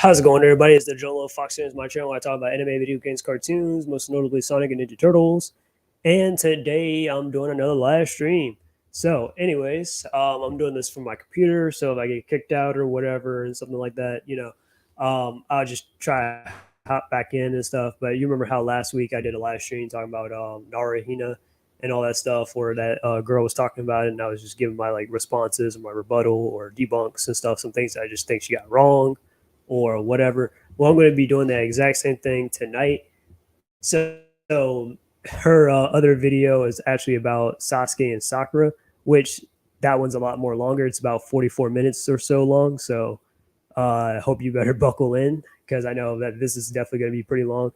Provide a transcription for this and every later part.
How's it going, everybody? It's the Jolo Fox. It's my channel where I talk about anime, video games, cartoons, most notably Sonic and Ninja Turtles. And today I'm doing another live stream. So, anyways, I'm doing this from my computer. So if I get kicked out or whatever and something like that, I'll just try to hop back in and stuff. But you remember how last week I did a live stream talking about Narahina and all that stuff, where that girl was talking about it, and I was just giving my like responses and my rebuttal or debunks and stuff, some things that I just think she got wrong or whatever. Well, I'm going to be doing that exact same thing tonight. So her other video is actually about Sasuke and Sakura, which that one's a lot more longer. It's about 44 minutes or so long. So I hope you better buckle in because I know that this is definitely going to be pretty long.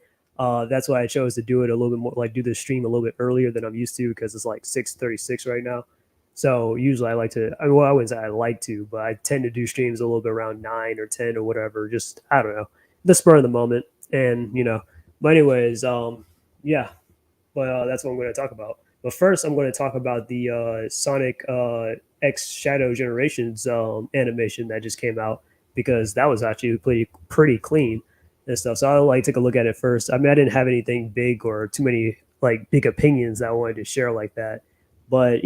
That's why I chose to do it a little bit more, like do the stream a little bit earlier than I'm used to because it's like 6:36 right now. So usually I like to, well, I wouldn't say I like to, but I tend to do streams a little bit around 9 or 10 or whatever. Just, I don't know, the spur of the moment. And, but anyways, yeah, but that's what I'm going to talk about. But first, I'm going to talk about the Sonic X Shadow Generations animation that just came out because that was actually pretty clean and stuff. So I'll like take a look at it first. I mean, I didn't have anything big or too many like big opinions that I wanted to share like that, but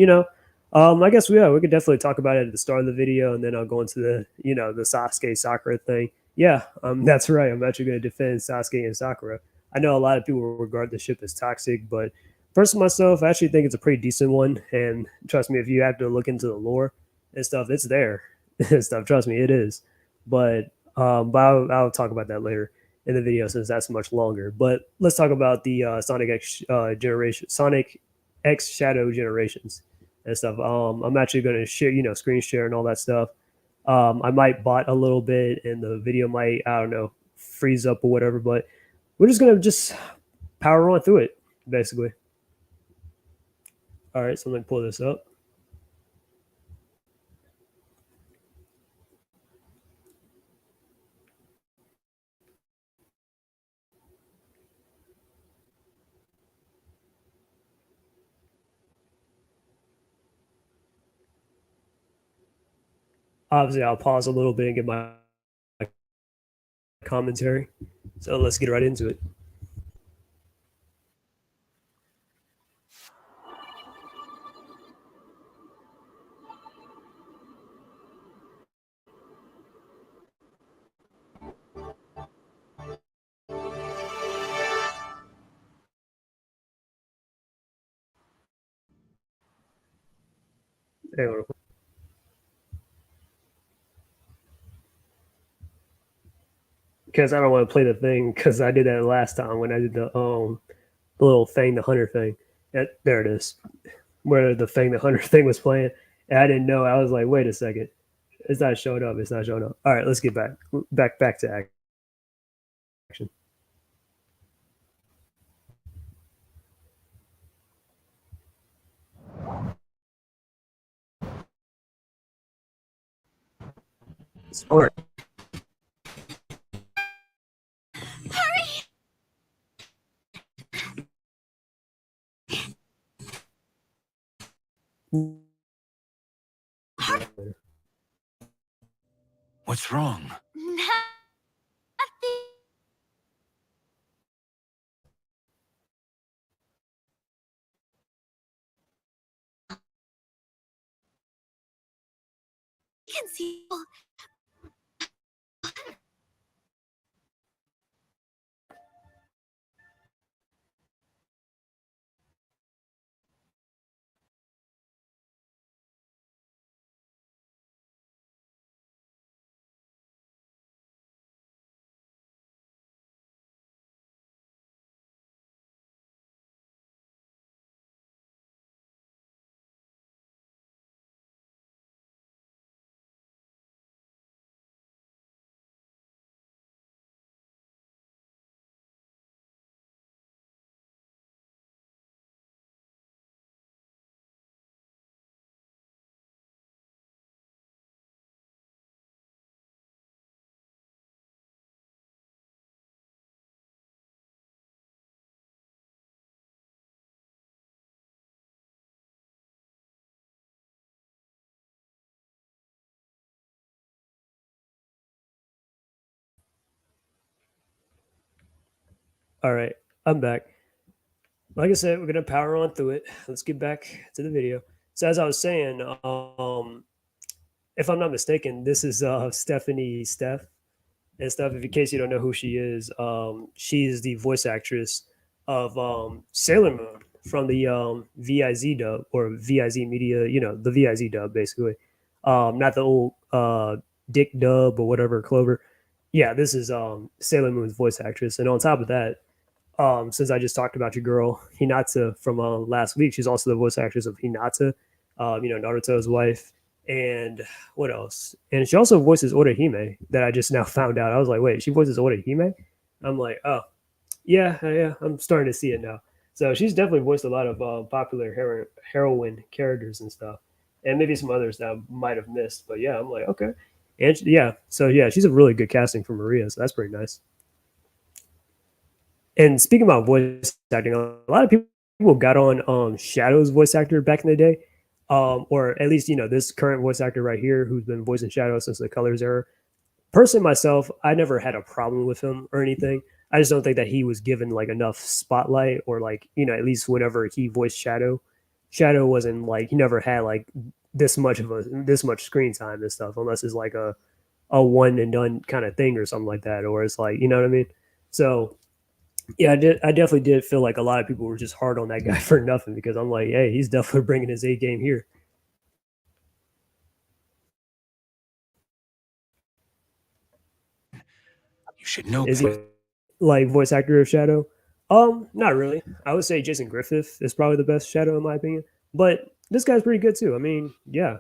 I guess we could definitely talk about it at the start of the video, and then I'll go into the Sasuke Sakura thing. Yeah, that's right. I'm actually going to defend Sasuke and Sakura. I know a lot of people regard the ship as toxic, but first myself, I actually think it's a pretty decent one. And trust me, if you have to look into the lore and stuff, it's there and stuff. Trust me, it is. But I'll talk about that later in the video since that's much longer. But let's talk about the Sonic X Shadow Generations and stuff. I'm actually going to share, screen share and all that stuff. I might bot a little bit, and the video might, I don't know, freeze up or whatever. But we're just gonna just power on through it, basically. All right, so let me pull this up. Obviously, I'll pause a little bit and get my commentary. So let's get right into it. Because I don't want to play the thing because I did that last time when I did the little Fang the Hunter thing. There it is, where the Fang the Hunter thing was playing, and I didn't know. I was like, wait a second, it's not showing up. It's not showing up. All right, let's get back to action. Sport. What's wrong? Nothing. Can see. All right, I'm back. Like I said, we're gonna power on through it. Let's get back to the video. So as I was saying, if I'm not mistaken, this is Stephanie Steph and stuff. If in case you don't know who she is, she is the voice actress of Sailor Moon from the VIZ dub or VIZ Media, you know, the VIZ dub basically. Not the old Dick dub or whatever Clover. Yeah, this is Sailor Moon's voice actress, and on top of that, since I just talked about your girl Hinata from last week, she's also the voice actress of Hinata, you know, Naruto's wife. And what else? And she also voices Orihime that I just now found out. I was like, wait, she voices Orihime? I'm like, oh, yeah, yeah, I'm starting to see it now. So she's definitely voiced a lot of popular heroine characters and stuff, and maybe some others that I might have missed. But yeah, I'm like, okay, and yeah, so yeah, she's a really good casting for Maria, so that's pretty nice. And speaking about voice acting, a lot of people got on Shadow's voice actor back in the day, or at least you know this current voice actor right here who's been voicing Shadow since the Colors era. Personally, myself, I never had a problem with him or anything. I just don't think that he was given like enough spotlight, or like you know at least whenever he voiced Shadow, Shadow wasn't like he never had like this much screen time and stuff, unless it's like a one and done kind of thing or something like that, or it's like you know what I mean. So yeah, I did. I definitely did feel like a lot of people were just hard on that guy for nothing because I'm like, hey, he's definitely bringing his A game here. You should know Is he like voice actor of Shadow? Not really. I would say Jason Griffith is probably the best Shadow in my opinion, but this guy's pretty good too. I mean, yeah,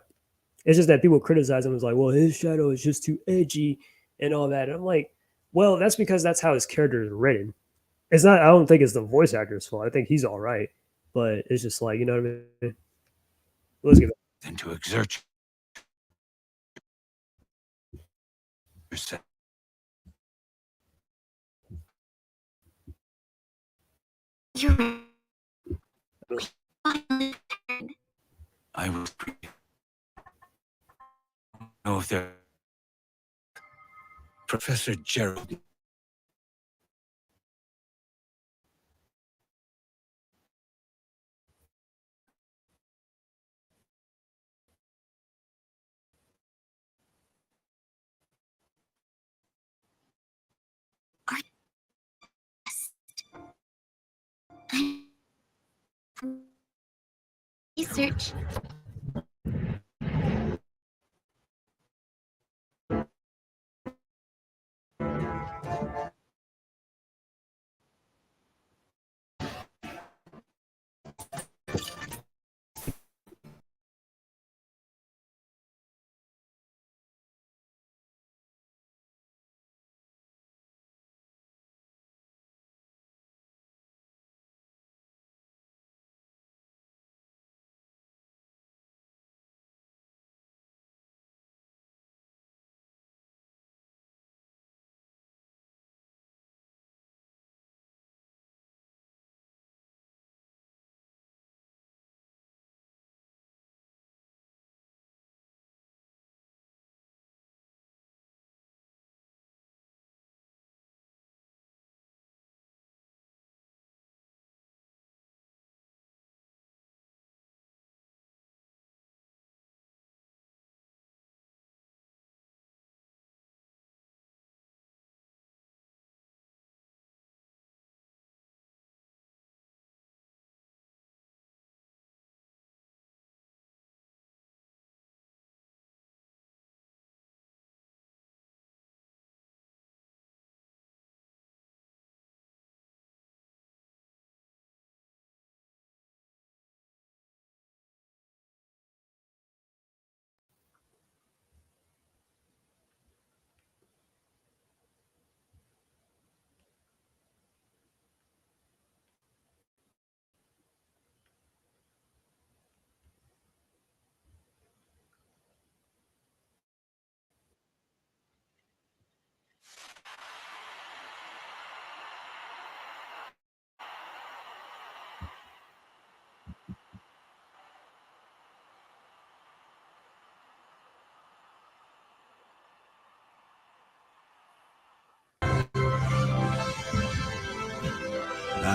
it's just that people criticize him as like, well, his Shadow is just too edgy and all that. And I'm like, well, that's because that's how his character is written. It's not. I don't think it's the voice actor's fault. I think he's all right, but it's just like you know what I mean. Let's give it. than to exert yourself. You're I was know if they're Professor Gerald. research.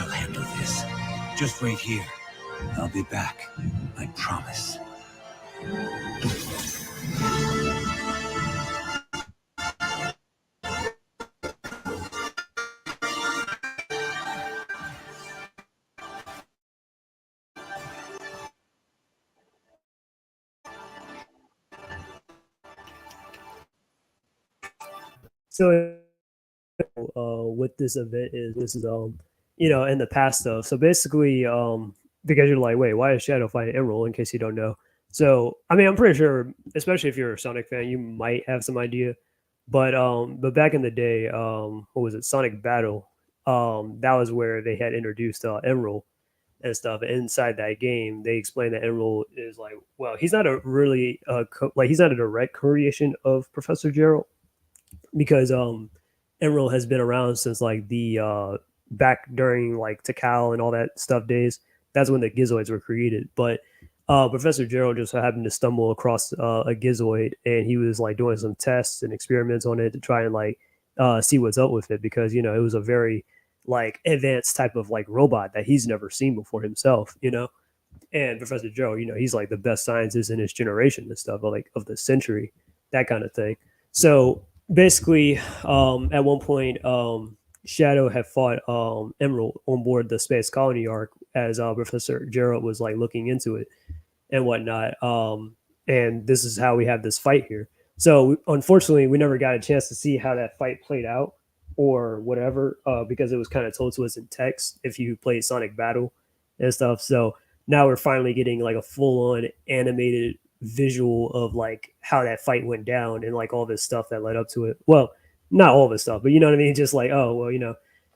I'll handle this. Just wait here. I'll be back. I promise. So what this event is, this is in the past stuff. So basically, because you're like, wait, why is Shadow fighting Emerald? In case you don't know. So I mean, I'm pretty sure, especially if you're a Sonic fan, you might have some idea. But back in the day, what was it, Sonic Battle? That was where they had introduced Emerald and stuff. And inside that game, they explained that Emerald is like, well, he's not a really like he's not a direct creation of Professor Gerald, because Emerald has been around since like the back during like Takal and all that stuff days. That's when the Gizoids were created. But Professor Gerald just so happened to stumble across a Gizoid, and he was like doing some tests and experiments on it to try and like see what's up with it, because it was a very like advanced type of like robot that he's never seen before himself. And Professor Gerald, he's like the best scientist in his generation and stuff, like of the century, that kind of thing. So basically, at one point, Shadow had fought Emerald on board the Space Colony arc as Professor Gerald was like looking into it and whatnot. And this is how we have this fight here. So unfortunately, we never got a chance to see how that fight played out or whatever, because it was kind of told to us in text if you played Sonic Battle and stuff. So now we're finally getting like a full on animated visual of like how that fight went down and like all this stuff that led up to it. Well, not all this stuff, but you know what I mean? Just like, oh, well,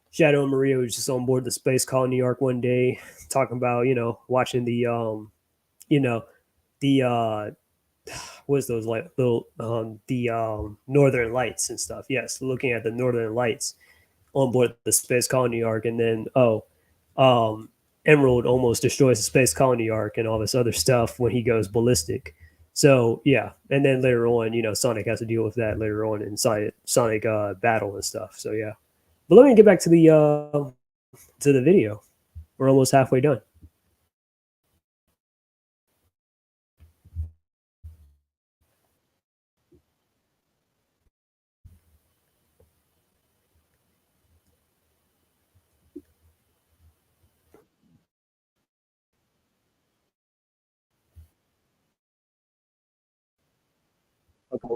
Shadow and Maria was just on board the Space Colony arc one day talking about, watching you know, the what's those like little the northern lights and stuff. Yes, looking at the northern lights on board the Space Colony arc, and then Emerald almost destroys the Space Colony arc and all this other stuff when he goes ballistic. So yeah, and then later on, Sonic has to deal with that later on in Sonic Battle and stuff. So yeah, but let me get back to the video. We're almost halfway done. Okay.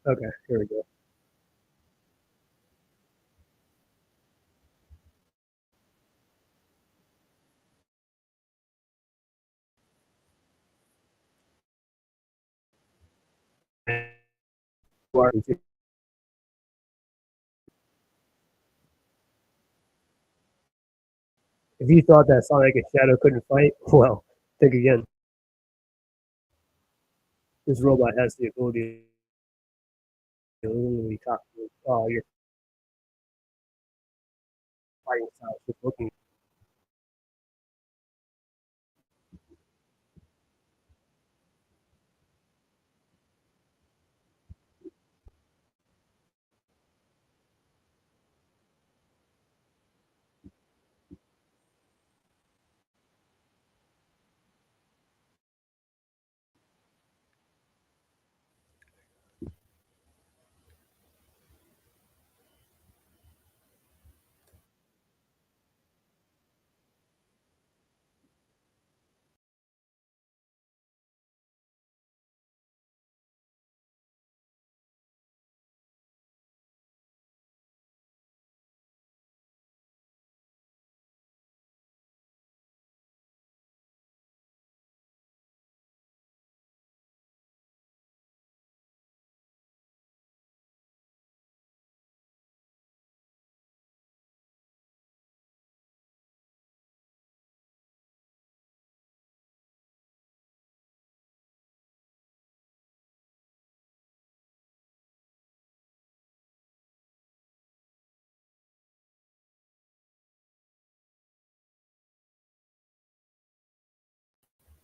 Okay, here we go. If you thought that Sonic and Shadow couldn't fight, well, think again. This robot has the ability to literally copy your fighting style just looking.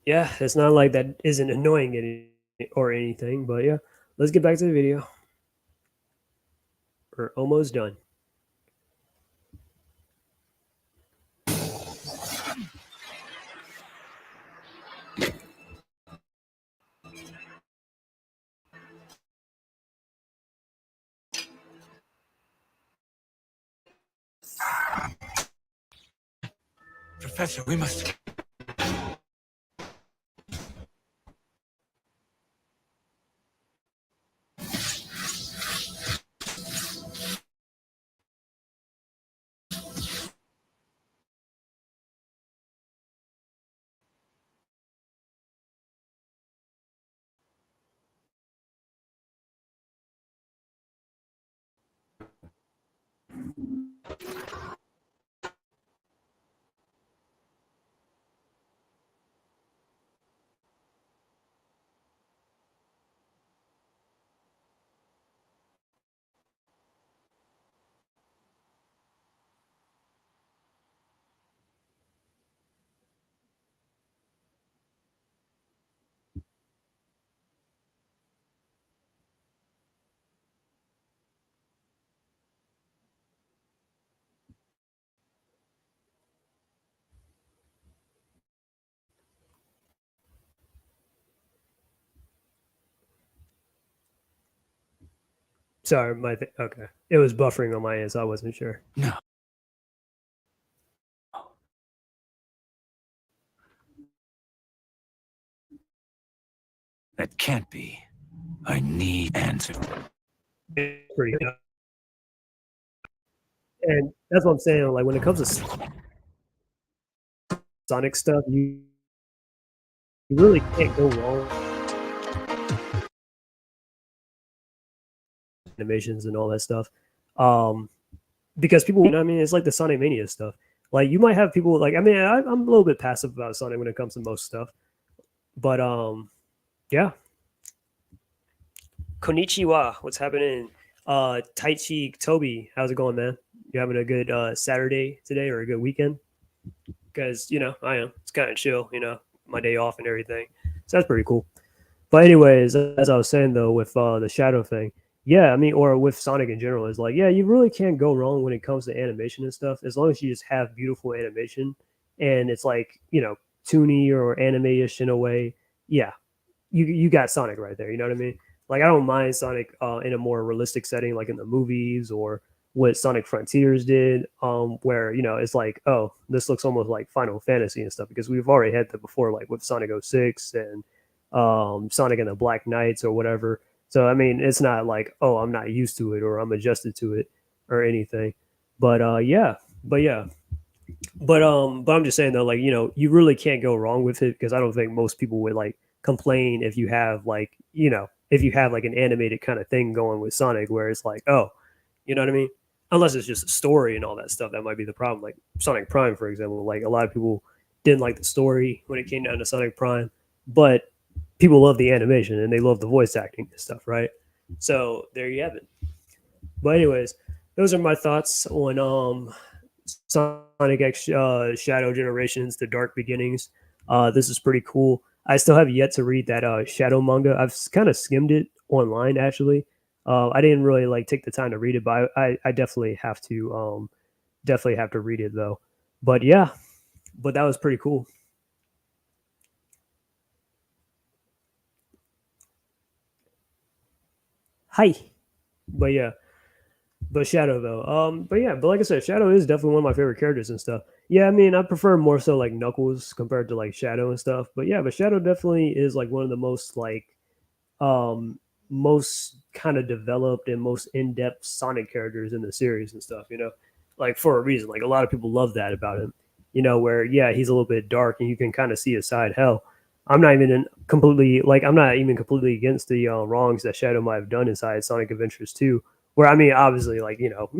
Yeah, it's not like that isn't annoying or anything. But yeah, let's get back to the video. We're almost done. Professor, we must. Sorry, okay. It was buffering on my end, so I wasn't sure. No. That can't be. I need answers. It's pretty good. And that's what I'm saying. Like when it comes to Sonic stuff, you really can't go wrong with animations and all that stuff. Um, because people, you know, I mean, it's like the Sonic Mania stuff. Like you might have people like, I mean, I'm a little bit passive about Sonic when it comes to most stuff, but yeah. Konnichiwa, what's happening? Taichi Toby, how's it going, man? You having a good Saturday today or a good weekend? Because you know I am. It's kind of chill, you know, my day off and everything. So that's pretty cool. But anyways, as I was saying though, with the Shadow thing, yeah, I mean, or with Sonic in general, is like, yeah, you really can't go wrong when it comes to animation and stuff, as long as you just have beautiful animation and it's like, you know, toony or anime-ish in a way. Yeah, you got Sonic right there. You know what I mean? Like I don't mind Sonic in a more realistic setting, like in the movies or what Sonic Frontiers did, where you know it's like, oh, this looks almost like Final Fantasy and stuff because we've already had that before, like with Sonic 06 and Sonic and the Black Knights or whatever. So I mean, it's not like, oh, I'm not used to it or I'm adjusted to it or anything. But yeah, but yeah, but I'm just saying though, like, you know, you really can't go wrong with it because I don't think most people would like complain if you have like, you know, if you have like an animated kind of thing going with Sonic where it's like, oh, you know what I mean? Unless it's just a story and all that stuff, that might be the problem. Like Sonic Prime, for example, like a lot of people didn't like the story when it came down to Sonic Prime, but people love the animation and they love the voice acting and stuff, right? So there you have it. But anyways, those are my thoughts on Sonic X Shadow Generations: The Dark Beginnings. This is pretty cool. I still have yet to read that Shadow manga. I've kind of skimmed it online actually. I didn't really like take the time to read it, but I definitely have to read it though. But yeah, but that was pretty cool. Hi, but yeah, but Shadow though. But yeah, but like I said, Shadow is definitely one of my favorite characters and stuff. Yeah, I mean, I prefer more so like Knuckles compared to like Shadow and stuff. But yeah, but Shadow definitely is like one of the most like most kind of developed and most in-depth Sonic characters in the series and stuff, you know, like for a reason. Like a lot of people love that about him, you know, where yeah, he's a little bit dark and you can kind of see his side. Hell, I'm not even completely against the wrongs that Shadow might have done inside Sonic Adventures 2, where I mean obviously like, you know,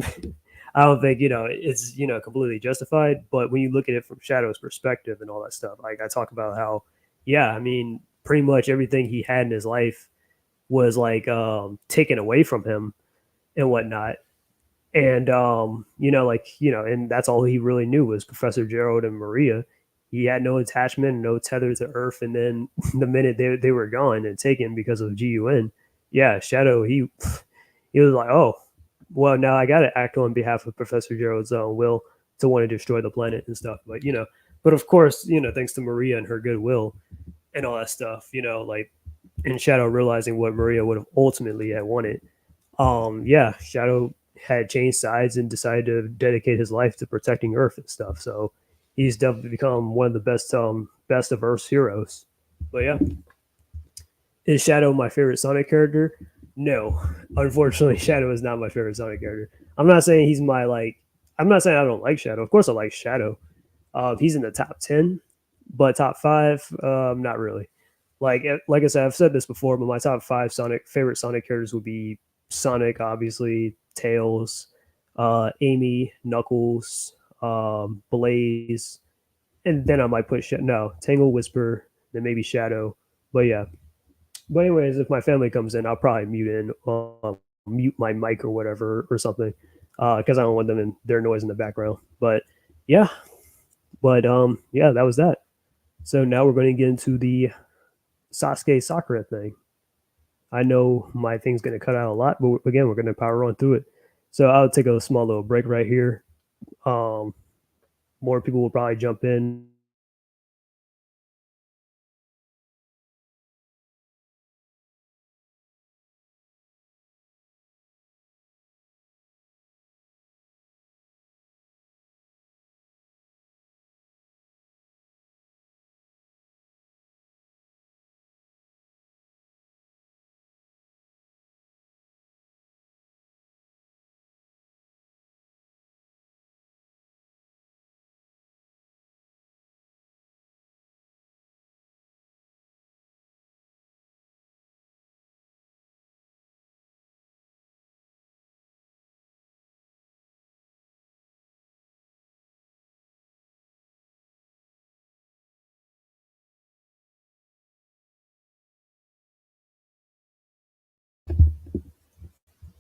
I don't think, you know, it's, you know, completely justified, but when you look at it from Shadow's perspective and all that stuff, like I talk about how yeah, I mean pretty much everything he had in his life was like taken away from him and whatnot. And you know, like, you know, and that's all he really knew was Professor Gerald and Maria. he had no attachment, no tether to Earth, and then the minute they were gone and taken because of GUN, yeah, Shadow he was like, oh, well, now I got to act on behalf of Professor Gerald's will to want to destroy the planet and stuff. But but of course, thanks to Maria and her goodwill and all that stuff, like in Shadow realizing what Maria would have ultimately had wanted, yeah, Shadow had changed sides and decided to dedicate his life to protecting Earth and stuff. So he's definitely become one of the best of Earth's heroes. But yeah, is Shadow my favorite Sonic character? No, unfortunately, Shadow is not my favorite Sonic character. I'm not saying he's my like. I'm not saying I don't like Shadow. Of course, I like Shadow. He's in the top 10, but top five, not really. Like I said, I've said this before, but my top five favorite Sonic characters would be Sonic, obviously, Tails, Amy, Knuckles, Blaze, and then I might put no Tangle, Whisper, then maybe Shadow. But yeah. But anyways, if my family comes in, I'll probably mute my mic or whatever or something, because I don't want them in their noise in the background. But yeah, yeah, that was that. So now we're going to get into the Sasuke Sakura thing. I know my thing's going to cut out a lot, but again, we're going to power on through it. So I'll take a small little break right here. Um, More people will probably jump in.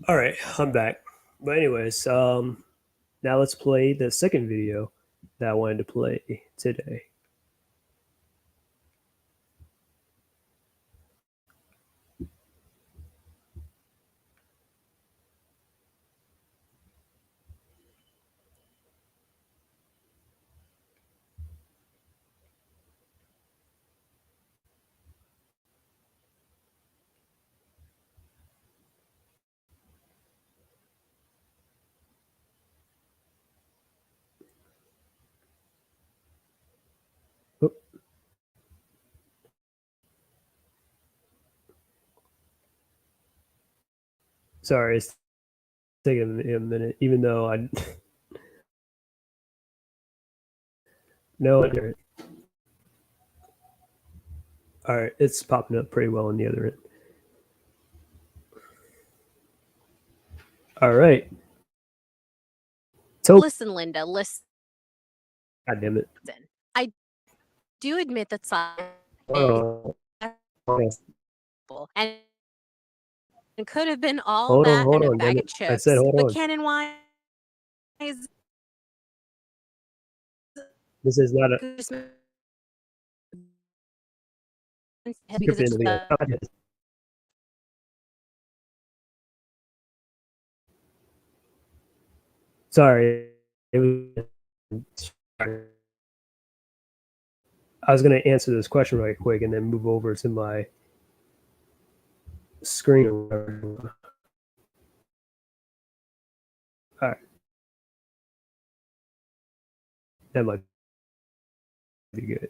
All right, I'm back. But anyways, now let's play the second video that I wanted to play today. Oh, sorry, it's taking a minute, even though I know it. All right, it's popping up pretty well on the other end. All right. Listen, Linda, listen. God damn it. I do admit that Sonic Hold on. and could have been all Hold on, that hold and a on, damn bag it. of I said chips, hold but on. Canon wise, This is not a because scripted it's video. Sorry. It was, I was going to answer this question right quick and then move over to my screen or whatever. All right. That might be good.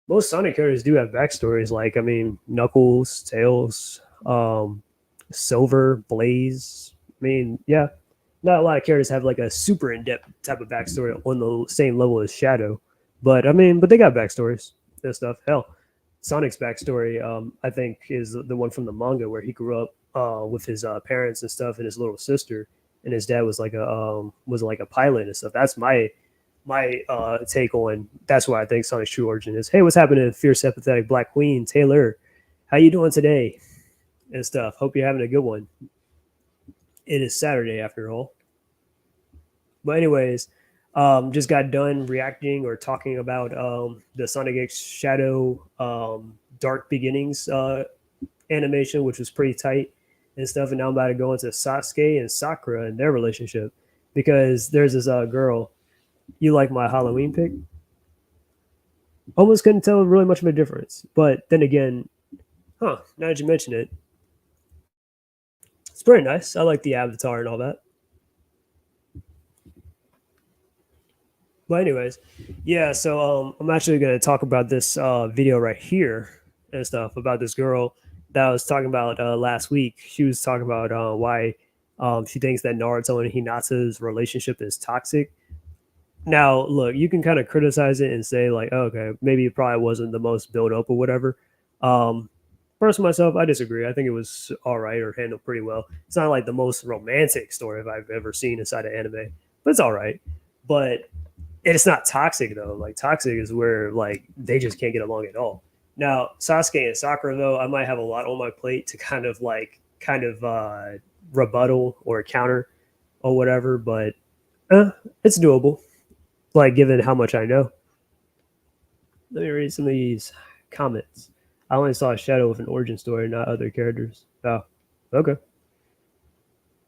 most Sonic characters do have backstories. Like, I mean, Knuckles, Tails, Silver, Blaze. I mean, yeah, not a lot of characters have like a super in depth type of backstory on the same level as Shadow. But I mean, but they got backstories and stuff. Hell, Sonic's backstory, I think, is the one from the manga where he grew up with his parents and stuff, and his little sister, and his dad was like a pilot and stuff. That's my take on that's why I think Sonic's true origin is. Hey, what's happening, fierce empathetic Black Queen Taylor? How you doing today and stuff? Hope you're having a good one. It is Saturday after all. But anyways, just got done reacting or talking about the Sonic X Shadow Dark Beginnings animation, which was pretty tight and stuff. And now I'm about to go into Sasuke and Sakura and their relationship because there's this girl. You like my Halloween pick? Almost couldn't tell really much of a difference. But then again, now that you mention it, it's pretty nice. I like the avatar and all that. But anyways, yeah. So I'm actually gonna talk about this video right here and stuff about this girl that I was talking about last week. She was talking about why she thinks that Naruto and Hinata's relationship is toxic. Now, look, you can kind of criticize it and say like, oh, okay, maybe it probably wasn't the most built up or whatever. Um, Personally, myself, I disagree. I think it was all right or handled pretty well. It's not like the most romantic story I've ever seen inside of anime, but it's all right. But it's not toxic though. Like toxic is where like they just can't get along at all. Now, Sasuke and Sakura though, I might have a lot on my plate to kind of rebuttal or counter or whatever, but it's doable. Like given how much I know. Let me read some of these comments. I only saw a Shadow with an origin story, not other characters. Oh, okay.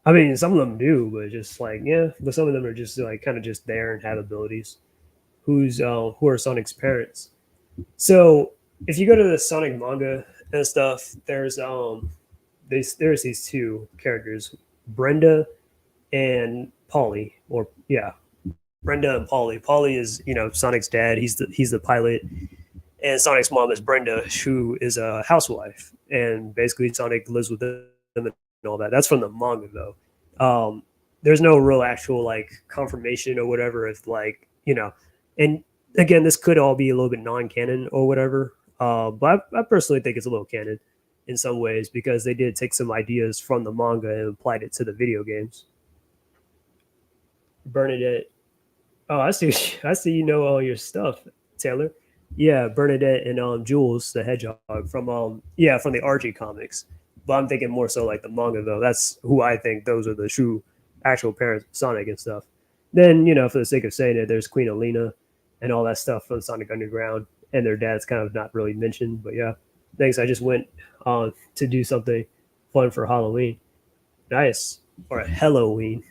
I mean, some of them do, but just like yeah, but some of them are just like kind of just there and have abilities. Who are Sonic's parents? So if you go to the Sonic manga and stuff, there's these two characters, Brenda and Polly, or yeah, Brenda and Polly. Polly is Sonic's dad. He's the pilot, and Sonic's mom is Brenda, who is a housewife, and basically Sonic lives with them and all that. That's from the manga though. There's no real actual like confirmation or whatever if like and again this could all be a little bit non-canon or whatever. But I personally think it's a little canon in some ways because they did take some ideas from the manga and applied it to the video games. Bernadette. Oh, I see. I see. You know all your stuff, Taylor. Yeah, Bernadette and Jules the Hedgehog from the Archie comics. But I'm thinking more so like the manga though. That's who I think those are the true actual parents of Sonic and stuff. Then for the sake of saying it, there's Queen Alina and all that stuff from Sonic Underground, and their dad's kind of not really mentioned. But yeah, thanks. I just went on to do something fun for Halloween. Nice or Halloween.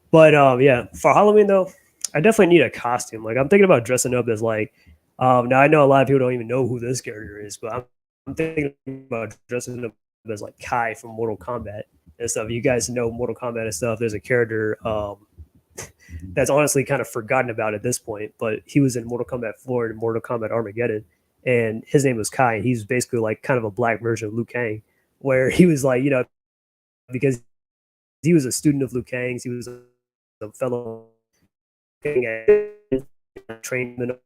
But yeah, for Halloween though, I definitely need a costume. Like I'm thinking about dressing up as like. Now I know a lot of people don't even know who this character is, but I'm thinking about dressing up as like Kai from Mortal Kombat and stuff. You guys know Mortal Kombat and stuff. There's a character that's honestly kind of forgotten about at this point, but he was in Mortal Kombat 4 and Mortal Kombat Armageddon, and his name was Kai. And he's basically like kind of a black version of Liu Kang, where he was like because he was a student of Liu Kang's, he was a fellow trained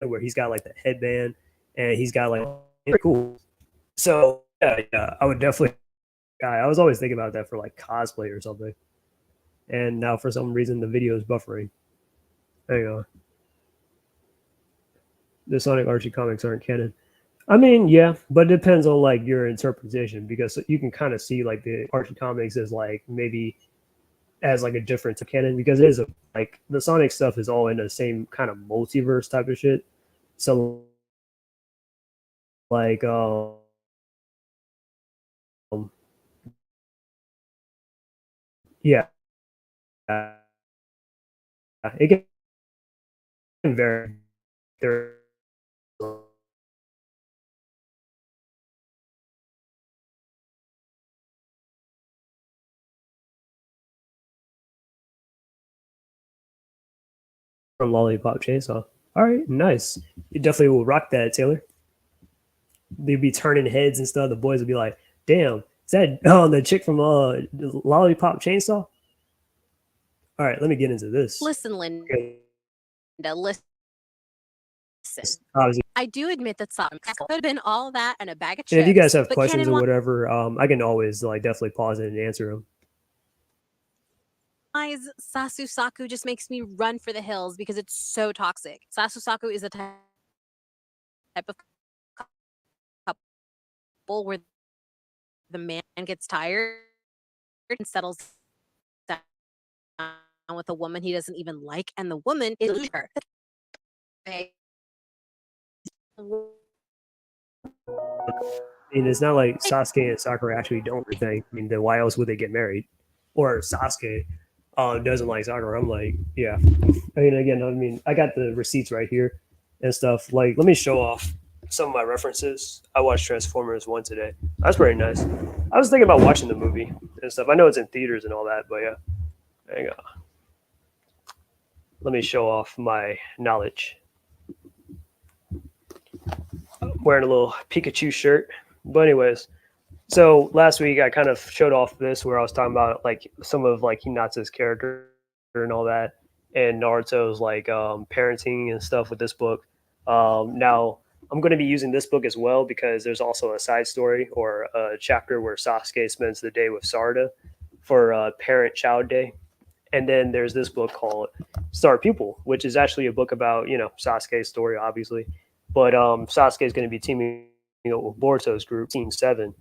where he's got like the headband and he's got like cool. So yeah, I would definitely. I was always thinking about that for like cosplay or something. And now for some reason the video is buffering. There you go. The Sonic Archie comics aren't canon. I mean, yeah, but it depends on like your interpretation because you can kind of see like the Archie comics as like maybe as like a difference of canon because it is like the Sonic stuff is all in the same kind of multiverse type of shit. So like yeah, it can vary. There from Lollipop Chainsaw. All right, nice. You definitely will rock that, Taylor. They'd be turning heads and stuff. The boys would be like, "Damn, is that the chick from Lollipop Chainsaw?" All right, let me get into this. Listen, Linda, Okay, listen. obviously, I do admit that some could have been all that and a bag of chips. and if you guys have but questions Canon or whatever, I can always like definitely pause it and answer them. wise SasuSaku just makes me run for the hills because it's so toxic. SasuSaku is a type of couple where the man gets tired and settles down with a woman he doesn't even like, and the woman is her. I mean, it's not like Sasuke and Sakura actually don't thing. I mean, then why else would they get married? Or Sasuke doesn't like Sakura. I'm like, yeah. I mean, again, I mean, I got the receipts right here and stuff. Like, let me show off some of my references. I watched Transformers 1 today. That's pretty nice. I was thinking about watching the movie and stuff. I know it's in theaters and all that, but yeah. Hang on. Let me show off my knowledge. I'm wearing a little Pikachu shirt. But anyways, so last week I kind of showed off this where I was talking about like some of like Hinata's character and all that, and Naruto's like parenting and stuff with this book. Now I'm going to be using this book as well because there's also a side story or a chapter where Sasuke spends the day with Sarada for Parent-Child Day, and then there's this book called Star Pupil, which is actually a book about Sasuke's story, obviously, but Sasuke is going to be teaming with Boruto's group, Team Seven,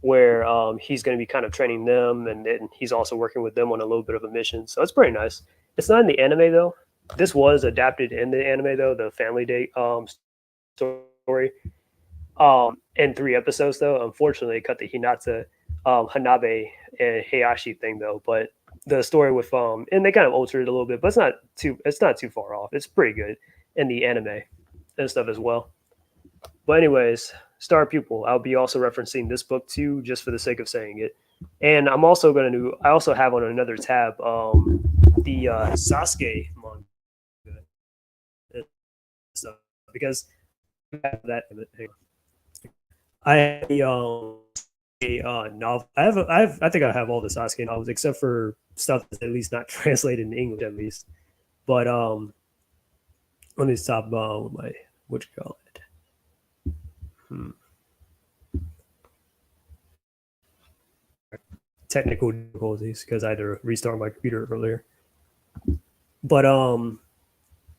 where he's going to be kind of training them, and then he's also working with them on a little bit of a mission. So it's pretty nice. It's not in the anime though. This was adapted in the anime though, the Family Day story. In 3 episodes though. Unfortunately, they cut the Hinata, Hanabe, and Heihachi thing though. But the story with and they kind of altered it a little bit, but it's not too far off. It's pretty good in the anime and stuff as well. But anyways, Star Pupil. I'll be also referencing this book too, just for the sake of saying it. And I'm also going to. I also have on another tab the Sasuke manga stuff because that I have a novel. I think I have all the Sasuke novels except for stuff that's at least not translated in English at least. But let me stop with my what you call it. Technical difficulties because I had to restart my computer earlier. But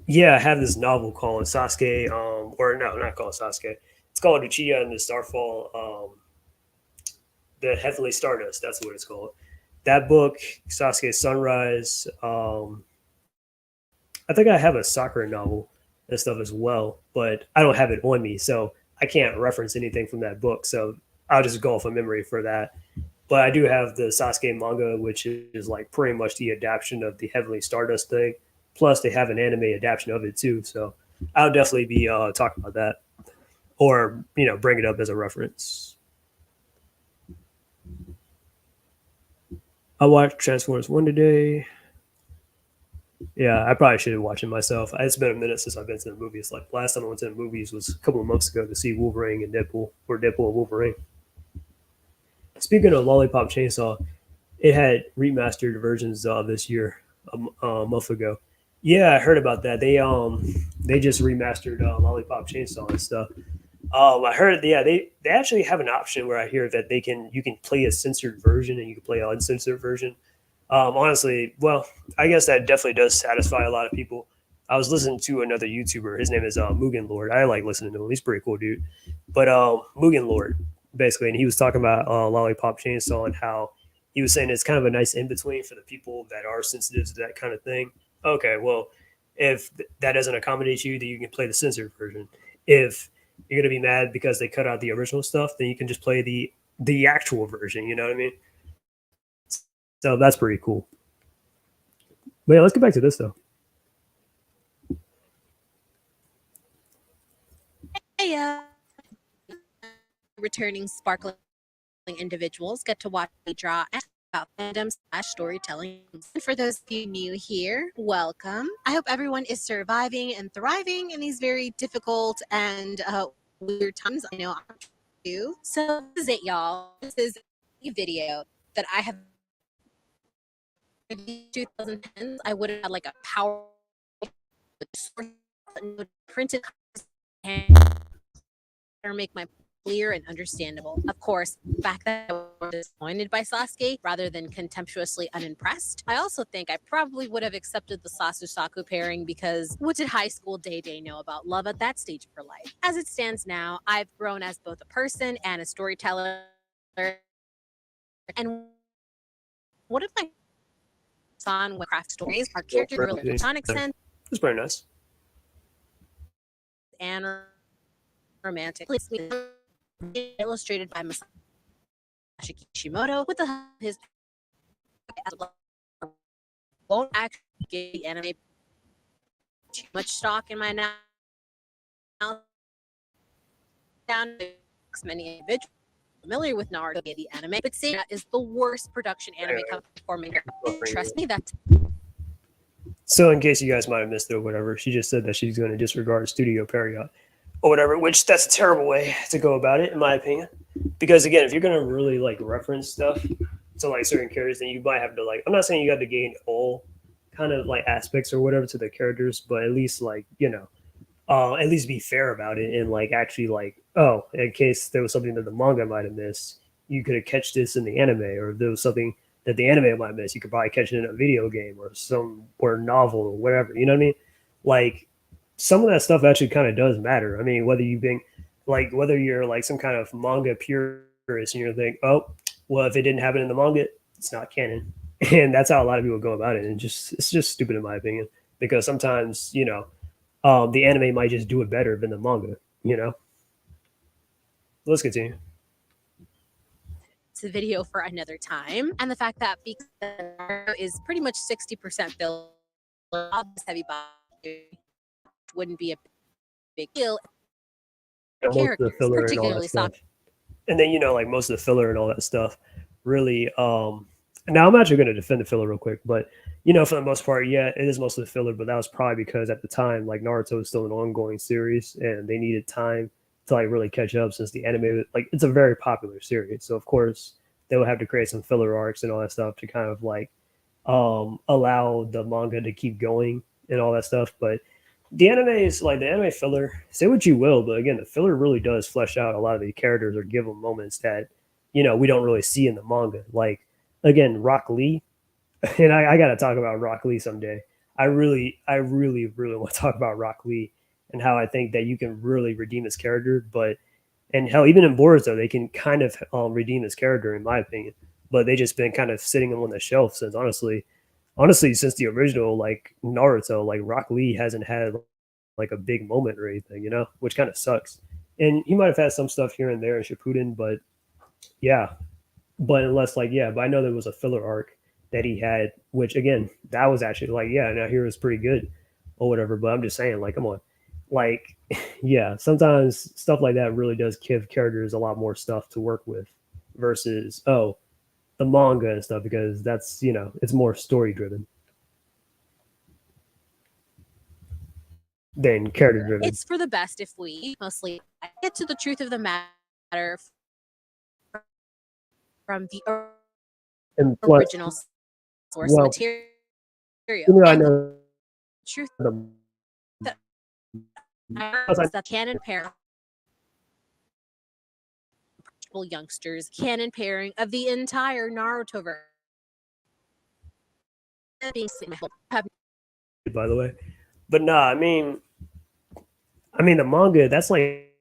yeah, I have this novel called Sasuke, or no, not called Sasuke. It's called Uchiha and the Starfall, the Heavenly Stardust. That's what it's called. That book, Sasuke Sunrise. I think I have a Sakura novel and stuff as well, but I don't have it on me, so I can't reference anything from that book. So I'll just go off of memory for that. But I do have the Sasuke manga, which is like pretty much the adaptation of the Heavenly Stardust thing. Plus, they have an anime adaptation of it too. So I'll definitely be talking about that, or bring it up as a reference. I watched Transformers 1 today. Yeah, I probably should watch it myself. It's been a minute since I've been to the movies. Like last time I went to the movies was a couple of months ago to see Wolverine and Deadpool, or Deadpool and Wolverine. Speaking of Lollipop Chainsaw, it had remastered versions this year, a month ago. Yeah, I heard about that. They just remastered Lollipop Chainsaw and stuff. I heard, yeah, they actually have an option where I hear that you can play a censored version and you can play an uncensored version. Honestly, well, I guess that definitely does satisfy a lot of people. I was listening to another YouTuber. His name is Mugen Lord. I like listening to him. He's a pretty cool dude. But Mugen Lord, basically, and he was talking about Lollipop Chainsaw and how he was saying it's kind of a nice in between for the people that are sensitive to that kind of thing. Okay, well, if that doesn't accommodate you, then you can play the censored version. If you're gonna be mad because they cut out the original stuff, then you can just play the actual version. You know what I mean? So that's pretty cool. But yeah, let's get back to this though. Hey, returning sparkling individuals get to watch me draw about fandom/storytelling. And for those of you new here, welcome. I hope everyone is surviving and thriving in these very difficult and weird times. I know I'm too. So this is it, y'all. This is a video that I have in the 2010s. I would have had like a power printed or make my clear and understandable. Of course, the fact that I was disappointed by Sasuke rather than contemptuously unimpressed. I also think I probably would have accepted the SasuSaku pairing because what did high school Day know about love at that stage of her life? As it stands now, I've grown as both a person and a storyteller. And what if my son with craft stories, our character grew in platonic sense It's pretty nice. and romantic, illustrated by Masashi Kishimoto with his won't actually give the anime too much stock in my now down many individuals familiar with Naruto the anime, but saying that is the worst production anime company performing. Trust me, that's So, in case you guys might have missed it or whatever, she just said that she's going to disregard Studio Period or whatever, which that's a terrible way to go about it, in my opinion. Because again, if you're going to really like reference stuff to like certain characters, then you might have to like. I'm not saying you got to gain all kind of like aspects or whatever to the characters, but at least like at least be fair about it and like actually like, oh, in case there was something that the manga might have missed, you could have catch this in the anime, or if there was something that the anime might miss, you could probably catch it in a video game or some or novel or whatever. You know what I mean? Like some of that stuff actually kind of does matter. I mean, whether you being like whether you're like some kind of manga purist and you're like, oh, well, if it didn't happen in the manga, it's not canon, and that's how a lot of people go about it. And just it's just stupid in my opinion because sometimes the anime might just do it better than the manga. Let's continue. a video for another time. And the fact that because Naruto is pretty much 60% filled with heavy body wouldn't be a big deal. Most of the Characters, filler and all that particularly stuff, and then like most of the filler and all that stuff, really. Now I'm actually going to defend the filler real quick, but for the most part, yeah, it is mostly filler. But that was probably because at the time, like Naruto was still an ongoing series, and they needed time to like really catch up since the anime, like it's a very popular series. So of course they would have to create some filler arcs and all that stuff to kind of like allow the manga to keep going and all that stuff. But the anime is like the anime filler. Say what you will, but again, the filler really does flesh out a lot of the characters or give them moments that we don't really see in the manga. Like again, Rock Lee, and I got to talk about Rock Lee someday. I really want to talk about Rock Lee and how I think that you can really redeem his character. But and hell, even in Boruto, they can kind of redeem his character, in my opinion. But they just been kind of sitting him on the shelf since honestly, since the original like Naruto, like Rock Lee hasn't had like a big moment or anything, which kind of sucks. And he might have had some stuff here and there in Shippuden, but yeah, but unless like yeah, but I know there was a filler arc that he had, which again, that was actually like yeah, now here was pretty good or whatever. But I'm just saying, like, come on, like yeah, sometimes stuff like that really does give characters a lot more stuff to work with versus the manga and stuff because that's it's more story driven than character driven. it's for the best if we mostly get to the truth of the matter from the And plus, original source well, material. I And the know truth the that plus I is that canon pair youngsters canon pairing of the entire Naruto verse. by the way, but nah, I mean the manga that's like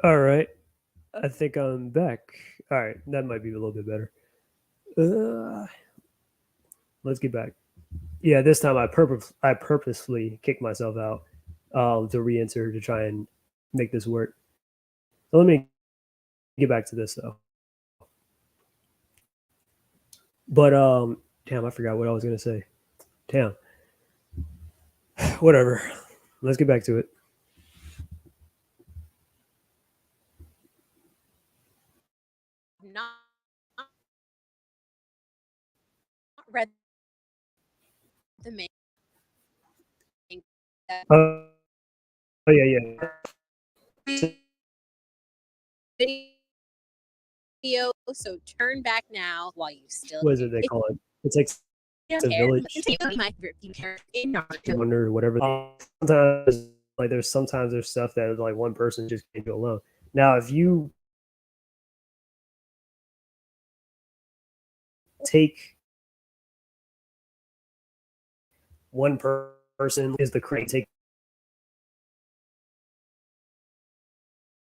All right. I think I'm back. All right. That might be a little bit better. Let's get back. Yeah, this time I purposefully kicked myself out to re-enter to try and make this work. So let me get back to this though. But damn, I forgot what I was gonna say. Damn. Whatever. Let's get back to it. Not read the main Oh, oh yeah, yeah. video, so turn back now while you still What is it they call it? It's like the village my character in Naruto. wonder whatever. Sometimes like sometimes there's stuff that like one person just can't do alone. Now if you take one person is the correct take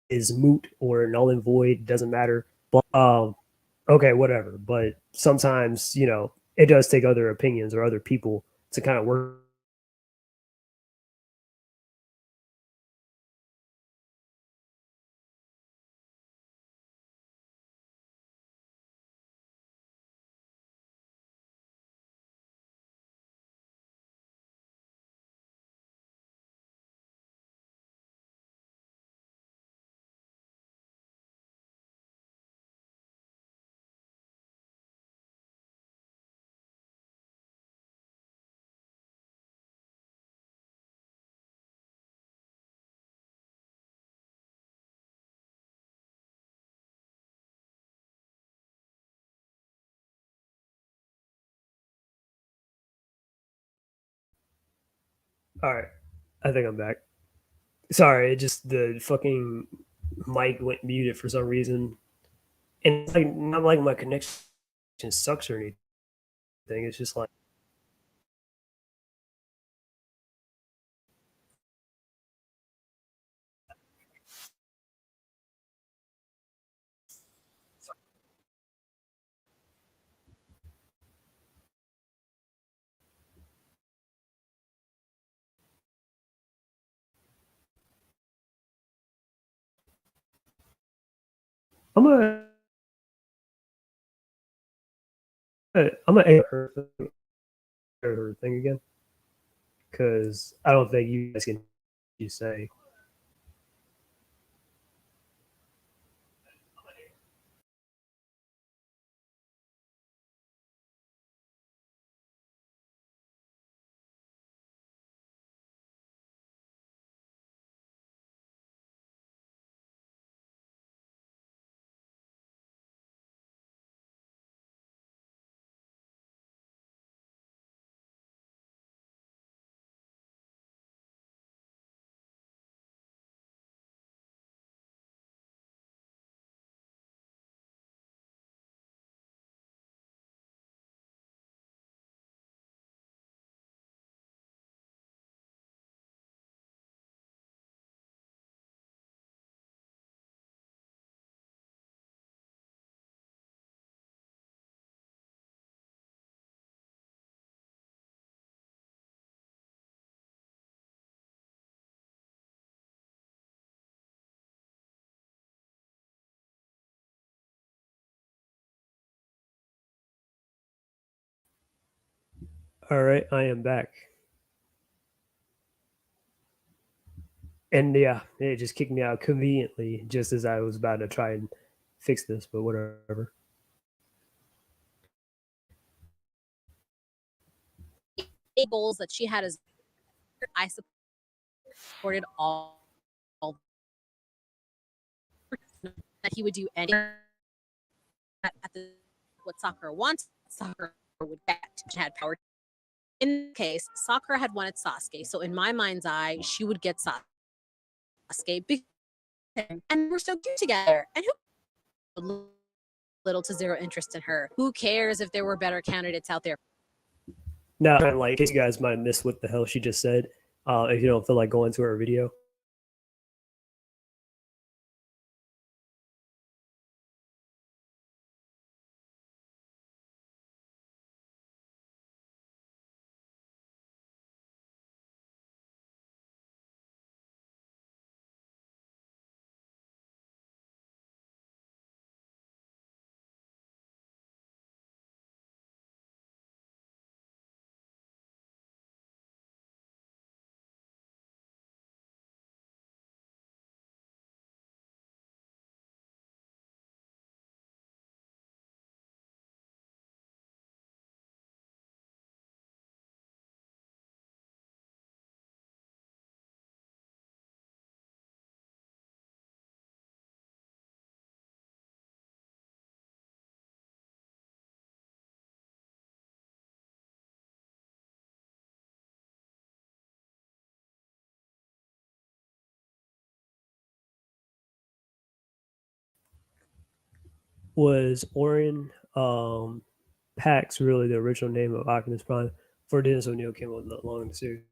is moot or null and void, doesn't matter. But okay, whatever. But sometimes, it does take other opinions or other people to kind of work. All right, I think I'm back. Sorry, it just the fucking mic went muted for some reason, and it's like not like my connection sucks or anything. It's just like I'm gonna I'm gonna air her thing again because I don't think you guys can you say. All right, I am back. And yeah, it just kicked me out conveniently just as I was about to try and fix this, but whatever. Goals that she had as I supported all that he would do anything at the what Sakura wants. Sakura would get. She had power. In this case, Sakura had wanted Sasuke, so in my mind's eye, she would get Sasuke, and we're so cute together. And who little to zero interest in her? Who cares if there were better candidates out there? Now, like, in case you guys might have missed what the hell she just said, if you don't feel like going to her video, was Orin Pax really the original name of Optimus Prime before Dennis O'Neil came along in the series?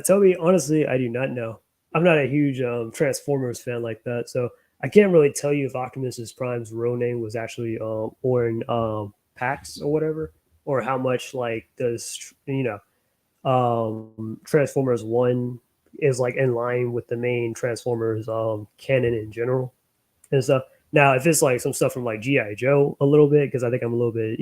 Tell me honestly, I do not know. I'm not a huge Transformers fan like that, so I can't really tell you if Optimus Prime's real name was actually Orin Pax or whatever, or how much like does Transformers One is like in line with the main Transformers canon in general and stuff. Now, if it's like some stuff from like GI Joe a little bit, because I think I'm a little bit,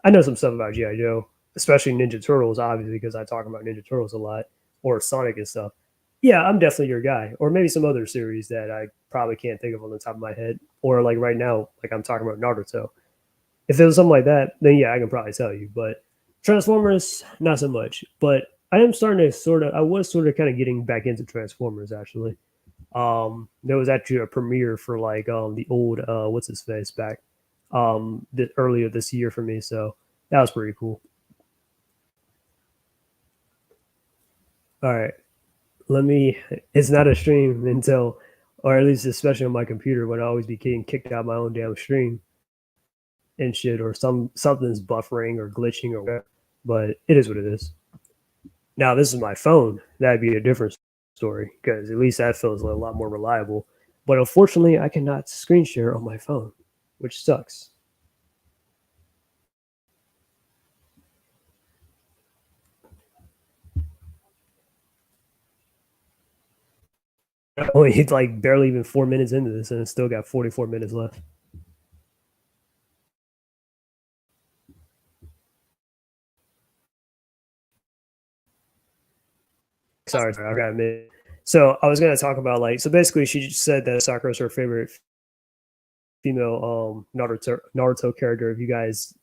I know some stuff about GI Joe, especially Ninja Turtles, obviously because I talk about Ninja Turtles a lot or Sonic and stuff. Yeah, I'm definitely your guy, or maybe some other series that I probably can't think of on the top of my head, or like right now, like I'm talking about Naruto. If it was something like that, then yeah, I can probably tell you. But Transformers, not so much. But I am starting to I was sort of kind of getting back into Transformers actually. There was actually a premiere for like the old what's his face back earlier this year for me, so that was pretty cool. All right, let me. It's not a stream until, or at least especially on my computer when I always be getting kicked out of my own damn stream and shit, or something's buffering or glitching or whatever. But it is what it is. Now this is my phone. That'd be a different story because at least that feels a lot more reliable. But unfortunately, I cannot screen share on my phone, which sucks. Only like barely even 4 minutes into this, and it's still got 44 minutes left. Sorry, I got a minute. So I was gonna talk about like so basically she just said that Sakura is her favorite female Naruto character. If you guys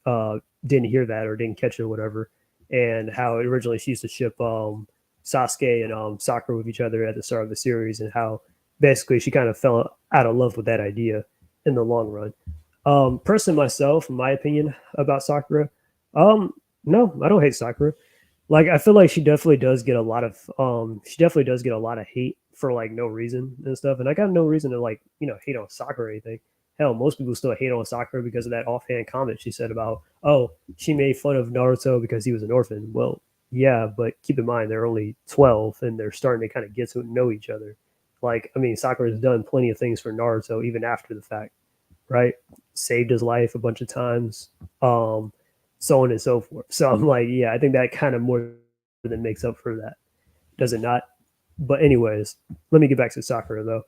didn't hear that or didn't catch it or whatever, and how originally she used to ship Sasuke and Sakura with each other at the start of the series, and how basically she kind of fell out of love with that idea in the long run. Personally, myself, in my opinion about Sakura, no, I don't hate Sakura. Like I feel like she definitely does get a lot of hate for like no reason and stuff. And I got no reason to like, hate on Sakura or anything. Hell, most people still hate on Sakura because of that offhand comment she said about, oh, she made fun of Naruto because he was an orphan. Well, yeah, but keep in mind they're only 12 and they're starting to kind of get to know each other. Like, I mean, Sakura's done plenty of things for Naruto even after the fact, right? Saved his life a bunch of times. So on and so forth. So I'm like, yeah, I think that kind of more than makes up for that. Does it not? But anyways, let me get back to Sakura though.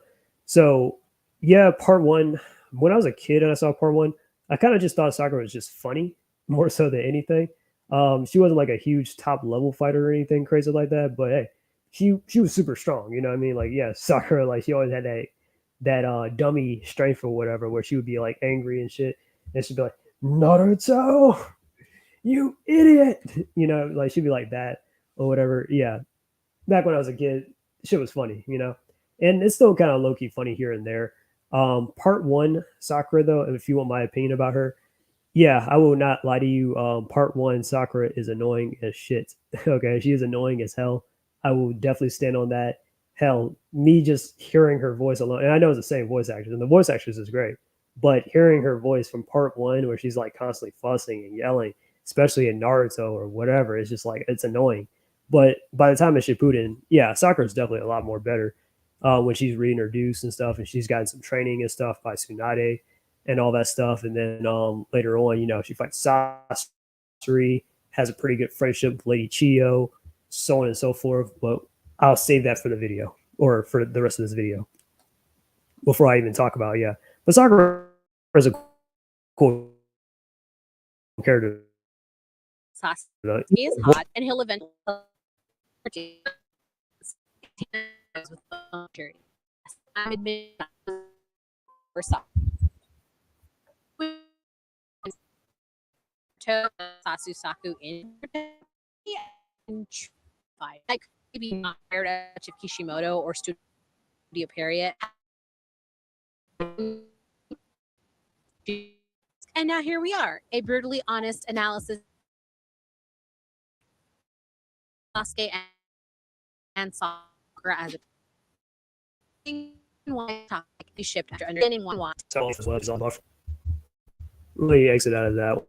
So yeah, part one. When I was a kid and I saw part one, I kind of just thought Sakura was just funny more so than anything. She wasn't like a huge top level fighter or anything crazy like that, but hey, she was super strong. You know what I mean? Like yeah, Sakura like she always had that dummy strength or whatever, where she would be like angry and shit, and she'd be like Naruto, you idiot, like she'd be like that or whatever. Yeah, back when I was a kid, shit was funny. And it's still kind of low key funny here and there. Part one, Sakura though, if you want my opinion about her, yeah, I will not lie to you. Part one, Sakura is annoying as shit. Okay, she is annoying as hell. I will definitely stand on that. Hell, me just hearing her voice alone, and I know it's the same voice actress, and the voice actress is great, but hearing her voice from part one, where she's like constantly fussing and yelling, especially in Naruto or whatever, it's just like it's annoying. But by the time of Shippuden, yeah, Sakura's definitely a lot more better when she's reintroduced and stuff, and she's gotten some training and stuff by Tsunade and all that stuff. And then later on, she fights Sasori, has a pretty good friendship with Lady Chiyo, so on and so forth. But I'll save that for the video or for the rest of this video before I even talk about yeah. But Sakura is a cool character. Sasuke is hot, and he'll eventually I admit for SasuSaku in like maybe not hired of Kishimoto or Studio Period. And now here we are, a brutally honest analysis Sasuke and Sakura as a one topic be shipped after understanding one want. Let me exit out of that.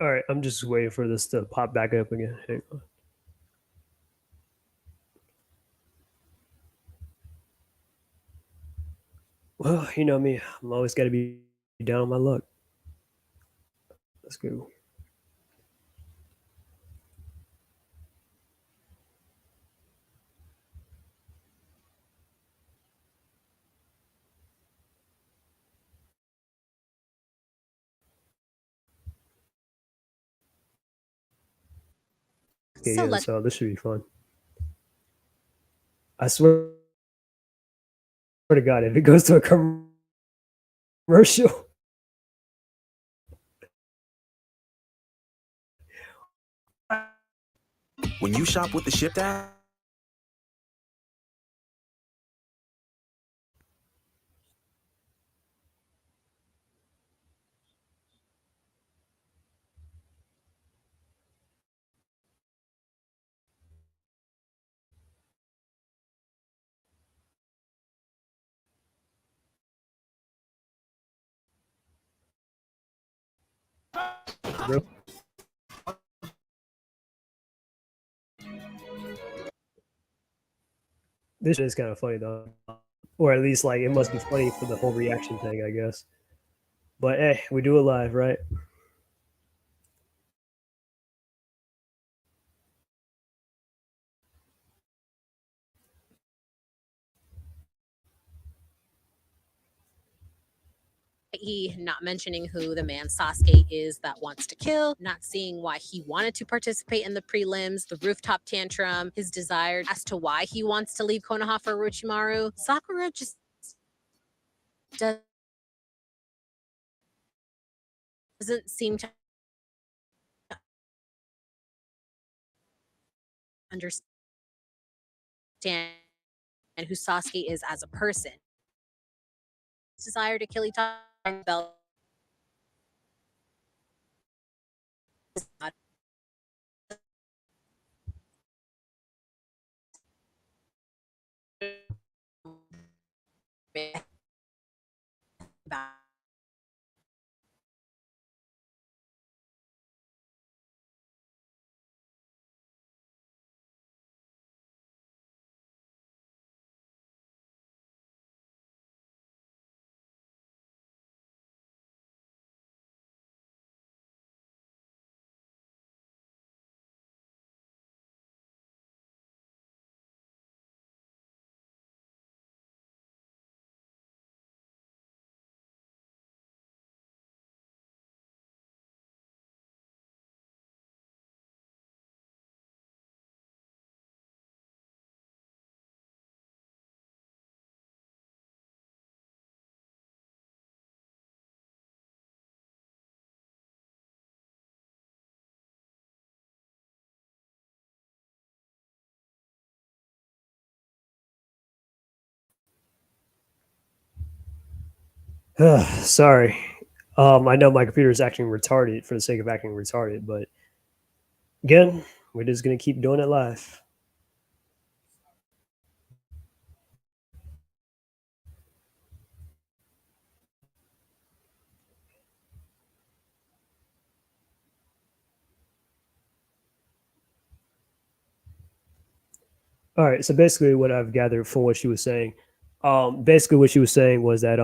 All right, I'm just waiting for this to pop back up again. Hang on. Well, you know me. I'm always got to be down on my luck. Let's go. Okay, So yeah, let's so this should be fun. I swear to God, if it goes to a commercial, When you shop with the Shipped app, bro. This is kind of funny though, or at least like it must be funny for the whole reaction thing, I guess. But hey, we do it live, right? he not mentioning who the man Sasuke is that wants to kill, not seeing why he wanted to participate in the prelims, the rooftop tantrum, his desire as to why he wants to leave Konoha for Orochimaru. Sakura just doesn't seem to understand who Sasuke is as a person. His desire to kill Itachi belt is not about Sorry. I know my computer is acting retarded for the sake of acting retarded, but Again, we're just gonna keep doing it live. All right. So basically, what I've gathered from what she was saying, basically what she was saying was that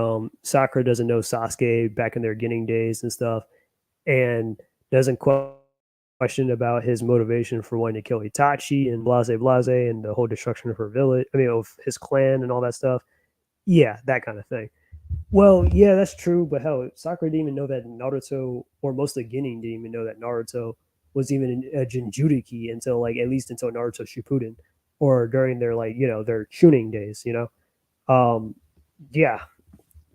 Sakura doesn't know Sasuke back in their beginning days and stuff, and doesn't question about his motivation for wanting to kill Itachi and blase blase and the whole destruction of her village. I mean, of his clan and all that stuff. Yeah, that kind of thing. Well, yeah, that's true. But hell, Sakura didn't even know that Naruto, or most of the Ginning didn't even know that Naruto was even a Jinjuriki until like at least until Naruto Shippuden, or during their like their tuning days. Yeah, you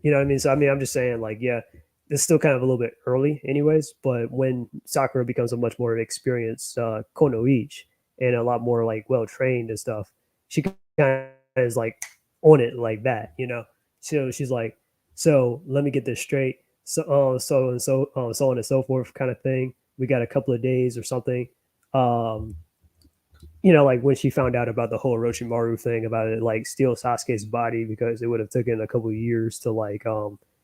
know what I mean. So I mean, I'm just saying like yeah, it's still kind of a little bit early, anyways. But when Sakura becomes a much more experienced Konoichi and a lot more like well trained and stuff, she kind of is like on it like that. So she's like, so let me get this straight. So on and so forth kind of thing. We got a couple of days or something. Um, like when she found out about the whole Orochimaru thing about it, like steal Sasuke's body because it would have taken a couple of years to like,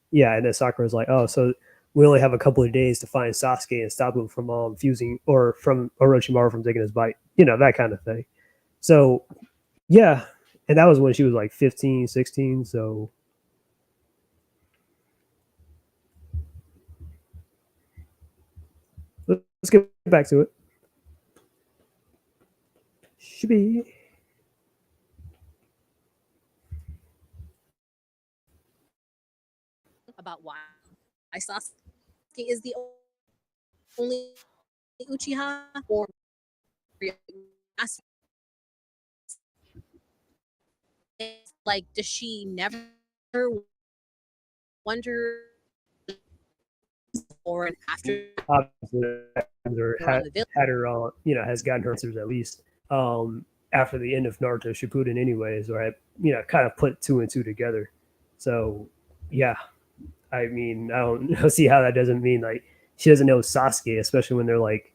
yeah. And then Sakura's like, oh, so we only have a couple of days to find Sasuke and stop him from fusing or from Orochimaru from taking his body, that kind of thing. So yeah, and that was when she was like 15, 16. So let's get back to it. Should be. About why Sasuke is the only Uchiha or like does she never wonder or after Obviously, around the village? had her, has gotten her answers at least after the end of Naruto Shippuden, anyways, or kind of put two and two together. So, yeah, I mean, I don't see how that doesn't mean like she doesn't know Sasuke, especially when they're like,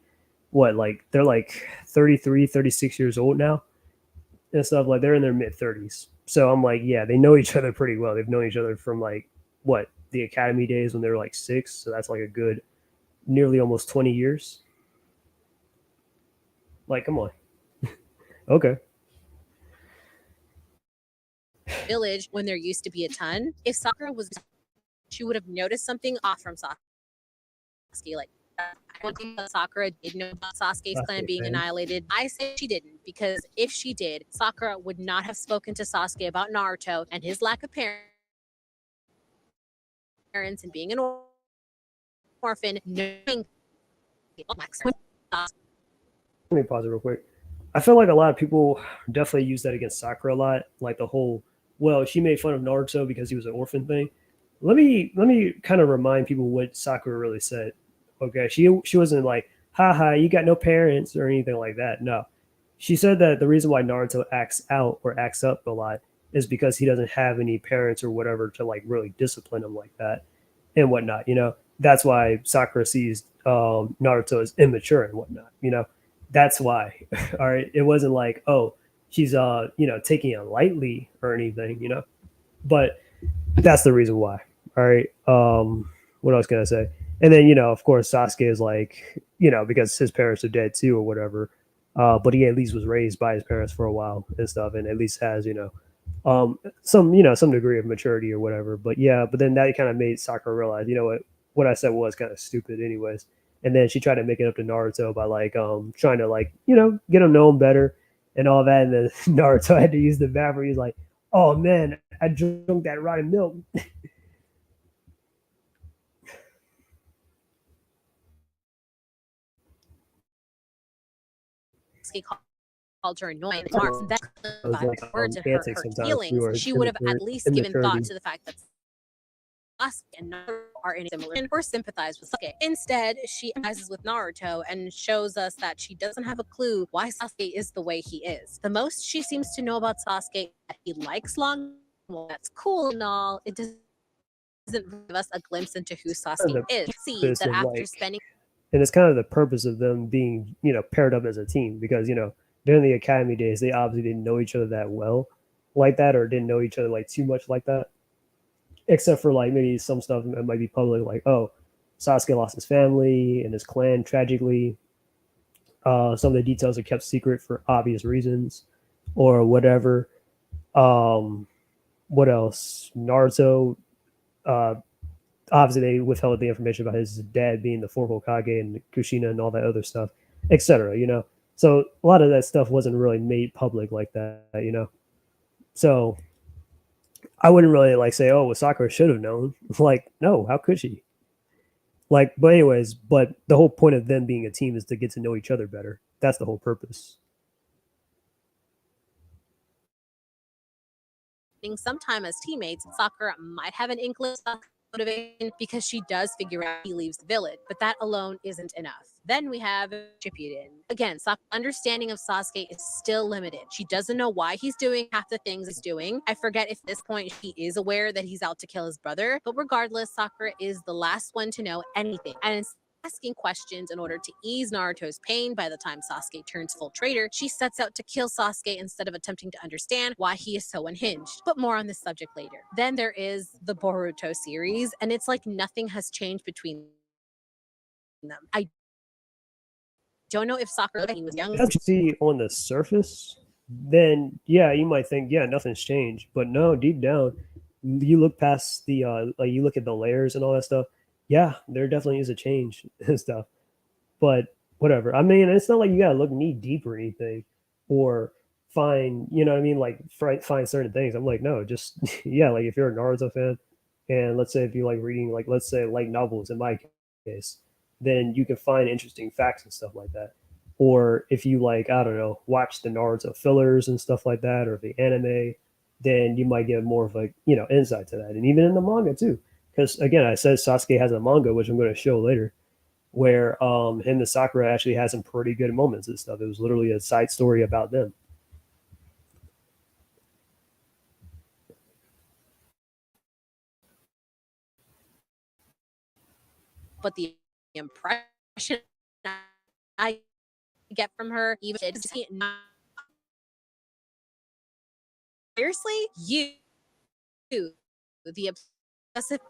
what, like they're like 33, 36 years old now and stuff. Like they're in their mid 30s. So I'm like, yeah, they know each other pretty well. They've known each other from like what the academy days when they were like 6. So that's like a good nearly almost 20 years. Like, come on. Okay. Village when there used to be a ton. If Sakura was, she would have noticed something off from Sasuke. Like, I don't think that Sakura did know about Sasuke's clan being annihilated. I say she didn't because if she did, Sakura would not have spoken to Sasuke about Naruto and his lack of parents and being an orphan, knowing. Let me pause it real quick. I feel like a lot of people definitely use that against Sakura a lot, like the whole well, she made fun of Naruto because he was an orphan thing. Let me kind of remind people what Sakura really said. Okay, she wasn't like, haha, you got no parents or anything like that. No. She said that the reason why Naruto acts out or acts up a lot is because he doesn't have any parents or whatever to like really discipline him like that and whatnot. That's why Sakura sees Naruto as immature and whatnot. That's why. All right. It wasn't like, oh, she's taking it lightly or anything. But that's the reason why. All right. What else can I say? And then, of course, Sasuke is like, because his parents are dead too or whatever. But he at least was raised by his parents for a while and stuff, and at least has, some degree of maturity or whatever. But yeah, but then that kind of made Sakura realize, what I said was kind of stupid, anyways. And then she tried to make it up to Naruto by like trying to like get him know him better and all that. And then Naruto had to use the bathroom. He's like, "Oh man, I drank that rotten milk." Called her annoying remarks that like words and antics her sometimes feelings, she would have at least given thought to the fact that Sasuke and Naruto are in similar or sympathize with Sasuke. Instead, she empathizes with Naruto and shows us that she doesn't have a clue why Sasuke is the way he is. The most she seems to know about Sasuke that he likes long. Well, that's cool and all. It doesn't give us a glimpse into who Sasuke is. See that after spending and it's kind of the purpose of them being paired up as a team because during the academy days they obviously didn't know each other that well like that or didn't know each other like too much like that, except for like maybe some stuff that might be public, like Sasuke lost his family and his clan tragically. Some of the details are kept secret for obvious reasons, or whatever. Um, what else? Naruto. Uh, Obviously, they withheld the information about his dad being the fourth Hokage and Kushina and all that other stuff, etc. So a lot of that stuff wasn't really made public like that. So I wouldn't really like say, oh, well, Sakura should have known. Like, no, how could she? Like, but anyways, but the whole point of them being a team is to get to know each other better. That's the whole purpose. Sometime as teammates, Sakura might have an inkling of motivation because she does figure out he leaves the village, but that alone isn't enough. Then we have Shippuden. Again, Sakura's understanding of Sasuke is still limited. She doesn't know why he's doing half the things he's doing. I forget if at this point she is aware that he's out to kill his brother, but regardless, Sakura is the last one to know anything. And asking questions in order to ease Naruto's pain by the time Sasuke turns full traitor, she sets out to kill Sasuke instead of attempting to understand why he is so unhinged. But more on this subject later. Then there is the Boruto series, and it's like nothing has changed between them. I don't know if Sakura, when he was young, As you see on the surface, then yeah, you might think, yeah, nothing's changed. But no, deep down, you look past the like you look at the layers and all that stuff. Yeah, there definitely is a change and stuff. But whatever. I mean, it's not like you gotta look knee deep or anything, or find what I mean, like find certain things. I'm like, no, just yeah, like if you're a Naruto fan, and let's say if you like reading, like let's say like novels in my case, then you can find interesting facts and stuff like that. Or if you like, I don't know, watch the Naruto fillers and stuff like that, or the anime, then you might get more of like insight to that, and even in the manga too. Because again, I said Sasuke has a manga, which I'm going to show later, where him and Sakura actually had some pretty good moments and stuff. It was literally a side story about them. but the impression I get from her, even seriously, the obsessive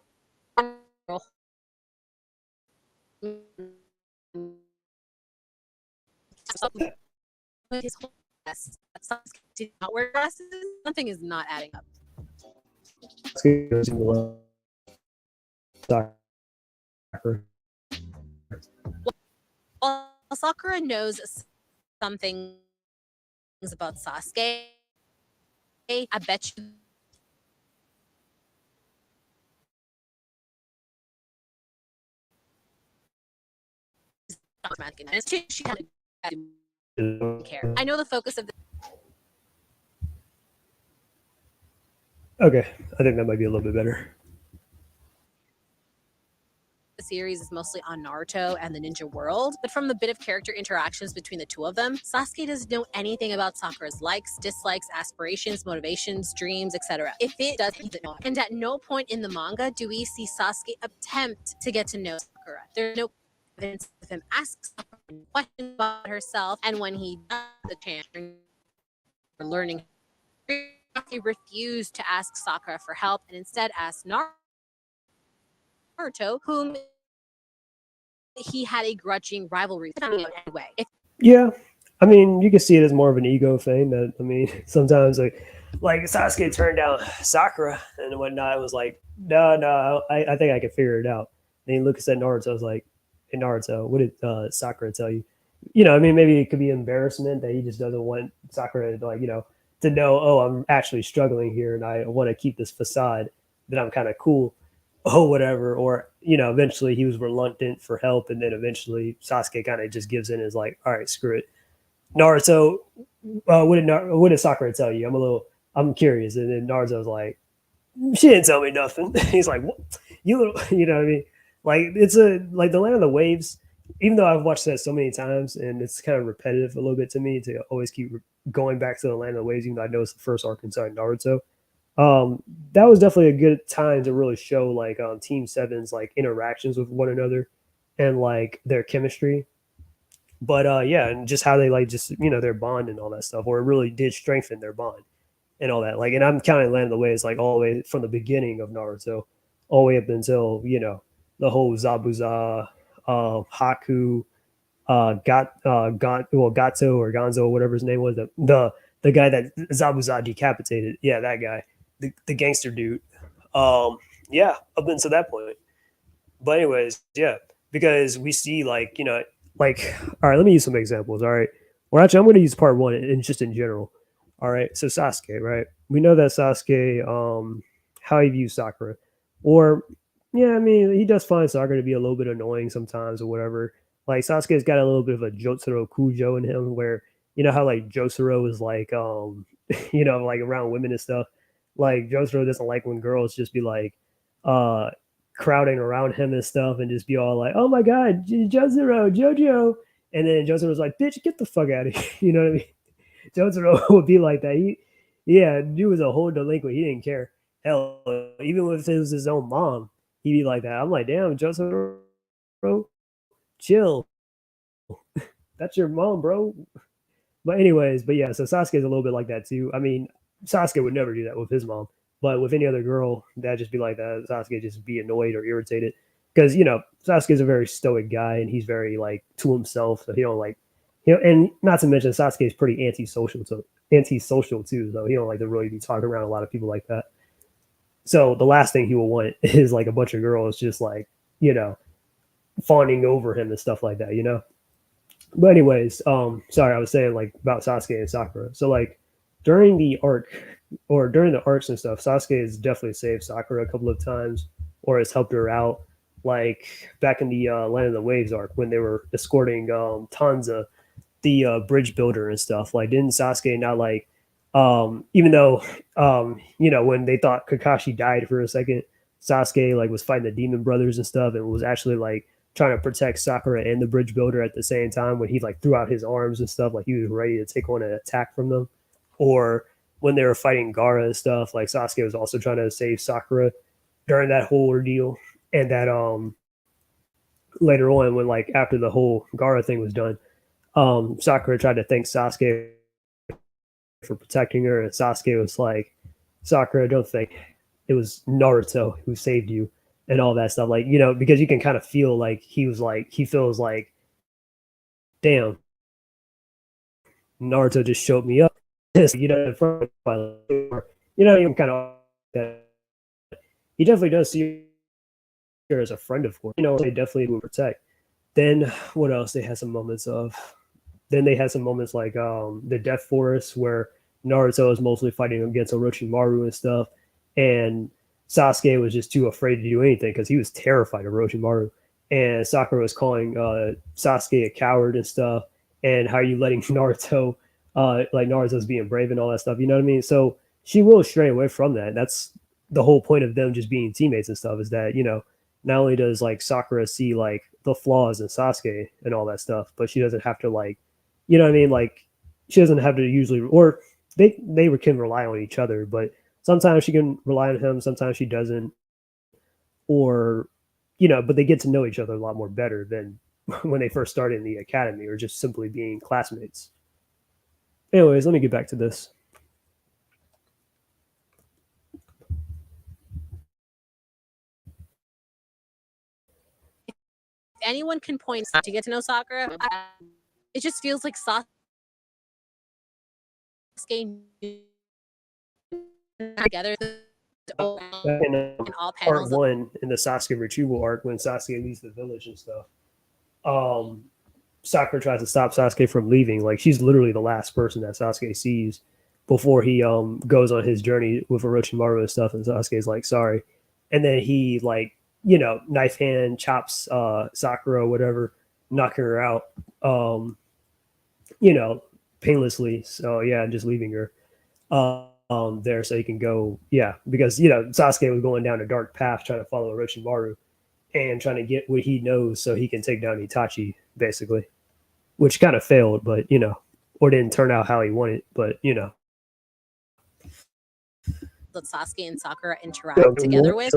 his whole did not wear glasses. Something is not adding up. While Sakura knows some things about Sasuke, I bet you she kind of care. I know the focus of the Okay, I think that might be a little bit better. series is mostly on Naruto and the ninja world, but from the bit of character interactions between the two of them, Sasuke doesn't know anything about Sakura's likes, dislikes, aspirations, motivations, dreams, etc. If it does, he doesn't know. And at no point in the manga do we see Sasuke attempt to get to know Sakura. There's no evidence of him asking Sakura questions about herself, and when he does the chance for learning, he refused to ask Sakura for help and instead asked Naruto, whom he had a grudging rivalry with anyway. Yeah, I mean, you can see it as more of an ego thing. That I mean, sometimes like Sasuke turned down Sakura and whatnot. It was like, no, I think I can figure it out. And he looks at Naruto. I was like, hey Naruto, what did Sakura tell you? I mean, maybe it could be embarrassment that he just doesn't want Sakura to to know. Oh, I'm actually struggling here, and I want to keep this facade that I'm kind of cool. Oh, whatever. Or eventually he was reluctant for help, and then eventually Sasuke kind of just gives in and is like, all right, screw it. Naruto, what did Sakura tell you? I'm curious. And then Naruto's like, she didn't tell me nothing. He's like, what? You little, you know what I mean? Like it's like the Land of the Waves. Even though I've watched that so many times, and it's kind of repetitive a little bit to me to always keep going back to the Land of the Waves, even though I know it's the first arc inside Naruto. That was definitely a good time to really show like Team Seven's like interactions with one another and like their chemistry. But yeah, and just how they like just their bond and all that stuff, or it really did strengthen their bond and all that. Like, and I'm counting Land of the Waves like all the way from the beginning of Naruto, all the way up until the whole Zabuza, Haku, Gato or Gonzo, whatever his name was, the guy that Zabuza decapitated. Yeah, that guy, the gangster dude. Yeah, up until that point. But anyways, yeah, because we see like all right, let me use some examples. All right, well actually I'm going to use part one and just in general. All right, so Sasuke, right? We know that Sasuke, how he views Sakura, or yeah, I mean he does find Sakura to be a little bit annoying sometimes or whatever. Like Sasuke's got a little bit of a Jotaro Kujo in him, where how like Jotaro is like like around women and stuff. Like Jotaro doesn't like when girls just be like uh crowding around him and stuff and just be all like, "Oh my god, Jotaro, Jojo," and then Jotaro's like, "Bitch, get the fuck out of here." You know what I mean? Jotaro would be like that. Yeah, dude was a whole delinquent. He didn't care. Hell, even if it was his own mom, he'd be like that. I'm like, damn, Jotaro, chill. That's your mom, bro. But anyways, but yeah, so Sasuke's a little bit like that too. I mean, Sasuke would never do that with his mom, but with any other girl, that'd just be like that. Sasuke just be annoyed or irritated because Sasuke's a very stoic guy and he's very like to himself, so he don't like and not to mention Sasuke's pretty antisocial too, so he don't like to really be talking around a lot of people like that. So the last thing he will want is like a bunch of girls just like fawning over him and stuff like that. But anyways, sorry, I was saying like about Sasuke and Sakura. So like during the arc or during the arcs and stuff, Sasuke has definitely saved Sakura a couple of times or has helped her out. Like back in the Land of the Waves arc when they were escorting Tanza, the bridge builder and stuff. Like didn't Sasuke not like even though when they thought Kakashi died for a second, Sasuke like was fighting the demon brothers and stuff and was actually like trying to protect Sakura and the bridge builder at the same time when he like threw out his arms and stuff, like he was ready to take on an attack from them. Or when they were fighting Gaara and stuff, like Sasuke was also trying to save Sakura during that whole ordeal. And that later on when like after the whole Gaara thing was done, Sakura tried to thank Sasuke for protecting her, and Sasuke was like, "Sakura, don't think it was Naruto who saved you." And all that stuff, like because you can kind of feel like he feels like, damn, Naruto just showed me up, in front of even kind of that. He definitely does see her as a friend, of course. They definitely will protect. Then what else? They had some moments of. Then they had some moments like the Death Forest where Naruto is mostly fighting against Orochimaru and stuff, and Sasuke was just too afraid to do anything because he was terrified of Orochimaru. And Sakura was calling Sasuke a coward and stuff. And how are you letting Naruto, like Naruto's being brave and all that stuff? You know what I mean? So she will stray away from that. That's the whole point of them just being teammates and stuff is that, not only does like Sakura see like the flaws in Sasuke and all that stuff, but she doesn't have to like, you know what I mean? Like she doesn't have to usually, or they can rely on each other, but sometimes she can rely on him, sometimes she doesn't. Or, but they get to know each other a lot more better than when they first started in the academy or just simply being classmates. Anyways, let me get back to this. If anyone can point to get to know Sakura, it just feels like Sasuke together In all part panels. one in the Sasuke retrieval arc when Sasuke leaves the village and stuff, Sakura tries to stop Sasuke from leaving. Like she's literally the last person that Sasuke sees before he goes on his journey with Orochimaru and stuff. And Sasuke's like, sorry, and then he like knife hand chops Sakura or whatever, knocking her out, painlessly. So yeah, just leaving her there so he can go. Yeah, because Sasuke was going down a dark path trying to follow Orochimaru and trying to get what he knows so he can take down Itachi, basically, which kind of failed, but or didn't turn out how he wanted, but that Sasuke and Sakura interact together with.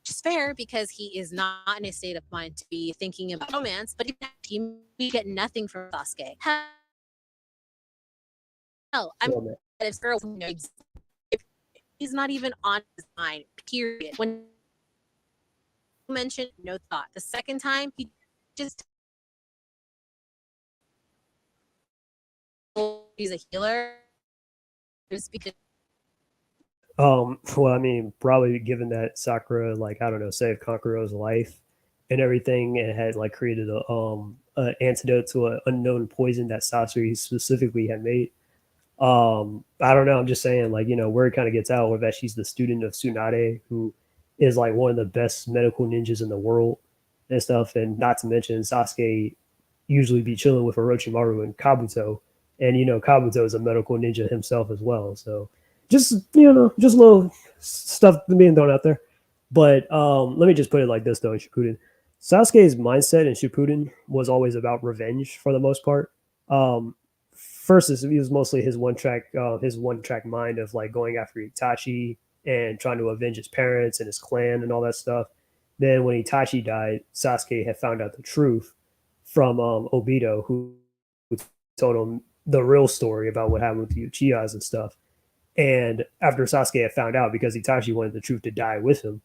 is fair because he is not in a state of mind to be thinking about romance, but we get nothing from Sasuke. Hell, I'm Well, man. if girl he's not even on his mind, period. When you mentioned no thought. The second time he just he's a healer. Just because Well, I mean, probably given that Sakura, like, I don't know, saved Kakuro's life and everything, and had like created an antidote to an unknown poison that Sasori specifically had made. I don't know. I'm just saying, like, word kind of gets out, or that she's the student of Tsunade, who is like one of the best medical ninjas in the world and stuff. And not to mention, Sasuke usually be chilling with Orochimaru and Kabuto, and Kabuto is a medical ninja himself as well. So just just little stuff being thrown out there. But let me just put it like this though: in Shippuden, Sasuke's mindset in Shippuden was always about revenge for the most part. First, it was mostly his one track mind of like going after Itachi and trying to avenge his parents and his clan and all that stuff. Then when Itachi died, Sasuke had found out the truth from Obito, who told him the real story about what happened with the Uchihas and stuff. And after Sasuke had found out, because Itachi wanted the truth to die with him,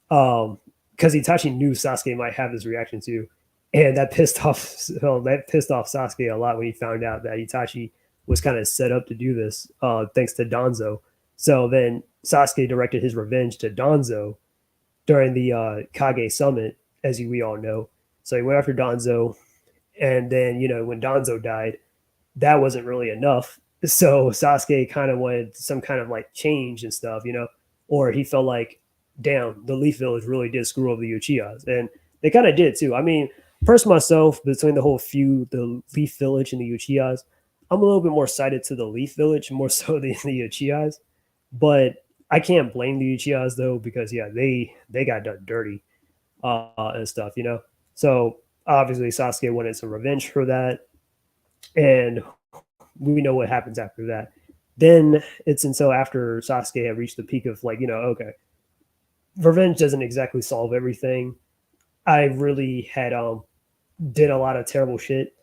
because Itachi knew Sasuke might have this reaction too, and that pissed off Sasuke a lot when he found out that Itachi was kind of set up to do this, thanks to Danzo. So then Sasuke directed his revenge to Danzo during the Kage Summit, as we all know. So he went after Danzo, and then when Danzo died, that wasn't really enough. So Sasuke kind of wanted some kind of like change and stuff, or he felt like, damn, the Leaf Village really did screw over the Uchihas, and they kind of did too. I mean, first myself, between the whole feud, the Leaf Village and the Uchihas, I'm a little bit more sided to the Leaf Village more so than the Uchihas, but I can't blame the Uchihas though, because yeah, they got done dirty and stuff. So obviously Sasuke wanted some revenge for that, and we know what happens after that. Then it's until after Sasuke had reached the peak of like, okay, revenge doesn't exactly solve everything. I really had did a lot of terrible shit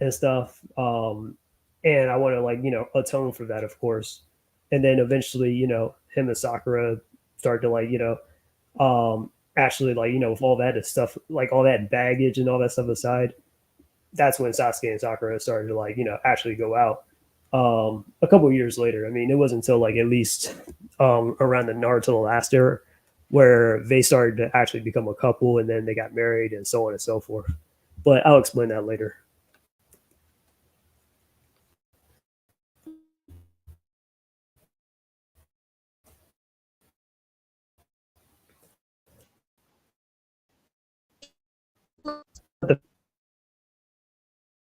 and stuff. And I want to like, atone for that, of course. And then eventually, him and Sakura start to like, actually like, with all that stuff, like all that baggage and all that stuff aside, that's when Sasuke and Sakura started to like, actually go out. A couple of years later. I mean, it wasn't until like at least around the Naruto the Last Era where they started to actually become a couple, and then they got married and so on and so forth. But I'll explain that later.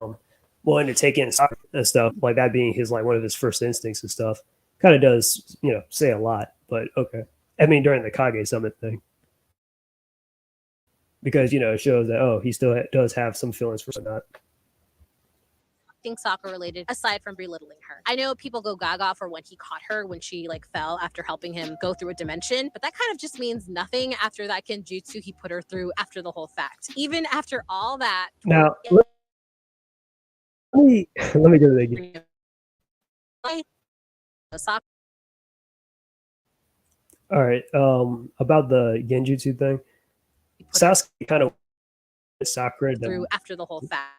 Um, Wanting to take in Sakura and stuff like that being his like one of his first instincts and stuff kind of does say a lot. But okay, I mean during the Kage Summit thing, because it shows that he still does have some feelings for not. think Sakura related aside from belittling her. I know people go gaga for when he caught her when she like fell after helping him go through a dimension, but that kind of just means nothing after that genjutsu he put her through after the whole fact. Even after all that, Now let me do it again. Sakura All right. About the genjutsu thing, put her Sasuke kind of Sakura through after the whole fact.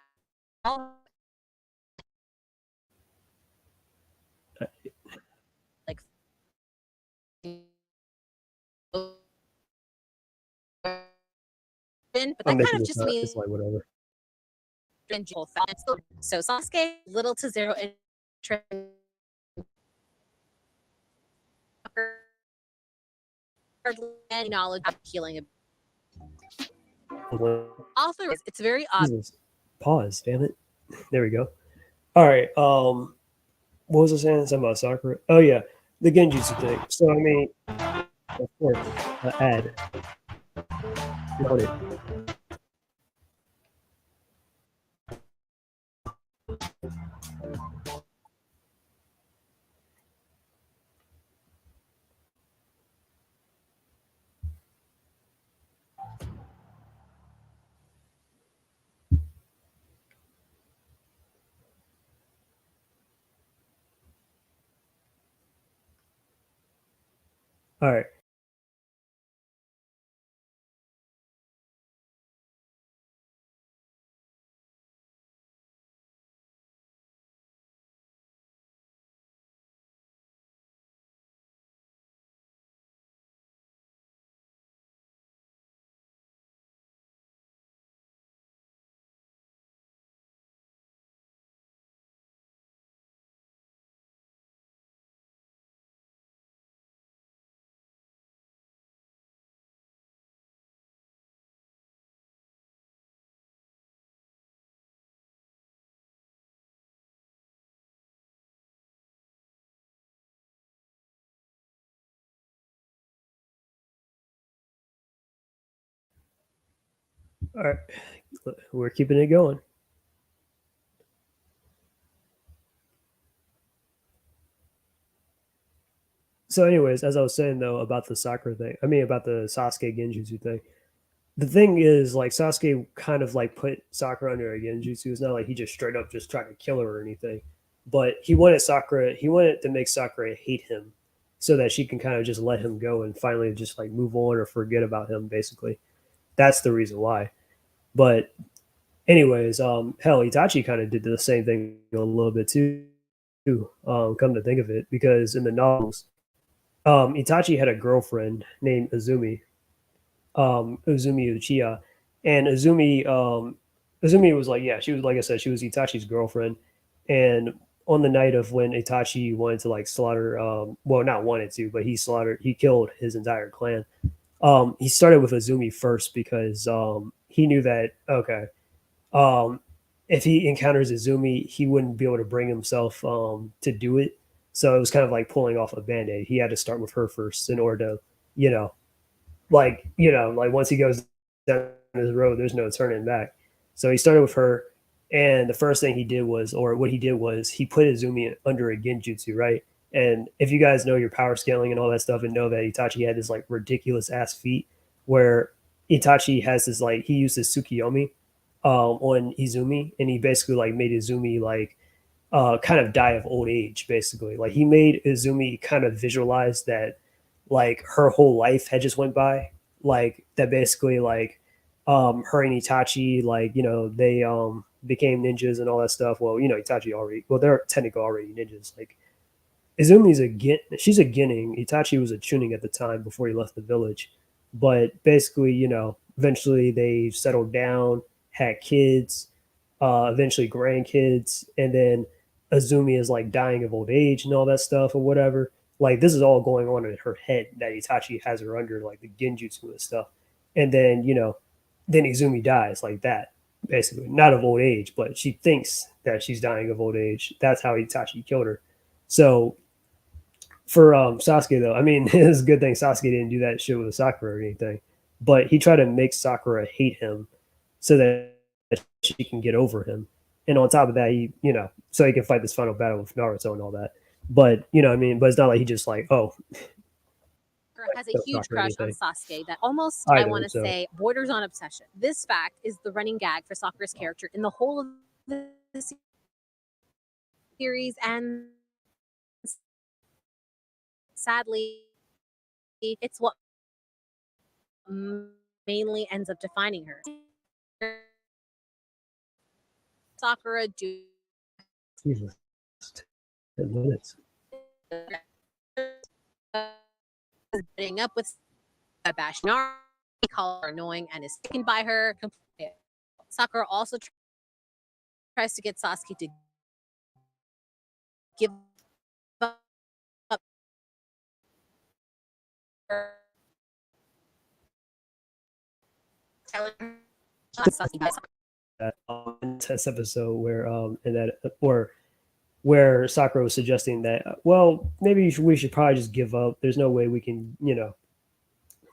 Like but I'm that kind making of this just up. means It's like whatever. so Sasuke little to zero interest and knowledge of healing. Author, it's very odd. Jesus. Pause. Damn it. There we go. All right. What was I saying? Something about Sakura. Oh yeah, the genjutsu thing. So I mean, of course, ad. Noted. All right. All right. We're keeping it going. So, anyways, as I was saying though about the Sakura thing, I mean about the Sasuke Genjutsu thing. The thing is, like Sasuke kind of like put Sakura under a Genjutsu. It's not like he just straight up just tried to kill her or anything, but he wanted Sakura. He wanted to make Sakura hate him, so that she can kind of just let him go and finally just like move on or forget about him. Basically, that's the reason why. But anyways, hell, Itachi kind of did the same thing a little bit too. Come to think of it, because in the novels, Itachi had a girlfriend named Azumi, Uzumi Uchiha, and Azumi was like, yeah, she was, like I said, she was Itachi's girlfriend, and on the night of when Itachi wanted to like slaughter, well, not wanted to, but he killed his entire clan. He started with Azumi first because he knew that okay, um, if he encounters Azumi, he wouldn't be able to bring himself to do it. So it was kind of like pulling off a band aid. He had to start with her first in order to, you know, like once he goes down this road, there's no turning back. So he started with her, and the first thing he did was, or what he did was, he put Izumi under a genjutsu, right? And if you guys know your power scaling and all that stuff, and know that Itachi had this like ridiculous ass feat, where Itachi has this like he used his Tsukiyomi on Izumi, and he basically like made Izumi like kind of die of old age, basically. Like he made Izumi kind of visualize that like her whole life had just went by, like that basically like her and Itachi, like they became ninjas and all that stuff. Well, Itachi already, well, they're technically already ninjas. Like Izumi's she's a Ginning. Itachi was a Chunin at the time before he left the village. But basically, eventually they settled down, had kids, eventually grandkids, and then Azumi is like dying of old age and all that stuff or whatever. Like this is all going on in her head that Itachi has her under like the genjutsu and stuff. And then, then Izumi dies like that, basically. Not of old age, but she thinks that she's dying of old age. That's how Itachi killed her. So for Sasuke though, I mean, it's a good thing Sasuke didn't do that shit with Sakura or anything. But he tried to make Sakura hate him so that she can get over him. And on top of that, so he can fight this final battle with Naruto and all that. But what I mean, but it's not like he just like, oh, Has a huge Sakura or crush on anything Sasuke that almost, I either. want to So say, borders on obsession. This fact is the running gag for Sakura's character in the whole of the series, and sadly, it's what mainly ends up defining her. Sakura do Jesus, 10 minutes. putting up with Bashinari, call her annoying, and is taken by her. Sakura also tries to get Sasuke to give up her, telling Sasuke That test episode where in that or where Sakura was suggesting that well maybe we should probably just give up. There's no way we can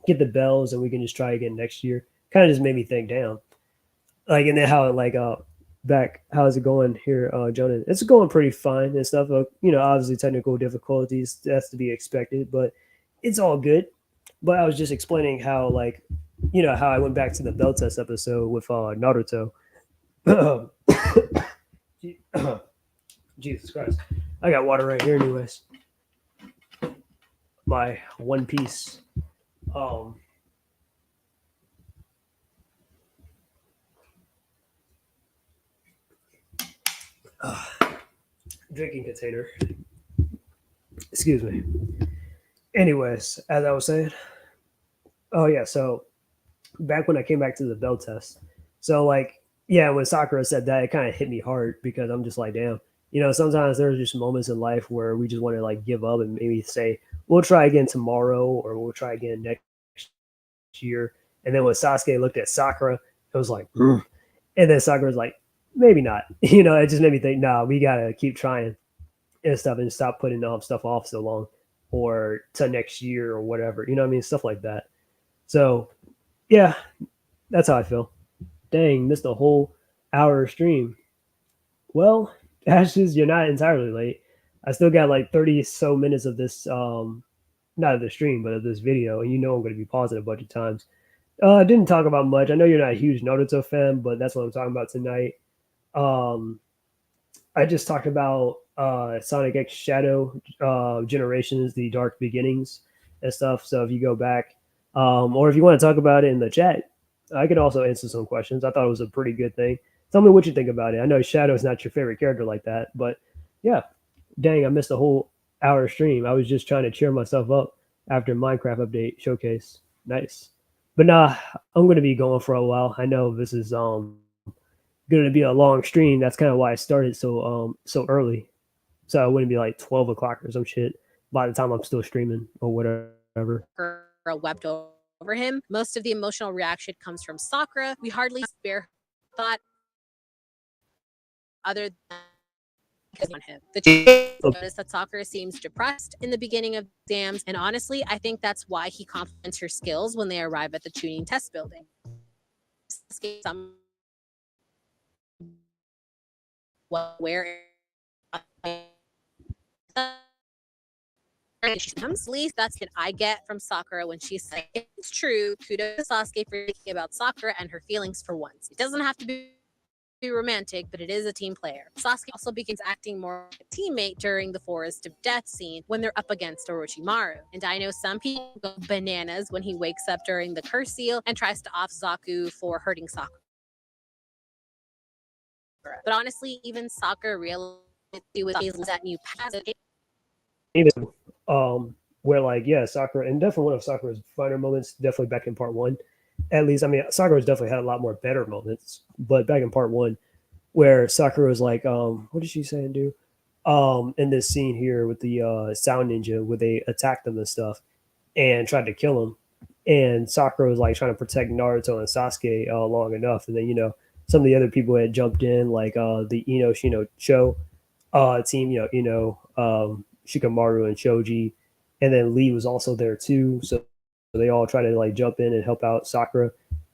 get the bells and we can just try again next year. Kind of just made me think, damn. Like and then how like back how's it going here, Jonah? It's going pretty fine and stuff. Obviously technical difficulties that's to be expected, but it's all good. But I was just explaining how like how I went back to the bell test episode with Naruto. Jesus Christ. I got water right here anyways. my One Piece. Um, Drinking container. Excuse me. Anyways, as I was saying, oh yeah, so back when I came back to the bell test, so like yeah, when Sakura said that, it kind of hit me hard because I'm just like, damn, sometimes there's just moments in life where we just want to like give up and maybe say we'll try again tomorrow or we'll try again next year. And then when Sasuke looked at Sakura, it was like, and then Sakura was like, maybe not. It just made me think, nah, we gotta keep trying and stuff and stop putting stuff off so long or to next year or whatever. You know what I mean? Stuff like that. So yeah, that's how I feel. Dang, missed a whole hour stream. Well, Ashes, you're not entirely late. I still got like 30 so minutes of this not of the stream, but of this video, and I'm gonna be pausing a bunch of times. I didn't talk about much. I know you're not a huge Naruto fan, but that's what I'm talking about tonight. Um, I just talked about Sonic X Shadow Generations, the Dark Beginnings, and stuff. So if you go back, or if you want to talk about it in the chat, I could also answer some questions. I thought it was a pretty good thing. Tell me what you think about it. I know Shadow is not your favorite character like that, but yeah, dang, I missed a whole hour stream. I was just trying to cheer myself up after Minecraft update showcase. Nice. But nah, I'm gonna be going for a while. I know this is gonna be a long stream. That's kind of why I started so early. So it wouldn't be like 12 o'clock or some shit by the time I'm still streaming or whatever. Girl wept over him. Most of the emotional reaction comes from Sakura. We hardly spare thought other than on him. The notice that Sakura seems depressed in the beginning of exams, and honestly, I think that's why he compliments her skills when they arrive at the tuning test building. Where at least that's what I get from Sakura when she's like, it's true. Kudos to Sasuke for thinking about Sakura and her feelings for once. It doesn't have to be romantic, but it is a team player. Sasuke also begins acting more like a teammate during the Forest of Death scene when they're up against Orochimaru. And I know some people go bananas when he wakes up during the curse seal and tries to off Zaku for hurting Sakura. But honestly, even Sakura realized with that new path. Even where like yeah, Sakura and definitely one of Sakura's finer moments, definitely back in part one. At least I mean Sakura's definitely had a lot more better moments, but back in part one, where Sakura was like, what did she say and do? In this scene here with the sound ninja where they attacked them and stuff and tried to kill him. And Sakura was like trying to protect Naruto and Sasuke long enough. And then, some of the other people had jumped in, like the Ino Shino Cho team, Shikamaru and Shoji. And then Lee was also there too. So they all tried to like jump in and help out Sakura,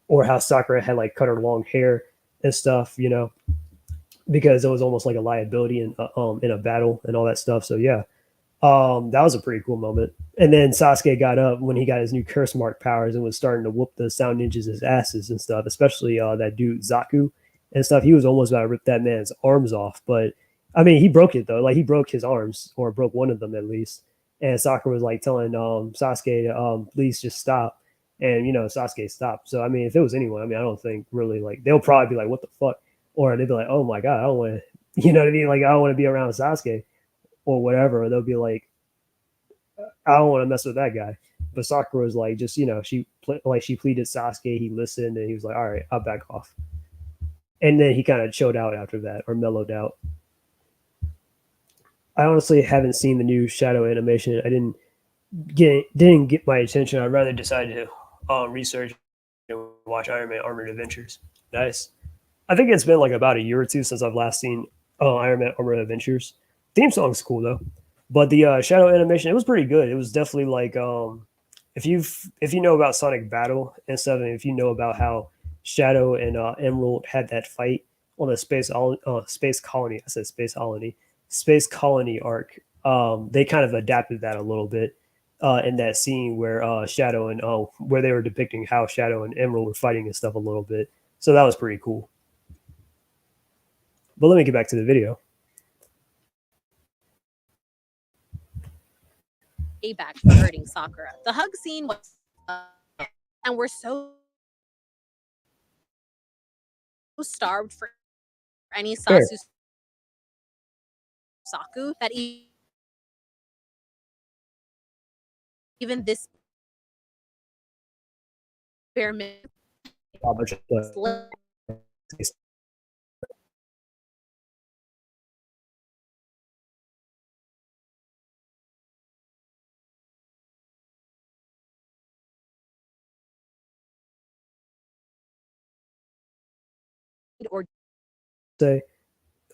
or how Sakura had like cut her long hair and stuff, because it was almost like a liability in a battle and all that stuff. So yeah, that was a pretty cool moment. And then Sasuke got up when he got his new curse mark powers and was starting to whoop the sound ninjas' asses and stuff, especially that dude Zaku and stuff. He was almost about to rip that man's arms off, but I mean, he broke it though. Like he broke his arms, or broke one of them at least. And Sakura was like telling Sasuke to please just stop. And Sasuke stopped. So I mean, if it was anyone, I mean, I don't think really like they'll probably be like, what the fuck? Or they'd be like, oh my god, I don't want to, you know what I mean? Like I don't want to be around Sasuke or whatever. Or they'll be like, I don't want to mess with that guy. But Sakura was like, just she pleaded Sasuke. He listened, and he was like, all right, I'll back off. And then he kind of chilled out after that, or mellowed out. I honestly haven't seen the new Shadow animation. I didn't get my attention. I rather decided to research and watch Iron Man Armored Adventures. Nice. I think it's been like about a year or two since I've last seen Iron Man Armored Adventures. Theme song's cool though, but the Shadow animation, it was pretty good. It was definitely like if you know about Sonic Battle and stuff, and if you know about how Shadow and Emerald had that fight on the space colony. I said space colony arc. They kind of adapted that a little bit in that scene where Shadow and where they were depicting how Shadow and Emerald were fighting and stuff a little bit. So that was pretty cool. But let me get back to the video. payback for hurting Sakura. The hug scene was, and we're so starved for any Fair. SasuSaku that even this bare minimum How much or say?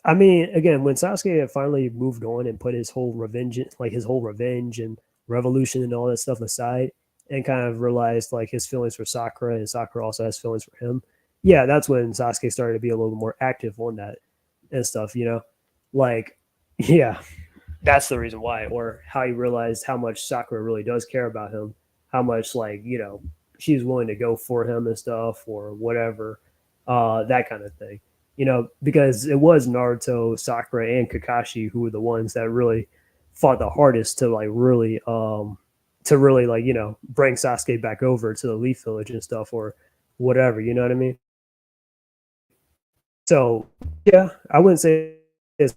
I mean, again, when Sasuke had finally moved on and put his whole revenge and revolution and all that stuff aside, and kind of realized like his feelings for Sakura and Sakura also has feelings for him. Yeah, that's when Sasuke started to be a little more active on that and stuff. Like yeah, that's the reason why, or how he realized how much Sakura really does care about him, how much like she's willing to go for him and stuff or whatever, that kind of thing. Because it was Naruto, Sakura, and Kakashi who were the ones that really fought the hardest to really like bring Sasuke back over to the Leaf Village and stuff or whatever. You know what I mean? So yeah, I wouldn't say it's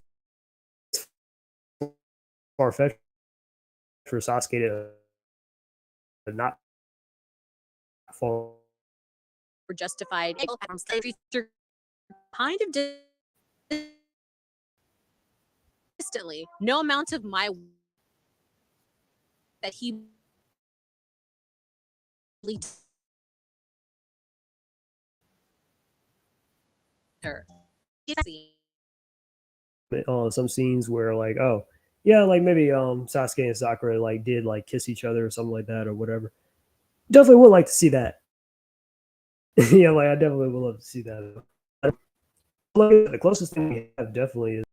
far fetched for Sasuke to not fall. justified kind of distantly. No amount of my that he her. Some scenes where like, oh yeah, like maybe Sasuke and Sakura like did like kiss each other or something like that or whatever. Definitely would like to see that. Yeah, like I definitely would love to see that. The closest thing we have definitely is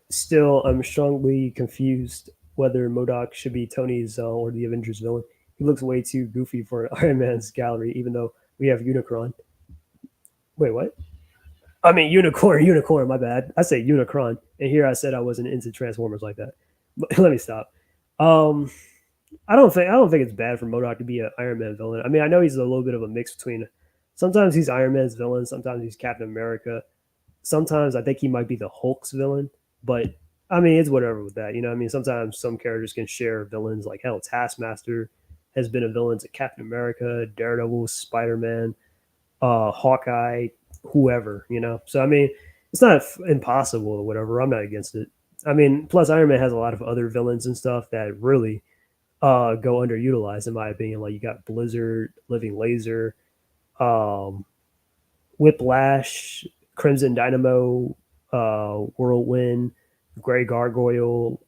still I'm strongly confused whether Modoc should be Tony's or the Avengers villain. He looks way too goofy for Iron Man's gallery, even though we have Unicron. Wait, what? I mean unicorn. My bad. I say Unicron, and here I said I wasn't into Transformers like that. But let me stop. Um, I don't think it's bad for Modoc to be an Iron Man villain. I mean, I know he's a little bit of a mix between. Sometimes he's Iron Man's villain. Sometimes he's Captain America. Sometimes I think he might be the Hulk's villain. But I mean, it's whatever with that. I mean, sometimes some characters can share villains. Like hell, Taskmaster has been a villain to Captain America, Daredevil, Spider Man, Hawkeye, whoever. So I mean, it's not impossible or whatever. I'm not against it. I mean, plus Iron Man has a lot of other villains and stuff that really go underutilized in my opinion. Like you got Blizzard, Living Laser, um, Whiplash, Crimson Dynamo, Whirlwind, Gray Gargoyle,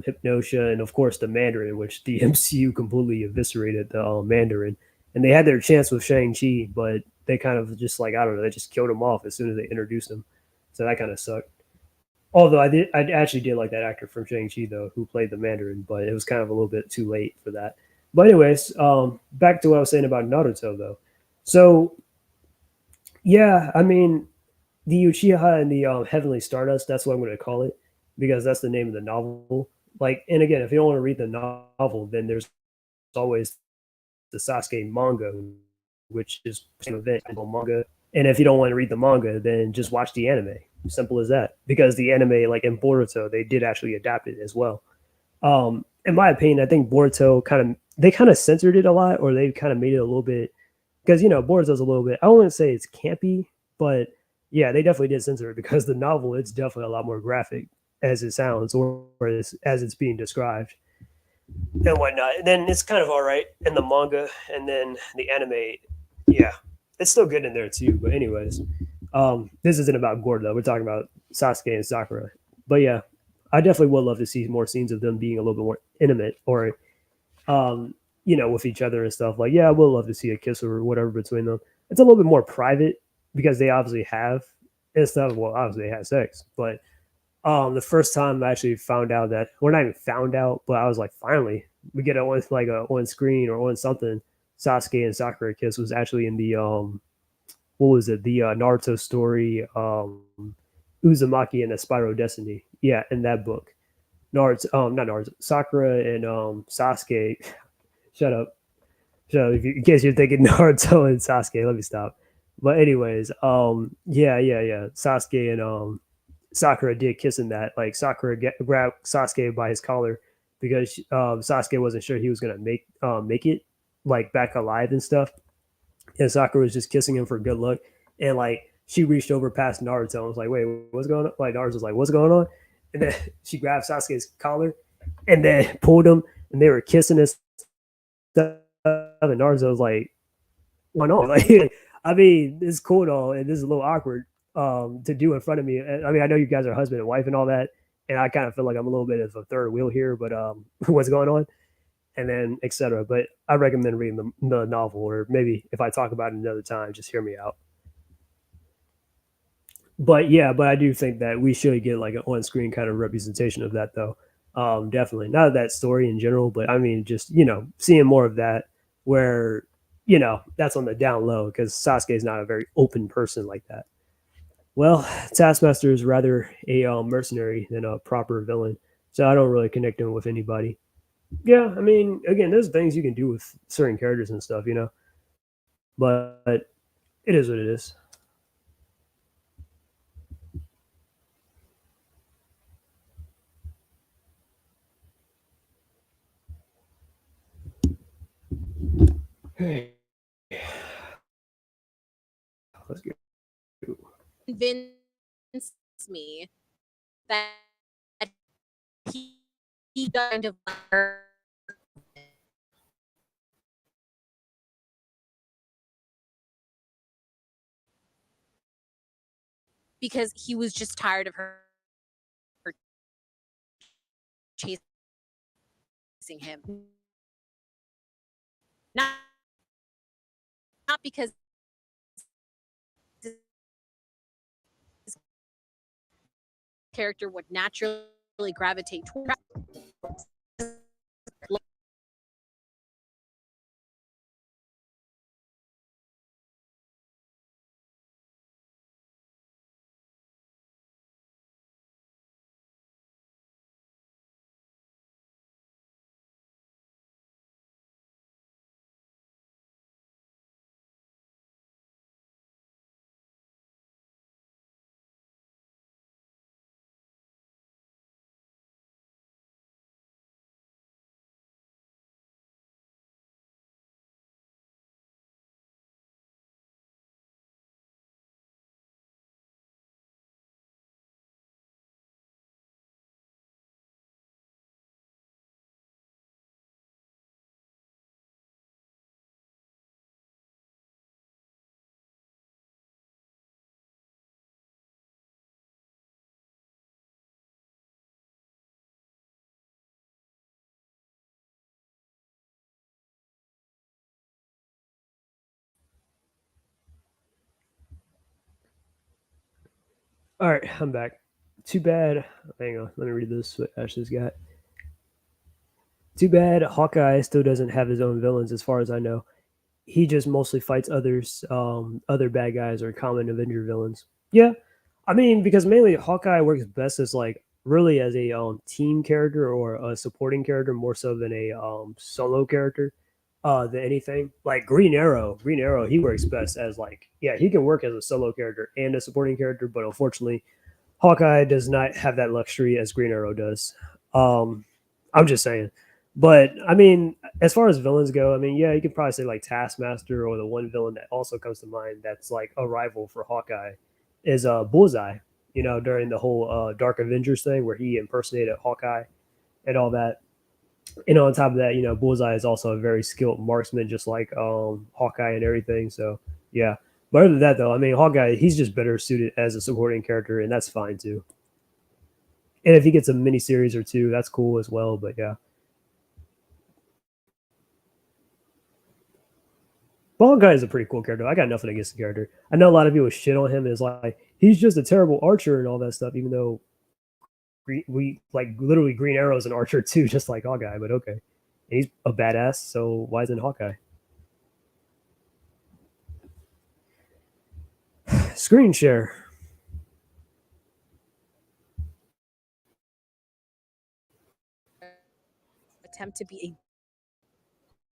Hypnotia, and of course the Mandarin, which the MCU completely eviscerated the Mandarin. And they had their chance with Shang-Chi, but they kind of just like, I don't know, they just killed him off as soon as they introduced him. So that kind of sucked. Although I actually did like that actor from Shang-Chi though, who played the Mandarin, but it was kind of a little bit too late for that. But anyways, back to what I was saying about Naruto though. So yeah, I mean the Uchiha and the Heavenly Stardust. That's what I'm going to call it because that's the name of the novel. Like, and again, if you don't want to read the novel, then there's always the Sasuke manga, which is same event manga. And if you don't want to read the manga, then just watch the anime. Simple as that. Because the anime, like in Boruto, they did actually adapt it as well. In my opinion, I think Boruto kind of censored it a lot, or they kind of made it a little bit because Boruto's a little bit. I wouldn't say it's campy, but yeah, they definitely did censor it because the novel it's definitely a lot more graphic as it sounds, or as it's being described and whatnot. And then it's kind of all right in the manga, and then the anime, yeah, it's still good in there too. But anyways, this isn't about Gord though. We're talking about Sasuke and Sakura. But yeah, I definitely would love to see more scenes of them being a little bit more intimate, or with each other and stuff. Like, yeah, I would love to see a kiss or whatever between them. It's a little bit more private because they obviously have and stuff. Well, obviously they had sex, but the first time I actually found out that, well, not even found out, but I was like, finally, we get it with like a on screen or on something. Sasuke and Sakura kiss was actually in the what was it? The Naruto story, Uzumaki and the Spiral Destiny. Yeah, in that book, Naruto, not Naruto, Sakura and Sasuke. Shut up, shut up. In case you're thinking Naruto and Sasuke, let me stop. But anyways, yeah. Sasuke and Sakura did kiss in that. Like Sakura grabbed Sasuke by his collar because Sasuke wasn't sure he was gonna make it like back alive and stuff. And Sakura was just kissing him for good luck. And like she reached over past Naruto and was like, "Wait, what's going on?" Like Naruto was like, "What's going on?" And then she grabbed Sasuke's collar and then pulled him, and they were kissing and stuff. And Naruto was like, "Why not?" Like, I mean, it's cool and all, and this is a little awkward to do in front of me. I mean, I know you guys are husband and wife and all that, and I kind of feel like I'm a little bit of a third wheel here, but what's going on? And then etc. But I recommend reading the novel, or maybe if I talk about it another time, just hear me out. But yeah, but I do think that we should get like an on-screen kind of representation of that, though. Definitely not that story in general, but I mean, just seeing more of that, where that's on the down low because Sasuke is not a very open person like that. Well, Taskmaster is rather a mercenary than a proper villain, so I don't really connect him with anybody. Yeah, I mean, again, there's things you can do with certain characters and stuff, but it is what it is. Hey, let's go. Convince me that he kind of because he was just tired of her chasing him. Not because his character would naturally gravitate towards All right, I'm back. Too bad. Hang on, let me read this. What Ashley's got. Too bad Hawkeye still doesn't have his own villains, as far as I know. He just mostly fights others, other bad guys or common Avenger villains. Yeah, I mean, because mainly Hawkeye works best as like as a team character or a supporting character more so than a solo character. than anything. Like Green Arrow, he works best as like yeah, he can work as a solo character and a supporting character, but unfortunately, Hawkeye does not have that luxury as Green Arrow does. Um, I'm just saying. But I mean, as far as villains go, I mean, yeah, you could probably say like Taskmaster, or the one villain that also comes to mind that's like a rival for Hawkeye is Bullseye. You know, during the whole Dark Avengers thing where he impersonated Hawkeye and all that. And on top of that, you know, Bullseye is also a very skilled marksman, just like Hawkeye and everything. So yeah. But other than that, though, I mean, Hawkeye, he's just better suited as a supporting character, and that's fine too. And if he gets a mini series or two, that's cool as well. But yeah, Ball Guy is a pretty cool character. I got nothing against the character. I know a lot of people shit on him as like he's just a terrible archer and all that stuff, even though we like literally Green Arrow is an archer too, just like Hawkeye. But okay, and he's a badass, so why isn't Hawkeye? Screen share. Attempt to be a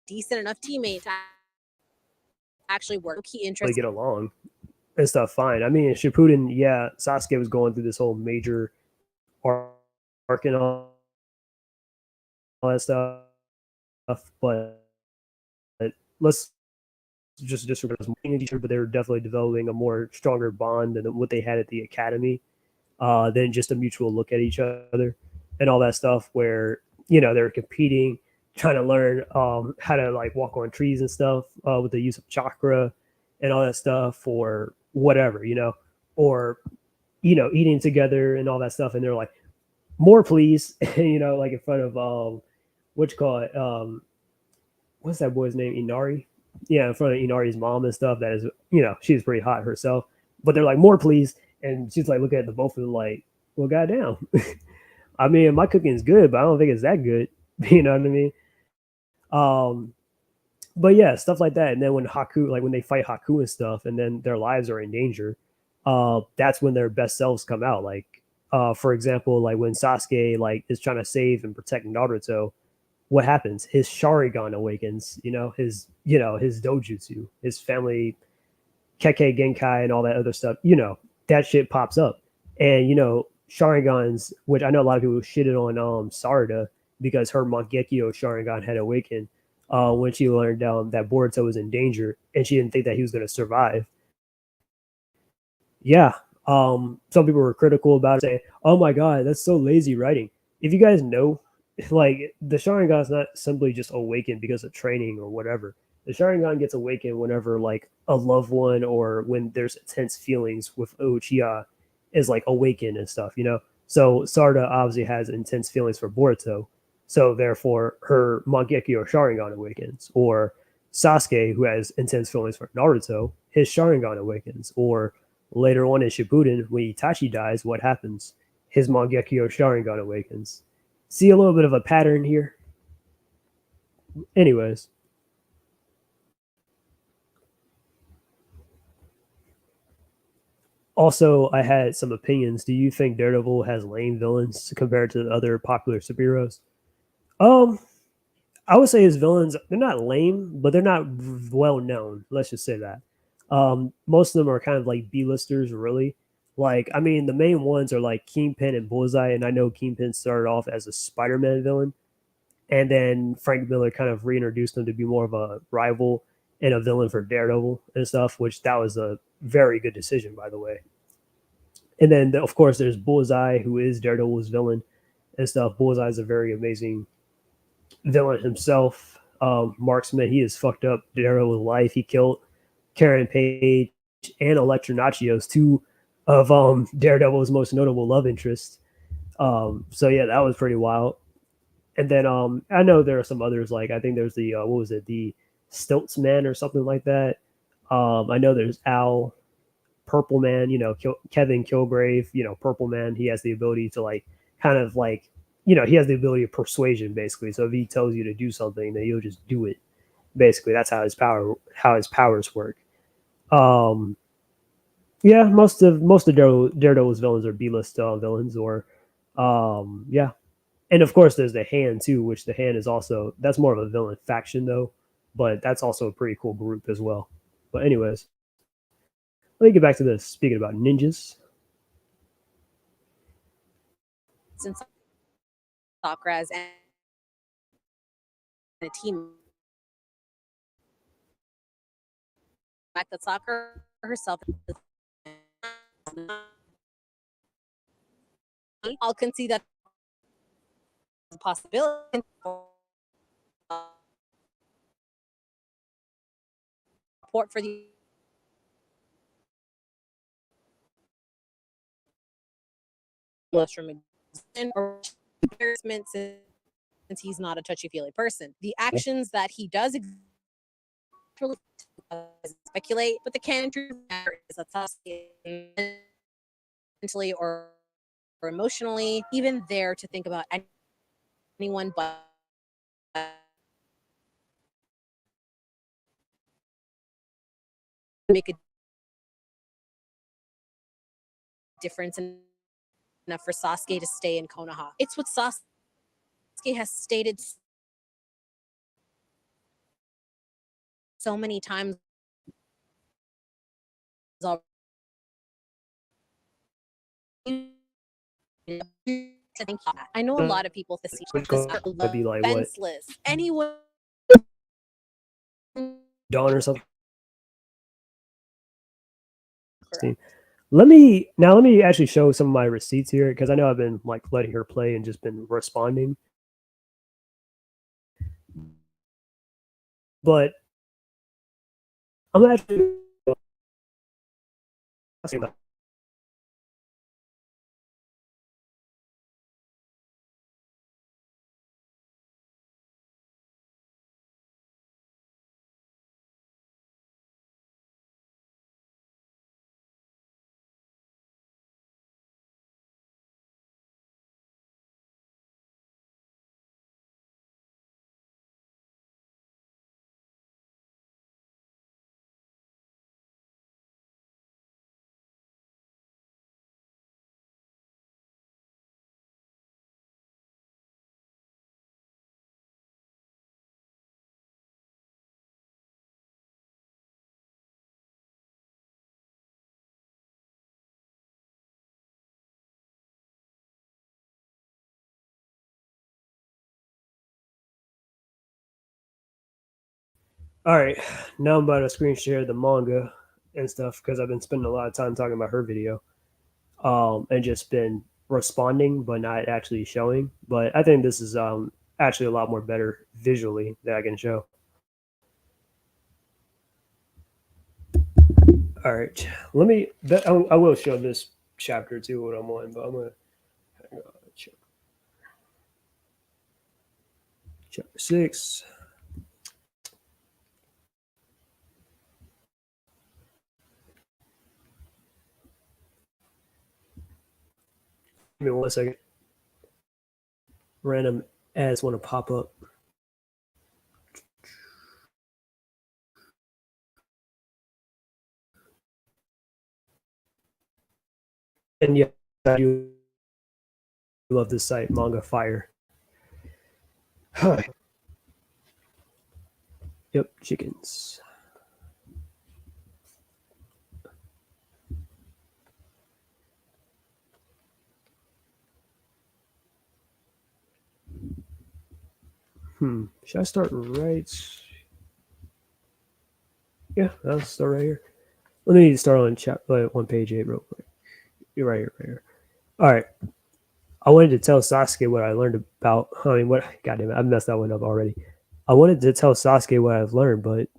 decent enough teammate to actually work. Key interest. Get along and stuff. Fine. I mean, Shippuden, yeah, Sasuke was going through this whole major arc and all that stuff, but let's just disregard those each other, but they were definitely developing a more stronger bond than what they had at the academy, than just a mutual look at each other and all that stuff. Where you know they were competing, trying to learn how to like walk on trees and stuff with the use of chakra and all that stuff, or whatever, you know, or you know eating together and all that stuff. And they're like, more please, you know, like in front of what you call it, what's that boy's name, Inari? Yeah, in front of Inari's mom and stuff. That is, you know, she's pretty hot herself, but they're like, more please, and she's like looking at the both of them like, well, goddamn. I mean, my cooking is good, but I don't think it's that good. You know what I mean? Um, but yeah, stuff like that. And then when Haku, like when they fight Haku and stuff, and then their lives are in danger, that's when their best selves come out. Like, for example, like when Sasuke like is trying to save and protect Naruto, what happens? His Sharingan awakens. You know his dojutsu, his family Kekkei Genkai, and all that other stuff. You know that shit pops up, and you know Sharingans, which I know a lot of people shitted on Sarada because her Mangekyo Sharingan had awakened when she learned that Boruto was in danger, and she didn't think that he was going to survive. Yeah, some people were critical about it, saying, "Oh my god, that's so lazy writing." If you guys know, like the Sharingan is not simply just awakened because of training or whatever. The Sharingan gets awakened whenever like a loved one or when there's intense feelings with Uchiha is like awakened and stuff, you know. So Sarda obviously has intense feelings for Boruto, so therefore her Mangekyo Sharingan awakens. Or Sasuke, who has intense feelings for Naruto, his Sharingan awakens. Or later on in Shippuden, when Itachi dies, what happens? His Mangekyo Sharingan awakens. See a little bit of a pattern here? Anyways. Also, I had some opinions. Do you think Daredevil has lame villains compared to the other popular superheroes? Um, I would say his villains, they're not lame, but they're not well known. Let's just say that. Most of them are kind of like B-listers, really. Like, I mean, the main ones are like Kingpin and Bullseye, and I know Kingpin started off as a Spider-Man villain, and then Frank Miller kind of reintroduced him to be more of a rival and a villain for Daredevil and stuff, which that was a very good decision, by the way. And then, of course, there's Bullseye, who is Daredevil's villain and stuff. Bullseye is a very amazing villain himself. Marksman, he has fucked up Daredevil's life. He killed Karen Page and Electra Nachios, two of Daredevil's most notable love interests. So yeah, that was pretty wild. And then I know there are some others. Like I think there's the what was it, the Stilts Man or something like that. I know there's Al, Purple Man. You know, Kevin Kilgrave. You know, Purple Man. He has the ability to like kind of like he has the ability of persuasion basically. So if he tells you to do something, then you'll just do it. Basically, that's how his powers work. Um, yeah, most of Daredevil's villains are B-list villains, or yeah. And of course, there's the Hand too, which the Hand is also that's more of a villain faction though. but that's also a pretty cool group as well. But anyways, let me get back to this. Speaking about ninjas, Since Sakura and a team, the fact that Sakura herself is I'll concede that a possibility support for the from or embarrassment since he's not a touchy-feely person. The actions that he does speculate, but the canon truth is that Sasuke mentally or emotionally even there to think about anyone but make a difference enough for Sasuke to stay in Konoha. It's what Sasuke has stated so many times already. I know a lot of people think this would be like what, defenseless. Anyone Dawn or something. Let me actually show some of my receipts here because I know I've been like letting her play and just been responding. But I'm actually all right. Now I'm about to screen share the manga and stuff because I've been spending a lot of time talking about her video, and just been responding but not actually showing. But I think this is actually a lot more better visually that I can show. All right, let me. I will show this chapter too what I'm on, but I'm gonna check chapter 6. Give me 1 second. Random ads want to pop up. And yeah, I do love this site, Manga Fire. Yep, chickens. Should I start right? Yeah, I'll start right here. Let me start on one page 8 real quick. You're right here, right here. All right. I wanted to tell Sasuke what I learned about. I mean, what? Goddamn it, I messed that one up already. I wanted to tell Sasuke what I've learned, but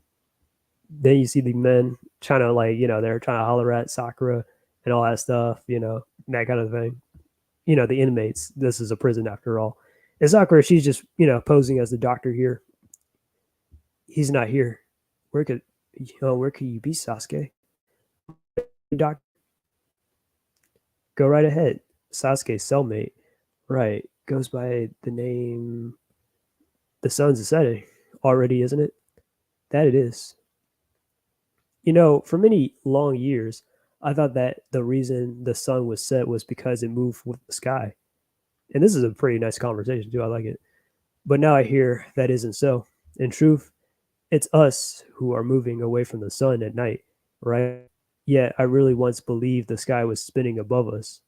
then you see the men trying to they're trying to holler at Sakura and all that stuff, that kind of thing. The inmates. This is a prison after all. And Sakura, she's just posing as the doctor here. He's not here. Where could you be, Sasuke? Doctor, go right ahead. Sasuke's cellmate, right? Goes by the name. The sun's setting already, isn't it? That it is. For many long years, I thought that the reason the sun was set was because it moved with the sky. And this is a pretty nice conversation too. I like it. But now I hear that isn't so. In truth, It's us who are moving away from the sun at night, right? Yet I really once believed the sky was spinning above us.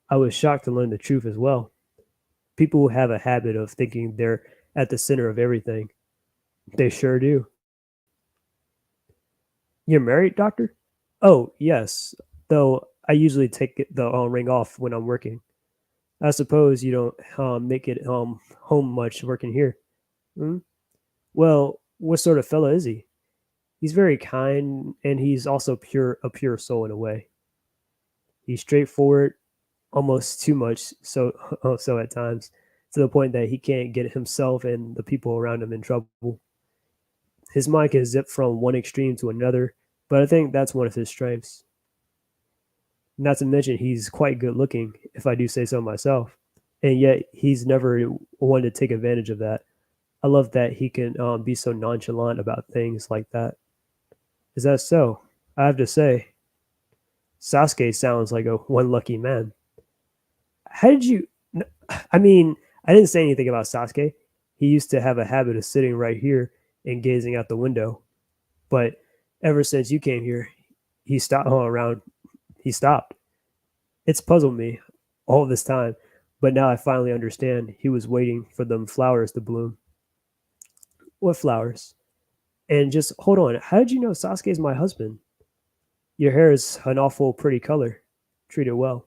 I was shocked to learn the truth as well. People have a habit of thinking they're at the center of everything. They sure do. You're married, doctor? Oh, yes. Though I usually take the ring off when I'm working. I suppose you don't make it home much working here. Hmm? Well, what sort of fella is he? He's very kind, and he's also a pure soul in a way. He's straightforward, almost too much so so at times, to the point that he can't get himself and the people around him in trouble. His mind can zip from one extreme to another, but I think that's one of his strengths. Not to mention he's quite good looking, if I do say so myself, and yet he's never one to take advantage of that. I love that he can be so nonchalant about things like that. Is that so? I have to say, Sasuke sounds like a one lucky man. How did you? I mean, I didn't say anything about Sasuke. He used to have a habit of sitting right here and gazing out the window. But ever since you came here, he stopped around. He stopped. It's puzzled me all this time, but now I finally understand. He was waiting for them flowers to bloom. What flowers? And just hold on. How did you know Sasuke is my husband? Your hair is an awful pretty color. Treat it well.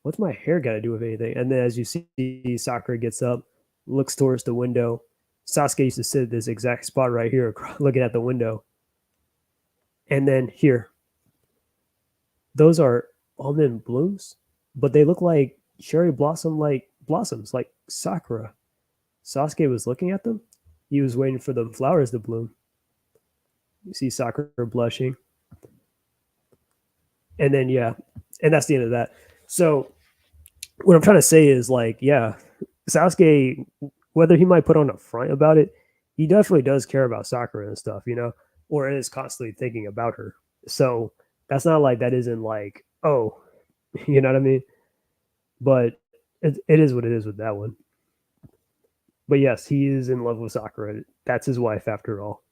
What's my hair got to do with anything? And then as you see, Sakura gets up, looks towards the window. Sasuke used to sit at this exact spot right here, looking at the window. And then here, those are almond blooms, but they look like cherry blossom like blossoms, like Sakura. Sasuke was looking at them. He was waiting for the flowers to bloom. You see Sakura blushing. And then yeah, and that's the end of that. So what I'm trying to say is like, yeah, Sasuke, whether he might put on a front about it, he definitely does care about Sakura and stuff, or is constantly thinking about her. So that's not like that isn't like, oh, you know what I mean? But it is what it is with that one. But yes, he is in love with Sakura. That's his wife after all.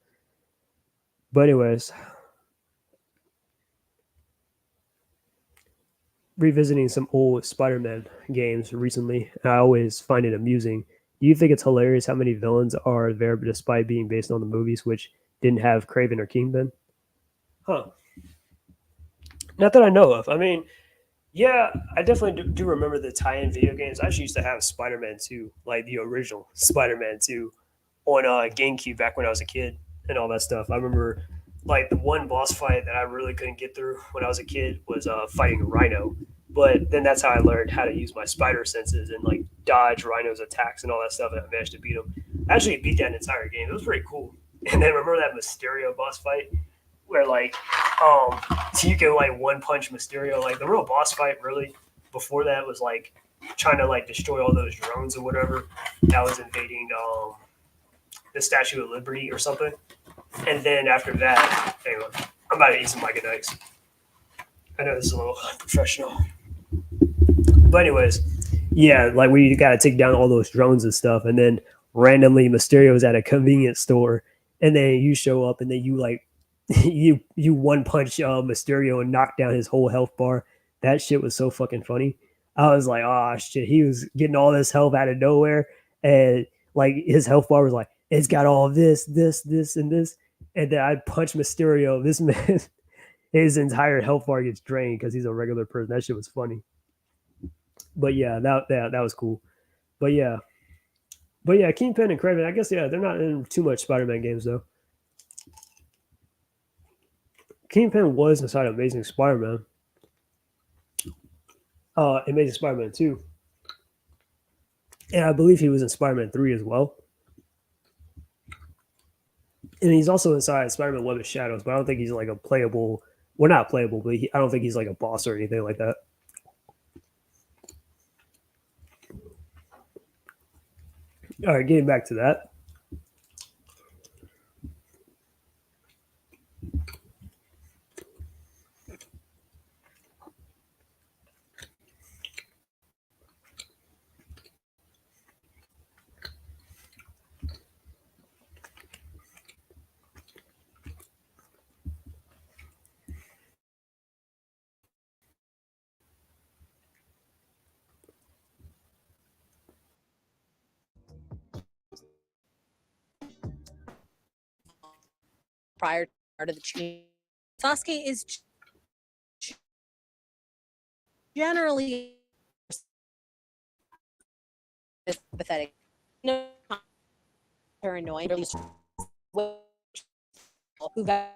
But anyways, revisiting some old Spider-Man games recently, I always find it amusing. Do you think it's hilarious how many villains are there despite being based on the movies, which didn't have Craven or Kingpin? Huh. Not that I know of. I mean, yeah, I definitely do remember the tie-in video games. I actually used to have Spider-Man 2, like the original Spider-Man 2, on GameCube back when I was a kid and all that stuff. I remember like the one boss fight that I really couldn't get through when I was a kid was fighting Rhino. But then that's how I learned how to use my spider senses and like dodge Rhino's attacks and all that stuff, and I managed to beat him. I actually beat that entire game. It was pretty cool. And then remember that Mysterio boss fight where like you can like one punch Mysterio. Like the real boss fight really before that was like trying to like destroy all those drones or whatever that was invading the Statue of Liberty or something. And then after that, hang on, I'm about to eat some Mike and Ike's. I know this is a little unprofessional. But anyways, yeah, like we got to take down all those drones and stuff, and then randomly Mysterio's at a convenience store, and then you show up, and then you like you one punch Mysterio and knock down his whole health bar. That shit was so fucking funny. I was like, oh shit, he was getting all this health out of nowhere, and like his health bar was like, it's got all this, and this, and then I punch Mysterio. This man, his entire health bar gets drained because he's a regular person. That shit was funny. But yeah, that was cool. But yeah, Kingpin and Kraven. I guess yeah, they're not in too much Spider-Man games though. Kingpin was inside Amazing Spider-Man. Amazing Spider-Man 2. And I believe he was in Spider-Man 3 as well. And he's also inside Spider-Man Web of Shadows, but I don't think he's like a playable. Well, not playable, but I don't think he's like a boss or anything like that. All right, getting back to that. prior to the start of the change. Sasuke is generally pathetic. No, her annoying. Who got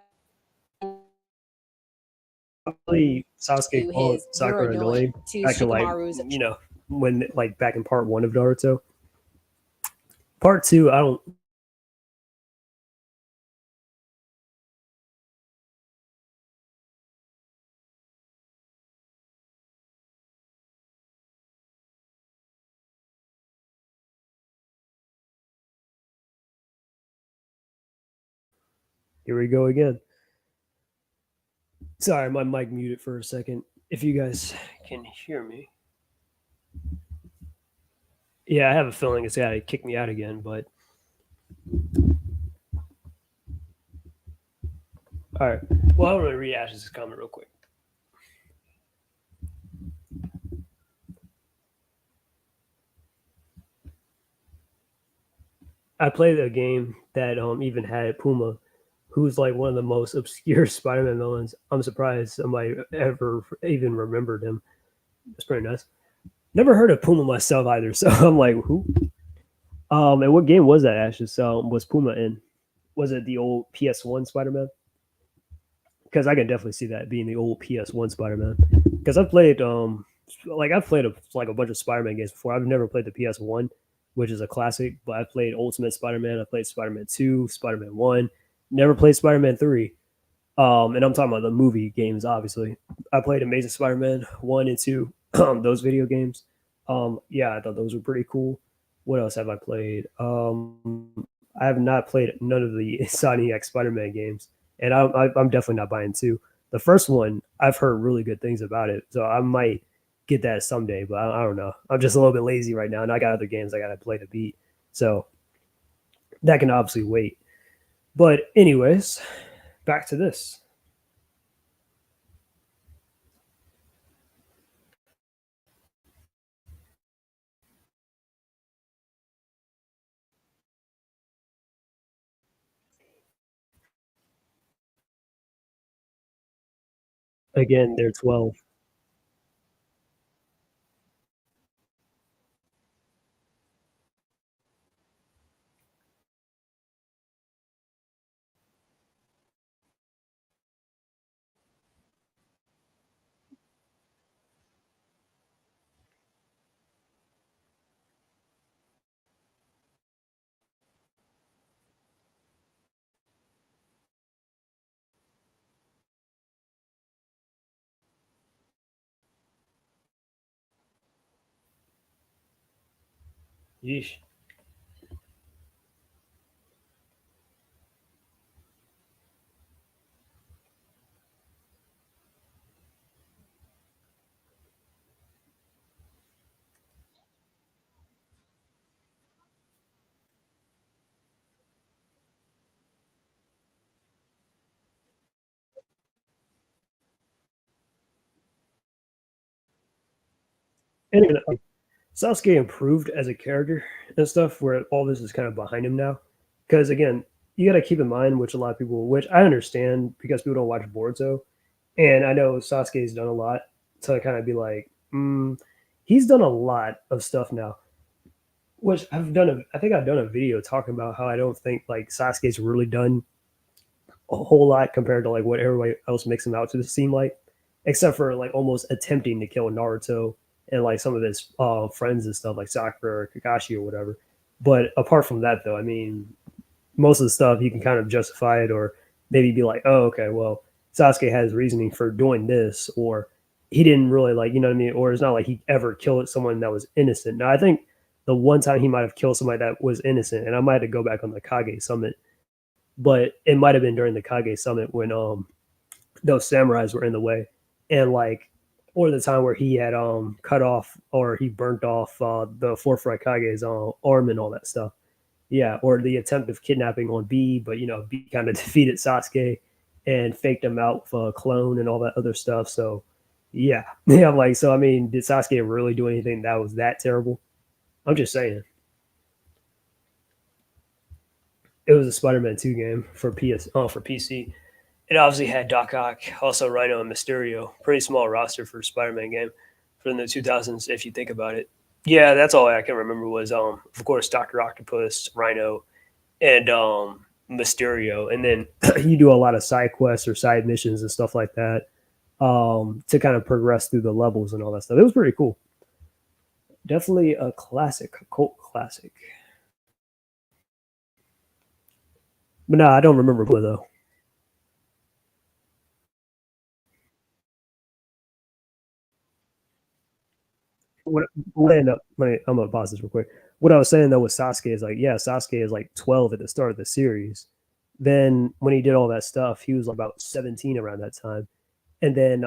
Really, Sasuke to called his "you're Sakura annoying" annoying to back in like Shikamaru's when like back in part one of Naruto. Part two, I don't. Here we go again. Sorry, my mic muted for a second. If you guys can hear me, yeah, I have a feeling it's gonna kick me out again. But all right, well, I'm gonna read Ash's comment real quick. I played a game that even had Puma, who's like one of the most obscure Spider-Man villains. I'm surprised somebody ever even remembered him. That's pretty nice. Never heard of Puma myself either, so I'm like, who? And what game was that, Ashes? Was Puma in? Was it the old PS1 Spider-Man? Because I can definitely see that being the old PS1 Spider-Man. Because I've played like a bunch of Spider-Man games before. I've never played the PS1, which is a classic, but I played Ultimate Spider-Man. I played Spider-Man 2, Spider-Man 1. Never played Spider-Man 3. And I'm talking about the movie games, obviously. I played Amazing Spider-Man 1 and 2, those video games. Yeah, I thought those were pretty cool. What else have I played? I have not played none of the Sony X Spider-Man games, and I'm definitely not buying two. The first one, I've heard really good things about it, so I might get that someday, but I don't know. I'm just a little bit lazy right now, and I got other games I got to play to beat, so that can obviously wait. But anyways, back to this. Again, they're 12. Yeesh. And Sasuke improved as a character and stuff, where all this is kind of behind him now. Because again, you got to keep in mind, which a lot of people, which I understand because people don't watch Boruto, and I know Sasuke's done a lot to kind of be like, he's done a lot of stuff now. Which I think I've done a video talking about how I don't think like Sasuke's really done a whole lot compared to like what everybody else makes him out to seem like, except for like almost attempting to kill Naruto and like some of his friends and stuff like Sakura or Kakashi or whatever. But apart from that, though, I mean, most of the stuff you can kind of justify it or maybe be like, oh, okay, well, Sasuke has reasoning for doing this, or he didn't really like, you know what I mean? Or it's not like he ever killed someone that was innocent. Now, I think the one time he might have killed somebody that was innocent, and I might have to go back on the Kage Summit, but it might have been during the Kage Summit when those samurais were in the way, and like, or the time where he had cut off or he burnt off the forthright Kage's arm and all that stuff. Yeah, or the attempt of kidnapping on B, but B kind of defeated Sasuke and faked him out with a clone and all that other stuff. So yeah, yeah, I'm like, so I mean, did Sasuke really do anything that was that terrible? I'm just saying. It was a Spider-Man 2 game for for PC. It obviously had Doc Ock, also Rhino and Mysterio. Pretty small roster for a Spider-Man game from the 2000s, if you think about it. Yeah, that's all I can remember was, of course, Doctor Octopus, Rhino, and Mysterio, and then you do a lot of side quests or side missions and stuff like that to kind of progress through the levels and all that stuff. It was pretty cool. Definitely a classic, a cult classic. But no, I don't remember Blue though. What ended up, I'm gonna pause this real quick. What I was saying though with Sasuke is like, yeah, Sasuke is like 12 at the start of the series. Then when he did all that stuff, he was about 17 around that time. And then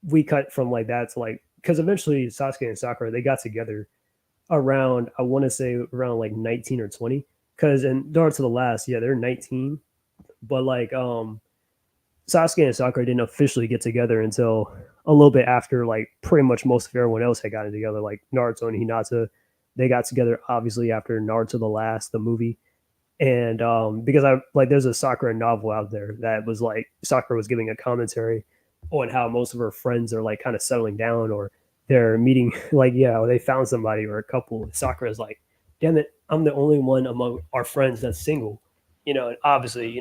we cut from like that to like, because eventually Sasuke and Sakura they got together around, I want to say around like 19 or 20. Because in Naruto the Last, yeah, they're 19, but like Sasuke and Sakura didn't officially get together until a little bit after like pretty much most of everyone else had gotten together. Like Naruto and Hinata, they got together obviously after Naruto the Last, the movie. And because I like there's a Sakura novel out there that was like Sakura was giving a commentary on how most of her friends are like kind of settling down or they're meeting like yeah, or they found somebody or a couple. Sakura's like, damn it, I'm the only one among our friends that's single. And obviously,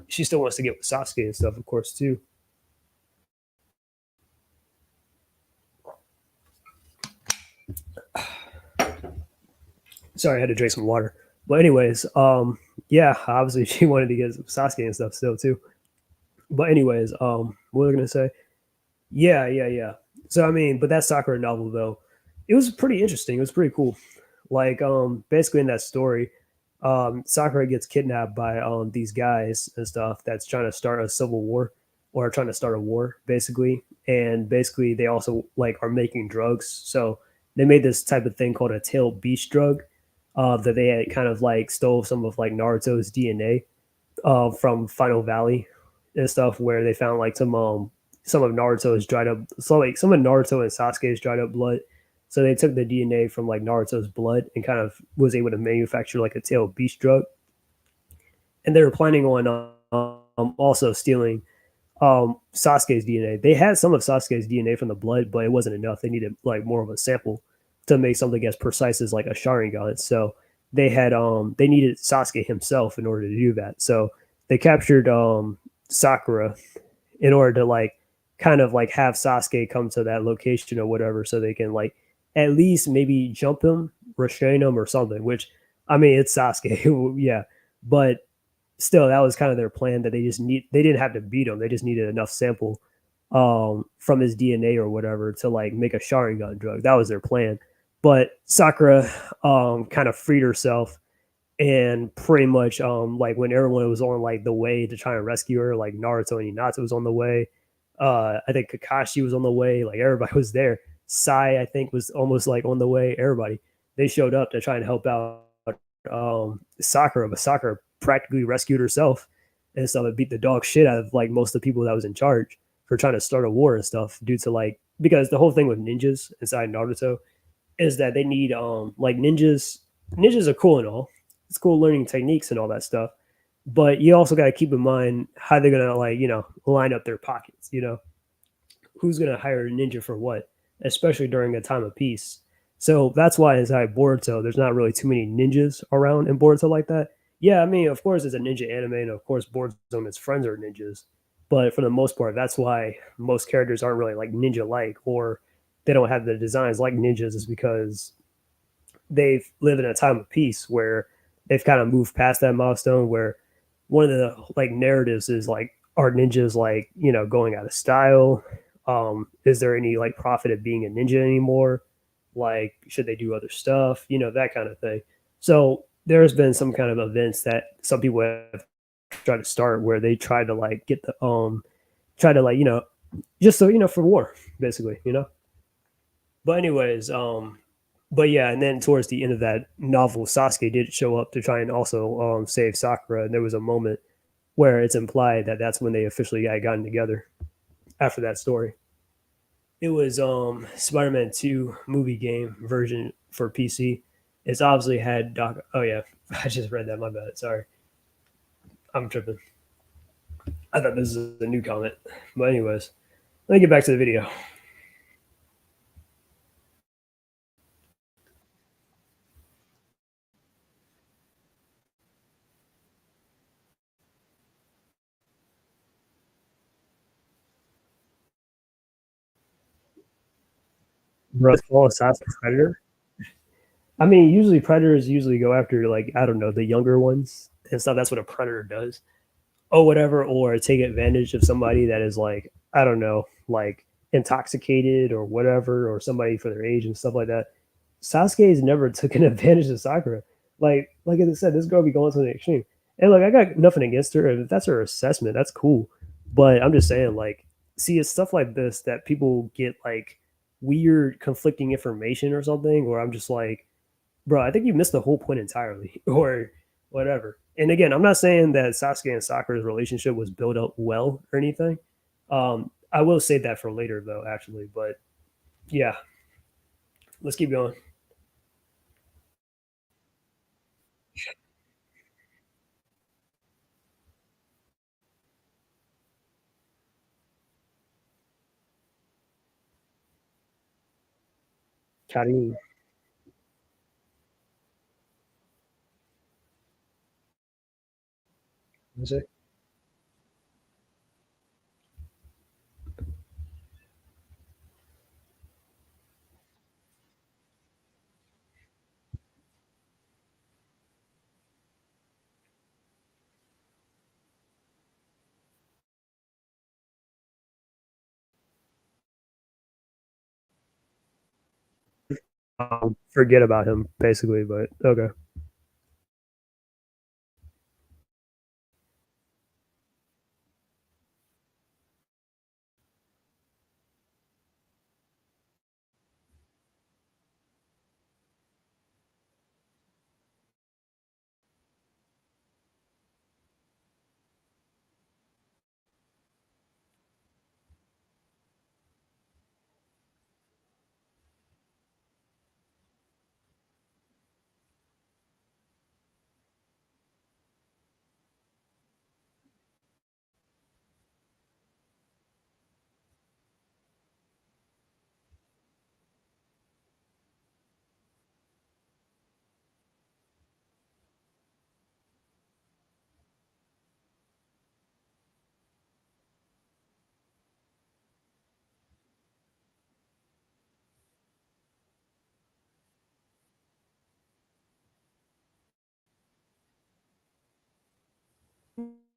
she still wants to get with Sasuke and stuff, of course, too. Sorry, I had to drink some water. But anyways, yeah, obviously she wanted to get Sasuke and stuff still too. But anyways, what was I gonna say? Yeah, yeah, yeah. So I mean, but that Sakura novel though, it was pretty interesting. It was pretty cool. Like, basically in that story, Sakura gets kidnapped by these guys and stuff that's trying to start a civil war or trying to start a war, basically. And basically they also like are making drugs. So they made this type of thing called a tail beast drug, that they had kind of like stole some of like Naruto's DNA from Final Valley and stuff, where they found like some of Naruto's dried up, so like some of Naruto and Sasuke's dried up blood. So they took the DNA from like Naruto's blood and kind of was able to manufacture like a tail beast drug. And they were planning on also stealing Sasuke's DNA. They had some of Sasuke's DNA from the blood, but it wasn't enough. They needed like more of a sample to make something as precise as like a Sharingan. So they needed Sasuke himself in order to do that. So they captured Sakura in order to like kind of like have Sasuke come to that location or whatever, so they can like at least maybe jump him, restrain him, or something. Which I mean, it's Sasuke, yeah, but still, that was kind of their plan. That they didn't have to beat him; they just needed enough sample from his DNA or whatever to like make a Sharingan drug. That was their plan. But Sakura kind of freed herself and pretty much like when everyone was on like the way to try and rescue her, like Naruto and Hinata was on the way. I think Kakashi was on the way. Like everybody was there. Sai, I think, was almost like on the way. Everybody they showed up to try and help out Sakura, but Sakura practically rescued herself and stuff and beat the dog shit out of like most of the people that was in charge for trying to start a war and stuff due to like because the whole thing with ninjas inside Naruto is that they need like ninjas are cool and all. It's cool learning techniques and all that stuff. But you also got to keep in mind how they're gonna like line up their pockets. Who's gonna hire a ninja for what, especially during a time of peace. So that's why inside Boruto, there's not really too many ninjas around in Boruto like that. Yeah, I mean, of course, it's a ninja anime, and of course, Boruto and his friends are ninjas. But for the most part, that's why most characters aren't really like ninja-like, or they don't have the designs like ninjas, is because they've lived in a time of peace where they've kind of moved past that milestone where one of the like narratives is like are ninjas like going out of style, is there any like profit of being a ninja anymore, like should they do other stuff, that kind of thing. So there's been some kind of events that some people have tried to start where they try to like get the try to like just so for war basically. But anyways, but yeah, and then towards the end of that novel, Sasuke did show up to try and also save Sakura, and there was a moment where it's implied that that's when they officially got gotten together after that story. It was Spider-Man 2 movie game version for PC. It's obviously had Doc. Oh yeah, I just read that. My bad. Sorry. I'm tripping. I thought this was a new comment. But anyways, let me get back to the video. Bro, it's all assassin predator. I mean, usually predators usually go after like I don't know the younger ones and stuff. That's what a predator does, or whatever, or take advantage of somebody that is like I don't know, like intoxicated or whatever, or somebody for their age and stuff like that. Sasuke's never taken advantage of Sakura. Like I said, this girl be going to the extreme. And like I got nothing against her. If that's her assessment, that's cool. But I'm just saying, like, see, it's stuff like this that people get like weird conflicting information or something, or I'm just like, bro, I think you missed the whole point entirely, or whatever. And again, I'm not saying that Sasuke and Sakura's relationship was built up well or anything. I will save that for later, though, actually. But yeah, let's keep going. Karim, is it? Forget about him, basically. But okay.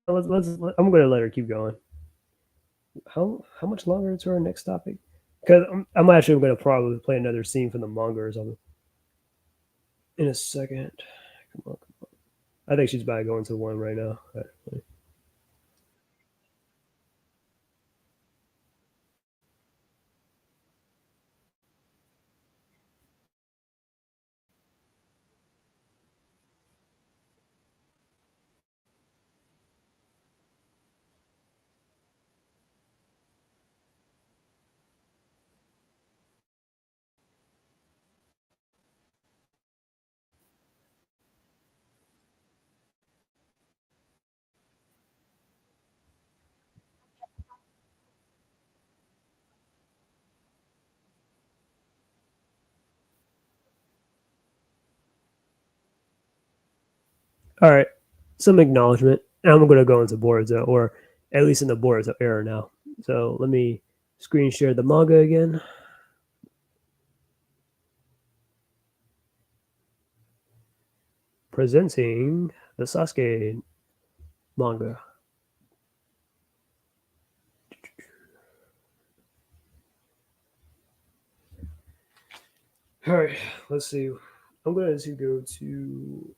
I'm going to let her keep going. How much longer to our next topic? Because I'm actually going to probably play another scene from the manga or something in a second. Come on, come on. I think she's about to go into one right now. All right, some acknowledgement. And I'm going to go into Boruto, or at least in the Boruto era now. So let me screen share the manga again. Presenting the Sasuke manga. All right, let's see. I'm going to go to.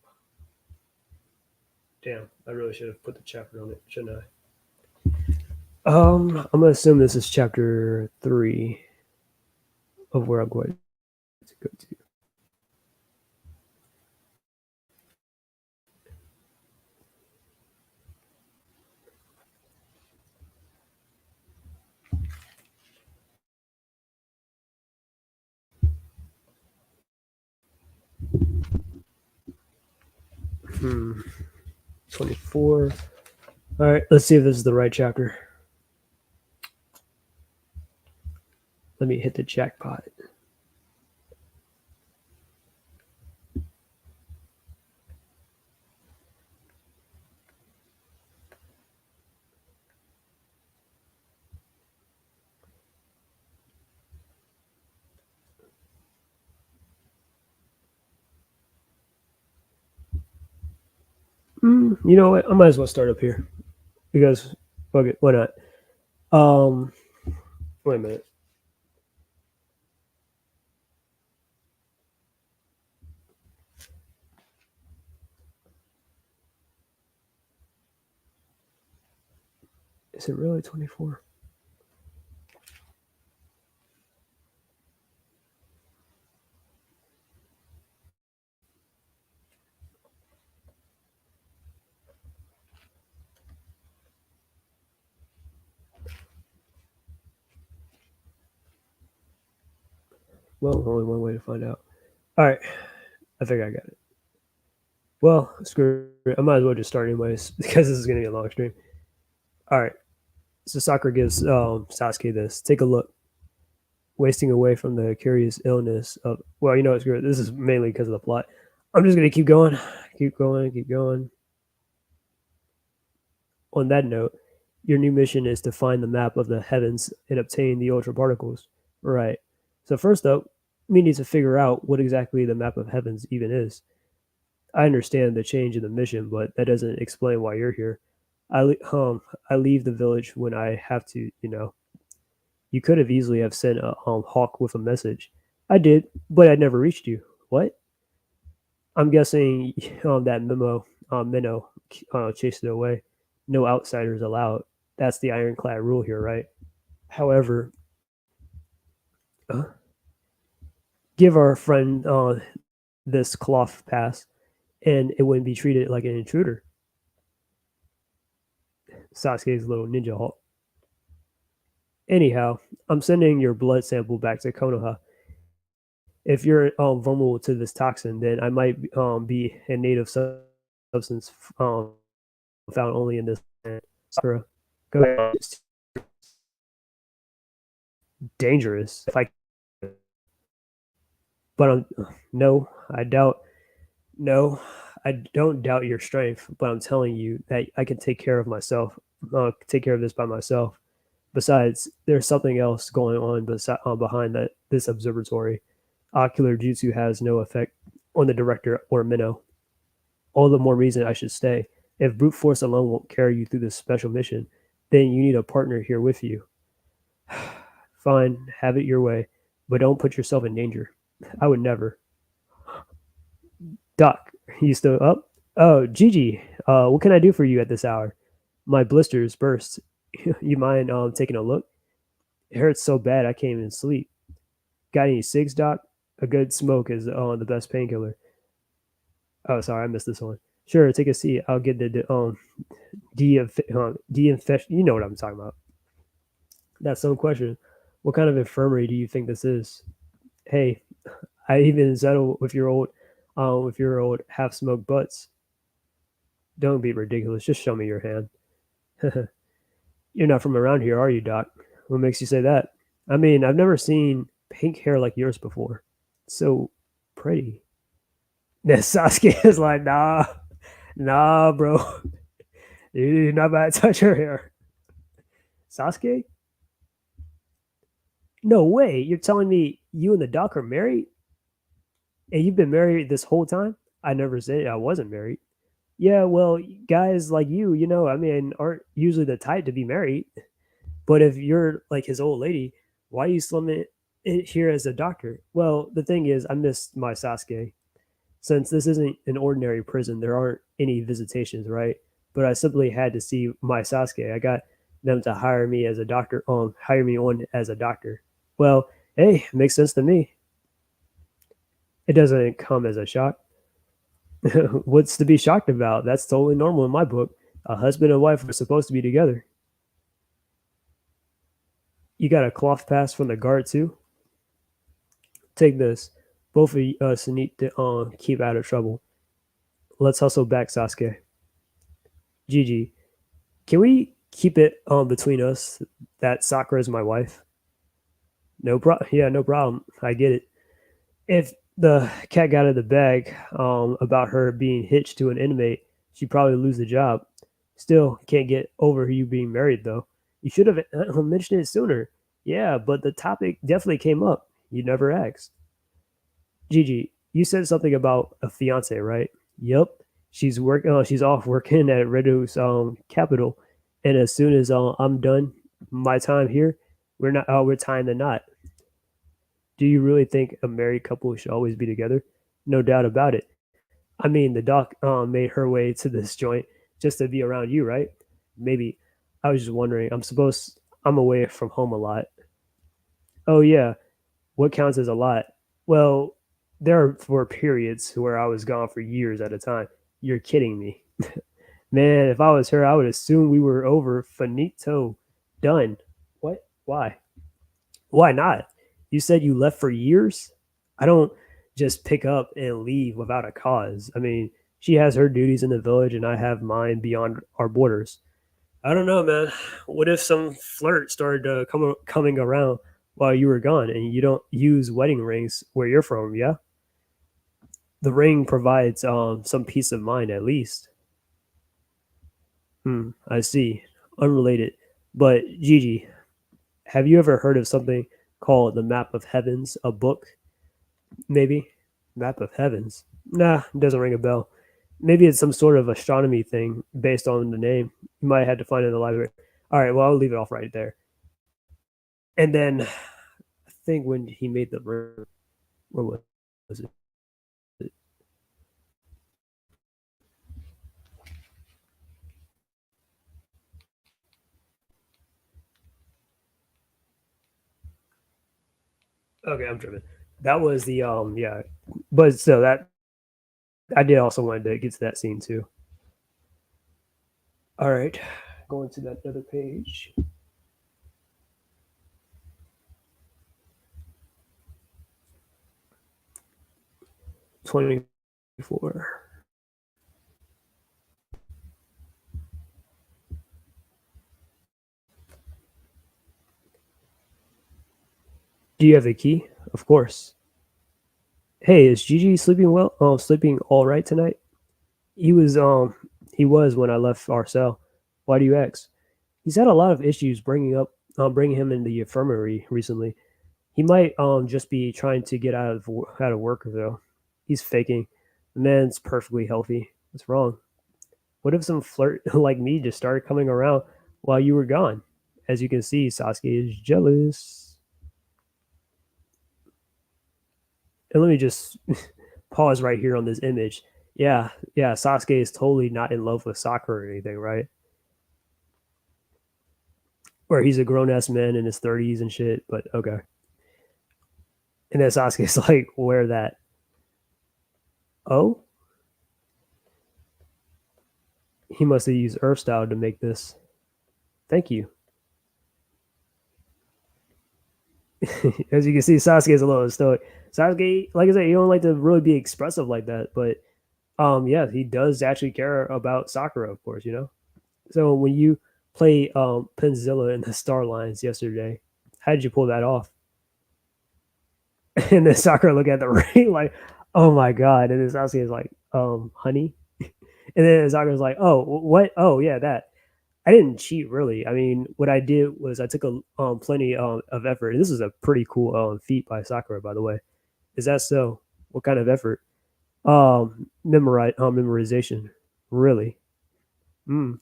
Damn, I really should have put the chapter on it, shouldn't I? I'm gonna assume this is chapter 3 of where I'm going to go to. Hmm. 24. All right, let's see if this is the right chapter. Let me hit the jackpot. You know what? I might as well start up here because fuck it, why not? Um, Wait a minute. Is it really 24? Well, only one way to find out. All right, I think I got it. Well, screw it. I might as well just start anyways because this is going to be a long stream. All right, so Sakura gives Sasuke this. Take a look. Wasting away from the curious illness of. Well, you know it's good. This is mainly because of the plot. I'm just going to keep going, keep going, keep going. On that note, your new mission is to find the map of the heavens and obtain the ultra particles. Right. So first up, we need to figure out what exactly the map of heavens even is. I understand the change in the mission, but that doesn't explain why you're here. I leave the village when I have to. You could have easily have sent a hawk with a message. I did, but I never reached you. What? I'm guessing that Minnow chased it away. No outsiders allowed. That's the ironclad rule here, right? However, uh, give our friend this cloth pass, and it wouldn't be treated like an intruder. Sasuke's little ninja hawk. Anyhow, I'm sending your blood sample back to Konoha. If you're vulnerable to this toxin, then I might be a native substance found only in this land. Sakura, go ahead. Dangerous. If I, but no, I doubt. No, I don't doubt your strength, but I'm telling you that I can take care of myself. Take care of this by myself. Besides, there's something else going on behind this observatory. Ocular jutsu has no effect on the director or Minnow. All the more reason I should stay. If brute force alone won't carry you through this special mission, then you need a partner here with you. Fine, have it your way, but don't put yourself in danger. I would never. Doc, you still up? Oh, Gigi, what can I do for you at this hour? My blisters burst. You mind taking a look? It hurts so bad I can't even sleep. Got any cigs, Doc? A good smoke is the best painkiller. Oh, sorry, I missed this one. Sure, take a seat. I'll get the de-infection. You know what I'm talking about. That's some question. What kind of infirmary do you think this is? Hey, I even settle with your old half-smoked butts. Don't be ridiculous. Just show me your hand. You're not from around here, are you, Doc? What makes you say that? I mean, I've never seen pink hair like yours before. It's so pretty. And Sasuke is like, nah, bro. You're not about to touch her hair. Sasuke? No way. You're telling me you and the doc are married? And you've been married this whole time? I never said I wasn't married. Yeah, well, guys like I mean, aren't usually the type to be married. But if you're like his old lady, why are you slumming it here as a doctor? Well, the thing is, I missed my Sasuke. Since this isn't an ordinary prison, there aren't any visitations, right? But I simply had to see my Sasuke. I got them to hire me on as a doctor. Well, hey, makes sense to me. It doesn't come as a shock. What's to be shocked about? That's totally normal in my book. A husband and wife are supposed to be together. You got a cloth pass from the guard too? Take this. Both of us need to keep out of trouble. Let's hustle back, Sasuke. Gigi, Can we keep it between us that Sakura is my wife? No problem. Yeah, no problem. I get it. If the cat got in the bag about her being hitched to an inmate, she'd probably lose the job. Still, can't get over you being married, though. You should have mentioned it sooner. Yeah, but the topic definitely came up. You never asked. Gigi, you said something about a fiance, right? Yep. She's work. She's off working at Redo's capital, and as soon as I'm done my time here, we're tying the knot. Do you really think a married couple should always be together? No doubt about it. I mean, the doc made her way to this joint just to be around you, right? Maybe. I was just wondering. I'm away from home a lot. Oh yeah, what counts as a lot? Well, there were periods where I was gone for years at a time. You're kidding me. Man, if I was her, I would assume we were over, finito, done. What? Why? Why not? You said you left for years? I don't just pick up and leave without a cause. I mean, she has her duties in the village and I have mine beyond our borders. I don't know, man. What if some flirt started coming around while you were gone and you don't use wedding rings where you're from, yeah? The ring provides some peace of mind at least. I see. Unrelated. But Gigi, have you ever heard of something called the Map of Heavens, a book? Maybe. Map of Heavens. Nah, doesn't ring a bell. Maybe it's some sort of astronomy thing based on the name. You might have to find it in the library. All right, well, I'll leave it off right there. And then I think when he made the ring, where was it? Okay, I'm tripping. That was the yeah, but so that I did also wanted to get to that scene too. All right, going to that other page. 24. Do you have the key? Of course. Hey, is Gigi sleeping well? Oh, sleeping all right tonight? He was he was when I left our cell. Why do you ask? He's had a lot of issues bringing him in the infirmary recently. He might just be trying to get out of work though. He's faking. The man's perfectly healthy. What's wrong? What if some flirt like me just started coming around while you were gone? As you can see, Sasuke is jealous. And let me just pause right here on this image. Yeah, Sasuke is totally not in love with Sakura or anything, right? Where he's a grown ass man in his 30s and shit, but okay. And then Sasuke's like, wear that. Oh? He must have used Earth style to make this. Thank you. As you can see, Sasuke is a little stoic. Sasuke, like I said, he don't like to really be expressive like that, but yeah, he does actually care about Sakura, of course, you know. So when you play Penzilla in the Star Lines yesterday, how did you pull that off? And then Sakura look at the ring like, oh my god, and then Sasuke is like, honey, and then Sakura's like, oh, what? Oh yeah, that. I didn't cheat really. I mean, what I did was I took a plenty of effort. And this is a pretty cool feat by Sakura, by the way. Is that so? What kind of effort? Memorization. Really? Mm.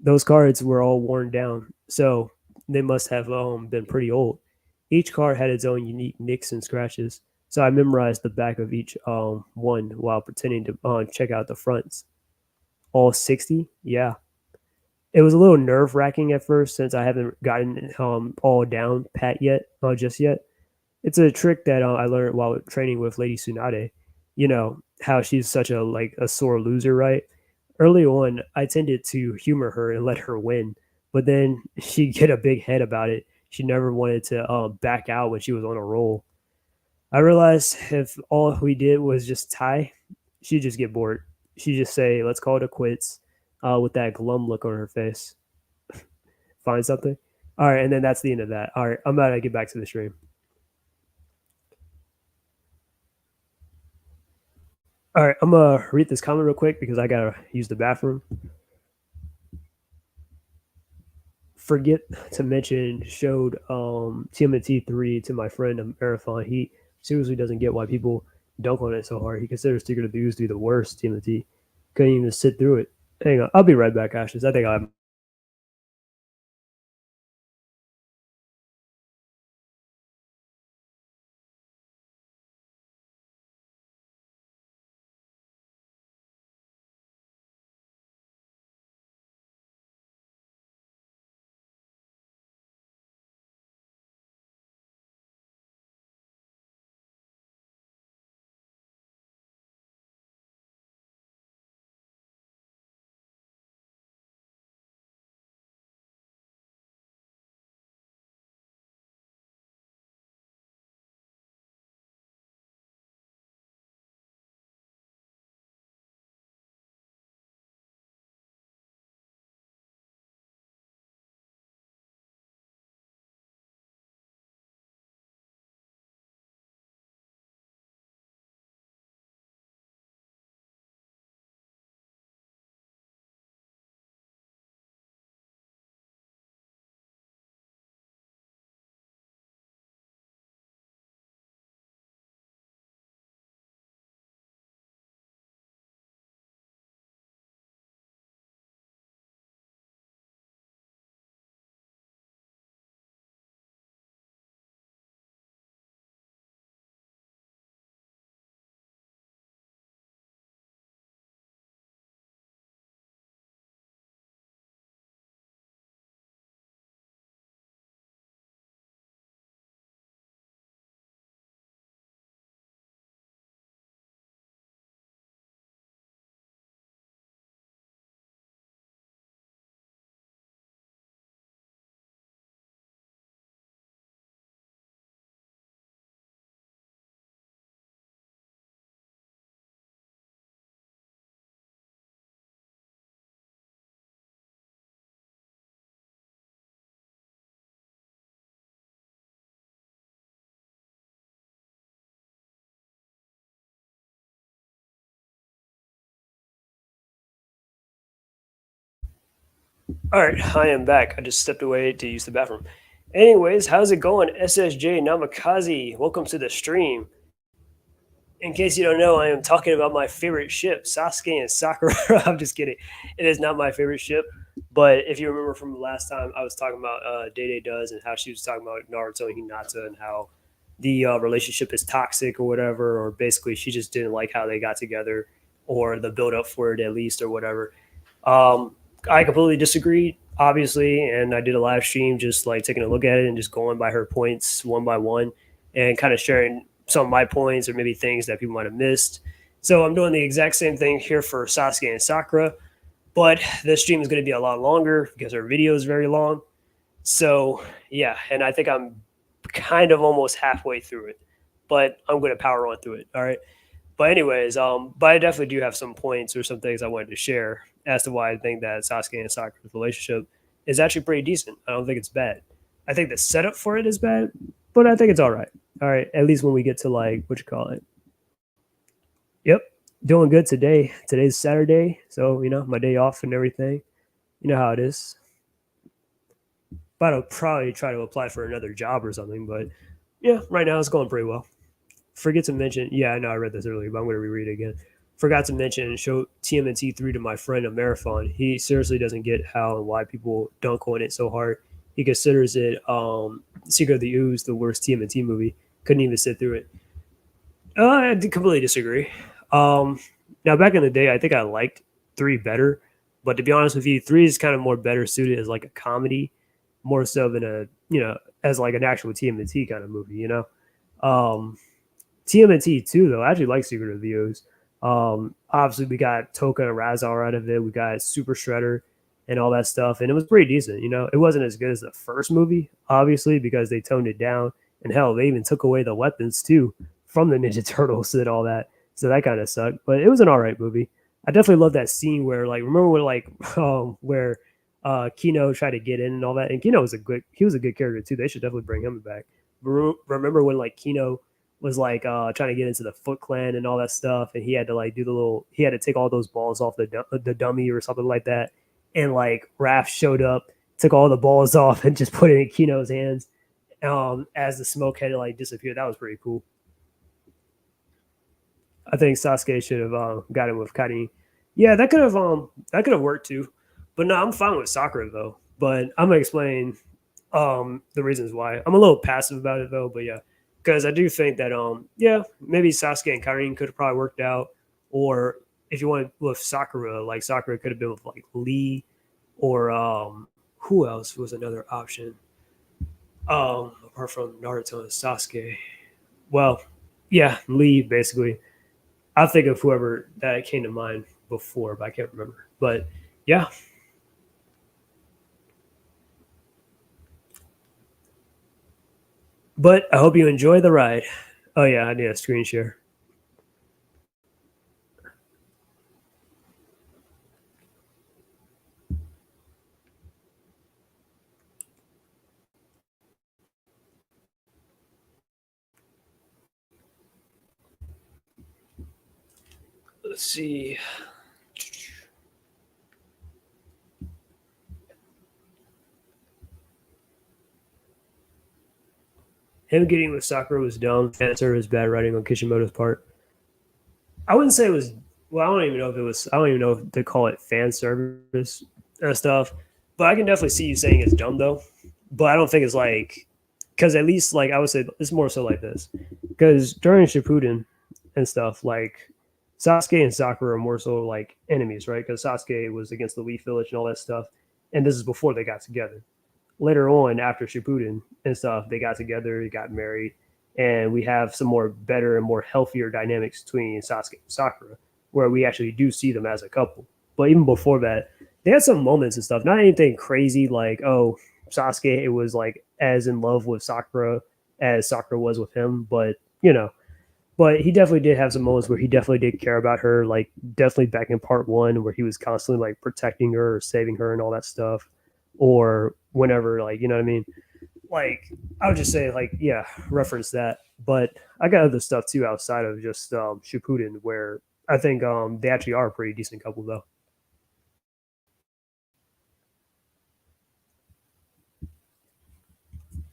Those cards were all worn down, so they must have been pretty old. Each card had its own unique nicks and scratches, so I memorized the back of each one while pretending to check out the fronts. All 60? Yeah. It was a little nerve wracking at first since I haven't gotten all down pat yet, just yet. It's a trick that I learned while training with Lady Tsunade. You know how she's such a sore loser, right? Early on, I tended to humor her and let her win, but then she'd get a big head about it. She never wanted to back out when she was on a roll. I realized if all we did was just tie, she'd just get bored. She'd just say, "Let's call it a quits," with that glum look on her face. find something. All right, and then that's the end of that. All right, I'm about to get back to the stream. All right, I'm gonna read this comment real quick because I gotta use the bathroom. Forget to mention showed TMNT 3 to my friend Marathon. He seriously doesn't get why people dunk on it so hard. He considers Secret of the Ooze to be the worst TMNT. Couldn't even sit through it. Hang on, I'll be right back, Ashes. I think I'm. All right, I am back. I just stepped away to use the bathroom. Anyways, how's it going, SSJ Namikaze? Welcome to the stream. In case you don't know, I am talking about my favorite ship, Sasuke and Sakura. I'm just kidding. It is not my favorite ship, but if you remember from the last time, I was talking about Day Day Does and how she was talking about Naruto and Hinata and how the relationship is toxic or whatever, or basically she just didn't like how they got together or the build up for it at least or whatever. Um, I completely disagreed, obviously, and I did a live stream just like taking a look at it and just going by her points one by one and kind of sharing some of my points or maybe things that people might have missed. So I'm doing the exact same thing here for Sasuke and Sakura, but this stream is going to be a lot longer because our video is very long. So yeah, and I think I'm kind of almost halfway through it, but I'm going to power on through it. All right. But anyways, but I definitely do have some points or some things I wanted to share as to why I think that Sasuke and Sakura's relationship is actually pretty decent. I don't think it's bad. I think the setup for it is bad, but I think it's all right. All right, at least when we get to like what you call it. Yep, doing good today. Today's Saturday, so my day off and everything. You know how it is. But I'll probably try to apply for another job or something. But yeah, right now it's going pretty well. Forget to mention, yeah, I know I read this earlier, but I'm going to reread it again. Forgot to mention and show TMNT 3 to my friend a Marathon. He seriously doesn't get how and why people dunk on it so hard. He considers it Secret of the Ooze the worst TMNT movie. Couldn't even sit through it. I completely disagree. Now, back in the day, I think I liked 3 better. But to be honest with you, 3 is kind of more better suited as like a comedy, more so than as like an actual TMNT kind of movie, TMNT 2, though, I actually like Secret of the Ooze. Obviously, we got Toka and Razar out of it. We got Super Shredder and all that stuff. And it was pretty decent. It wasn't as good as the first movie, obviously, because they toned it down. And hell, they even took away the weapons, too, from the Ninja Turtles and all that. So that kind of sucked. But it was an all right movie. I definitely love that scene where, like, remember when, like, where Kino tried to get in and all that, and Kino was a good character too. They should definitely bring him back. Remember when like Kino was like trying to get into the Foot Clan and all that stuff, and he had to like do he had to take all those balls off the dummy or something like that, and like Raph showed up, took all the balls off, and just put it in Kino's hands. As the smoke had like disappeared, that was pretty cool. I think Sasuke should have got him with Karin. Yeah, that could have worked too. But no, I'm fine with Sakura though. But I'm gonna explain the reasons why. I'm a little passive about it though, but yeah. Because I do think that yeah, maybe Sasuke and Karin could have probably worked out. Or if you want with Sakura, like Sakura could have been with like Lee or who else was another option? Apart from Naruto and Sasuke. Well, yeah, Lee basically. I'll think of whoever that came to mind before, but I can't remember. But yeah. But I hope you enjoy the ride. Oh yeah, I need a screen share. Let's see. Him getting with Sakura was dumb. Fan service, bad writing on Kishimoto's part. I wouldn't say it was. Well, I don't even know if it was. I don't even know if they call it fan service and stuff. But I can definitely see you saying it's dumb though. But I don't think it's like because at least like I would say it's more so like this because during Shippuden and stuff like Sasuke and Sakura are more so like enemies, right? Because Sasuke was against the Leaf Village and all that stuff, and this is before they got together. Later on, after Shippuden and stuff, they got together, they got married, and we have some more better and more healthier dynamics between Sasuke and Sakura, where we actually do see them as a couple. But even before that, they had some moments and stuff. Not anything crazy like, oh, Sasuke it was like as in love with Sakura as Sakura was with him, but you know, but he definitely did have some moments where he definitely did care about her, like definitely back in part one where he was constantly like protecting her or saving her and all that stuff, or whenever like you know what I mean. Like I would just say like yeah, reference that. But I got other stuff too outside of just Shippuden where I think they actually are a pretty decent couple though.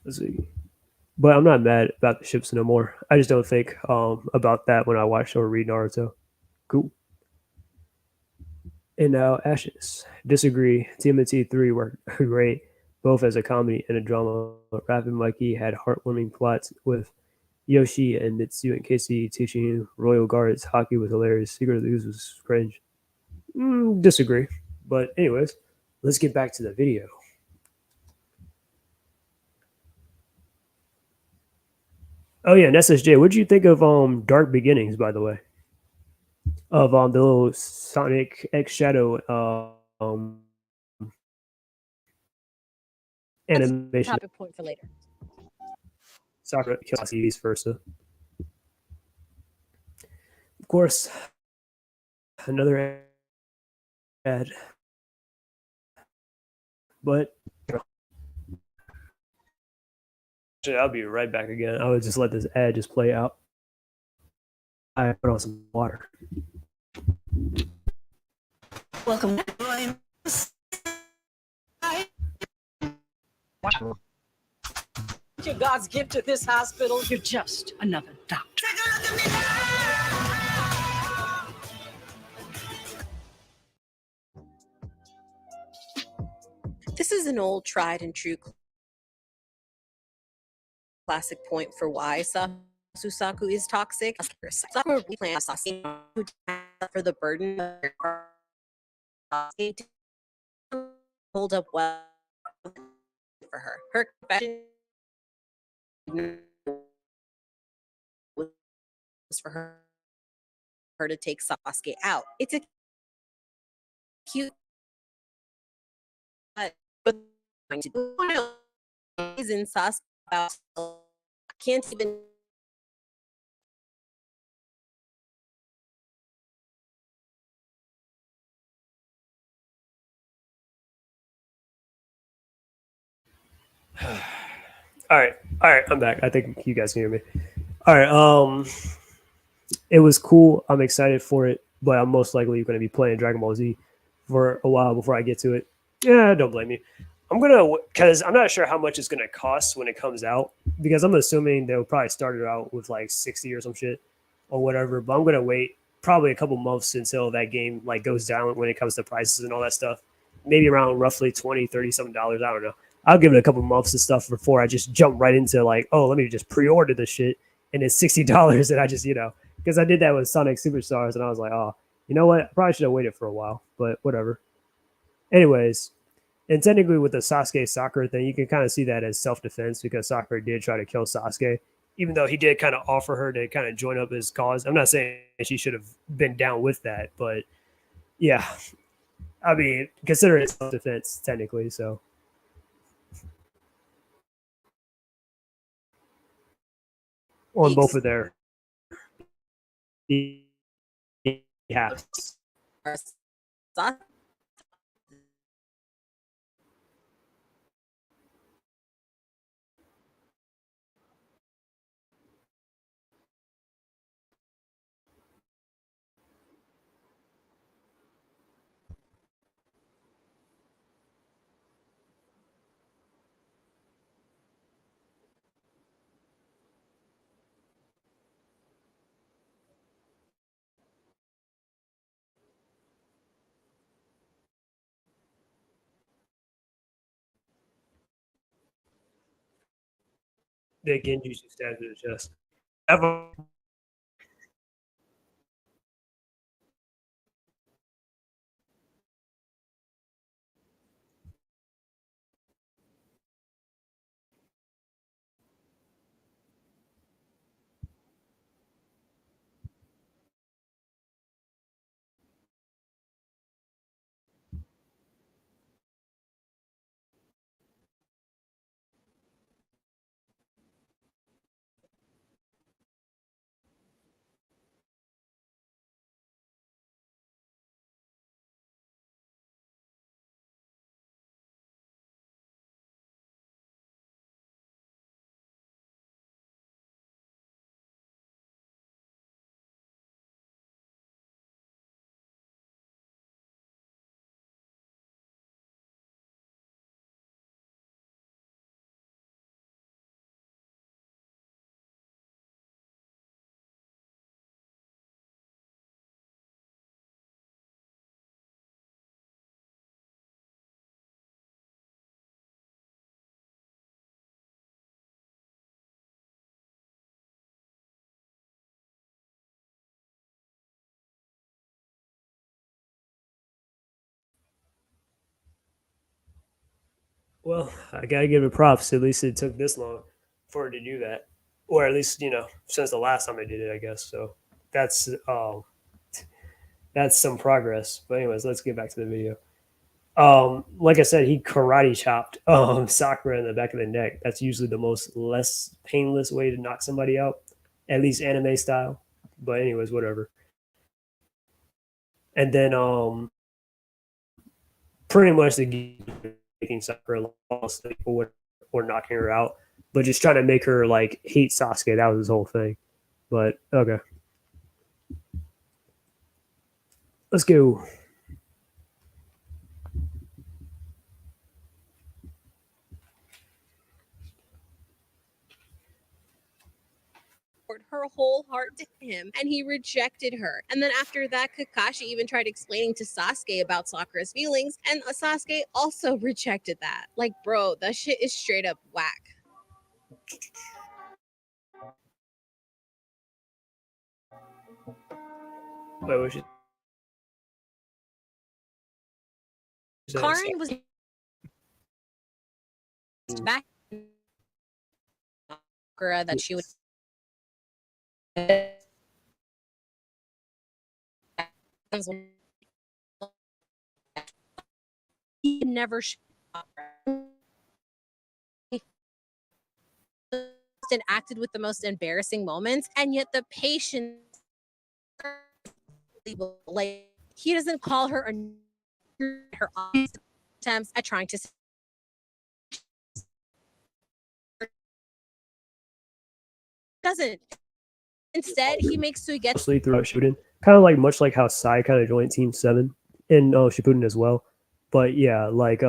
Let's see. But I'm not mad about the ships no more. I just don't think about that when I watch or read Naruto. Cool. And now Ashes. Disagree. TMNT 3 were great, both as a comedy and a drama. Rapid Mikey had heartwarming plots with Yoshi and Mitsu and Casey teaching Royal Guards hockey was hilarious. Secret of the Ooze was cringe. Disagree. But anyways, let's get back to the video. Oh yeah, and SSJ, what did you think of Dark Beginnings, by the way? Of the little Sonic X Shadow That's a animation. topic point for later. Sakura kills vice versa. Of course, another ad, but actually, I'll be right back again. I would just let this ad just play out. I put on some water. Welcome. You're God's gift to this hospital. You're just another doctor. This is an old, tried and true classic point for why SasuSaku is toxic. Sakura plans for the burden of hold up well for her. Her confession was for her to take Sasuke out. It's a cute, but is in Sasuke can't even All right, I'm back. I think you guys can hear me. All right, it was cool. I'm excited for it, but I'm most likely going to be playing Dragon Ball Z for a while before I get to it. Yeah, don't blame me. I'm gonna because I'm not sure how much it's gonna cost when it comes out because I'm assuming they'll probably start it out with like 60 or some shit or whatever. But I'm gonna wait probably a couple months until that game like goes down when it comes to prices and all that stuff. Maybe around roughly 20, 30 something dollars. I don't know. I'll give it a couple months and stuff before I just jump right into like, oh, let me just pre-order this shit and it's $60 and I just because I did that with Sonic Superstars and I was like, oh, you know what? I probably should have waited for a while, but whatever. Anyways, and technically, with the Sasuke Sakura thing, you can kind of see that as self defense because Sakura did try to kill Sasuke, even though he did kind of offer her to kind of join up his cause. I'm not saying she should have been down with that, but yeah, I mean, consider it self defense technically. So on both of their behalves. The Genjutsu stabs to the chest. Well, I gotta give it props. At least it took this long for it to do that, or at least since the last time I did it, I guess. So that's that's some progress. But anyways, let's get back to the video. Like I said, he karate chopped Sakura in the back of the neck. That's usually the most less painless way to knock somebody out, at least anime style. But anyways, whatever. And then pretty much the making Sakura asleep or knocking her out, but just trying to make her like hate Sasuke. That was his whole thing. But okay, let's go. Her whole heart to him and he rejected her. And then after that, Kakashi even tried explaining to Sasuke about Sakura's feelings, and Sasuke also rejected that. Like, bro, that shit is straight up whack. Wait, what you Karin was back Sakura that she would he never and acted with the most embarrassing moments, and yet the patience, like, he doesn't call her her attempts at trying to doesn't. Instead, he makes Suigetsu mostly throughout Shippuden, kind of like much like how Sai kind of joined Team 7 in Shippuden as well. But yeah, like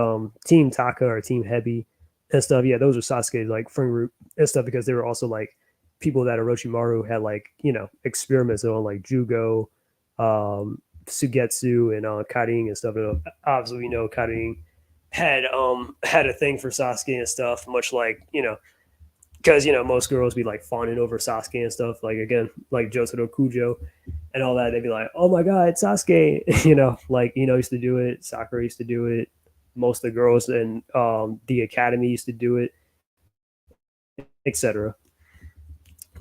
Team Taka or Team Hebi and stuff. Yeah, those are Sasuke's like friend group and stuff because they were also like people that Orochimaru had like experiments on like Jugo, Sugetsu, and Karin and stuff. And obviously, we know Karin had a thing for Sasuke and stuff, much like because most girls be like fawning over Sasuke and stuff. Like again, like Jotaro Kujo and all that. They'd be like, "Oh my god, Sasuke!" Like used to do it. Sakura used to do it. Most of the girls in the academy used to do it, etc.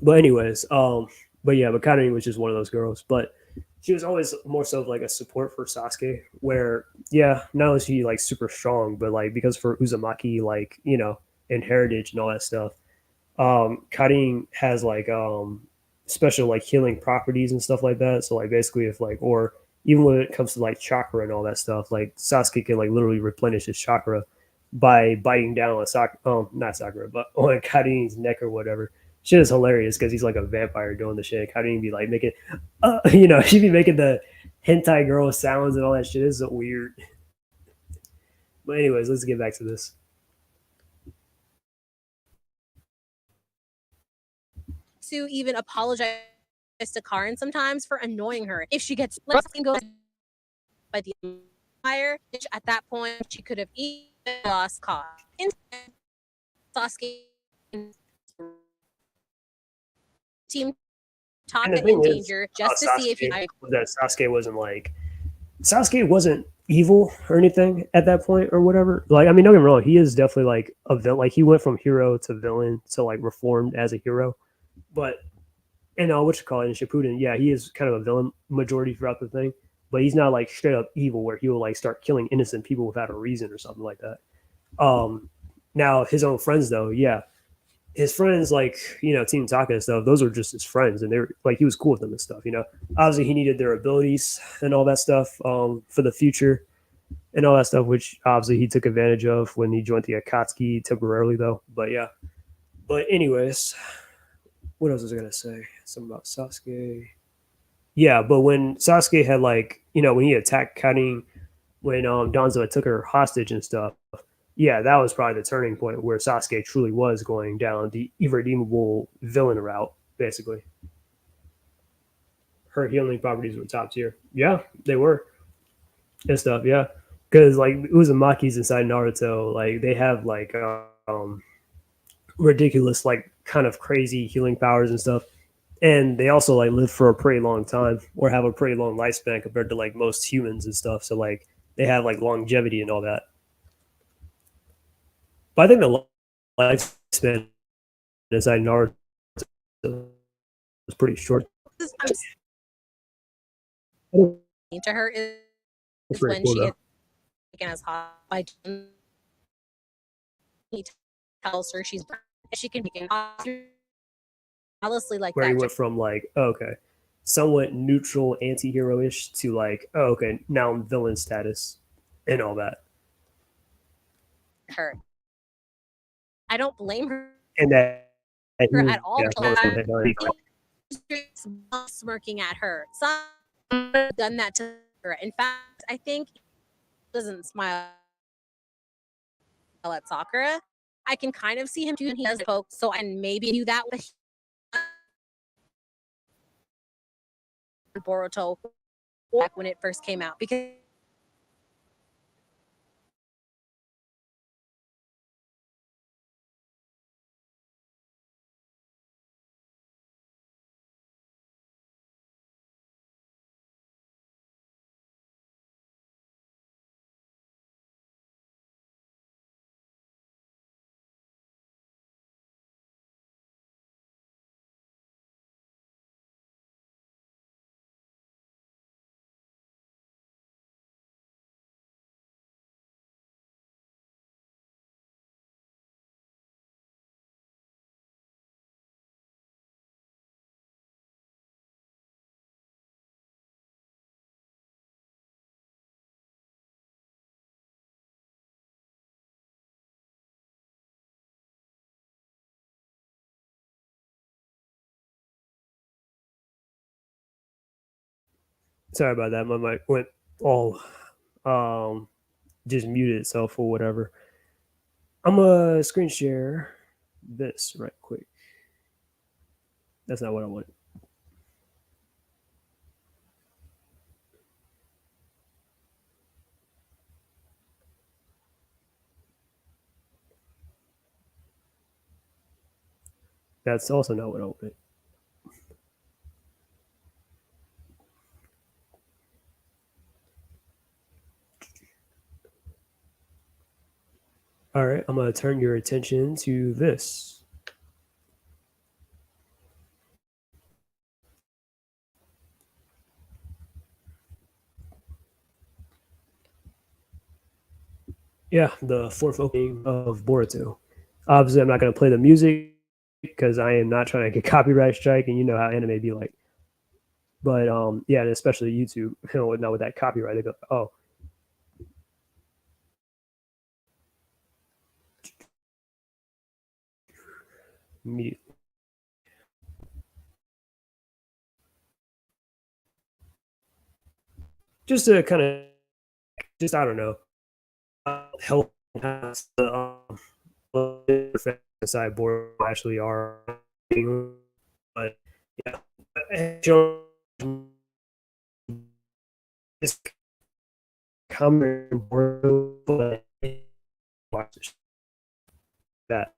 But anyways, but yeah, but Karin was just one of those girls. But she was always more so like a support for Sasuke. Where yeah, not only is she like super strong, but like because for Uzumaki, like and heritage and all that stuff Karin has like special like healing properties and stuff like that. So like basically if like or even when it comes to like chakra and all that stuff, like Sasuke can like literally replenish his chakra by biting down on not Sakura, but on Karin's neck or whatever. Shit is hilarious because he's like a vampire doing the shit. Karin be like making, she'd be making the hentai girl sounds and all that shit. It's so weird. But anyways, let's get back to this. to even apologize to Karin sometimes for annoying her. If she gets let go by the Empire, which at that point she could have even lost cause. Instead, Sasuke Team And the Taka thing in is, danger just to see if he Sasuke wasn't evil or anything at that point or whatever. Like, I mean, don't get me wrong, he is definitely like a villain. Like, he went from hero to villain to like reformed as a hero. But what you call it in Shippuden, yeah, he is kind of a villain majority throughout the thing. But he's not like straight up evil where he will like start killing innocent people without a reason or something like that. Now his own friends though, yeah, his friends like Team Taka and stuff, those are just his friends, and they're like he was cool with them and stuff. Obviously he needed their abilities and all that stuff for the future and all that stuff, which obviously he took advantage of when he joined the Akatsuki temporarily though. But yeah, but anyways, what else was I gonna say? Something about Sasuke. Yeah, but when Sasuke had like when he attacked Karin when Danzo took her hostage and stuff, yeah, that was probably the turning point where Sasuke truly was going down the irredeemable villain route, basically. Her healing properties were top tier. Yeah, they were. And stuff, yeah. Because, like, Uzumaki's inside Naruto, like, they have, like, ridiculous, like, kind of crazy healing powers and stuff. And they also, like, live for a pretty long time or have a pretty long lifespan compared to, like, most humans and stuff. So, like, they have, like, longevity and all that. But I think the lifespan inside Naruto was pretty short. To her is when Cool, she though. gets taken as hot by he tells her she can be honestly like Where he that went from like, oh, okay, somewhat neutral anti-hero ish to like, oh, okay, now I'm villain status and all that. her. I don't blame her And that her at all. Yeah, Smirking at her. Some done that to her. In fact, I think he doesn't smile at Sakura. I can kind of see him doing he does folks, so and maybe do that with Boruto back when it first came out because Sorry about that. My mic went all um just muted itself or whatever. I'm gonna screen share this right quick. That's not what I wanted. That's also not what I wanted. All right, I'm gonna turn your attention to this. Yeah, the fourth opening of Boruto. Obviously, I'm not gonna play the music because I am not trying to get copyright strike, and you know how anime be like. But yeah, and especially YouTube, now with that copyright, they go, oh, immediately. Just to kind of, just I don't know, help the side board actually are, but yeah, it's common board, but watch that.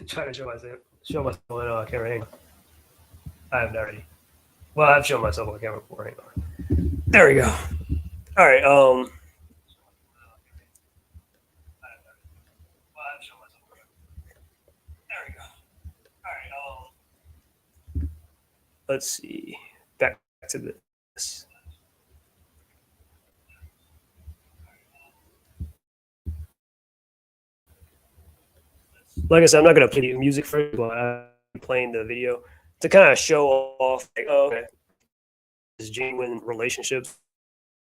Trying to show myself on camera. Hang on. I haven't already. Well, I've shown myself on camera before. Hang on. There we go. All right. Let's see. Back to this. Like I said, I'm not gonna play the music first, but I'm playing the video to kind of show off, like, oh, okay, this genuine relationships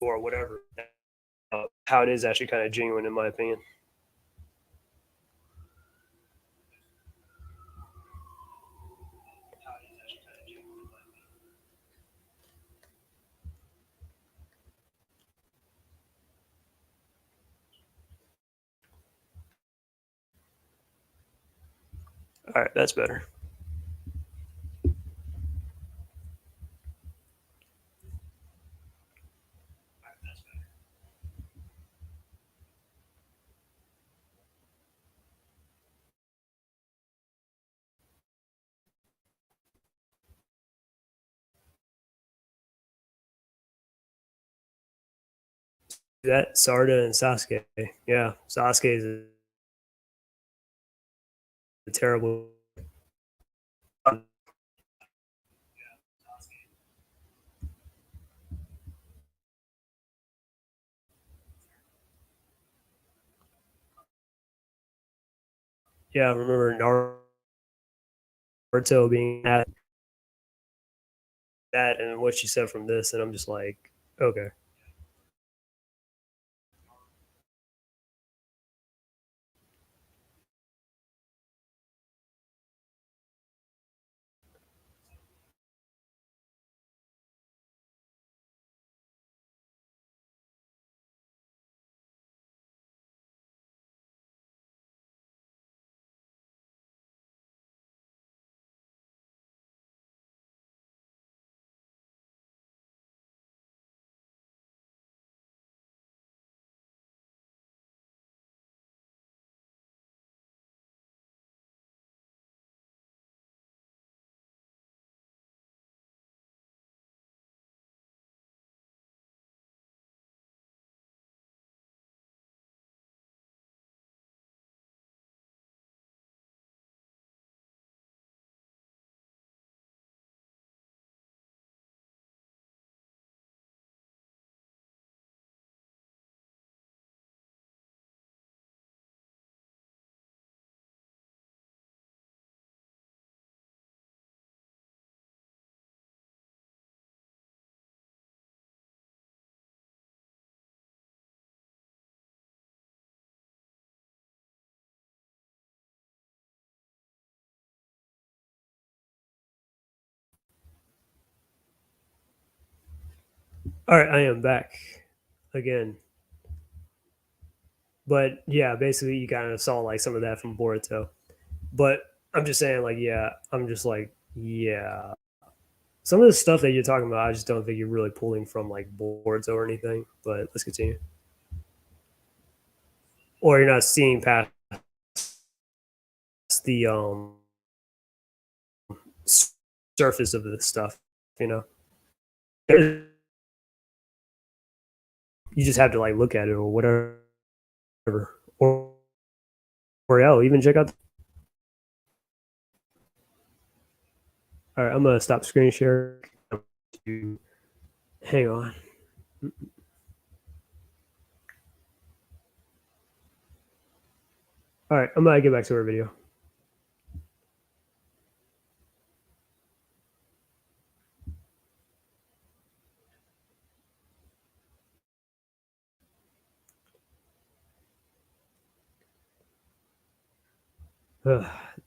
or whatever. How it is actually kind of genuine, in my opinion. All right, that's better. That Sarda and Sasuke. Yeah, Sasuke is a terrible. Yeah, I remember Naruto being at that and what she said from this, and I'm just like, Okay. All right, I am back again. But yeah, basically you kind of saw like some of that from Boruto. But I'm just saying, like, yeah, I'm just like, yeah. Some of the stuff that you're talking about, I just don't think you're really pulling from like Boruto or anything. But let's continue. Or you're not seeing past the surface of this stuff, you know. You just have to like look at it or whatever, or hell, even check out. All right, I'm gonna stop screen share. Hang on. All right, I'm gonna get back to our video.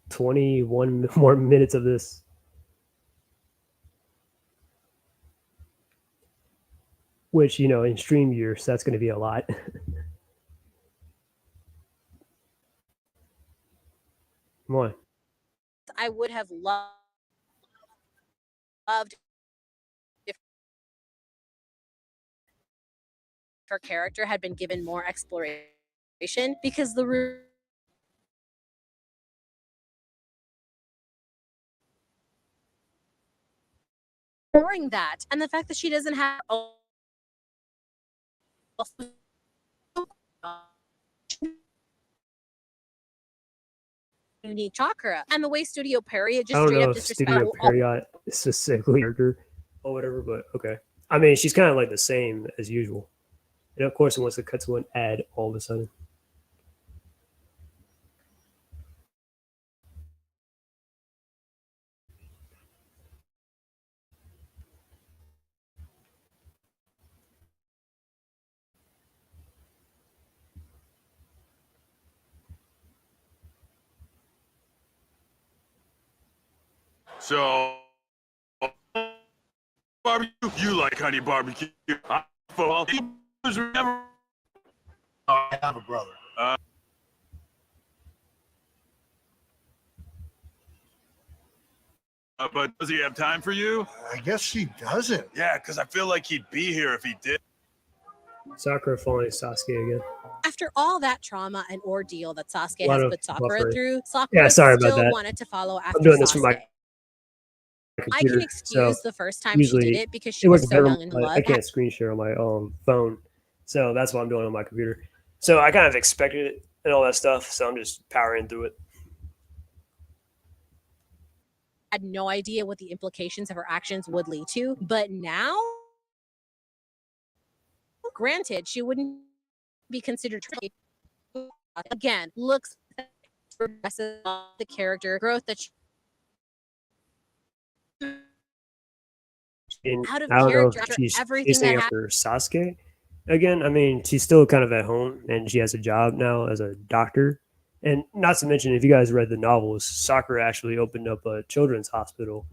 21 more minutes of this. Which, you know, in stream years, that's going to be a lot. Come on. I would have loved if her character had been given more exploration, because the ignoring that, and the fact that she doesn't have unique chakra, and the way Studio Perry had I just don't straight know up if Studio disrespectful Perry specifically character or whatever, but okay. I mean, she's kind of like the same as usual. And of course, it wants to cut to an ad all of a sudden. So, barbecue? You like honey barbecue? Oh, I have a brother. But does he have time for you? I guess he doesn't. Yeah, because I feel like he'd be here if he did. Sakura following Sasuke again. After all that trauma and ordeal that A Sasuke lot has of put Sakura buffering. through, Yeah, Sakura sorry about still that. wanted to follow after I'm doing this from Sasuke. my I can computer. excuse So the first time she did usually it because it she was works so better. young in I love. can't screen share on my phone. So that's what I'm doing on my computer. So I kind of expected it and all that stuff. So I'm just powering through it. Had no idea what the implications of her actions would lead to, but now, granted, she wouldn't be considered again. Looks the character growth that And out of I don't know character if after she's everything that chasing happened. after Sasuke again. I mean, she's still kind of at home and she has a job now as a doctor. And not to mention, if you guys read the novels, Sakura actually opened up a children's hospital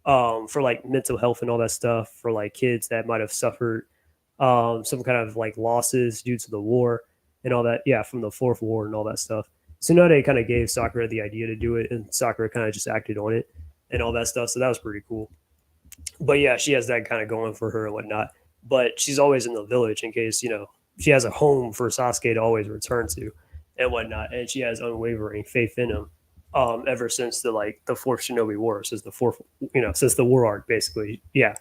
for like mental health and all that stuff for like kids that might have suffered some kind of like losses due to the war and all that. Yeah, from the Fourth War and all that stuff. Tsunade kind of gave Sakura the idea to do it, and Sakura kind of just acted on it and all that stuff. So that was pretty cool. But yeah, she has that kind of going for her and whatnot. But she's always in the village in case she has a home for Sasuke to always return to and whatnot, and she has unwavering faith in him. Ever since the fourth Shinobi War, since the fourth, since the war arc, basically, yeah,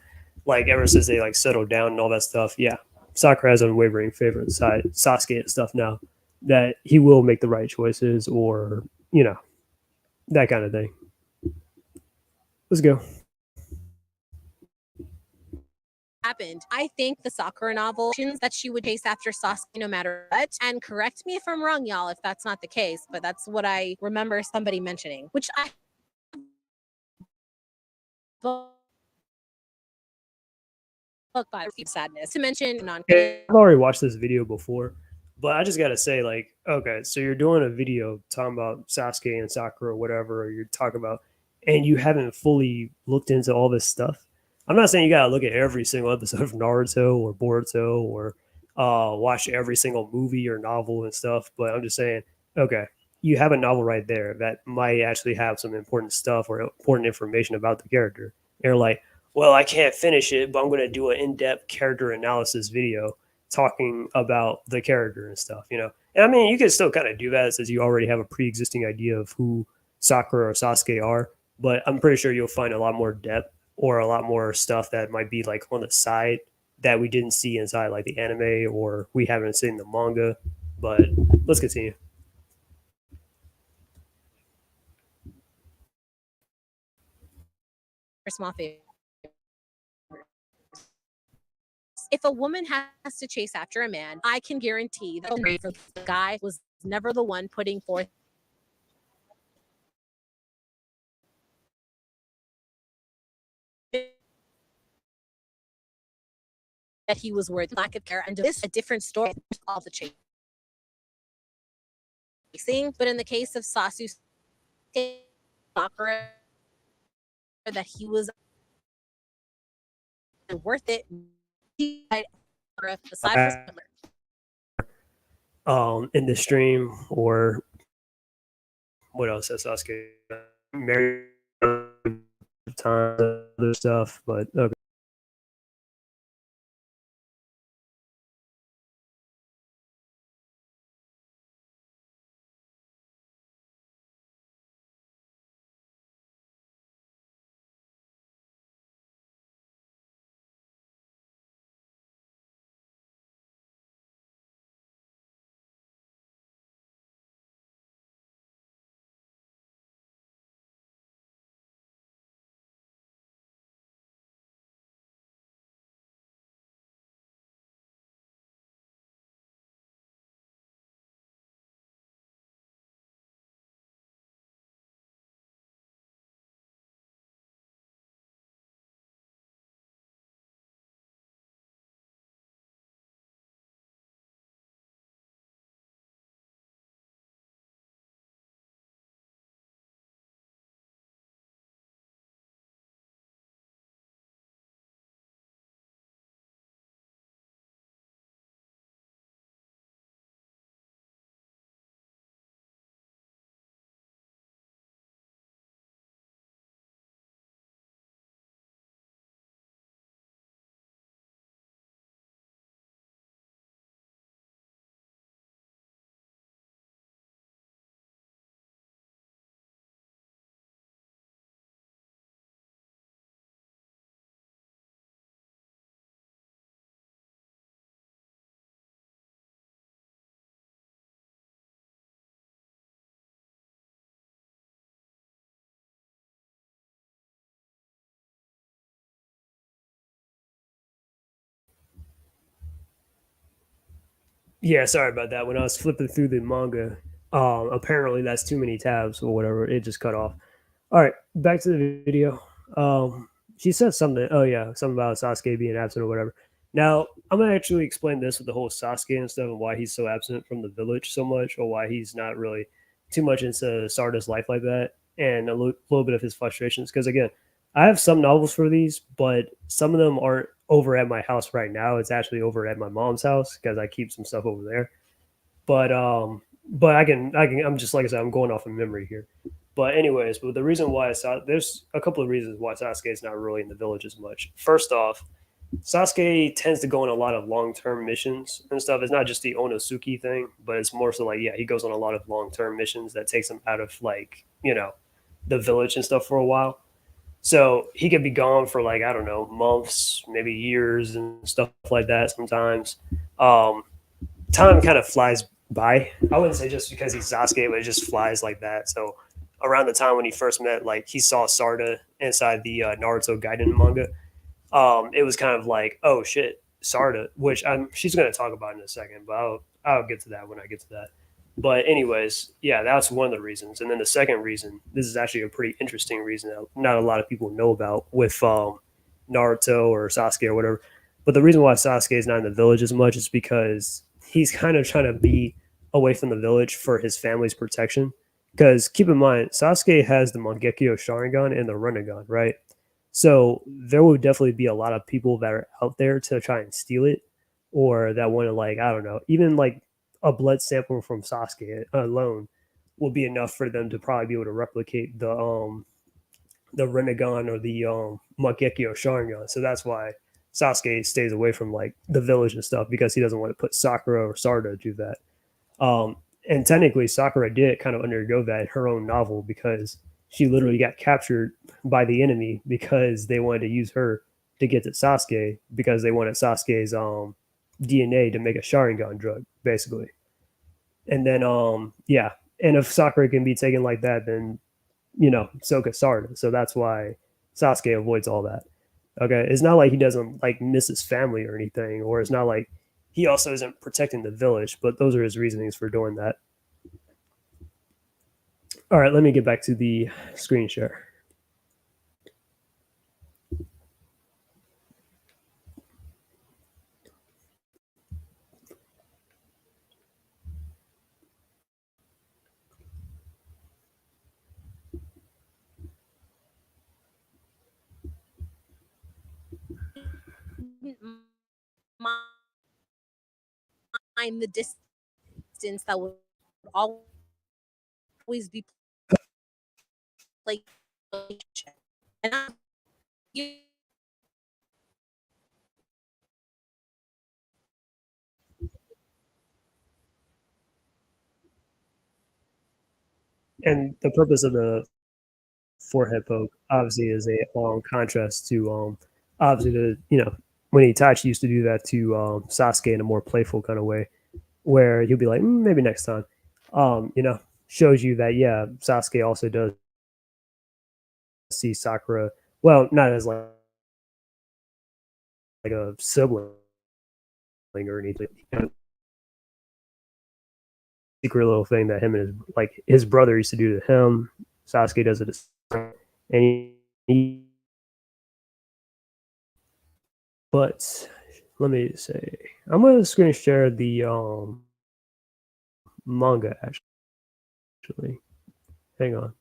like ever since they like settled down and all that stuff, yeah, Sakura has unwavering faith in Sasuke and stuff now that he will make the right choices or that kind of thing. Let's go. Happened. I think the Sakura novel that she would chase after Sasuke no matter what. And correct me if I'm wrong, y'all, if that's not the case, but that's what I remember somebody mentioning, which I book by sadness to mention non. I've already watched this video before, but I just gotta say, like, okay, so you're doing a video talking about Sasuke and Sakura or whatever, or you're talking about, and you haven't fully looked into all this stuff. I'm not saying you gotta look at every single episode of Naruto or Boruto or watch every single movie or novel and stuff, but I'm just saying, okay, you have a novel right there that might actually have some important stuff or important information about the character. And you're like, well, I can't finish it, but I'm going to do an in-depth character analysis video talking about the character and stuff. And I mean, you can still kind of do that since you already have a pre-existing idea of who Sakura or Sasuke are, but I'm pretty sure you'll find a lot more depth or a lot more stuff that might be like on the side that we didn't see inside like the anime or we haven't seen the manga. But let's continue. Small favor. If a woman has to chase after a man, I can guarantee that the guy was never the one putting forth that he was worth lack of care. And this a different story. All the chasing, but in the case of Sasuke, Sakura, that he was worth it. Aside from in the stream or what else has Sasuke married time other stuff, but okay. Yeah, sorry about that. When I was flipping through the manga, apparently that's too many tabs or whatever. It just cut off. All right, back to the video. she said something. Oh yeah, something about Sasuke being absent or whatever. Now I'm gonna actually explain this with the whole Sasuke and stuff and why he's so absent from the village so much, or why he's not really too much into Sarda's life like that, and a little bit of his frustrations. Because again, I have some novels for these, but some of them aren't over at my house right now. It's actually over at my mom's house because I keep some stuff over there. But I'm just like I said, I'm going off of memory here. But anyways, but the reason why there's a couple of reasons why Sasuke is not really in the village as much. First off, Sasuke tends to go on a lot of long term missions and stuff. It's not just the Onosuke thing, but it's more so like, yeah, he goes on a lot of long term missions that takes him out of like, the village and stuff for a while. So he could be gone for like, I don't know, months, maybe years and stuff like that sometimes. Um, Time kind of flies by. I wouldn't say just because he's Sasuke, but it just flies like that. So around the time when he first met, like he saw Sarda inside the Naruto Gaiden manga, it was kind of like, oh shit, Sarda, which she's going to talk about in a second, but I'll get to that when I get to that. But anyways, yeah, that's one of the reasons. And then the second reason, this is actually a pretty interesting reason that not a lot of people know about with Naruto or Sasuke or whatever. But the reason why Sasuke is not in the village as much is because he's kind of trying to be away from the village for his family's protection. Because keep in mind, Sasuke has the Mangekyo Sharingan and the Rinnegan, right? So there would definitely be a lot of people that are out there to try and steal it, or that want to, like, I don't know, even like a blood sample from Sasuke alone will be enough for them to probably be able to replicate the Rinnegan or the Mangekyo Sharingan. So that's why Sasuke stays away from like the village and stuff, because he doesn't want to put Sakura or Sarda do that. Um, and technically, Sakura did kind of undergo that in her own novel because she literally got captured by the enemy because they wanted to use her to get to Sasuke because they wanted Sasuke's DNA to make a Sharingan drug, basically. And then yeah, and if Sakura can be taken like that, then so could Sarda. So that's why Sasuke avoids all that. Okay, it's not like he doesn't like miss his family or anything, or it's not like he also isn't protecting the village. But those are his reasonings for doing that. All right, let me get back to the screen share. Mind the distance that would always be like, and you And the purpose of the forehead poke obviously is a long contrast to obviously the when Itachi used to do that to Sasuke in a more playful kind of way, where he'll be like, maybe next time. Shows you that yeah, Sasuke also does see Sakura. Well, not as like a sibling or anything. Secret little thing that him and his brother used to do to him. Sasuke does it, and but let me say, I'm gonna screen share the manga actually. Hang on.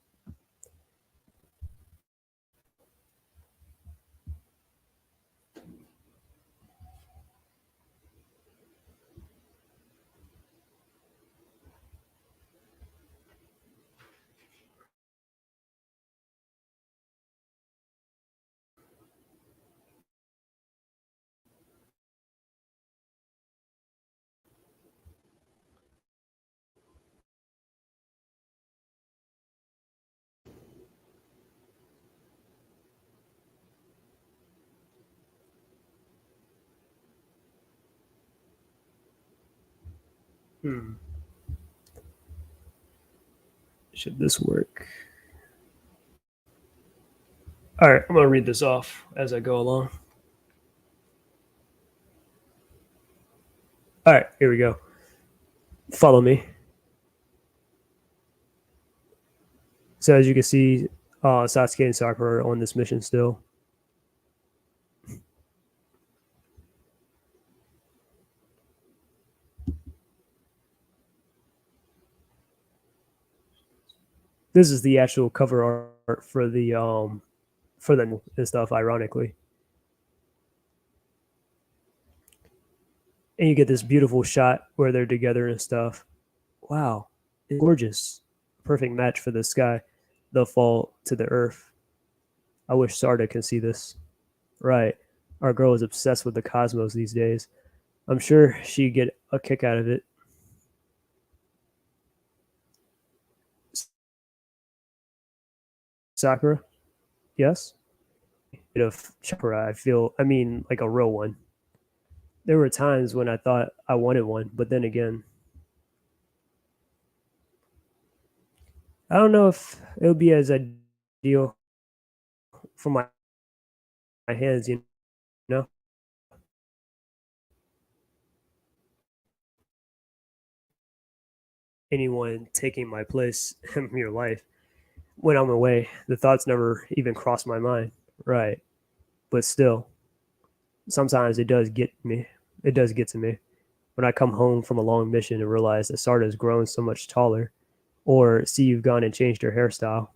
Should this work? All right, I'm gonna read this off as I go along. All right, here we go. Follow me. So as you can see, Sasuke and Sakura are on this mission still. This is the actual cover art for the and stuff. Ironically, and you get this beautiful shot where they're together and stuff. Wow, it's gorgeous. Perfect match for the sky. They'll fall to the earth. I wish Sarda can see this. Right. Our girl is obsessed with the cosmos these days. I'm sure she'd get a kick out of it. Sakura? Yes? Bit of chakra, I feel. I mean, like a real one. There were times when I thought I wanted one, but then again, I don't know if it would be as ideal for my hands, you know? Anyone taking my place in your life. When I'm away, the thoughts never even cross my mind. Right. But still, sometimes it does get me. It does get to me. When I come home from a long mission and realize that Sarda has grown so much taller, or see you've gone and changed her hairstyle.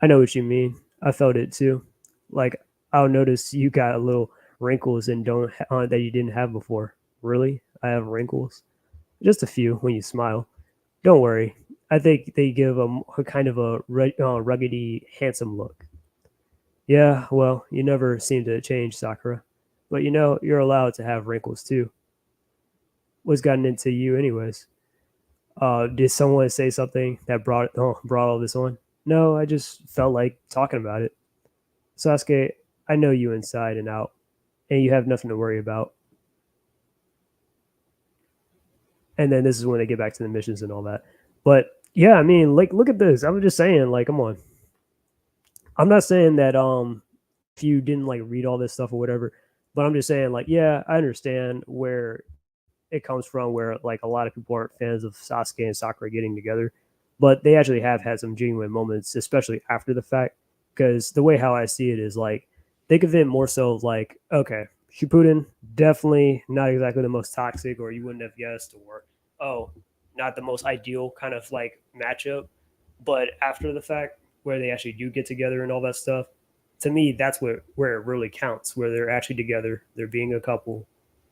I know what you mean. I felt it too. Like I'll notice you got a little wrinkles and don't that you didn't have before. Really? I have wrinkles? Just a few when you smile. Don't worry. I think they give a kind of a ruggedy, handsome look. Yeah, well, you never seem to change, Sakura. But you know, you're allowed to have wrinkles too. What's gotten into you, anyways? Did someone say something that brought all this on? No, I just felt like talking about it. Sasuke, I know you inside and out, and you have nothing to worry about. And then this is when they get back to the missions and all that. But yeah, I mean, like, look at this. I'm just saying, like, come on. I'm not saying that if you didn't like read all this stuff or whatever, but I'm just saying, like, yeah, I understand where it comes from, where like a lot of people aren't fans of Sasuke and Sakura getting together, but they actually have had some genuine moments, especially after the fact. Because the way how I see it is like, think of it more so like, okay, Shippuden definitely not exactly the most toxic, or you wouldn't have guessed, or oh, not the most ideal kind of like matchup. But after the fact, where they actually do get together and all that stuff, to me, that's where it really counts. Where they're actually together, they're being a couple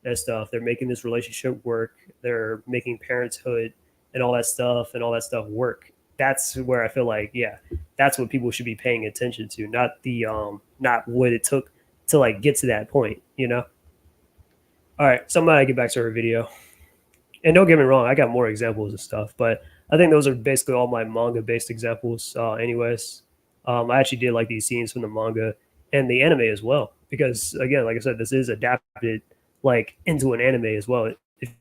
and stuff. They're making this relationship work. They're making parenthood and all that stuff work. That's where I feel like, yeah, that's what people should be paying attention to, not the not what it took to like get to that point, you know? All right, so I'm gonna get back to her video. And don't get me wrong, I got more examples and stuff, but I think those are basically all my manga based examples, anyways. I actually did like these scenes from the manga and the anime as well, because again, like I said, this is adapted like into an anime as well. If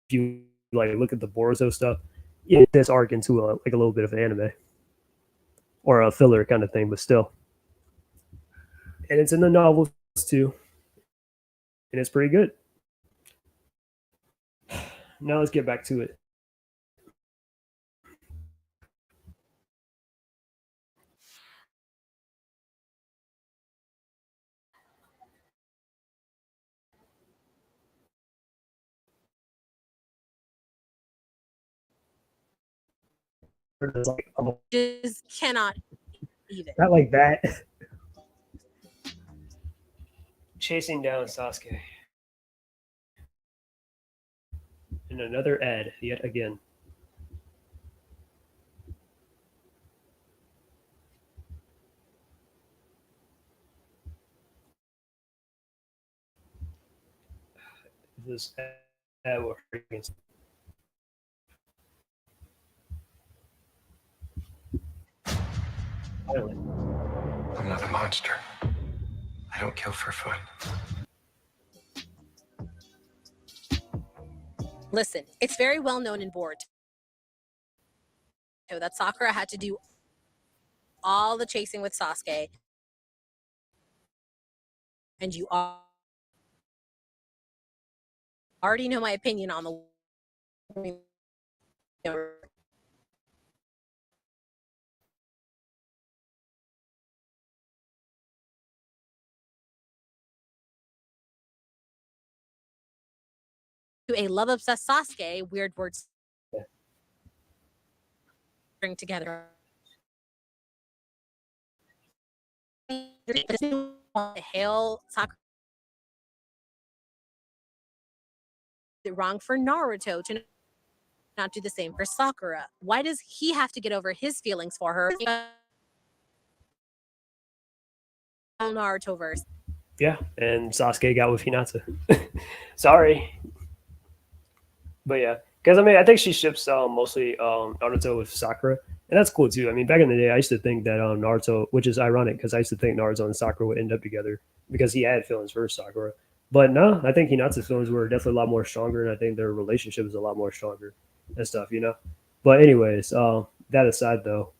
you like look at the Boruto stuff, it this arc into like a little bit of an anime or a filler kind of thing, but still, and it's in the novels too, and it's pretty good. Now let's get back to it. Like, Just cannot even. not like that. Chasing down Sasuke. And another ad yet again. This ad will hurt against. Finally. I'm not a monster. I don't kill for fun. Listen, it's very well known in Boruto that Sakura had to do all the chasing with Sasuke, and you already know my opinion on the a love obsessed Sasuke, weird words. bring together. Hail Sakura. Is it wrong for Naruto to not do the same for Sakura? Why does he have to get over his feelings for her? Naruto verse. Yeah, and Sasuke got with Hinata. Sorry, but yeah, because I mean, I think she ships mostly Naruto with Sakura, and that's cool too. I mean, back in the day, I used to think that Naruto, which is ironic because I used to think Naruto and Sakura would end up together because he had feelings for Sakura. But no, I think Hinata's feelings were definitely a lot more stronger, and I think their relationship is a lot more stronger and stuff, you know. But anyways, that aside though,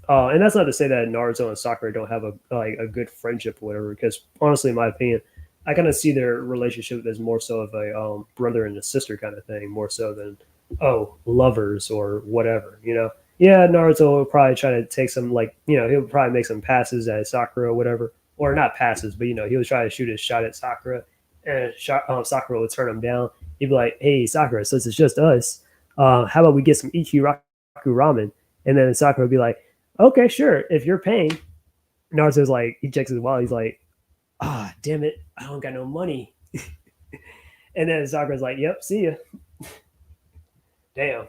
and that's not to say that Naruto and Sakura don't have a good friendship or whatever. Because honestly, in my opinion, I kind of see their relationship as more so of a brother and a sister kind of thing, more so than lovers or whatever. You know, yeah, Naruto will probably try to take some he'll probably make some passes at Sakura or whatever, or not passes, but he would try to shoot his shot at Sakura, and Sakura would turn him down. He'd be like, "Hey, Sakura, since it's just us, how about we get some Ichiraku ramen?" And then Sakura would be like, "Okay, sure, if you're paying." Naruto's like, he checks his wallet. He's like, damn it, I don't got no money. And then Sakura's like, "Yep, see ya." Damn.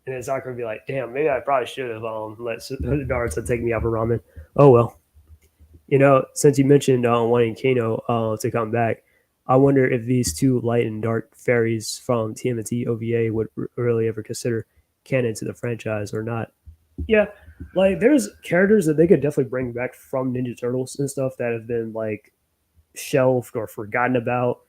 And then Sakura would be like, "Damn, maybe I probably should have let Naruto take me out for ramen. Oh well." Since you mentioned wanting Kano to come back, I wonder if these two light and dark fairies from TMNT OVA would really ever consider canon to the franchise or not. Yeah, like there's characters that they could definitely bring back from Ninja Turtles and stuff that have been like shelved or forgotten about,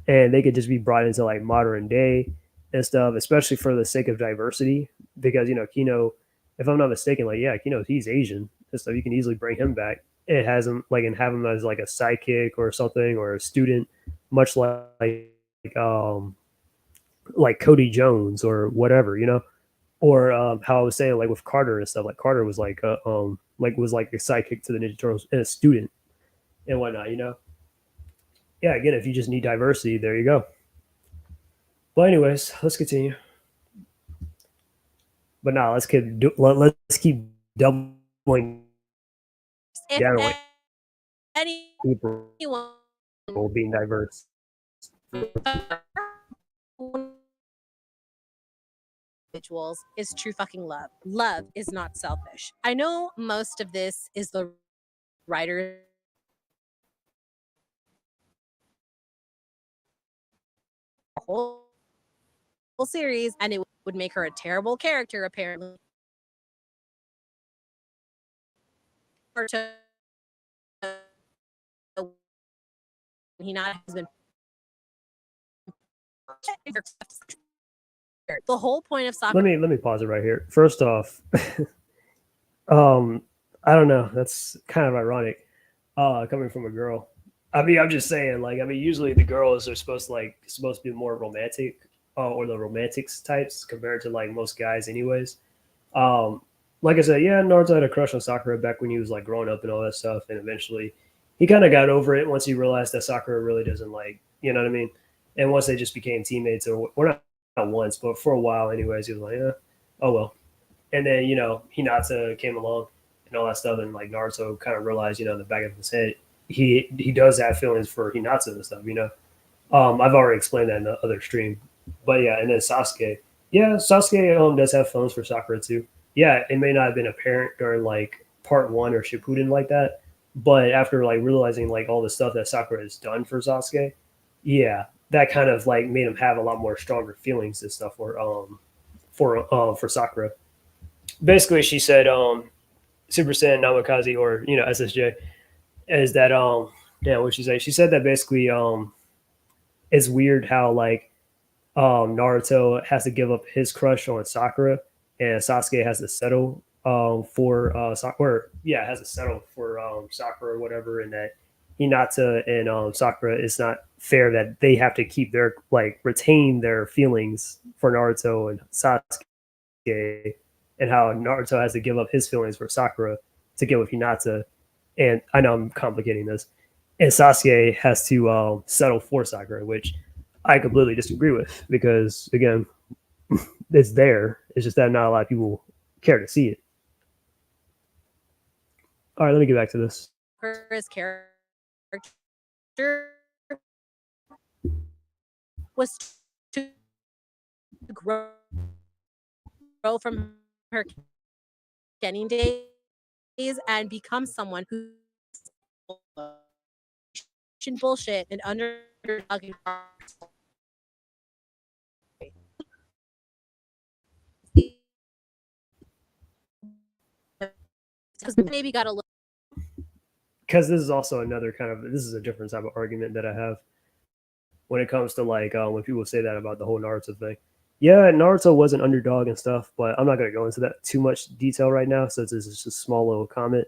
and they could just be brought into like modern day and stuff, especially for the sake of diversity. Because Kino, if I'm not mistaken, like yeah, Kino, he's Asian and stuff. You can easily bring him back. It has him and have him as like a sidekick or something or a student, much um like Cody Jones or whatever, or how I was saying like with Carter and stuff. Like Carter was was like a sidekick to the Ninja Turtles and a student and whatnot. Yeah, again, if you just need diversity, there you go. But anyways, let's continue. But now let's keep doubling If down on anyone people being diverse. individuals is true fucking love. Love is not selfish. I know most of this is the writer whole series, and it would make her a terrible character apparently. He not has been the whole point of soccer. Let me pause it right here. First off, I don't know. That's kind of ironic, coming from a girl. I mean, I'm just saying. Like, I mean, usually the girls are supposed to be more romantic, or the romantics types compared to like most guys, anyways. Um, like I said, yeah, Naruto had a crush on Sakura back when he was like growing up and all that stuff, and eventually he kind of got over it once he realized that Sakura really doesn't like, you know what I mean? And once they just became teammates, or not once, but for a while, anyways, he was like, oh well. And then Hinata came along and all that stuff, and like Naruto kind of realized, in the back of his head, he does have feelings for Hinata and stuff. I've already explained that in the other stream, but yeah, and then Sasuke, yeah, Sasuke does have feelings for Sakura too. Yeah, it may not have been apparent during like part one or Shippuden like that, but after like realizing like all the stuff that Sakura has done for Sasuke, yeah, that kind of like made him have a lot more stronger feelings and stuff for Sakura. Basically, she said Super Saiyan Namikaze, or SSJ, is that damn, what she say? She said that basically it's weird how like Naruto has to give up his crush on Sakura, and Sasuke has to settle for Sakura. Yeah, has to settle for Sakura or whatever, and that Hinata and Sakura, it's not fair that they have to keep their retain their feelings for Naruto and Sasuke, and how Naruto has to give up his feelings for Sakura to get with Hinata. And I know I'm complicating this, and Sasuke has to settle for Sakura, which I completely disagree with, because again, it's there. It's just that not a lot of people care to see it. All right, let me get back to this. His character was to grow from her beginning days and become someone who's bullshit and underdog. Maybe got a little. Because this is also another kind of, this is a different type of argument that I have when it comes to like when people say that about the whole Naruto thing. Yeah, Naruto was an underdog and stuff, but I'm not going to go into that too much detail right now since this is just a small little comment.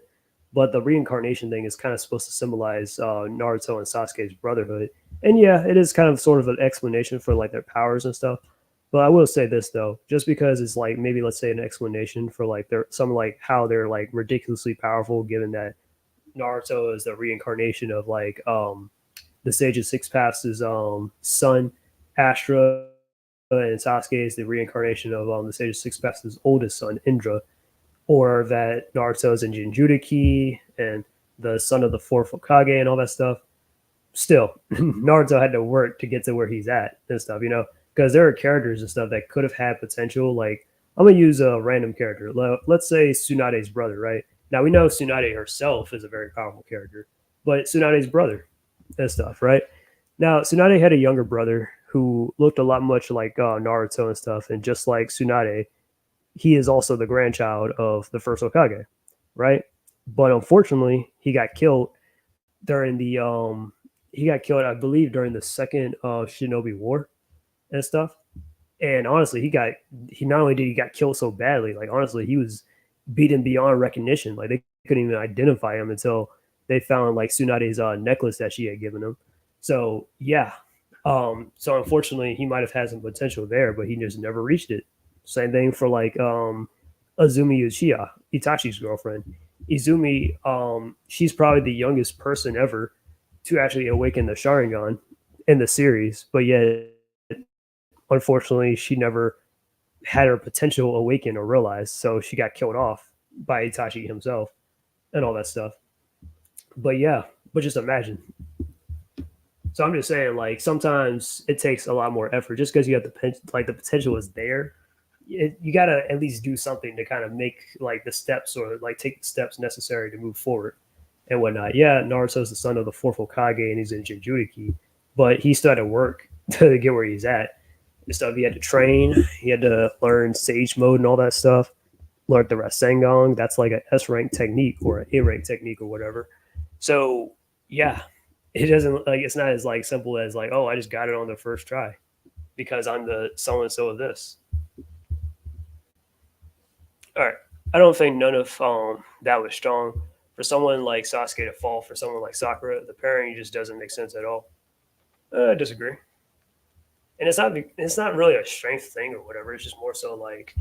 But the reincarnation thing is kind of supposed to symbolize Naruto and Sasuke's brotherhood. And yeah, it is kind of sort of an explanation for like their powers and stuff. But I will say this though, just because it's like maybe let's say an explanation for like their some like how they're like ridiculously powerful, given that Naruto is the reincarnation of like the Sage of Six Paths' son, Astra, and Sasuke is the reincarnation of the Sage of Six Paths' oldest son, Indra, or that Naruto is in Jinchuriki and the son of the fourth Hokage and all that stuff. Still, Naruto had to work to get to where he's at and stuff, you know, because there are characters and stuff that could have had potential. Like, I'm going to use a random character. Let's say Tsunade's brother, right? Now, we know Tsunade herself is a very powerful character, but Tsunade's brother and stuff, right? Now, Tsunade had a younger brother who looked a lot much like Naruto and stuff, and just like Tsunade, he is also the grandchild of the first Hokage, right? But unfortunately, he got killed during the I believe, during the second Shinobi War and stuff. And honestly, he not only did he got killed so badly, like honestly, he was beaten beyond recognition. Like they couldn't even identify him until they found like Tsunade's necklace that she had given him. So yeah, so unfortunately, he might have had some potential there, but he just never reached it. Same thing for like Azumi Uchiha, Itachi's girlfriend. Izumi, she's probably the youngest person ever to actually awaken the Sharingan in the series, but yet, unfortunately, she never had her potential awakened or realized, so she got killed off by Itachi himself and all that stuff. But yeah, but just imagine. So I'm just saying, like sometimes it takes a lot more effort. Just because you have the potential is there, you gotta at least do something to kind of make like the steps or like take the steps necessary to move forward and whatnot. Yeah, Naruto's the son of the fourth Hokage and he's in Jinchuriki, but he still had to work to get where he's at. And stuff. He had to train. He had to learn Sage Mode and all that stuff. Learned the Rasengan. That's like a S rank technique or an A rank technique or whatever. So yeah, it doesn't like it's not as like simple as like, oh, I just got it on the first try because I'm the so and so of this. All right, I don't think none of that was strong for someone like Sasuke to fall for someone like Sakura. The pairing just doesn't make sense at all. I disagree. And it's not really a strength thing or whatever. It's just more so like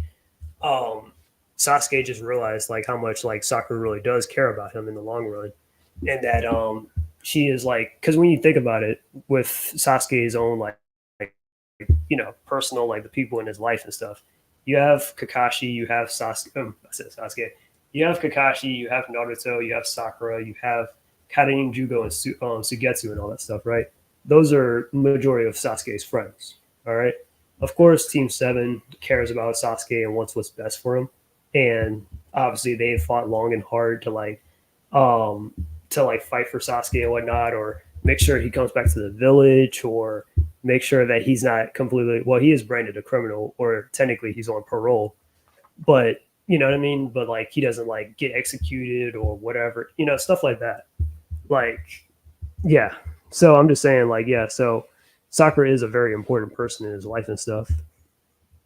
Sasuke just realized like how much like Sakura really does care about him in the long run, and that she is like because when you think about it with Sasuke's own like you know personal like the people in his life and stuff, you have Kakashi, you have Sasuke, you have Kakashi, you have Naruto, you have Sakura, you have Karin, Jugo, and Sugetsu and all that stuff, right? Those are majority of Sasuke's friends. All right. Of course, Team 7 cares about Sasuke and wants what's best for him. And obviously they fought long and hard to like fight for Sasuke and whatnot, or make sure he comes back to the village, or make sure that he's not completely well, he is branded a criminal, or technically he's on parole. But you know what I mean? But like he doesn't like get executed or whatever, you know, stuff like that. Like, yeah. So I'm just saying, like, yeah, so Sakura is a very important person in his life and stuff.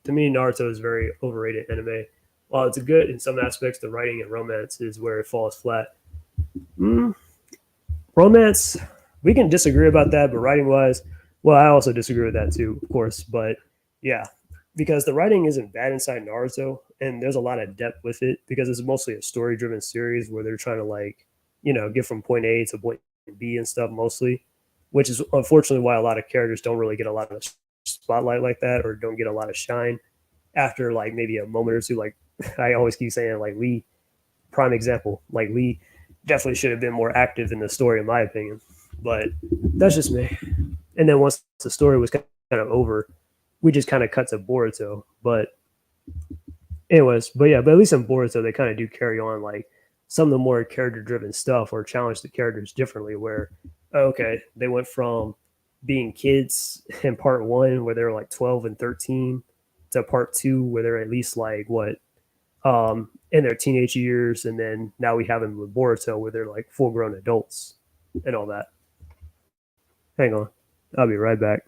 To me, Naruto is very overrated anime. While it's good in some aspects, the writing and romance is where it falls flat. Romance, we can disagree about that, but writing wise, well, I also disagree with that too, of course. But yeah, because the writing isn't bad inside Naruto, and there's a lot of depth with it because it's mostly a story driven series where they're trying to, like, you know, get from point A to point B and stuff mostly, which is unfortunately why a lot of characters don't really get a lot of spotlight like that or don't get a lot of shine after like maybe a moment or two, like I always keep saying like Lee, prime example. Like Lee definitely should have been more active in the story, in my opinion. But that's just me. And then once the story was kind of over, we just kind of cut to Boruto. But anyways, but yeah, but at least in Boruto they kind of do carry on like some of the more character driven stuff or challenge the characters differently. Where okay, they went from being kids in part one where they were like 12 and 13 to part two where they're at least like what in their teenage years, and then now we have them with Boruto where they're like full grown adults and all that. Hang on, I'll be right back.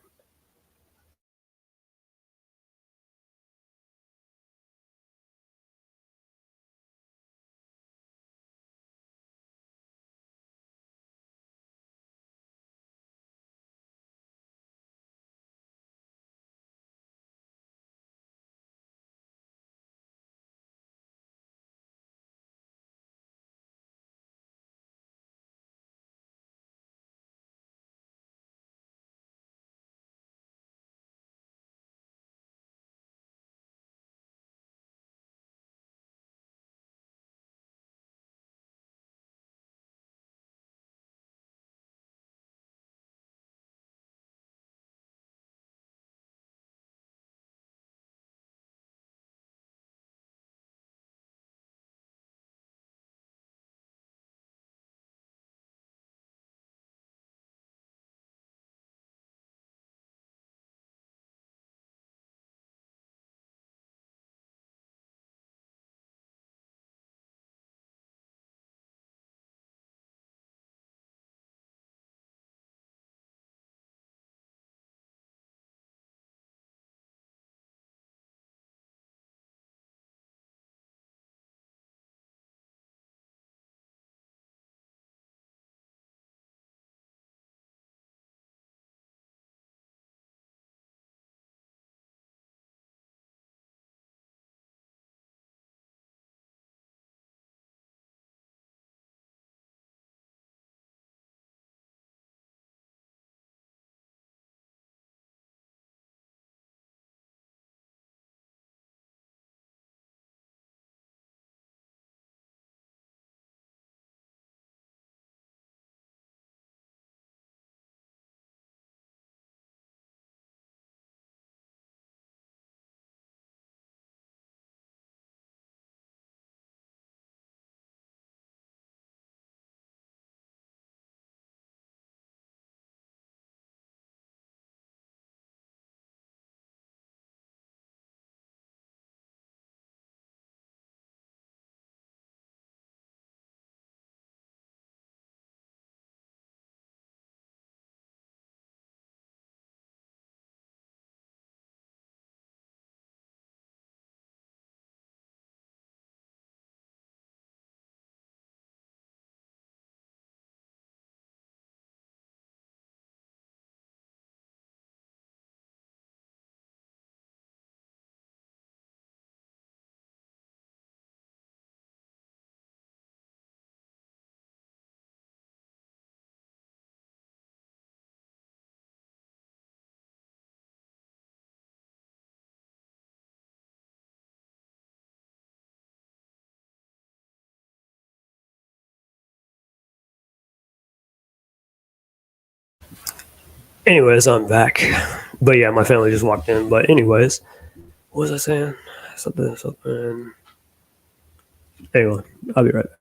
Anyways, I'm back. But yeah, my family just walked in. But anyways, what was I saying? Something. Anyway, I'll be right back.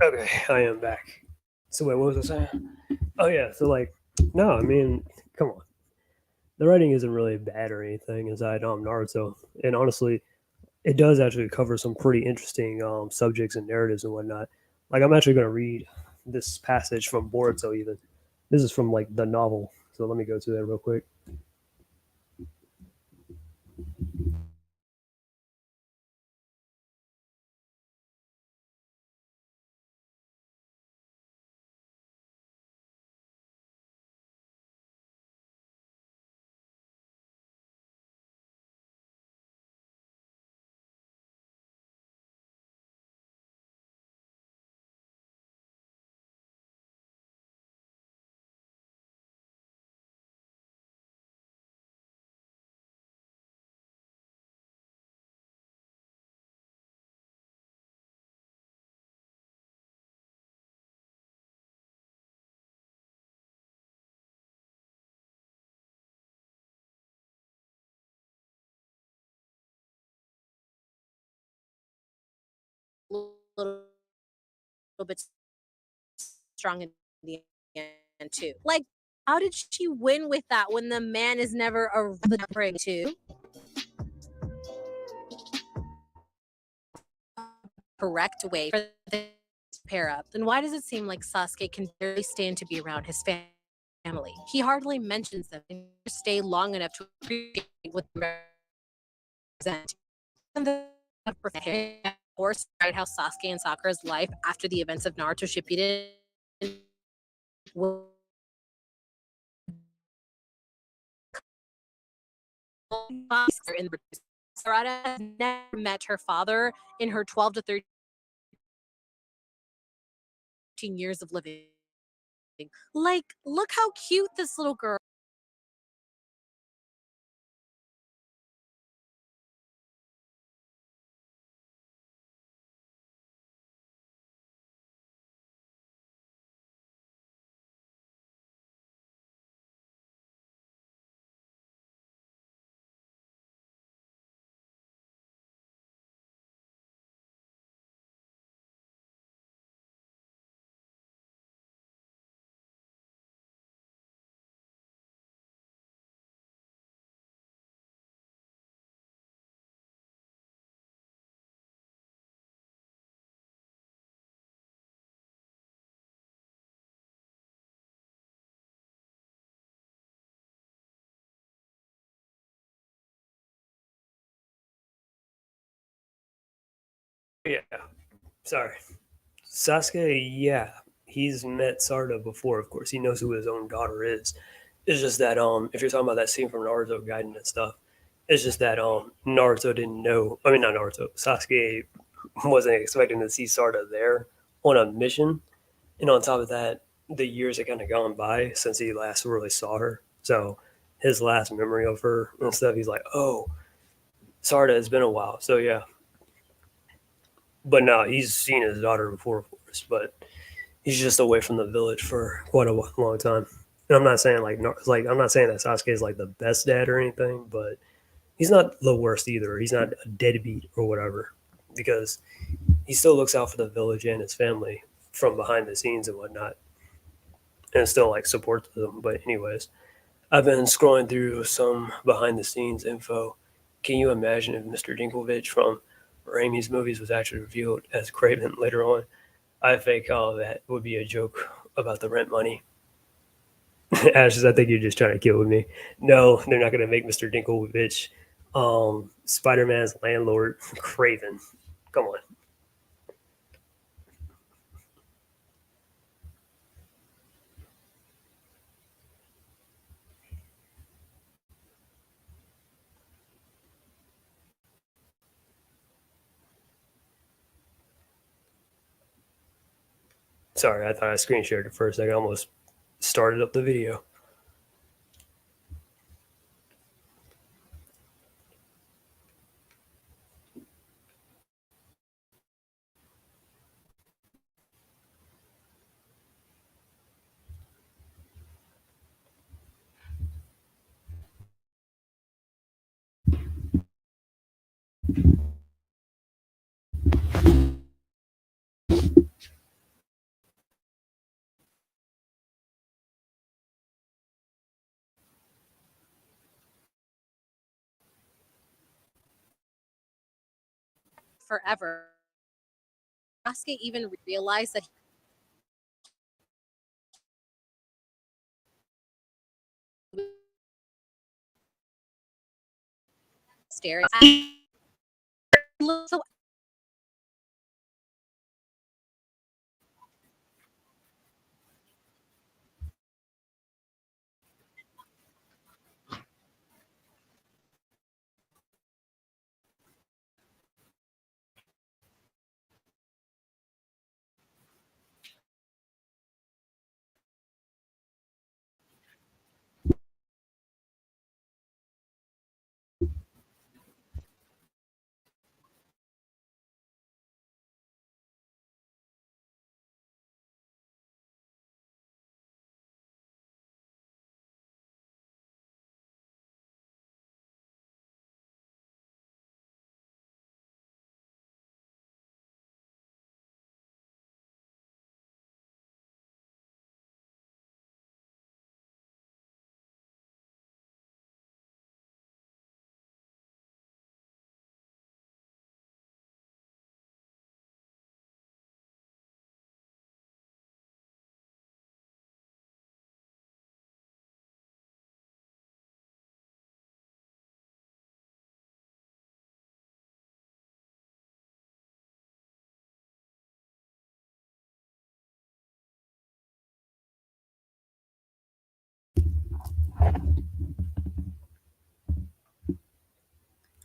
Okay, I am back. So wait, what was I saying? Oh yeah, so like, no, I mean, come on. The writing isn't really bad or anything, aside Naruto, and honestly, it does actually cover some pretty interesting subjects and narratives and whatnot. Like, I'm actually going to read this passage from Boruto. Even this is from like the novel, so let me go to that real quick. Little bit strong in the end too. Like, how did she win with that when the man is never a break to correct way for the pair up? Then why does it seem like Sasuke can barely stand to be around his family? He hardly mentions them and stay long enough to appreciate what they represent. And the course, right? How Sasuke and Sakura's life after the events of Naruto Shippuden in the Sarada has never met her father in her 12 to 13 years of living. Like, look how cute this little girl. Yeah, sorry, Sasuke. Yeah, he's met Sarda before. Of course, he knows who his own daughter is. It's just that if you're talking about that scene from Naruto Gaiden and stuff, it's just that Naruto didn't know. I mean, not Naruto. Sasuke wasn't expecting to see Sarda there on a mission, and on top of that, the years had kind of gone by since he last really saw her. So his last memory of her and stuff, he's like, "Oh, Sarda, it's been a while." So yeah, but no, he's seen his daughter before, of course, but he's just away from the village for quite a long time. And I'm not saying like I'm not saying that Sasuke is like the best dad or anything, but he's not the worst either. He's not a deadbeat or whatever, because he still looks out for the village and his family from behind the scenes and whatnot, and still like supports them. But anyways, I've been scrolling through some behind the scenes info. Can you imagine if Mr. Dinklage from Raimi's movies was actually revealed as Craven later on? I think all that would be a joke about the rent money. Ashes, I think you're just trying to kill with me. No, they're not going to make Mr. Dinklage Spider Man's landlord Craven. Come on. Sorry, I thought I screen shared it for a second. I almost started up the video. forever. Sasuke even realized that he was staring at so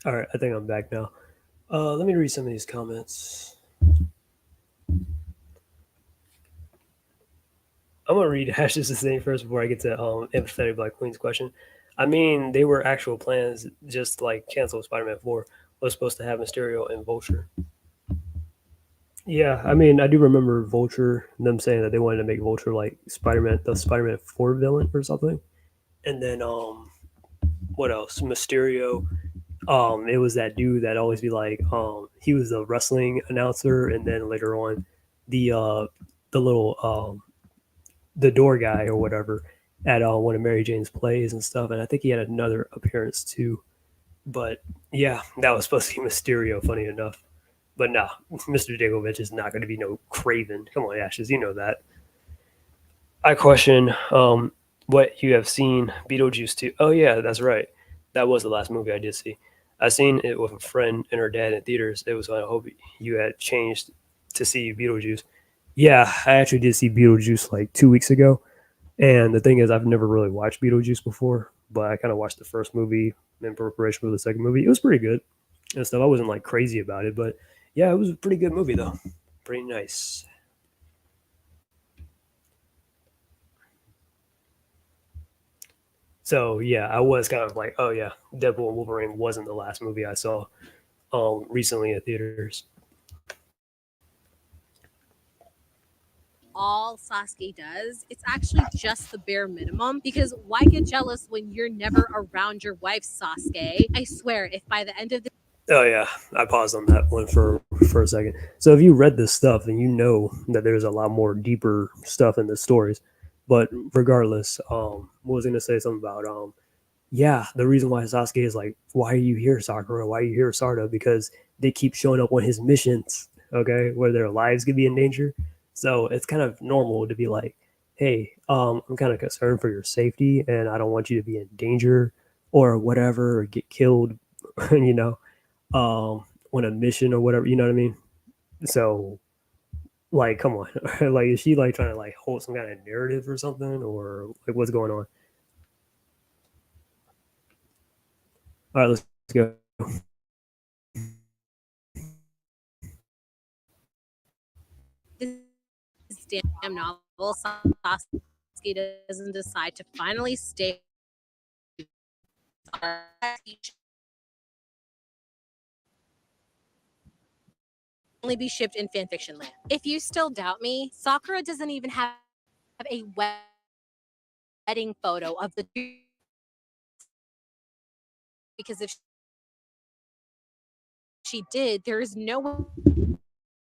All right, I think I'm back now. Let me read some of these comments. I'm gonna read Ash's thing first before I get to empathetic Black Queen's question. I mean, they were actual plans, just like cancel Spider-Man 4 was supposed to have Mysterio and Vulture. Yeah, I mean, I do remember Vulture, them saying that they wanted to make Vulture like Spider-Man, the Spider-Man 4 villain or something. And then what else? Mysterio. It was that dude that always be like, he was the wrestling announcer, and then later on, the little the door guy or whatever at one of Mary Jane's plays and stuff. And I think he had another appearance too. But yeah, that was supposed to be Mysterio. Funny enough, but nah, Mr. Digovich is not going to be no Craven. Come on, Ashes, you know that. I question what you have seen Beetlejuice 2. Oh yeah, that's right. That was the last movie I did see. I seen it with a friend and her dad in theaters. It was I hope you had changed to see Beetlejuice. Yeah, I actually did see Beetlejuice like 2 weeks ago. And the thing is, I've never really watched Beetlejuice before, but I kind of watched the first movie in preparation for the second movie. It was pretty good and stuff. I wasn't like crazy about it, but yeah, it was a pretty good movie though. Pretty nice. So yeah, I was kind of like, oh yeah, Deadpool and Wolverine wasn't the last movie I saw recently in theaters. all Sasuke does, it's actually just the bare minimum. Because why get jealous when you're never around your wife, Sasuke? I swear, if by the end of the Oh yeah, I paused on that one for a second. So if you read this stuff, then you know that there's a lot more deeper stuff in the stories. But regardless, what was I gonna say something about yeah, the reason why Sasuke is like, why are you here, Sakura? Why are you here, Sarda? Because they keep showing up on his missions, okay, where their lives could be in danger. So it's kind of normal to be like, hey, I'm kind of concerned for your safety, and I don't want you to be in danger or whatever, or get killed, you know, on a mission or whatever. You know what I mean? So, like, come on, like, is she like trying to like hold some kind of narrative or something, or like what's going on? All right, let's go. this damn novel, Sasuke doesn't decide to finally stay. Only be shipped in fanfiction land. If you still doubt me, Sakura doesn't even have a wedding photo of the because if she did, there is no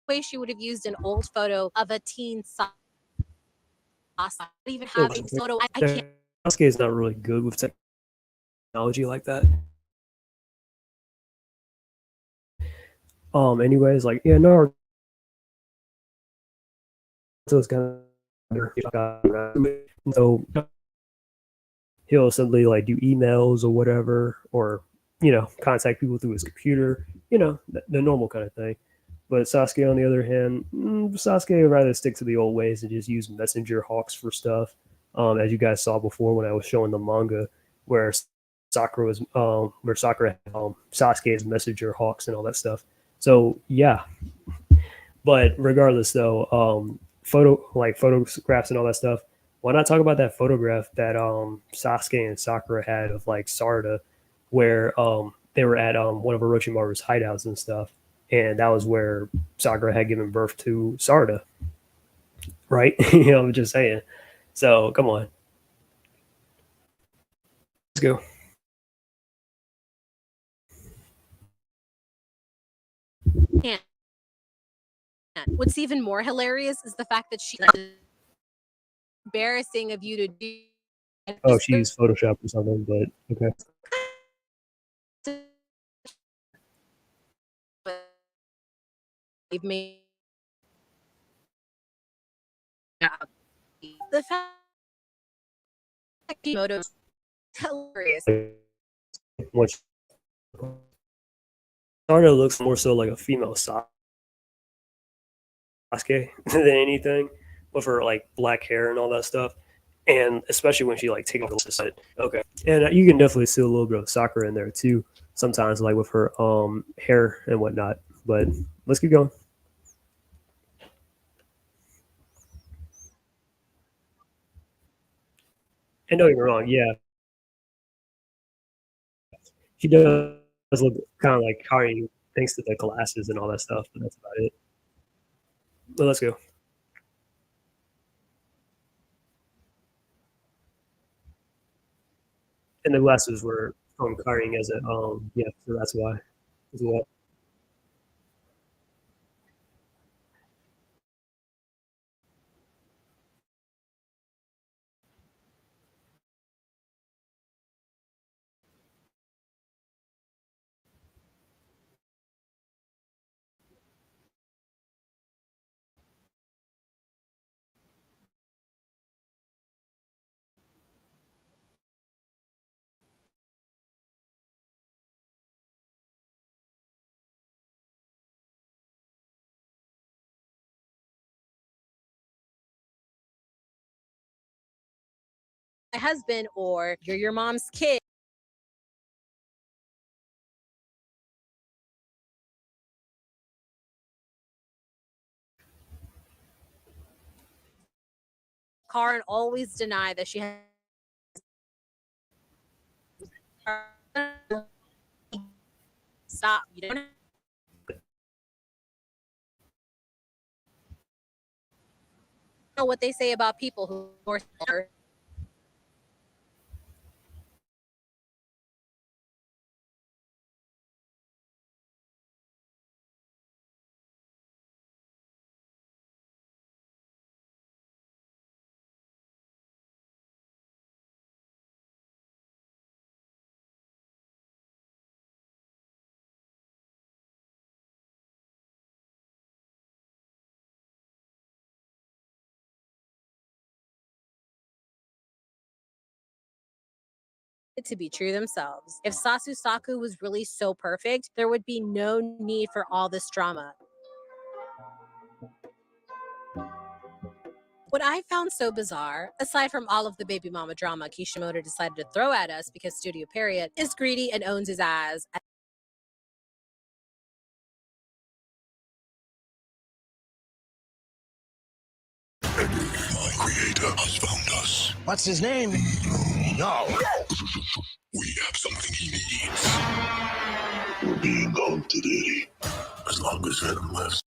way she would have used an old photo of a teen Sasuke. I don't even have a photo. I can't. Sasuke is not really good with technology like that. Anyways, like yeah, Naruto's kind of so he'll simply like do emails or whatever, or contact people through his computer, the normal kind of thing. But Sasuke, on the other hand, Sasuke would rather stick to the old ways and just use messenger hawks for stuff. As you guys saw before when I was showing the manga, where Sakura had, Sasuke's messenger hawks and all that stuff. So yeah, but regardless, though, photographs and all that stuff. Why not talk about that photograph that Sasuke and Sakura had of like Sarada, where they were at one of Orochimaru's hideouts and stuff, and that was where Sakura had given birth to Sarada, right? I'm just saying. So come on, let's go. And what's even more hilarious is the fact that she embarrassing of you to do. Oh, she used Photoshop or something, but okay. They've made the fact that Kimoto is hilarious. Which Sarada looks more so like a female Sasuke than anything, with her like black hair and all that stuff. And especially when she like takes off the set. Okay. And you can definitely see a little bit of Sakura in there too, sometimes like with her hair and whatnot. But let's keep going. And don't get me wrong, yeah, she does look kind of like Kari thanks to the glasses and all that stuff, but that's about it. But let's go. And the glasses were from Kari as a yeah, so that's why as well. My husband or you're your mom's kid. Karen always deny that she has. Stop. You don't know what they say about people who are. To be true themselves. If SasuSaku was really so perfect, there would be no need for all this drama. What I found so bizarre, aside from all of the baby mama drama Kishimoto decided to throw at us because Studio Period is greedy and owns his ass. My creator has found us. What's his name? No. We have something he needs. We're being gone today. As long as Venom lives.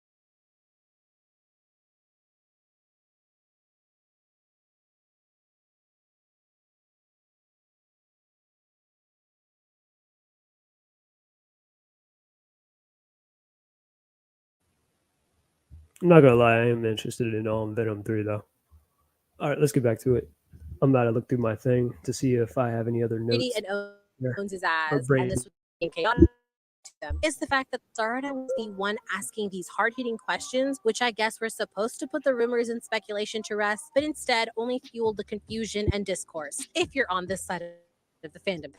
I'm not gonna lie, I am interested in Venom 3 though. All right, let's get back to it. I'm about to look through my thing to see if I have any other Greedy notes and there owns his or ass. And brain. this was chaotic. them is the fact that Sarada was the one asking these hard-hitting questions, which I guess were supposed to put the rumors and speculation to rest, but instead only fueled the confusion and discourse, if you're on this side of the fandom.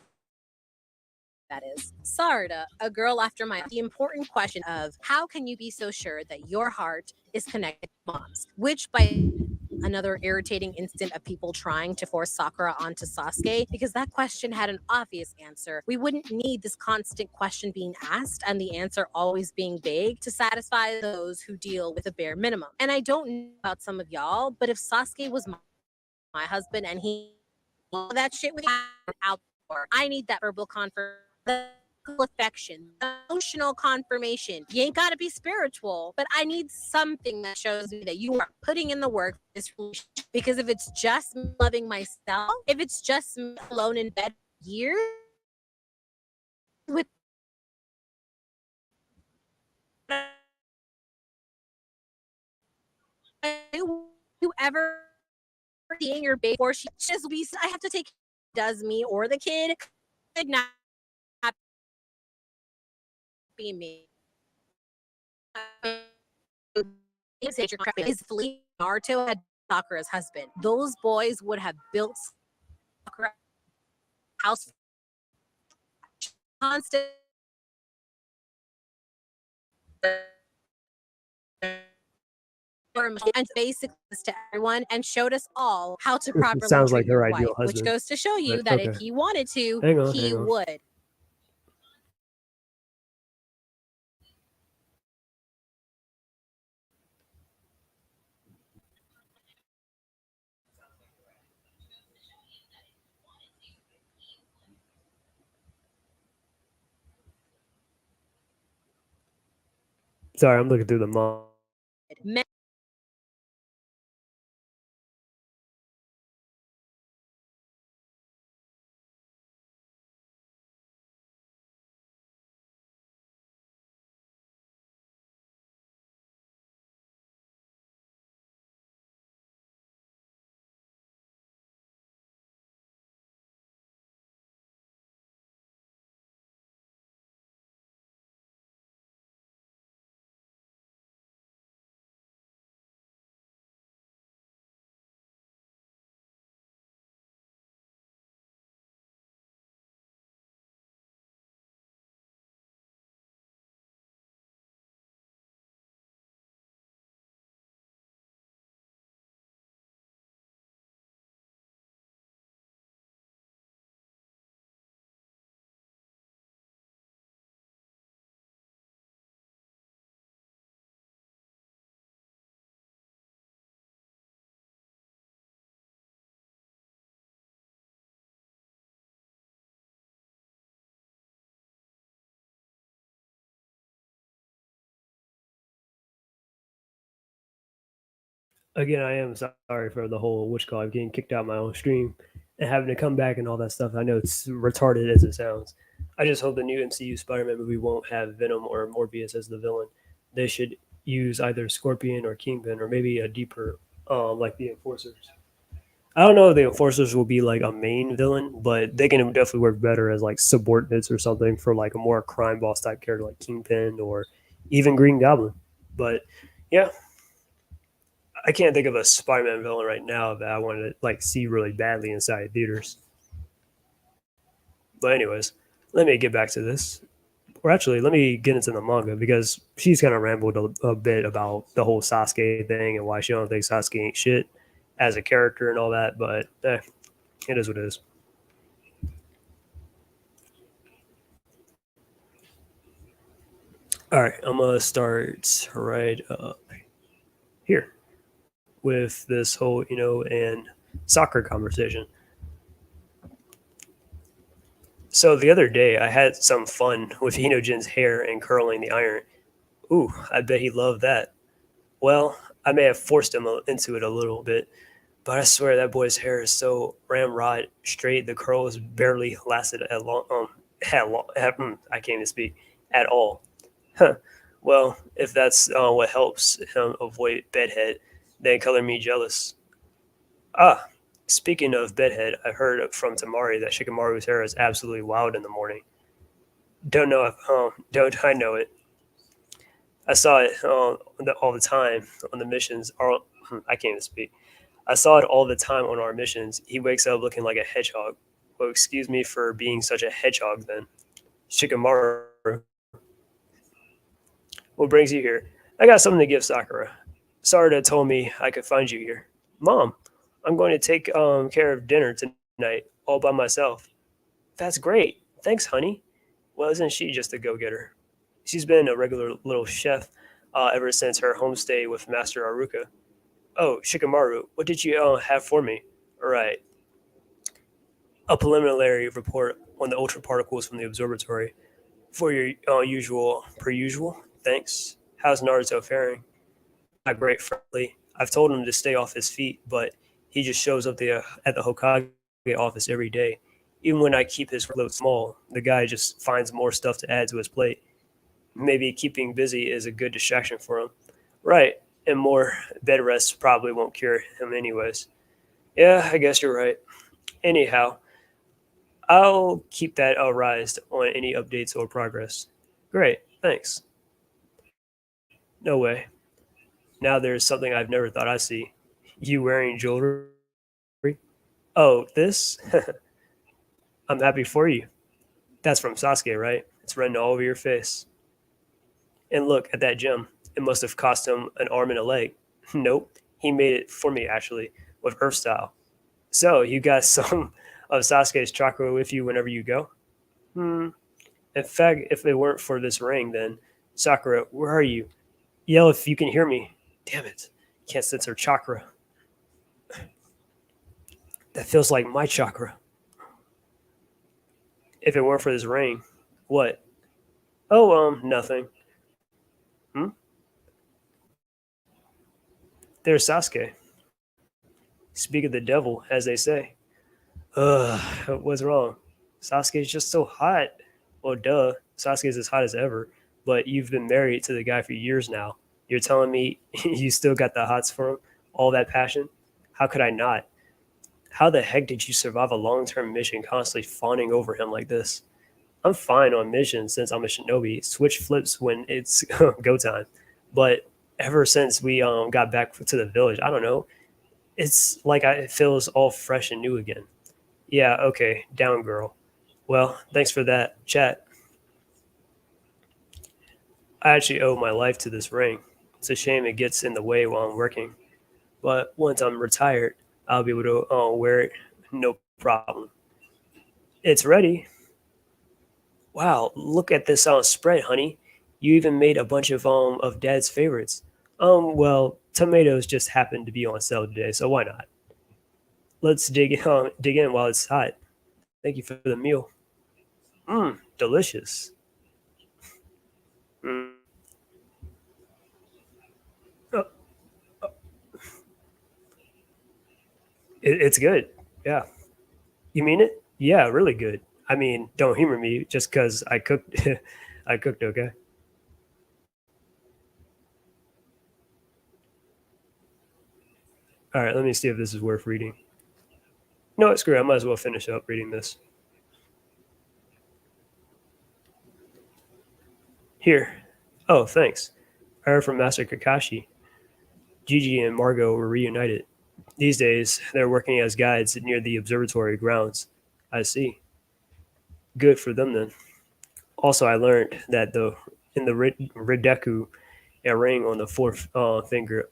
That is. Sarada, a girl after my the important question of how can you be so sure that your heart is connected to mom's, which by another irritating instant of people trying to force Sakura onto Sasuke, because that question had an obvious answer. We wouldn't need this constant question being asked and the answer always being vague to satisfy those who deal with a bare minimum. And I don't know about some of y'all, but if Sasuke was my husband and he that shit with out for, I need that verbal confirmation, the affection, the emotional confirmation. You ain't gotta be spiritual, but I need something that shows me that you are putting in the work for this relationship. Because if it's just me loving myself, if it's just me alone in bed for years with you ever seeing your baby or she just be I have to take does me or the kid could not be me. Is Flee Naruto had Sakura's husband. Those boys would have built Sakura house constant and basically to everyone and showed us all how to properly Sounds treat like your her wife, ideal which husband. goes to show you But, that okay. if he wanted to, Hang on, he hang on. would. Sorry, I'm looking through the mom. Again, I am sorry for the whole witch call. Getting kicked out of my own stream and having to come back and all that stuff. I know it's retarded as it sounds. I just hope the new MCU Spider-Man movie won't have Venom or Morbius as the villain. They should use either Scorpion or Kingpin or maybe a deeper, like the Enforcers. I don't know if the Enforcers will be like a main villain, but they can definitely work better as like subordinates or something for like a more crime boss type character like Kingpin or even Green Goblin. But yeah, I can't think of a Spider-Man villain right now that I want to like see really badly inside theaters. But anyways, let me get back to this. Or actually, let me get into the manga because she's kind of rambled a bit about the whole Sasuke thing and why she don't think Sasuke ain't shit as a character and all that. But it is what it is. All right, I'm gonna start right here with this whole and soccer conversation. So the other day, I had some fun with Hinojin's hair and curling the iron. Ooh, I bet he loved that. Well, I may have forced him into it a little bit, but I swear that boy's hair is so ramrod straight. The curls barely lasted at long. I can't even speak at all. Huh. Well, if that's what helps him avoid bedhead, then color me jealous. Ah, speaking of bedhead, I heard from Tamari that Shikamaru's hair is absolutely wild in the morning. Don't know if don't I know it? I saw it all the time on the missions. Or I can't even speak. I saw it all the time on our missions. He wakes up looking like a hedgehog. Well, excuse me for being such a hedgehog then. Shikamaru, what brings you here? I got something to give Sakura. Sarada told me I could find you here. Mom, I'm going to take care of dinner tonight all by myself. That's great. Thanks, honey. Well, isn't she just a go getter? She's been a regular little chef ever since her homestay with Master Aruka. Oh, Shikamaru, what did you have for me? All right, a preliminary report on the ultra particles from the observatory. For your per usual. Thanks. How's Naruto faring? Not great, frankly. I've told him to stay off his feet, but he just shows up at the Hokage office every day. Even when I keep his workload small, the guy just finds more stuff to add to his plate. Maybe keeping busy is a good distraction for him. Right, and more bed rests probably won't cure him anyways. Yeah, I guess you're right. Anyhow, I'll keep that raised on any updates or progress. Great, thanks. No way. Now there's something I've never thought I'd see. You wearing jewelry? Oh, this? I'm happy for you. That's from Sasuke, right? It's written all over your face. And look at that gem. It must have cost him an arm and a leg. Nope, he made it for me actually, with Earth style. So you got some of Sasuke's chakra with you whenever you go? Hmm. In fact, if it weren't for this ring, then Sakura, where are you? Yell if you can hear me. Damn it. Can't sense her chakra. That feels like my chakra. If it weren't for this ring. What? Oh, nothing. Hmm? There's Sasuke. Speak of the devil, as they say. What's wrong? Sasuke's just so hot. Well, duh. Sasuke's as hot as ever. But you've been married to the guy for years now. You're telling me you still got the hots for him? All that passion? How could I not? How the heck did you survive a long-term mission constantly fawning over him like this? I'm fine on missions since I'm a shinobi. Switch flips when it's go time. But ever since we got back to the village, I don't know. It's like it feels all fresh and new again. Yeah, okay, down girl. Well, thanks for that chat. I actually owe my life to this ring. It's a shame it gets in the way while I'm working. But once I'm retired, I'll be able to wear it no problem. It's ready. Wow, look at this spread, honey. You even made a bunch of Dad's favorites. Well, tomatoes just happened to be on sale today, so why not? Let's dig in while it's hot. Thank you for the meal. Mmm, delicious. Mm. Oh, it's good. Yeah. You mean it? Yeah, really good. I mean, don't humor me just because I cooked. I cooked okay. All right, let me see if this is worth reading. No, screw it. I might as well finish up reading this. Here. Oh, thanks. I heard from Master Kakashi. Gigi and Margot were reunited. These days, they're working as guides near the observatory grounds. I see. Good for them then. Also, I learned that in the Rideku, a ring on the fourth finger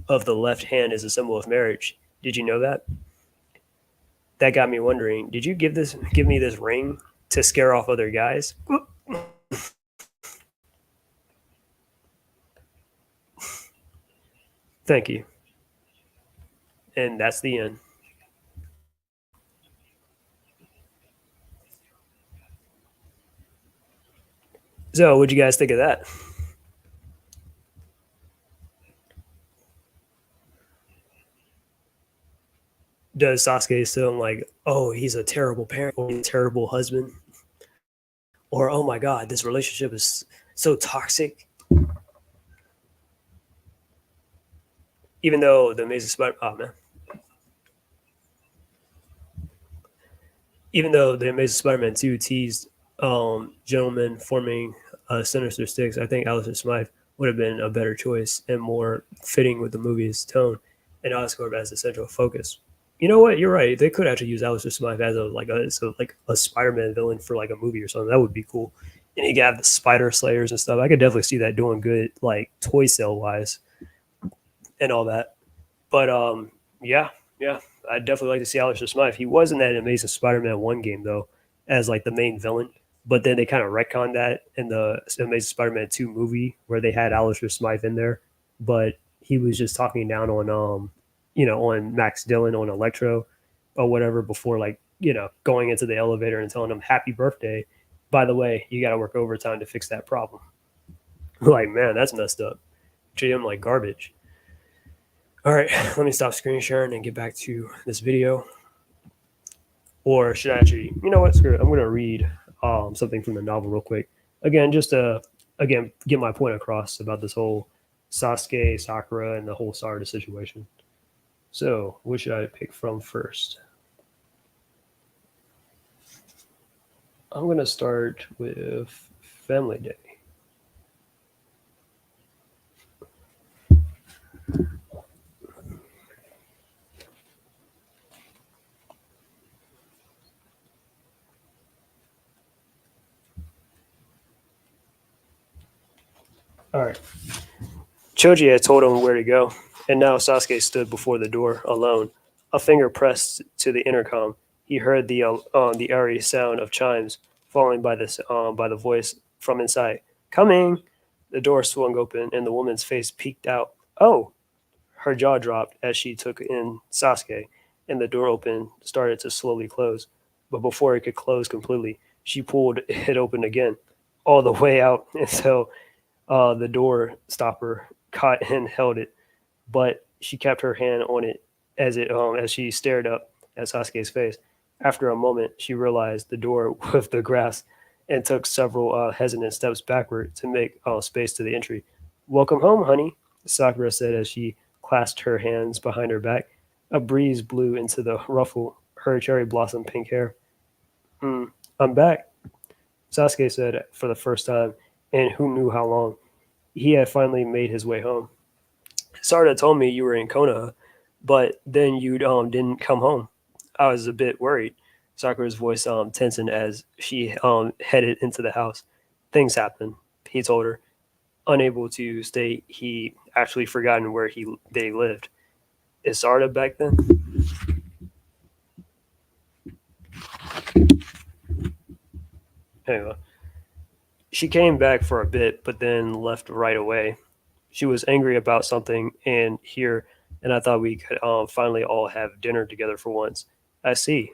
of the left hand is a symbol of marriage. Did you know that? That got me wondering. Did you give me this ring to scare off other guys? Thank you. And that's the end. So, what'd you guys think of that? Does Sasuke still like, oh, he's a terrible parent or a terrible husband? Or, oh my god, this relationship is so toxic? Even though the Amazing Spider, oh man, even though the Amazing Spider-Man 2 teased gentlemen forming Sinister Six, I think Alistair Smythe would have been a better choice and more fitting with the movie's tone, and Oscorp as the central focus. You know what? You're right. They could actually use Alistair Smythe as a Spider-Man villain for like a movie or something. That would be cool. And you got the Spider Slayers and stuff. I could definitely see that doing good, like toy sale wise and all that. But yeah, yeah, I'd definitely like to see Alistair Smythe. He was in that Amazing Spider-Man one game though, as like the main villain. But then they kind of retconned that in the Amazing Spider-Man two movie where they had Alistair Smythe in there, but he was just talking down on on Max Dillon on Electro or whatever before like going into the elevator and telling him happy birthday. By the way, you got to work overtime to fix that problem. Like man, that's messed up. Treat him like garbage. All right, let me stop screen sharing and get back to this video. Or should I actually, you know what, screw it. I'm going to read something from the novel real quick. Again, just to, get my point across about this whole Sasuke, Sakura, and the whole Sarada situation. So, what should I pick from first? I'm going to start with Family Day. All right. Choji had told him where to go, and now Sasuke stood before the door alone. A finger pressed to the intercom. He heard the airy sound of chimes, followed by the voice from inside. Coming! The door swung open, and the woman's face peeked out. Oh! Her jaw dropped as she took in Sasuke, and the door started to slowly close. But before it could close completely, she pulled it open again, all the way out until the door stopper caught and held it, but she kept her hand on it as she stared up at Sasuke's face. After a moment, she realized the door with the grass and took several hesitant steps backward to make space to the entry. Welcome home, honey, Sakura said as she clasped her hands behind her back. A breeze blew into the ruffle her cherry blossom pink hair. I'm back, Sasuke said for the first time, and who knew how long. He had finally made his way home. Sarda told me you were in Konoha, but then you didn't come home. I was a bit worried. Sakura's voice tensioned as she headed into the house. Things happened, he told her. Unable to state he actually forgotten where they lived. Is Sarda back then? Anyway, she came back for a bit, but then left right away. She was angry about something and I thought we could finally all have dinner together for once. I see.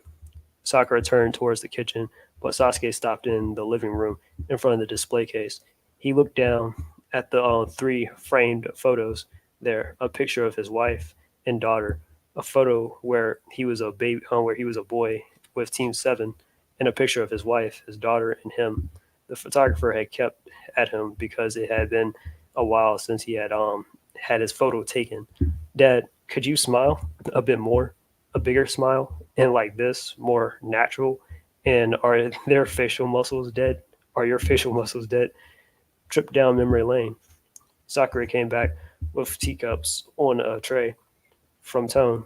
Sakura turned towards the kitchen, but Sasuke stopped in the living room in front of the display case. He looked down at the three framed photos there, a picture of his wife and daughter, a photo where he was a baby, where he was a boy with Team 7, and a picture of his wife, his daughter, and him. The photographer had kept at him because it had been a while since he had his photo taken. Dad, could you smile a bit more, a bigger smile, and like this, more natural? And are their facial muscles dead? Are your facial muscles dead? Trip down memory lane. Sakura came back with teacups on a tray. From tone,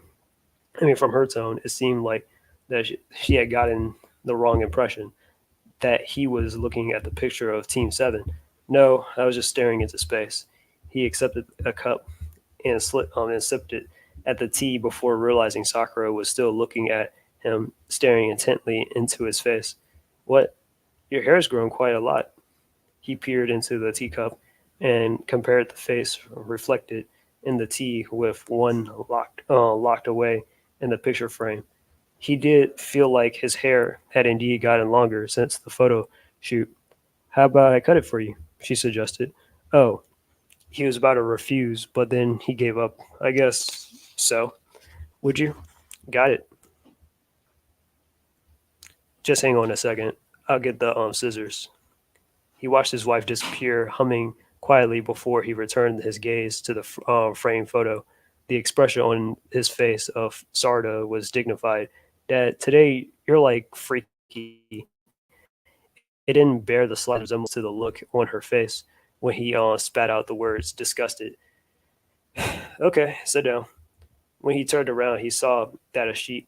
from her tone, it seemed like that she had gotten the wrong impression that he was looking at the picture of Team 7. No, I was just staring into space. He accepted a cup and sipped it at the tea before realizing Sakura was still looking at him, staring intently into his face. What? Your hair's grown quite a lot. He peered into the teacup and compared the face reflected in the tea with one locked away in the picture frame. He did feel like his hair had indeed gotten longer since the photo shoot. How about I cut it for you? She suggested. Oh, he was about to refuse, but then he gave up. I guess so. Would you? Got it. Just hang on a second. I'll get the scissors. He watched his wife disappear, humming quietly before he returned his gaze to the framed photo. The expression on his face of Sarda was dignified. Dad, today you're like freaky. It didn't bear the slightest resemblance to the look on her face when he spat out the words, disgusted. Okay, sit down. When he turned around, he saw that a sheet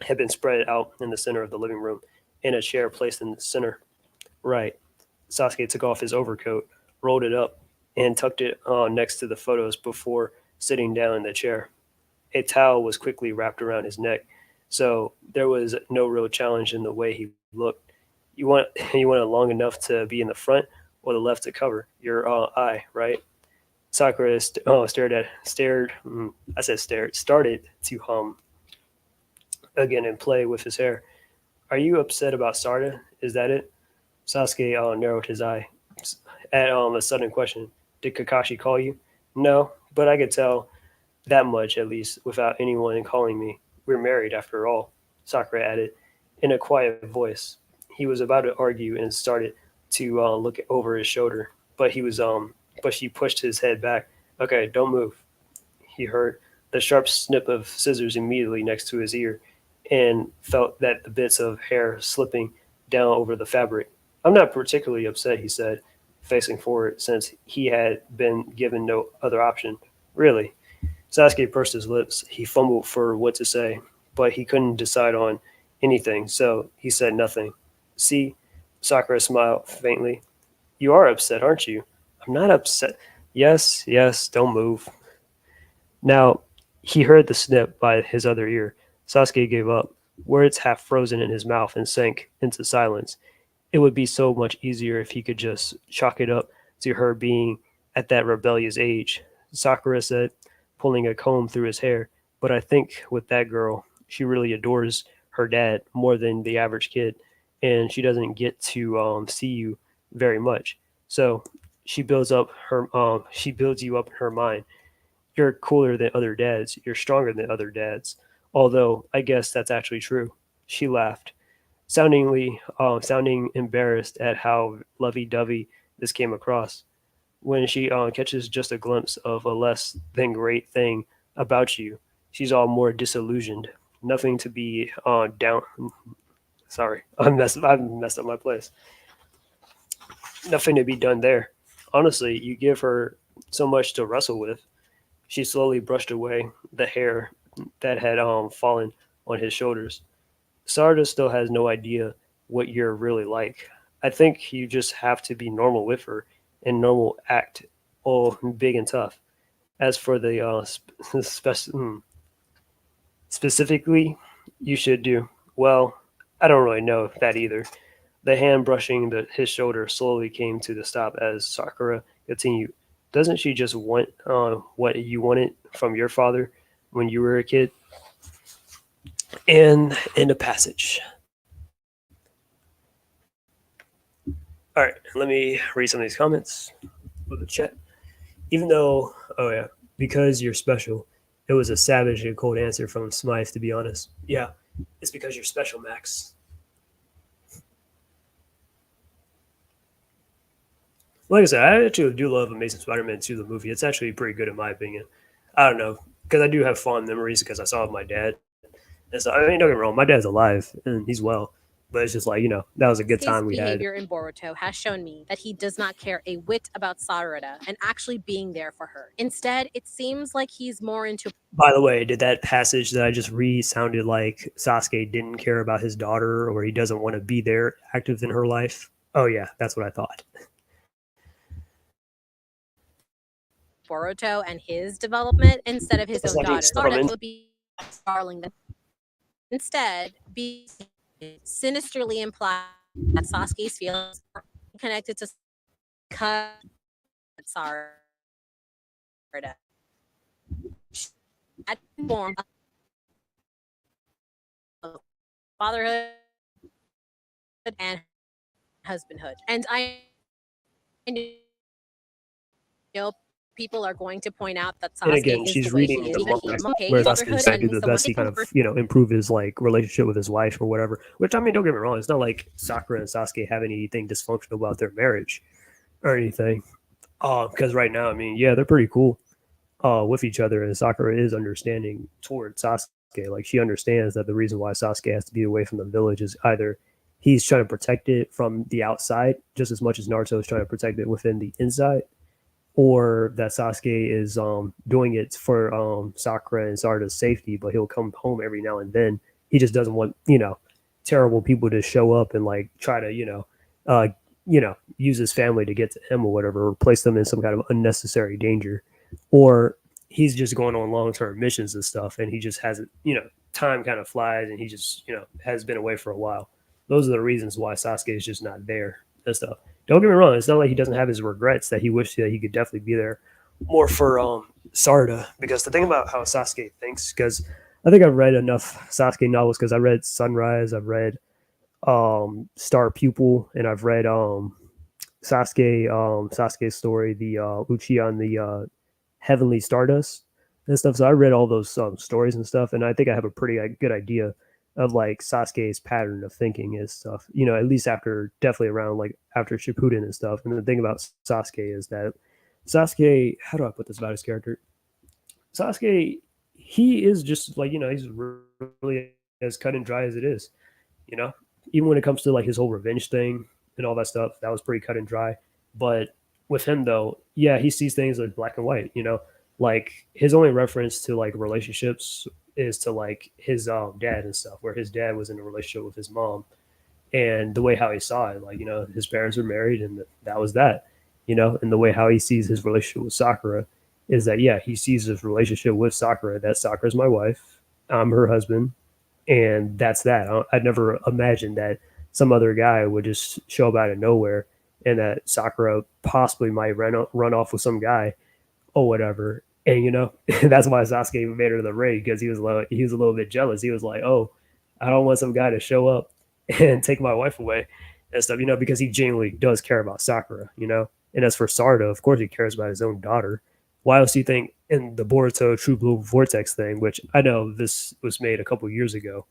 had been spread out in the center of the living room and a chair placed in the center. Right. Sasuke took off his overcoat, rolled it up, and tucked it next to the photos before sitting down in the chair. A towel was quickly wrapped around his neck, so there was no real challenge in the way he looked. You want it long enough to be in the front or the left to cover your eye, right? Sakura started to hum again and play with his hair. Are you upset about Sarda? Is that it? Sasuke narrowed his eye at a sudden question. Did Kakashi call you? No, but I could tell that much at least without anyone calling me. We're married after all, Sakura added in a quiet voice. He was about to argue and started to look over his shoulder, but she pushed his head back. Okay, don't move. He heard the sharp snip of scissors immediately next to his ear and felt that the bits of hair slipping down over the fabric. I'm not particularly upset, he said, facing forward, since he had been given no other option. Really? Sasuke pursed his lips. He fumbled for what to say, but he couldn't decide on anything, so he said nothing. See, Sakura smiled faintly. You are upset, aren't you? I'm not upset. Yes, yes, don't move. Now, he heard the snip by his other ear. Sasuke gave up, words half frozen in his mouth, and sank into silence. It would be so much easier if he could just chalk it up to her being at that rebellious age, Sakura said, pulling a comb through his hair. But I think with that girl, she really adores her dad more than the average kid, and she doesn't get to see you very much. So she builds you up in her mind. You're cooler than other dads. You're stronger than other dads. Although I guess that's actually true. She laughed, sounding embarrassed at how lovey-dovey this came across. When she catches just a glimpse of a less than great thing about you, she's all more disillusioned. Nothing to be down. Sorry, I've messed up my place. Nothing to be done there. Honestly, you give her so much to wrestle with. She slowly brushed away the hair that had fallen on his shoulders. Sarda still has no idea what you're really like. I think you just have to be normal with her and normal act all big and tough. As for the specifically, you should do well. I don't really know that either. The hand brushing his shoulder slowly came to the stop as Sakura continued. Doesn't she just want what you wanted from your father when you were a kid? And in the passage. All right, let me read some of these comments for the chat. Even though, oh yeah, because you're special, it was a savage and cold answer from Smythe, to be honest. Yeah, it's because you're special, Max. Like I said, I actually do love Amazing Spider-Man 2, the movie. It's actually pretty good in my opinion. I don't know, because I do have fond memories because I saw it with my dad. And so, I mean, don't get me wrong, my dad's alive and he's well. But it's just like, that was a good time we had. His behavior in Boruto has shown me that he does not care a whit about Sarada and actually being there for her. Instead, it seems like he's more into... By the way, did that passage that I just read sounded like Sasuke didn't care about his daughter or he doesn't want to be there active in her life? Oh yeah, that's what I thought. Boruto and his development instead of his own like daughter. Sarada would be darling. Instead, be sinisterly implied that Sasuke's feelings are connected to Sarada. At form of fatherhood and husbandhood. And I know people are going to point out that Sasuke and again, is she's the way reading he the is, manga, where Sasuke is trying to do the best he kind of, improve his like relationship with his wife or whatever. Which I mean, don't get me wrong, it's not like Sakura and Sasuke have anything dysfunctional about their marriage or anything. Because right now, I mean, yeah, they're pretty cool with each other, and Sakura is understanding towards Sasuke. Like she understands that the reason why Sasuke has to be away from the village is either he's trying to protect it from the outside just as much as Naruto is trying to protect it within the inside, or that Sasuke is doing it for Sakura and Sarada's safety, but he'll come home every now and then. He just doesn't want terrible people to show up and like try to use his family to get to him or whatever, or place them in some kind of unnecessary danger, or he's just going on long-term missions and stuff, and he just hasn't time kind of flies, and he just has been away for a while. Those are the reasons why Sasuke is just not there and stuff. Don't get me wrong, it's not like he doesn't have his regrets that he wished that he could definitely be there more for Sarada, because the thing about how Sasuke thinks, because I think I've read enough Sasuke novels, because I read Sunrise, I've read Star Pupil, and I've read Sasuke's story, the Uchiha and the Heavenly Stardust and stuff. So I read all those stories and stuff, and I think I have a pretty good idea of like Sasuke's pattern of thinking and stuff. At least definitely around like after Shippuden and stuff. And the thing about Sasuke is that Sasuke, how do I put this about his character? Sasuke, he is just like he's really as cut and dry as it is. Even when it comes to like his whole revenge thing and all that stuff, that was pretty cut and dry. But with him though, yeah, he sees things as black and white. Like his only reference to like relationships is to like his dad and stuff, where his dad was in a relationship with his mom, and the way how he saw it, like his parents were married, and that was that. And the way how he sees his relationship with Sakura is that he sees his relationship with Sakura, that Sakura's my wife, I'm her husband, and that's that. I'd never imagined that some other guy would just show up out of nowhere, and that Sakura possibly might run off with some guy or whatever. And that's why Sasuke made her the raid, because he was a little bit jealous. He was like, "Oh, I don't want some guy to show up and take my wife away and stuff," because he genuinely does care about Sakura, And as for Sarada, of course, he cares about his own daughter. Why else do you think in the Boruto True Blue Vortex thing, which I know this was made a couple years ago,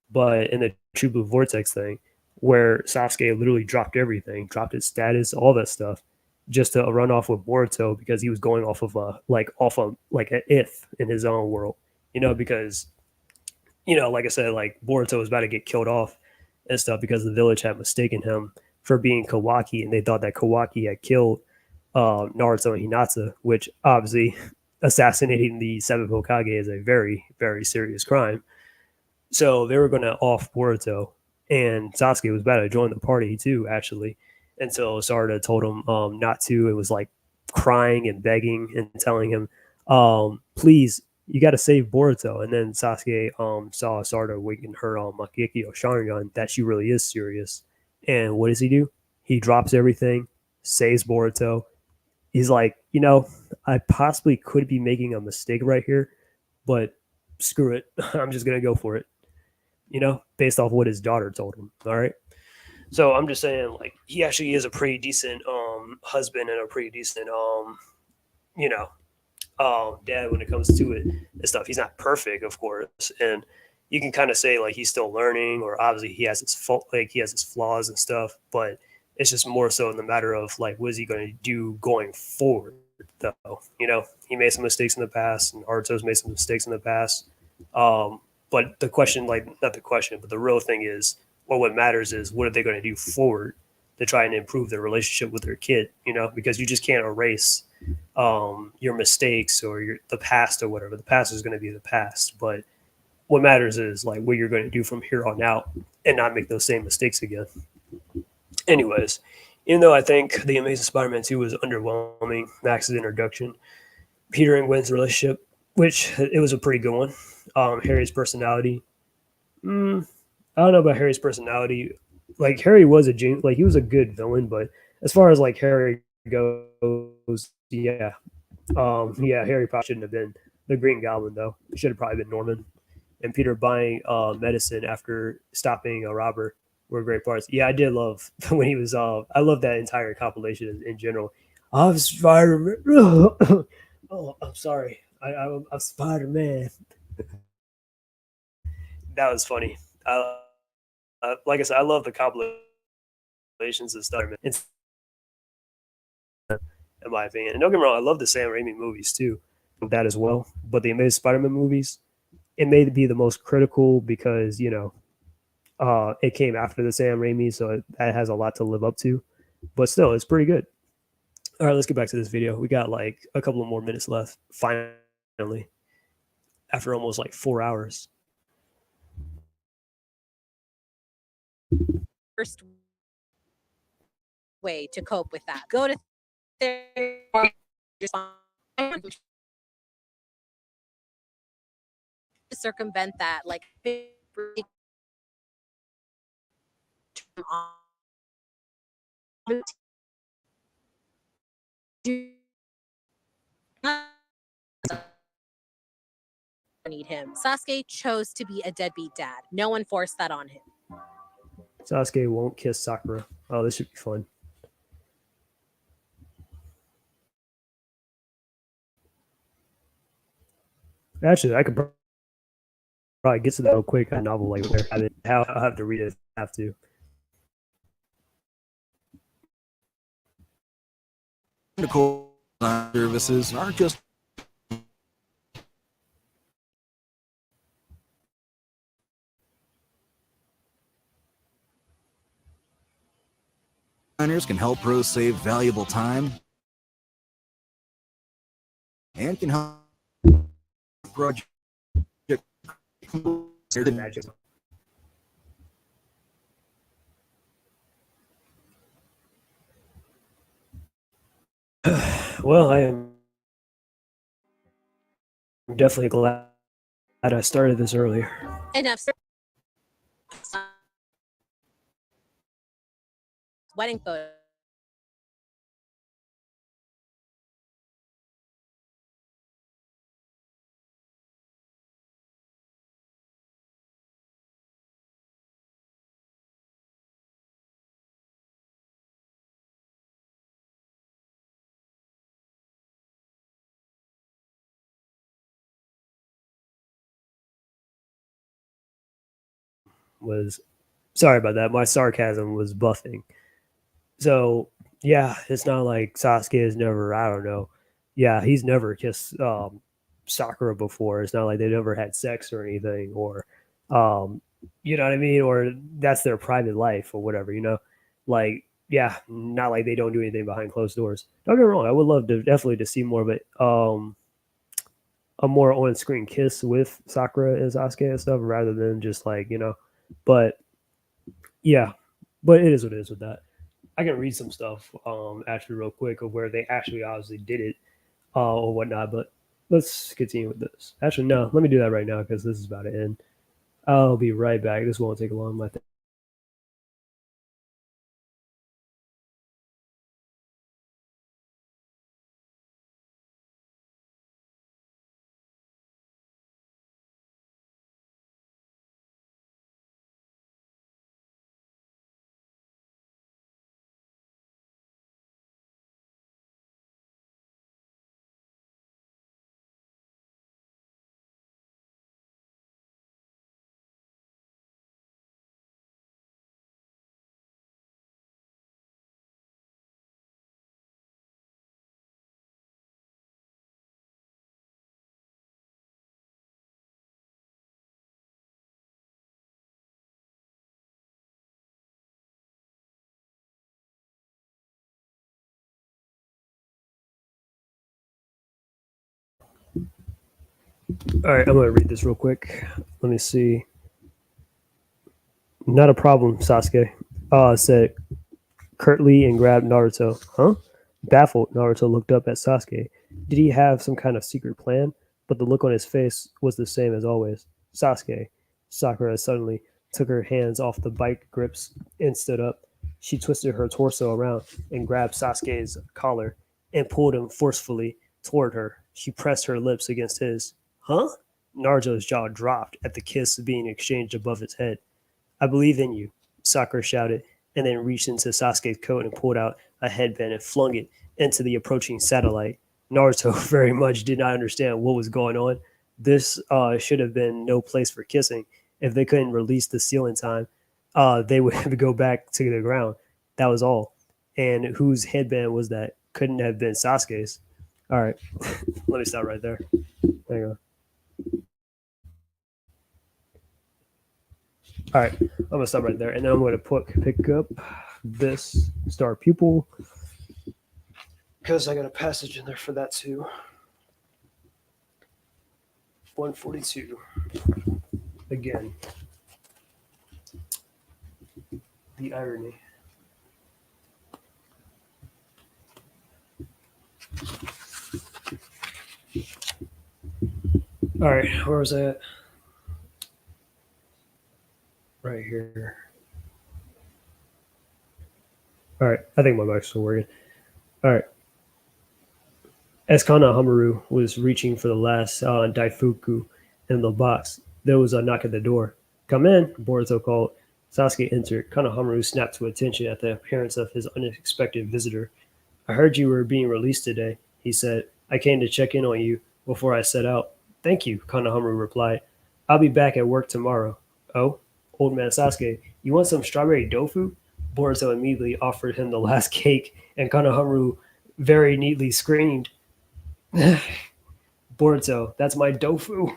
but in the True Blue Vortex thing, where Sasuke literally dropped everything, dropped his status, all that stuff, just to run off with Boruto, because he was going off of an if in his own world, because like I said, like Boruto was about to get killed off and stuff because the village had mistaken him for being Kawaki, and they thought that Kawaki had killed Naruto and Hinata, which obviously assassinating the seventh Hokage is a very, very serious crime. So they were going to off Boruto, and Sasuke was about to join the party too, actually, until Sarada told him not to. It was like crying and begging and telling him, please, you got to save Boruto. And then Sasuke saw Sarada waking her on Makikyo Sharingan, that she really is serious. And what does he do? He drops everything, saves Boruto. He's like, I possibly could be making a mistake right here, but screw it. I'm just going to go for it, based off what his daughter told him. All right. So I'm just saying, like, he actually is a pretty decent husband and a pretty decent dad when it comes to it and stuff. He's not perfect, of course, and you can kind of say like he's still learning, or obviously he has his flaws and stuff, but it's just more so in the matter of like, what is he going to do going forward, though? He made some mistakes in the past, and Naruto's made some mistakes in the past. But the question, like, not the question, but the real thing is, well, what matters is what are they going to do forward to try and improve their relationship with their kid, because you just can't erase your mistakes or the past or whatever. The past is going to be the past, but what matters is like what you're going to do from here on out and not make those same mistakes again. Anyways, even though I think The Amazing Spider-Man 2 was underwhelming, Max's introduction, Peter and Gwen's relationship, which it was a pretty good one. Harry's personality. I don't know about Harry's personality. Like, Harry was he was a good villain, but as far as like Harry goes, Harry probably shouldn't have been the Green Goblin, though. It should have probably been Norman. And Peter buying medicine after stopping a robber were great parts. Yeah, I did love when he was. I love that entire compilation in general. I'm Spider-Man. Oh, I'm sorry. I'm Spider-Man. That was funny. Like I said, I love the compilations and stuff. In my opinion, and don't get me wrong, I love the Sam Raimi movies too. That as well, but the Amazing Spider-Man movies, it may be the most critical because It came after the Sam Raimi, so that has a lot to live up to. But still, it's pretty good. All right, let's get back to this video. We got like a couple of more minutes left. Finally, after almost like 4 hours. First way to cope with that. Go to therapy. To circumvent that, like need him. Sasuke chose to be a deadbeat dad. No one forced that on him. Sasuke won't kiss Sakura. Oh, this should be fun. Actually, I could probably get to that real quick. A novel like there. I'll have to read it. I have to. Technical services aren't just designers can help pros save valuable time and can help project Magic. Well, I am definitely glad I started this earlier. Enough. Wedding photo. Was sorry about that. My sarcasm was buffing. So yeah, it's not like Sasuke has never. I don't know. Yeah, he's never kissed Sakura before. It's not like they never had sex or anything, or you know what I mean, or that's their private life or whatever. You know, like yeah, not like they don't do anything behind closed doors. Don't get me wrong. I would love to definitely to see more of it. A more on-screen kiss with Sakura and Sasuke and stuff, rather than just like But yeah, but it is what it is with that. I can read some stuff actually real quick of where they actually obviously did it or whatnot. But let's continue with this. Actually, no, let me do that right now because this is about to end. I'll be right back. This won't take long. My All right, I'm gonna read this real quick. Let me see. Not a problem, Sasuke. Said curtly and grabbed Naruto. Huh? Baffled, Naruto looked up at Sasuke. Did he have some kind of secret plan? But the look on his face was the same as always. Sasuke. Sakura suddenly took her hands off the bike grips and stood up. She twisted her torso around and grabbed Sasuke's collar and pulled him forcefully toward her. She pressed her lips against his. Huh? Naruto's jaw dropped at the kiss being exchanged above his head. I believe in you, Sakura shouted, and then reached into Sasuke's coat and pulled out a headband and flung it into the approaching satellite. Naruto very much did not understand what was going on. This should have been no place for kissing. If they couldn't release the seal in time, they would have to go back to the ground. That was all. And whose headband was that? Couldn't have been Sasuke's. All right, let me stop right there. Hang on. All right, I'm gonna stop right there, and then I'm gonna pick up this star pupil because I got a passage in there for that too. 142. Again, the irony. All right, where was that? Right here. All right, I think my mic's still working. All right. As Kana Hamaru was reaching for the last Daifuku in the box, there was a knock at the door. Come in, Boruto called. Sasuke entered. Kana Hamaru snapped to attention at the appearance of his unexpected visitor. I heard you were being released today, he said. I came to check in on you before I set out. Thank you, Kana Hamaru replied. I'll be back at work tomorrow. Oh, old man Sasuke, you want some strawberry tofu? Boruto immediately offered him the last cake, and Kana Hamaru very neatly screamed, Boruto, that's my tofu.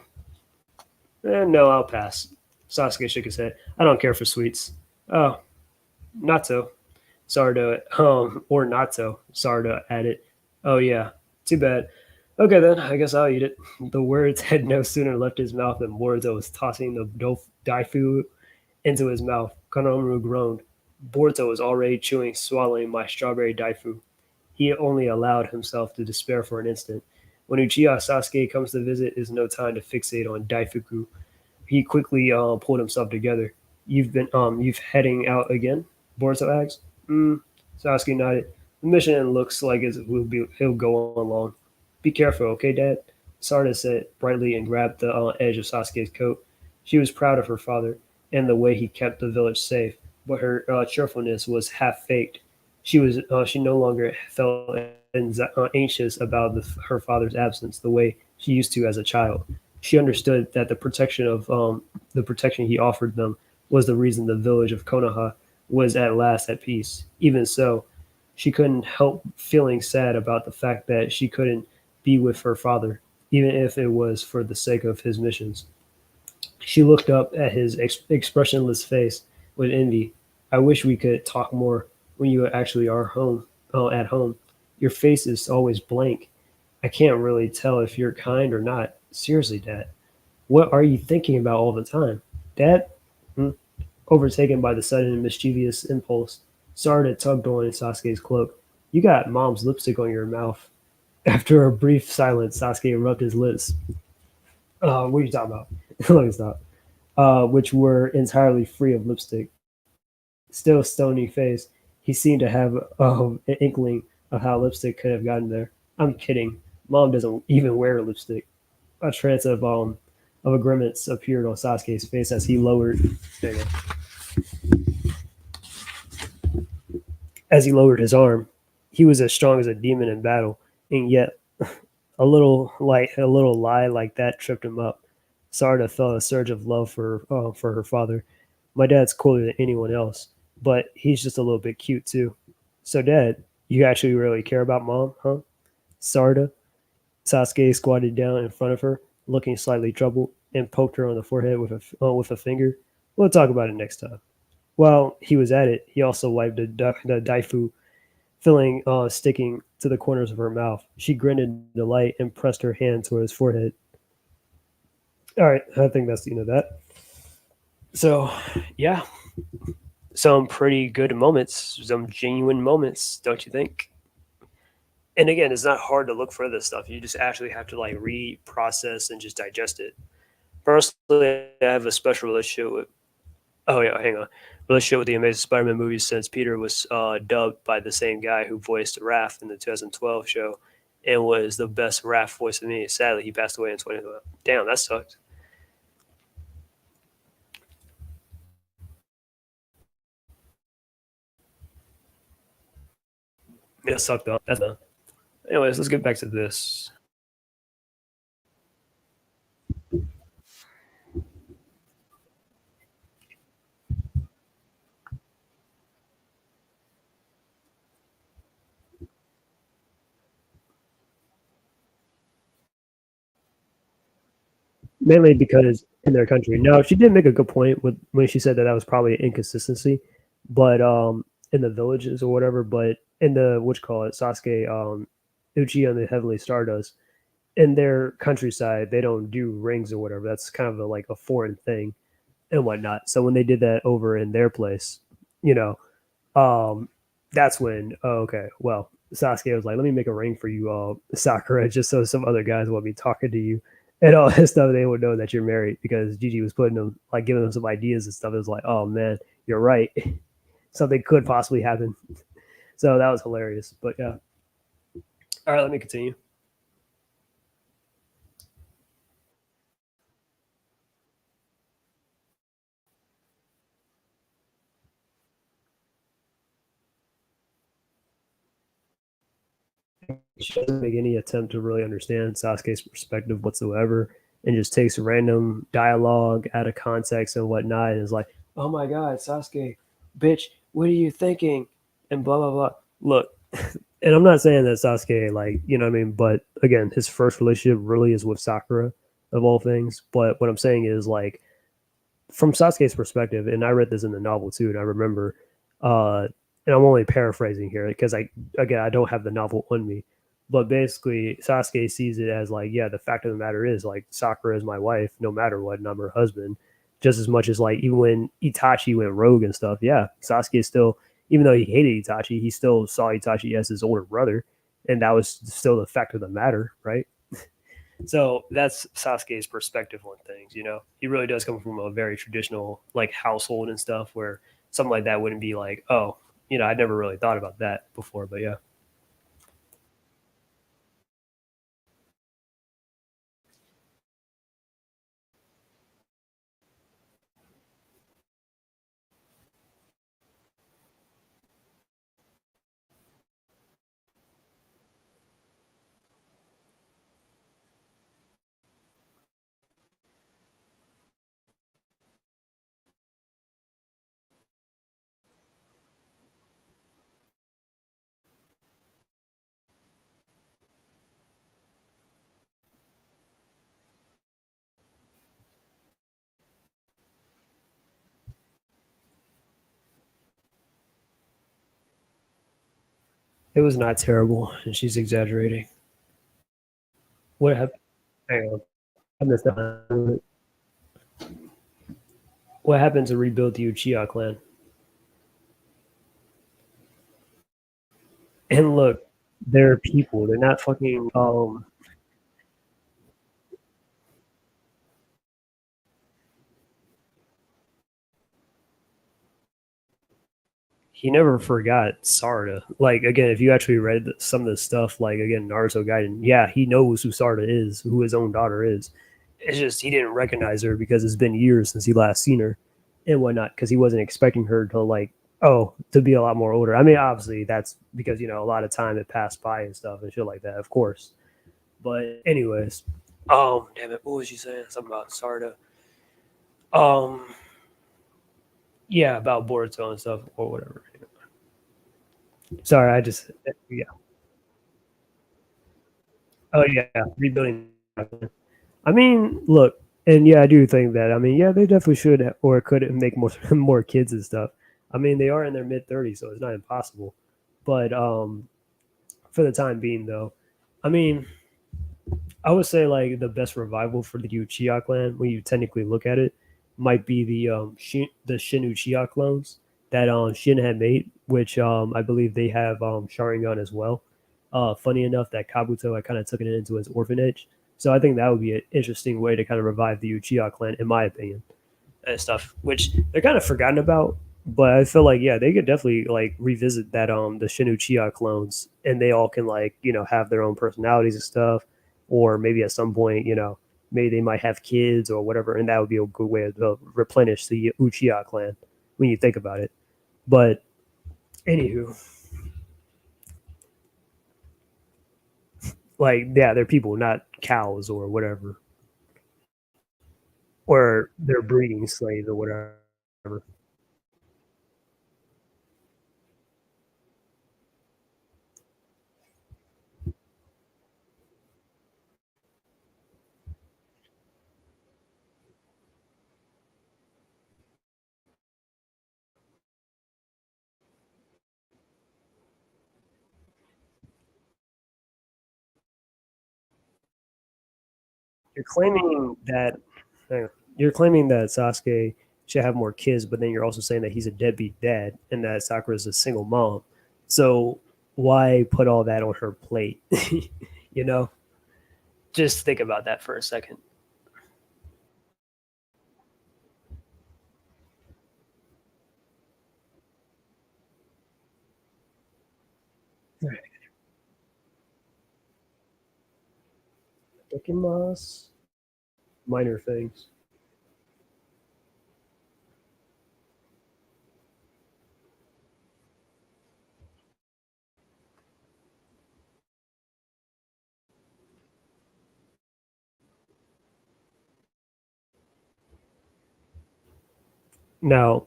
No, I'll pass. Sasuke shook his head. I don't care for sweets. Oh, natto. Sarda, or natto, Sarda added. Oh, yeah. Too bad. Okay, then. I guess I'll eat it. The words had no sooner left his mouth than Boruto was tossing the daifu into his mouth. Konohamaru groaned. Boruto was already swallowing my strawberry daifu. He only allowed himself to despair for an instant. When Uchiha Sasuke comes to visit, is no time to fixate on Daifuku. He quickly pulled himself together. You've heading out again? Boruto asked. Sasuke nodded. The mission looks like it'll go on long. Be careful, okay, Dad? Sarda said brightly and grabbed the edge of Sasuke's coat. She was proud of her father and the way he kept the village safe, but her cheerfulness was half faked. She no longer felt anxious about her father's absence the way she used to as a child. She understood that the protection he offered them was the reason the village of Konoha was at last at peace. Even so, she couldn't help feeling sad about the fact that she couldn't be with her father, even if it was for the sake of his missions. She looked up at his expressionless face with envy. I wish we could talk more when you actually are at home. Your face is always blank. I can't really tell if you're kind or not. Seriously, Dad. What are you thinking about all the time? Dad? Hmm? Overtaken by the sudden mischievous impulse, Sarda tugged on Sasuke's cloak. You got mom's lipstick on your mouth. After a brief silence, Sasuke rubbed his lips. What are you talking about? Let me stop. Which were entirely free of lipstick. Still stony face, he seemed to have an inkling of how lipstick could have gotten there. I'm kidding. Mom doesn't even wear lipstick. A trance of a grimace appeared on Sasuke's face as he lowered. As he lowered his arm, he was as strong as a demon in battle, and yet a little lie like that tripped him up. Sarda felt a surge of love for her father. My dad's cooler than anyone else, but he's just a little bit cute too. So, Dad, you actually really care about Mom, huh? Sarda. Sasuke squatted down in front of her, looking slightly troubled, and poked her on the forehead with a finger. We'll talk about it next time. While he was at it, he also wiped the daifu feeling sticking to the corners of her mouth. She grinned in delight and pressed her hand toward his forehead. All right, I think that's the end of that. So, yeah, some pretty good moments, some genuine moments, don't you think? And again, it's not hard to look for this stuff. You just actually have to like read, process, and just digest it. Personally, I have a special relationship with. Oh yeah, hang on. Relationship with the Amazing Spider-Man movies since Peter was dubbed by the same guy who voiced Raph in the 2012 show, and was the best Raph voice of me. Sadly, he passed away in 2012. Damn, that sucks. Yeah, that sucked up. That's not. Anyways, let's get back to this. mainly because in their country. Now, she did make a good point with when she said that that was probably an inconsistency, but in the villages or whatever, but in the what you call it, Sasuke, Uchiha and the Heavenly Stardust, in their countryside, they don't do rings or whatever. That's kind of like a foreign thing and whatnot. So when they did that over in their place, you know, um, that's when okay, well, Sasuke was like, "Let me make a ring for you, Sakura, just so some other guys will be talking to you." And all that stuff, they would know that you're married because Gigi was putting them, like, giving them some ideas and stuff. It was like, oh man, you're right. Something could possibly happen. So that was hilarious. But yeah. All right, let me continue. She doesn't make any attempt to really understand Sasuke's perspective whatsoever, and just takes random dialogue out of context and whatnot, and is like, "Oh my God, Sasuke, bitch, what are you thinking?" And blah blah blah. Look, and I'm not saying that Sasuke, like, you know what I mean, but again, his first relationship really is with Sakura, of all things. But what I'm saying is, like, from Sasuke's perspective, and I read this in the novel too, and I remember, and I'm only paraphrasing here because I don't have the novel on me, but basically Sasuke sees it as like, yeah, the fact of the matter is, like, Sakura is my wife no matter what, and I'm her husband, just as much as, like, even when Itachi went rogue and stuff, yeah, Sasuke still, even though he hated Itachi, he still saw Itachi as his older brother, and that was still the fact of the matter, right? So that's Sasuke's perspective on things. You know, he really does come from a very traditional, like, household and stuff, where something like that wouldn't be like, oh, you know, I'd never really thought about that before. But yeah, it was not terrible, and she's exaggerating. What happened? Hang on, I missed that. What happened to rebuild the Uchiha clan? And look, they're people. They're not fucking. He never forgot Sarda. Like, again, if you actually read some of the stuff, like, again, Naruto Gaiden, yeah, he knows who Sarda is, who his own daughter is. It's just he didn't recognize her because it's been years since he last seen her and whatnot. Because he wasn't expecting her to, like, oh, to be a lot more older. I mean, obviously that's because, you know, a lot of time had passed by and stuff and shit like that, of course. But anyways, damn it, what was she saying? Something about Sarda. Um, yeah, about Boruto and stuff or whatever. Sorry, I just yeah. Oh yeah, rebuilding. I mean, look, and yeah, I do think that. I mean, yeah, they definitely should or could make more more kids and stuff. I mean, they are in their mid 30s, so it's not impossible. But for the time being, though, I mean, I would say, like, the best revival for the Uchiha clan, when you technically look at it, might be the Shin Uchiha clones that Shin had made, which I believe they have Sharingan as well. Funny enough, that Kabuto, I kind of took it into his orphanage, so I think that would be an interesting way to kind of revive the Uchiha clan, in my opinion, and stuff, which they're kind of forgotten about. But I feel like, yeah, they could definitely, like, revisit that the Shin Uchiha clones, and they all can, like, you know, have their own personalities and stuff, or maybe at some point, you know, maybe they might have kids or whatever, and that would be a good way to replenish the Uchiha clan when you think about it. But anywho, like, yeah, they're people, not cows or whatever, or they're breeding slaves or whatever. you're claiming that hang on. You're claiming that Sasuke should have more kids, but then you're also saying that he's a deadbeat dad and that Sakura is a single mom. So why put all that on her plate? you know, just think about that for a second. Ikimas, minor things. Now,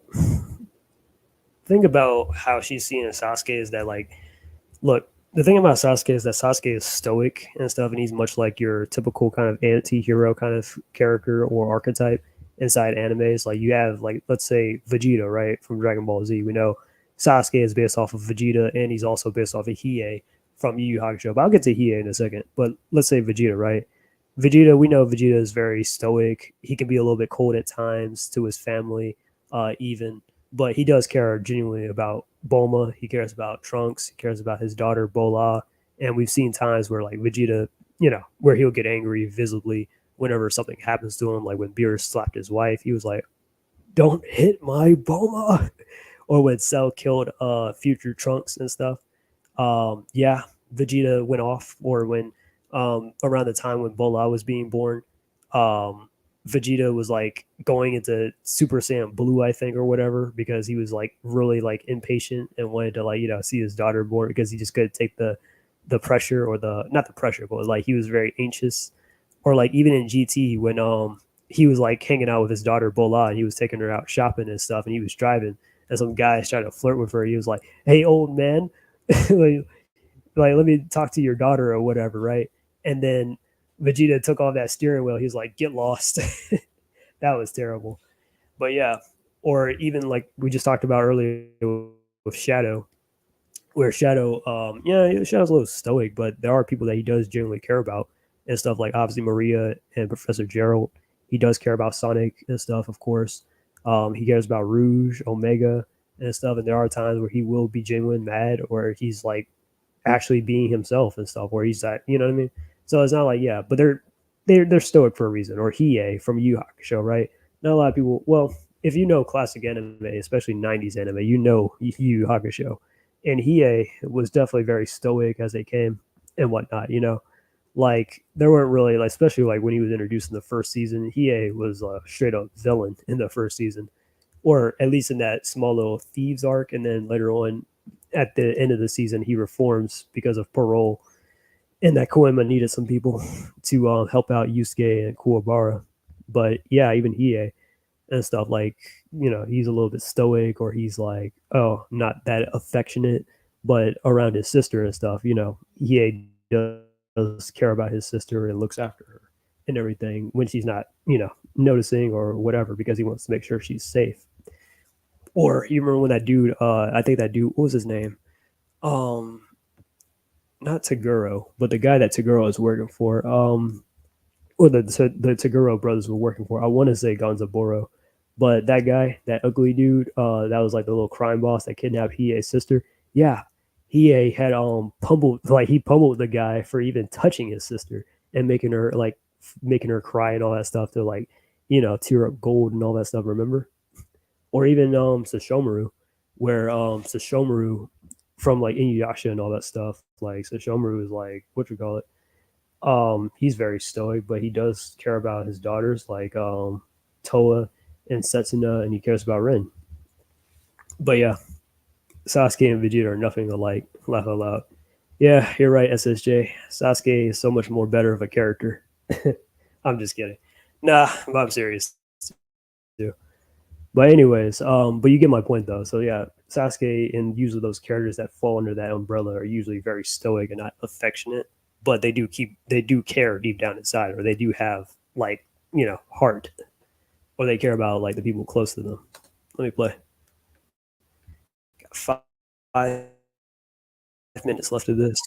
think about how she's seeing Sasuke is that like look, the thing about Sasuke is that Sasuke is stoic and stuff, and he's much like your typical kind of anti-hero kind of character or archetype inside animes. Like you have like let's say Vegeta, right, from Dragon Ball Z. We know Sasuke is based off of Vegeta, and he's also based off of Hiei from Yu Yu Hakusho. But I'll get to Hiei in a second. But let's say Vegeta, right? Vegeta, we know Vegeta is very stoic. He can be a little bit cold at times to his family, even, but he does care genuinely about Bulma. He cares about Trunks. He cares about his daughter Bola. And we've seen times where like Vegeta, where he'll get angry visibly whenever something happens to him. Like when Beerus slapped his wife, he was like, "Don't hit my Bulma," or when Cell killed future Trunks and stuff. Yeah, Vegeta went off, or when around the time when Bola was being born, um, Vegeta was like going into Super Saiyan Blue, I think, or whatever, because he was like really like impatient and wanted to like see his daughter born because he just couldn't take the pressure or the not the pressure, but like he was very anxious. Or like even in GT when he was like hanging out with his daughter Bola and he was taking her out shopping and stuff and he was driving and some guys trying to flirt with her. He was like, "Hey, old man, like, let me talk to your daughter or whatever," right? And then Vegeta took off that steering wheel. He was like, "Get lost." That was terrible. But yeah, or even like we just talked about earlier with Shadow, where Shadow, yeah, Shadow's a little stoic, but there are people that he does genuinely care about and stuff. Like obviously Maria and Professor Gerald. He does care about Sonic and stuff, of course. He cares about Rouge, Omega, and stuff. And there are times where he will be genuine mad, or he's like actually being himself and stuff, where he's like, you know what I mean? So it's not like, yeah, but they're stoic for a reason. Or Hiei from Yu Yu Hakusho, right? Not a lot of people. Well, if you know classic anime, especially '90s anime, you know Yu Yu Hakusho, and Hiei was definitely very stoic as they came and whatnot. Like there weren't really like, especially like when he was introduced in the first season, Hiei was a straight up villain in the first season, or at least in that small little thieves arc, and then later on at the end of the season he reforms because of parole, and that Koema needed some people to help out Yusuke and Kuwabara. But yeah, even Hiei and stuff, like he's a little bit stoic, or he's like, oh, not that affectionate, but around his sister and stuff, Hiei does care about his sister and looks after her and everything when she's not noticing or whatever, because he wants to make sure she's safe. Or you remember when that dude, I think that dude, what was his name? Um, Not Taguro, but the guy that Taguro is working for, or the Taguro brothers were working for. I want to say Gonzaburo, but that guy, that ugly dude, that was like the little crime boss that kidnapped Hiei's sister. Yeah, Hiei had he pummeled the guy for even touching his sister and making her cry and all that stuff to like tear up gold and all that stuff. Remember? Or even Sashomaru, where Sashomaru from like Inuyasha and all that stuff. Like Sashomaru is like what you call it. He's very stoic, but he does care about his daughters, like Toa and Setsuna, and he cares about Ren. But yeah, Sasuke and Vegeta are nothing alike. Laugh out loud. Yeah, you're right, SSJ. Sasuke is so much more better of a character. I'm just kidding. Nah, but I'm serious too. But anyways, but you get my point though. So yeah, Sasuke and usually those characters that fall under that umbrella are usually very stoic and not affectionate, but they do care deep down inside, or they do have like heart, or they care about like the people close to them. Let me play. Got 5 minutes left of this.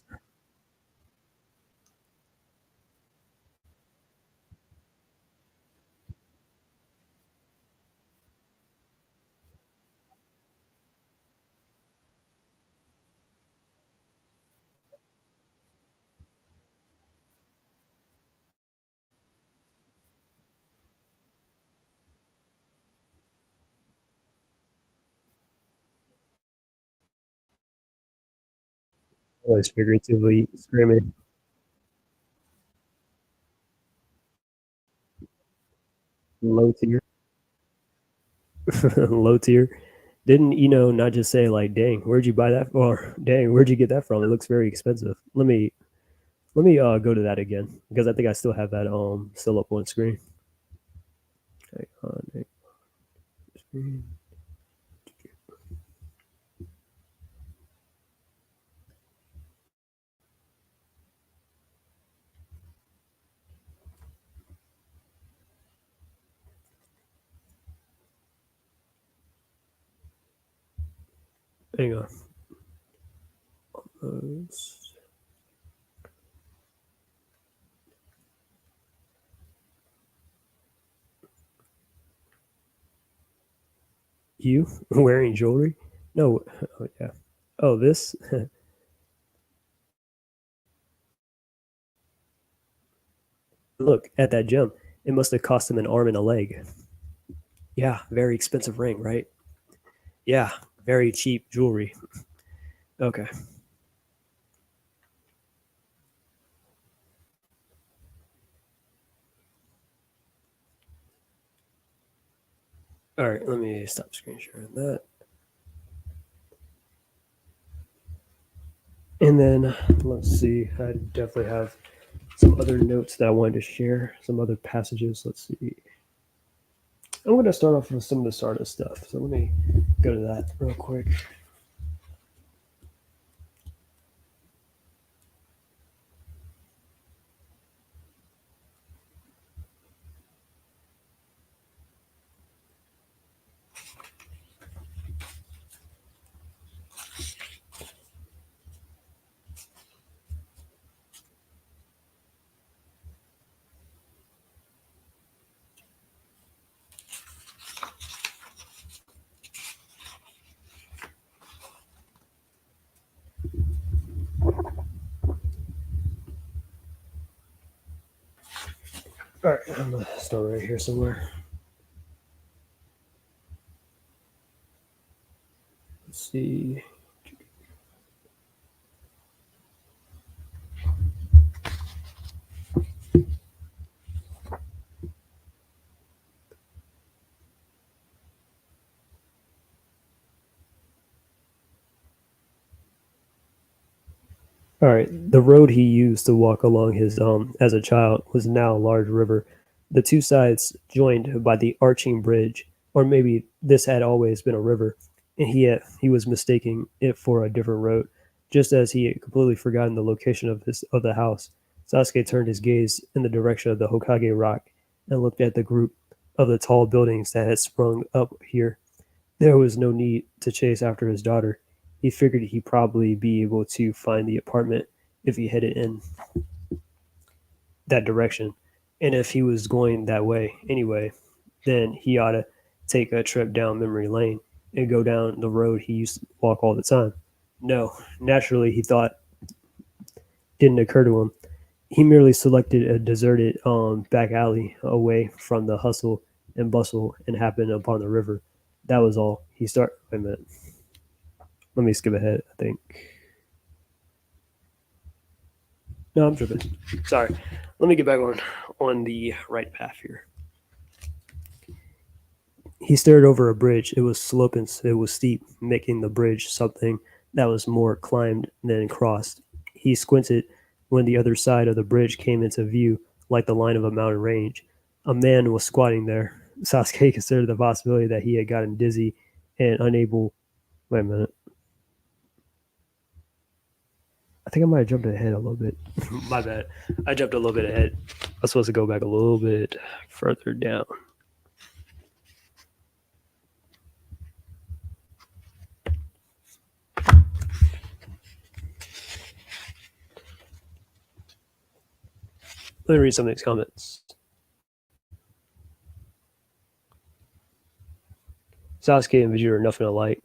Always figuratively screaming. Low tier. Low tier. Didn't not just say like, "Dang, where'd you buy that?" Or "Dang, where'd you get that from? It looks very expensive." Let me go to that again because I think I still have that still up on screen. Iconic screen. Hang on. You wearing jewelry? No. Oh yeah. Oh, this. Look at that gem. It must have cost him an arm and a leg. Yeah, very expensive ring, right? Yeah, very cheap jewelry. Okay. All right, let me stop screen sharing that. And then let's see, I definitely have some other notes that I wanted to share, some other passages. Let's see. I'm going to start off with some of the Stardust stuff. So let me go to that real quick. All right, I'm going to start right here somewhere. Let's see. All right. The road he used to walk along his as a child was now a large river. The two sides joined by the arching bridge, or maybe this had always been a river, and he was mistaking it for a different road, just as he had completely forgotten the location of the house. Sasuke turned his gaze in the direction of the Hokage Rock and looked at the group of the tall buildings that had sprung up here. There was no need to chase after his daughter. He figured he'd probably be able to find the apartment if he headed in that direction. And if he was going that way anyway, then he ought to take a trip down memory lane and go down the road he used to walk all the time. No, naturally, he thought didn't occur to him. He merely selected a deserted back alley away from the hustle and bustle and happened upon the river. That was all. Wait a minute. Let me skip ahead, I think. No, I'm tripping. Sorry. Let me get back on the right path here. He stared over a bridge. It was sloping, it was steep, making the bridge something that was more climbed than crossed. He squinted when the other side of the bridge came into view, like the line of a mountain range. A man was squatting there. Sasuke considered the possibility that he had gotten dizzy and unable. Wait a minute. I think I might have jumped ahead a little bit. My bad. I jumped a little bit ahead. I was supposed to go back a little bit further down. Let me read some of these comments. Sasuke and Vegeta are nothing alike.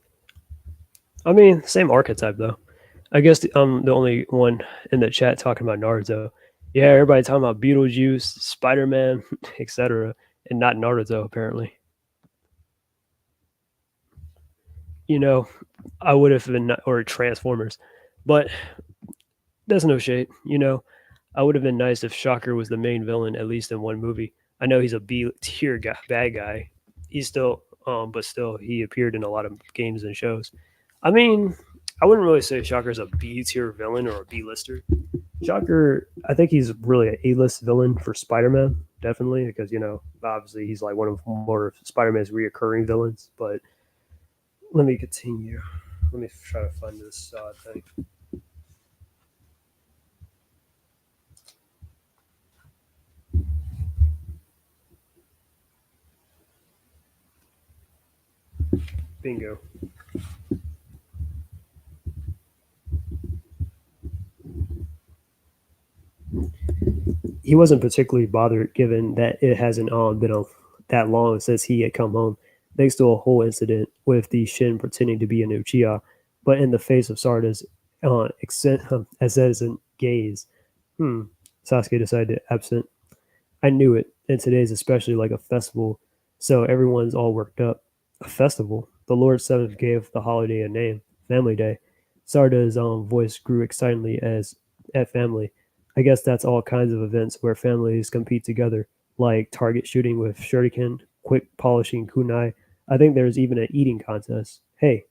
I mean, same archetype though. I guess I'm the only one in the chat talking about Naruto. Yeah, everybody talking about Beetlejuice, Spider-Man, etc., and not Naruto apparently. I would have been or Transformers, but That's no shade. I would have been nice if Shocker was the main villain at least in one movie. I know he's a B tier guy, bad guy. He's still, but still, he appeared in a lot of games and shows. I mean, I wouldn't really say Shocker's a B tier villain or a B lister. Shocker, I think he's really an A-list villain for Spider-Man, definitely, because obviously he's like one of more Spider-Man's reoccurring villains. But let me continue. Let me try to find this thing. Bingo. He wasn't particularly bothered given that it hasn't been that long since he had come home, thanks to a whole incident with the Shin pretending to be an Uchiha. But in the face of Sarda's assassin gaze, Sasuke decided to absent. I knew it, and today's especially like a festival, so everyone's all worked up. A festival? The Lord Seventh gave the holiday a name, Family Day. Sarda's voice grew excitedly as at family. I guess that's all kinds of events where families compete together, like target shooting with shuriken, quick polishing kunai. I think there's even an eating contest. Hey,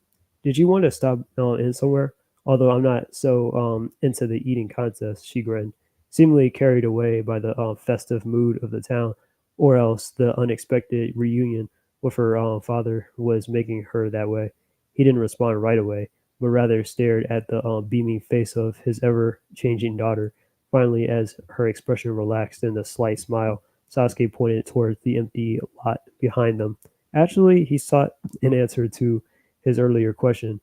did you want to stop in somewhere? Although I'm not so into the eating contest, she grinned, seemingly carried away by the festive mood of the town, or else the unexpected reunion with her father was making her that way. He didn't respond right away, but rather stared at the beaming face of his ever changing daughter. Finally, as her expression relaxed in a slight smile, Sasuke pointed towards the empty lot behind them. Actually, he sought an answer to his earlier question.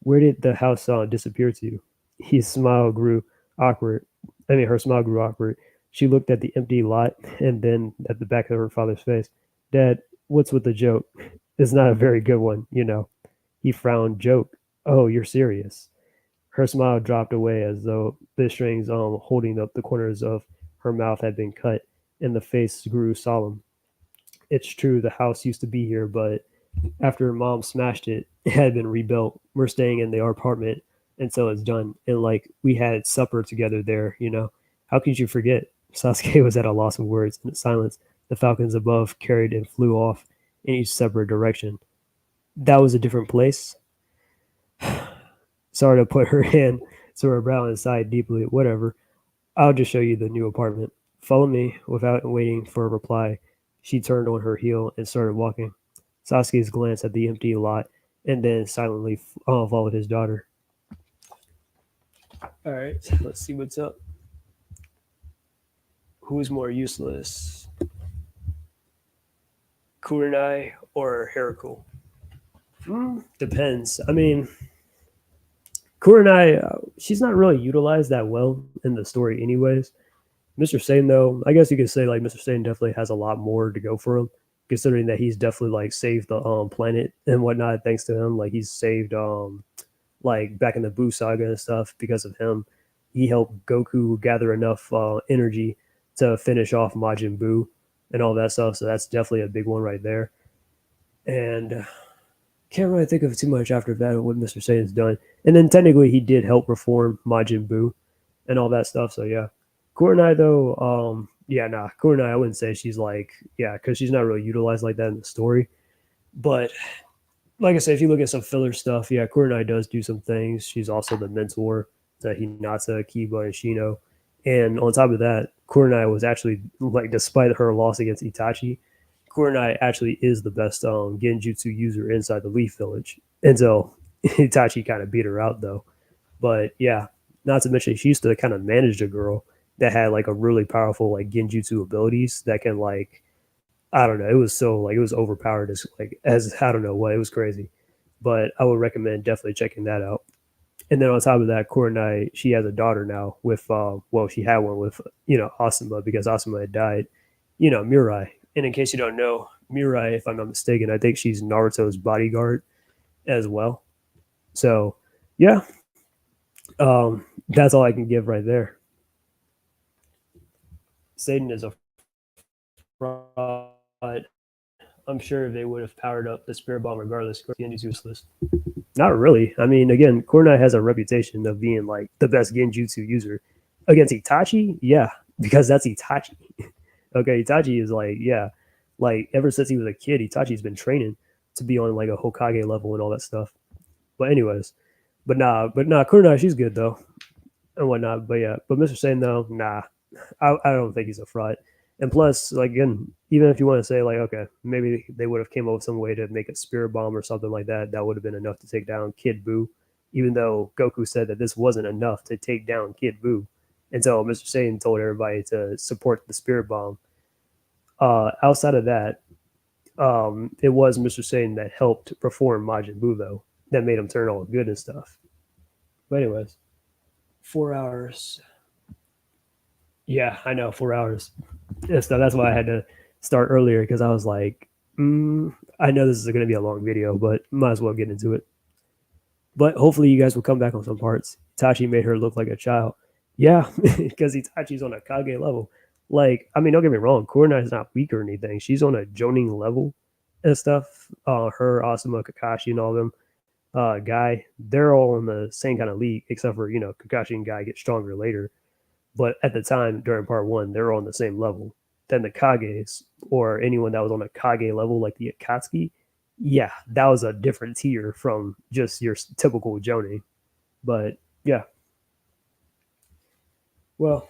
Where did the house disappear to? His smile grew awkward. Her smile grew awkward. She looked at the empty lot and then at the back of her father's face. Dad, what's with the joke? It's not a very good one, He frowned. Joke? Oh, you're serious. Her smile dropped away as though the strings holding up the corners of her mouth had been cut, and the face grew solemn. It's true the house used to be here, but after Mom smashed it, it had been rebuilt. We're staying in the apartment until it's done, and like we had supper together there. How could you forget? Sasuke was at a loss of words. In silence, the falcons above carried and flew off in each separate direction. That was a different place. Sarda put her hand to her brow and sighed deeply. Whatever. I'll just show you the new apartment. Follow me. Without waiting for a reply, she turned on her heel and started walking. Sasuke's glance at the empty lot and then silently followed his daughter. All right, let's see what's up. Who's more useless? Kurenai or Heracule? Depends. Kurenai, she's not really utilized that well in the story anyways. Mr. Satan, though, I guess you could say like Mr. Satan definitely has a lot more to go for him, considering that he's definitely like saved the planet and whatnot thanks to him. Like he's saved like back in the Buu saga and stuff because of him. He helped Goku gather enough energy to finish off Majin Buu and all that stuff. So that's definitely a big one right there. And can't really think of too much after that what Mr. Satan's done. And then technically he did help reform Majin Buu and all that stuff. So yeah. Kurenai though, Kurenai, I wouldn't say she's like, because she's not really utilized like that in the story. But like I said, if you look at some filler stuff, Kurenai does do some things. She's also the mentor to Hinata, Kiba, and Shino. And on top of that, Kurenai was actually, like, despite her loss against Itachi, Kurenai actually is the best genjutsu user inside the Leaf Village until Itachi kind of beat her out, though. But yeah, not to mention she used to kind of manage a girl that had like a really powerful like genjutsu abilities that can like, I don't know, it was so like it was overpowered as I don't know what, it was crazy. But I would recommend definitely checking that out. And then on top of that, Kurenai, she has a daughter now with she had one with Asuma because Asuma had died. Mirai. And in case you don't know, Mirai, if I'm not mistaken, I think she's Naruto's bodyguard as well. So yeah, that's all I can give right there. Satan is a fraud. I'm sure they would have powered up the Spirit Bomb regardless. Genji's useless. Not really. I mean, again, Kunai has a reputation of being like the best Genjutsu user. Against Itachi, yeah, because that's Itachi. Okay, Itachi is like, yeah, like ever since he was a kid, Itachi's been training to be on like a Hokage level and all that stuff. But anyways, but nah, Kunai, she's good though and whatnot. But yeah, but Mr. Sane though, nah, I don't think he's a fraud. And plus, like again, even if you want to say like, okay, maybe they would have came up with some way to make a spirit bomb or something like that, that would have been enough to take down Kid Buu. Even though Goku said that this wasn't enough to take down Kid Buu, and so Mr. Satan told everybody to support the spirit bomb. Outside of that, it was Mr. Satan that helped perform Majin Buu though, that made him turn all good and stuff. But anyways, 4 hours. Yeah, I know, 4 hours. Yeah, so that's why I had to start earlier because I was like, I know this is going to be a long video, but might as well get into it. But hopefully you guys will come back on some parts. Itachi made her look like a child. Yeah, because Itachi's on a Kage level. Like, I mean, don't get me wrong, Kurenai is not weak or anything. She's on a Jonin level and stuff. Her, Asuma, Kakashi, and all them. Guy, they're all in the same kind of league, except for, Kakashi and Guy get stronger later. But at the time, during part one, they were on the same level. Then the Kages, or anyone that was on a Kage level, like the Akatsuki, yeah, that was a different tier from just your typical Jonin. But yeah. Well,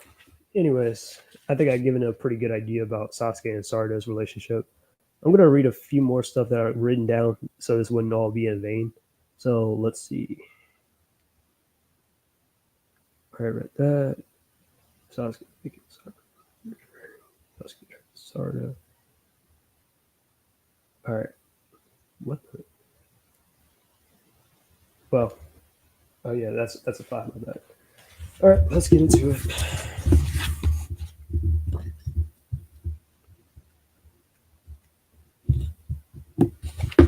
anyways, I think I've given a pretty good idea about Sasuke and Sarada's relationship. I'm going to read a few more stuff that I've written down so this wouldn't all be in vain. So let's see. I read that. Sasuke, Sarada. All right. What the? Well, oh yeah, that's a 5 on that. All right, let's get into it.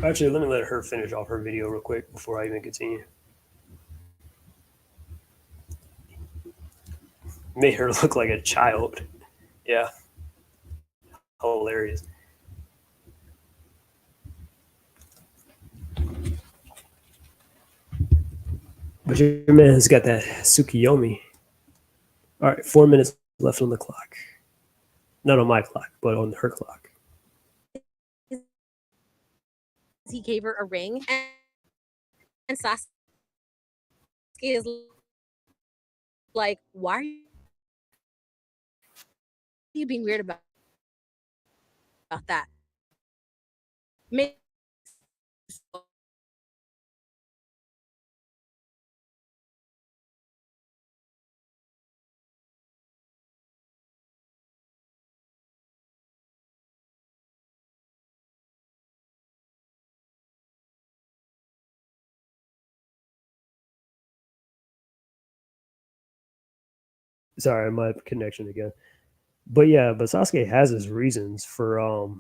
Actually, let me let her finish off her video real quick before I even continue. Made her look like a child. Yeah. Hilarious. But your man's got that Tsukiyomi. All right, 4 minutes left on the clock. Not on my clock, but on her clock. He gave her a ring, and Sasuke is like, why are you being weird about that? Sorry, my connection again. But yeah, but Sasuke has his reasons for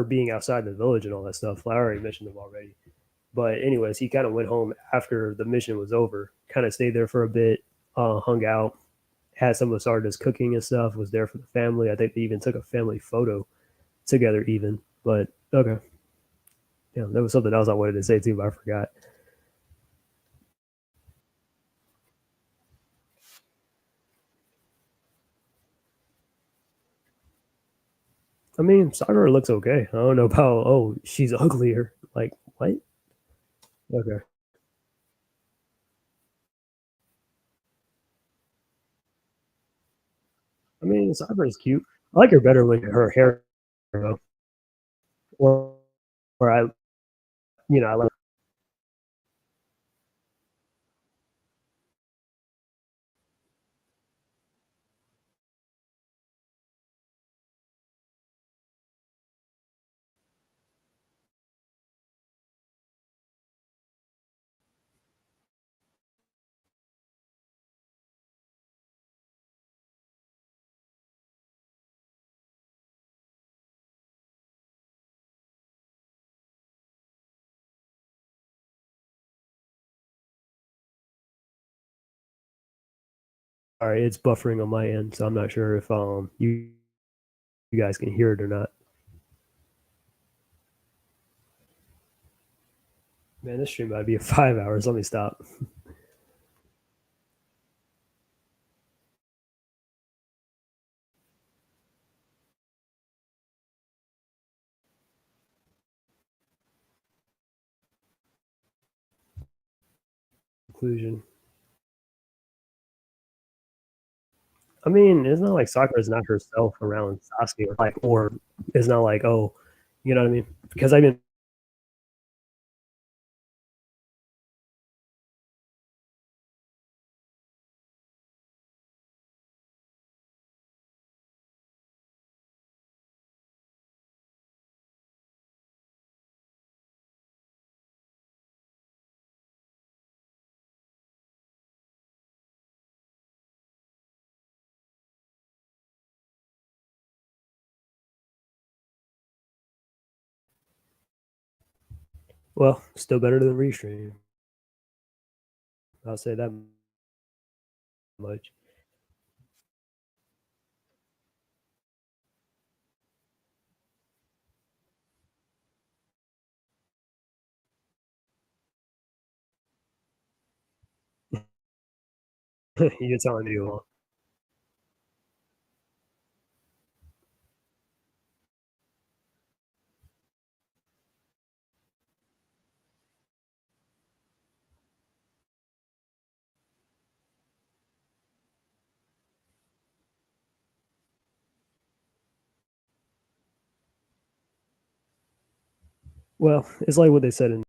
being outside the village and all that stuff. I already mentioned them already. But anyways, he kind of went home after the mission was over. Kind of stayed there for a bit, hung out, had some of Sarda's cooking and stuff. Was there for the family. I think they even took a family photo together. Even, but okay. Yeah, there was something else I wanted to say too, but I forgot. I mean, Sakura looks okay. I don't know about, oh, she's uglier. Like, what? Okay. I mean, Sakura's cute. I like her better with her hair, though. Or, or I like. All right, it's buffering on my end, so I'm not sure if you guys can hear it or not. Man, this stream might be 5 hours. Let me stop. Conclusion. I mean, it's not like Sakura is not herself around Sasuke, or it's not like, oh, you know what I mean? Because I mean, well, still better than restream. I'll say that much. You're telling me, well, it's like what they said in.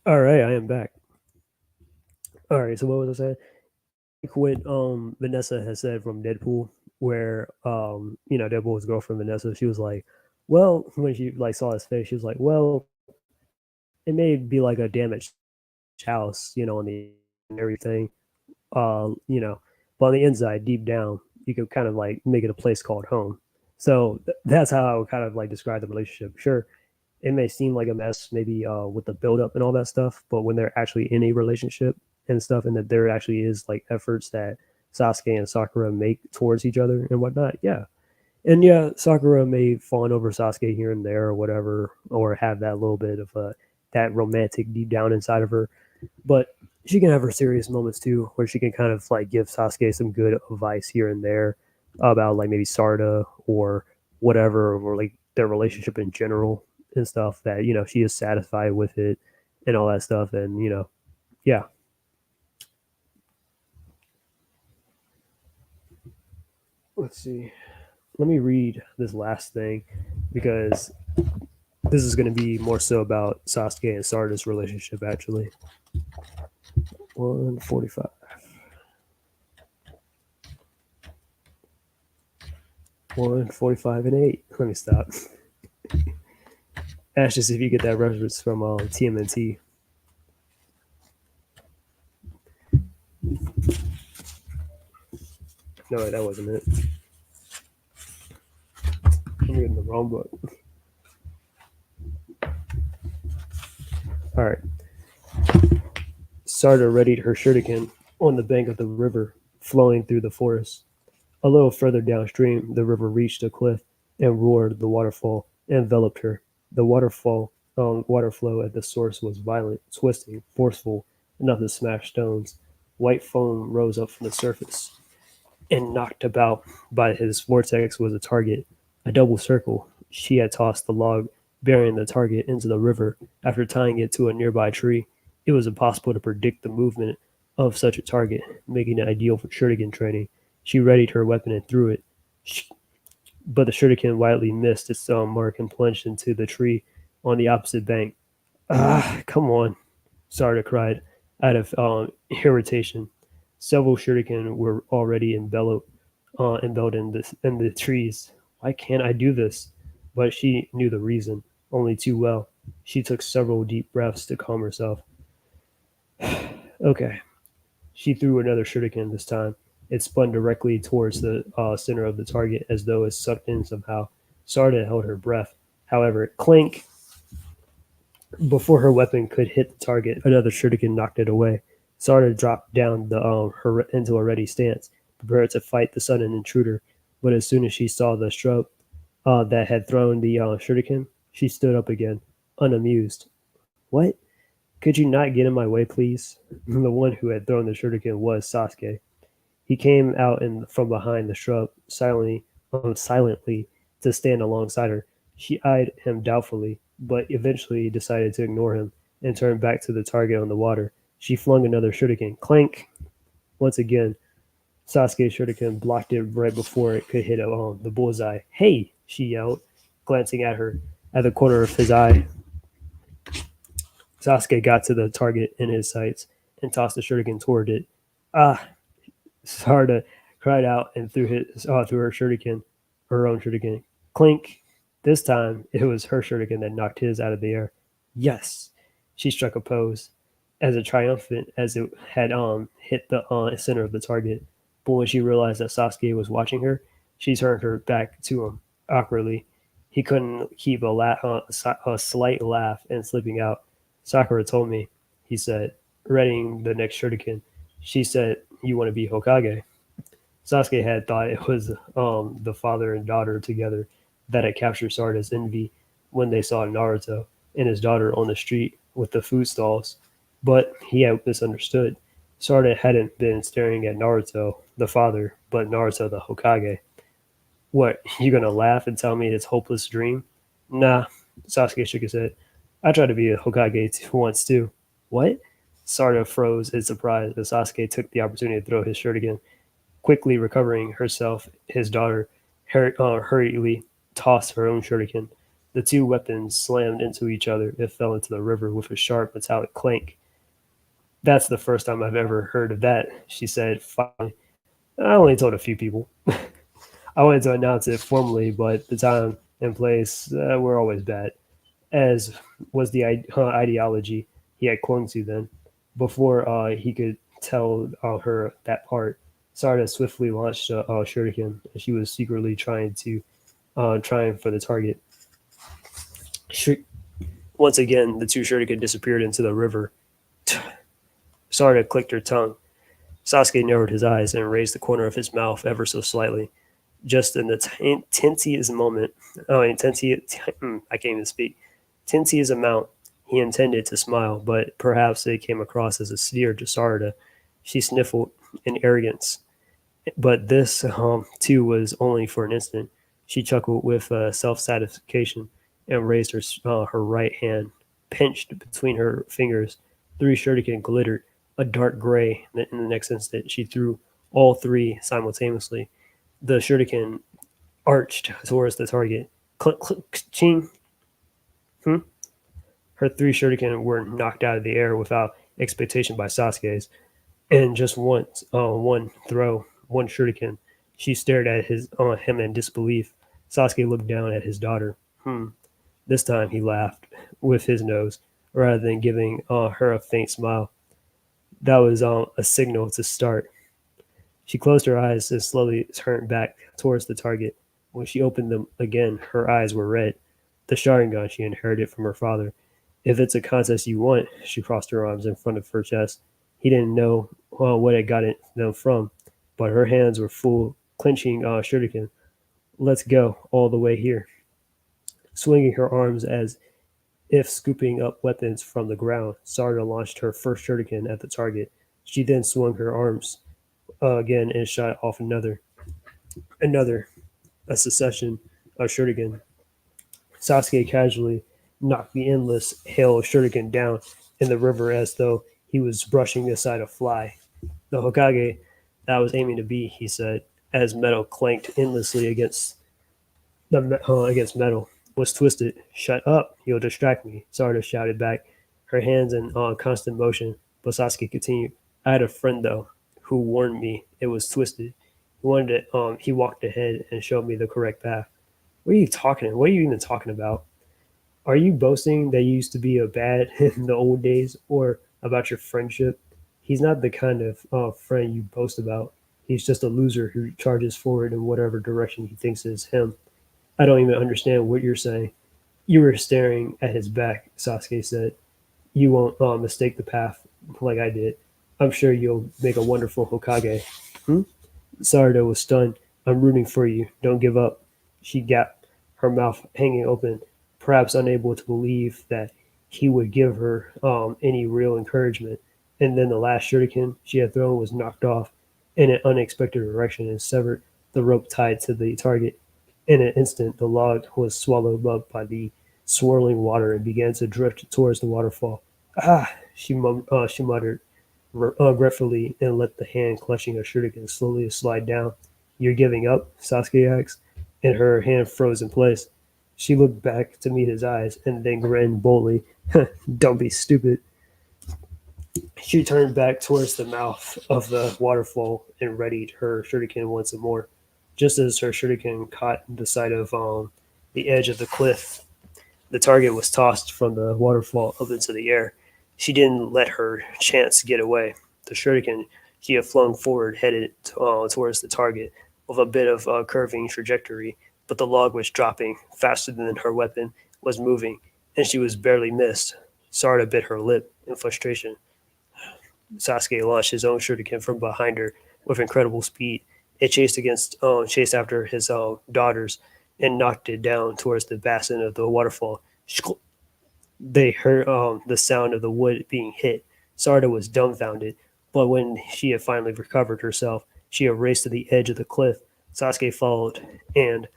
All right, I am back. All right, so what was I saying? What Vanessa has said from Deadpool, where Deadpool's girlfriend Vanessa, she was like, well, when she like saw his face, she was like, well, it may be like a damaged house, on the and everything, but on the inside, deep down, you could kind of like make it a place called home. So that's how I would kind of like describe the relationship. Sure, it may seem like a mess, maybe with the buildup and all that stuff, but when they're actually in a relationship and stuff, and that there actually is like efforts that Sasuke and Sakura make towards each other and whatnot, yeah. And yeah, Sakura may fawn over Sasuke here and there or whatever, or have that little bit of that romantic deep down inside of her. But she can have her serious moments too, where she can kind of like give Sasuke some good advice here and there about like maybe Sarda or whatever, or like their relationship in general and stuff. That she is satisfied with it and all that stuff, and yeah. Let's see. Let me read this last thing because this is going to be more so about Sasuke and Sarda's relationship actually. 145. 145 and 8. Let me stop. That's just if you get that reference from TMNT. No, wait, that wasn't it. I'm reading the wrong book. All right. Sarda readied her shuriken on the bank of the river flowing through the forest. A little further downstream, the river reached a cliff and roared. The waterfall enveloped her. The water flow at the source was violent, twisting, forceful, enough to smash stones. White foam rose up from the surface, and knocked about by his vortex was a target, a double circle. She had tossed the log bearing the target into the river after tying it to a nearby tree. It was impossible to predict the movement of such a target, making it ideal for shuriken training. She readied her weapon and threw it, but the shuriken widely missed its mark and plunged into the tree on the opposite bank. Ah, come on, Sarda cried out of irritation. Several shuriken were already enveloped in the trees. Why can't I do this? But she knew the reason, only too well. She took several deep breaths to calm herself. Okay. She threw another shuriken this time. It spun directly towards the center of the target as though it sucked in somehow. Sarda held her breath. However, clink! Before her weapon could hit the target, another shuriken knocked it away. Sarda dropped down her into a ready stance, prepared to fight the sudden intruder. But as soon as she saw the shrub that had thrown the shuriken, she stood up again, unamused. What? Could you not get in my way, please? The one who had thrown the shuriken was Sasuke. He came out from behind the shrub, silently, to stand alongside her. She eyed him doubtfully, but eventually decided to ignore him and turned back to the target on the water. She flung another shuriken. Clank! Once again, Sasuke's shuriken blocked it right before it could hit the bullseye. Hey! She yelled, glancing at her at the corner of his eye. Sasuke got to the target in his sights and tossed the shuriken toward it. Ah! Sarda cried out and threw her own shuriken. Clink! This time, it was her shuriken that knocked his out of the air. Yes! She struck a pose, as triumphant as it had hit the center of the target. But when she realized that Sasuke was watching her, she turned her back to him awkwardly. He couldn't keep a slight laugh and slipping out. Sakura told me, he said, readying the next shuriken. She said, you want to be Hokage? Sasuke had thought it was the father and daughter together that had captured Sarda's envy when they saw Naruto and his daughter on the street with the food stalls. But he had misunderstood. Sarda hadn't been staring at Naruto, the father, but Naruto, the Hokage. What, you gonna laugh and tell me it's a hopeless dream? Nah, Sasuke shook his head. I tried to be a Hokage once too. What? Sarda froze in surprise as Sasuke took the opportunity to throw his shuriken. Quickly recovering herself, his daughter hurriedly tossed her own shuriken. The two weapons slammed into each other and fell into the river with a sharp metallic clank. That's the first time I've ever heard of that, she said finally. I only told a few people. I wanted to announce it formally, but the time and place were always bad, as was the ideology he had clung to then. Before he could tell her that part, Sarda swiftly launched a shuriken, and she was secretly trying for the target. Once again, the two shuriken disappeared into the river. Sarda clicked her tongue. Sasuke narrowed his eyes and raised the corner of his mouth ever so slightly. Just in the tiniest moment, I can't even speak. Tiniest amount, he intended to smile, but perhaps it came across as a sneer to Sarda. She sniffled in arrogance. But this, too, was only for an instant. She chuckled with self-satisfaction and raised her right hand, pinched between her fingers. Three shuriken glittered, a dark gray. In the next instant, she threw all three simultaneously. The shuriken arched towards the target. Click, click, ching. Her three shuriken were knocked out of the air without expectation by Sasuke's. And just once, one throw, one shuriken. She stared at him in disbelief. Sasuke looked down at his daughter. This time he laughed with his nose, rather than giving her a faint smile. That was a signal to start. She closed her eyes and slowly turned back towards the target. When she opened them again, her eyes were red. The Sharingan she inherited from her father. If it's a contest you want, she crossed her arms in front of her chest. He didn't know what it got them from, but her hands were full, clenching shuriken. Let's go, all the way here. Swinging her arms as if scooping up weapons from the ground, Sarda launched her first shuriken at the target. She then swung her arms again and shot off another, a succession of shuriken. Sasuke casually knocked the endless hail shuriken down in the river as though he was brushing aside a fly. The Hokage that I was aiming to be, he said, as metal clanked endlessly against metal, was twisted. Shut up, you'll distract me, Sarada shouted back, her hands in constant motion. But Sasuke continued, I had a friend, though, who warned me it was twisted. He walked ahead and showed me the correct path. What are you even talking about? Are you boasting that you used to be a bad in the old days, or about your friendship? He's not the kind of friend you boast about. He's just a loser who charges forward in whatever direction he thinks is him. I don't even understand what you're saying. You were staring at his back, Sasuke said. You won't mistake the path like I did. I'm sure you'll make a wonderful Hokage. Hmm? Sarada was stunned. I'm rooting for you. Don't give up. She gasped, her mouth hanging open, perhaps unable to believe that he would give her any real encouragement. And then the last shuriken she had thrown was knocked off in an unexpected direction and severed the rope tied to the target. In an instant, the log was swallowed up by the swirling water and began to drift towards the waterfall. Ah, she muttered regretfully and let the hand clutching her shuriken slowly slide down. You're giving up? Sasuke asked, and her hand froze in place. She looked back to meet his eyes and then grinned boldly. Don't be stupid. She turned back towards the mouth of the waterfall and readied her shuriken once more. Just as her shuriken caught the side of the edge of the cliff, the target was tossed from the waterfall up into the air. She didn't let her chance get away. The shuriken she had flung forward headed towards the target with a bit of a curving trajectory, but the log was dropping faster than her weapon was moving, and she was barely missed. Sarda bit her lip in frustration. Sasuke launched his own shuriken from behind her with incredible speed. It chased after his daughters and knocked it down towards the basin of the waterfall. They heard the sound of the wood being hit. Sarda was dumbfounded, but when she had finally recovered herself, she had raced to the edge of the cliff. Sasuke followed, and,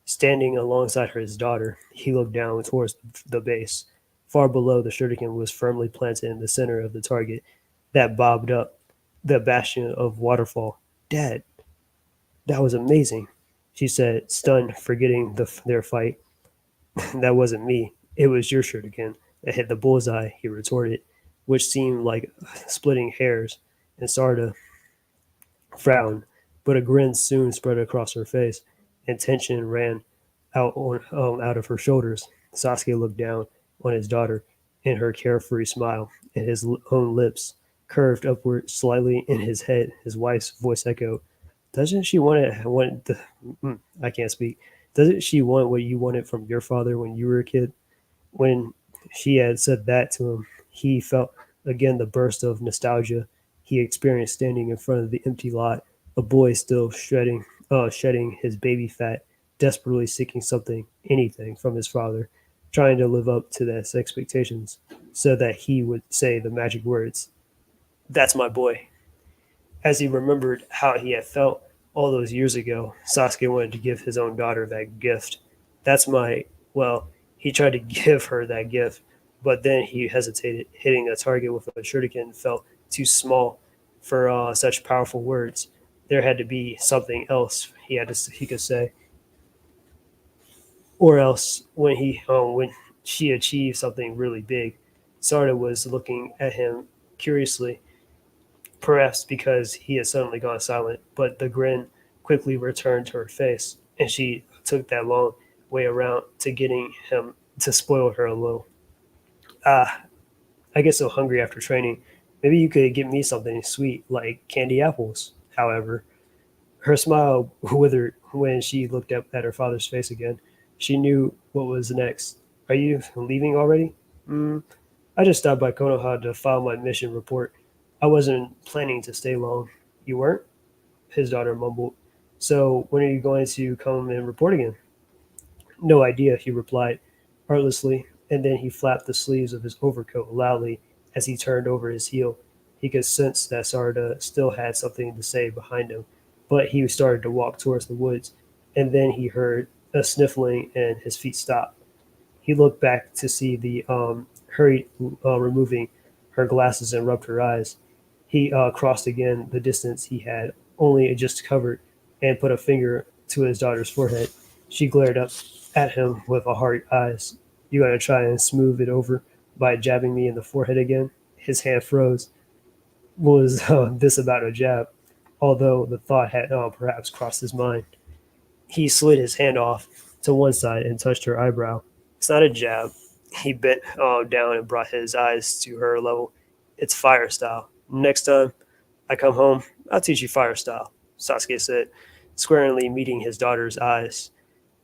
standing alongside his daughter, he looked down towards the base. Far below, the shuriken was firmly planted in the center of the target that bobbed up the bastion of waterfall. Dad, that was amazing, she said, stunned, forgetting their fight. That wasn't me. It was your shuriken that hit the bullseye, he retorted, which seemed like splitting hairs, and Sarda frowned, but a grin soon spread across her face, and tension ran out of her shoulders. Sasuke looked down on his daughter, and her carefree smile, and his own lips curved upward slightly in his head. His wife's voice echoed, "Doesn't she I can't speak. Doesn't she want what you wanted from your father when you were a kid?" When she had said that to him, he felt again the burst of nostalgia he experienced standing in front of the empty lot, a boy still shedding his baby fat, desperately seeking something, anything, from his father, trying to live up to his expectations, so that he would say the magic words, "That's my boy." As he remembered how he had felt all those years ago, Sasuke wanted to give his own daughter that gift. That's my, well, he tried to give her that gift, but then he hesitated. Hitting a target with a shuriken felt too small for such powerful words. There had to be something else he could say, or else when she achieved something really big. Sarda was looking at him curiously, perhaps because he had suddenly gone silent, but the grin quickly returned to her face, and she took that long way around to getting him to spoil her a little. Ah, I get so hungry after training. Maybe you could get me something sweet, like candy apples. However, her smile withered when she looked up at her father's face again. She knew what was next. Are you leaving already? I just stopped by Konoha to file my mission report. I wasn't planning to stay long. You weren't? His daughter mumbled. So when are you going to come and report again? No idea, he replied artlessly, and then he flapped the sleeves of his overcoat loudly as he turned over his heel. He could sense that Sarda still had something to say behind him, but he started to walk towards the woods, and then he heard a sniffling and his feet stopped. He looked back to see the hurried removing her glasses and rubbed her eyes. He crossed again the distance he had only just covered and put a finger to his daughter's forehead. She glared up at him with a hard eyes. You gonna try and smooth it over by jabbing me in the forehead again? His hand froze. Was this about a jab? Although the thought had perhaps crossed his mind. He slid his hand off to one side and touched her eyebrow. It's not a jab. He bent down and brought his eyes to her level. It's fire style. Next time I come home, I'll teach you fire style, Sasuke said, squarely meeting his daughter's eyes.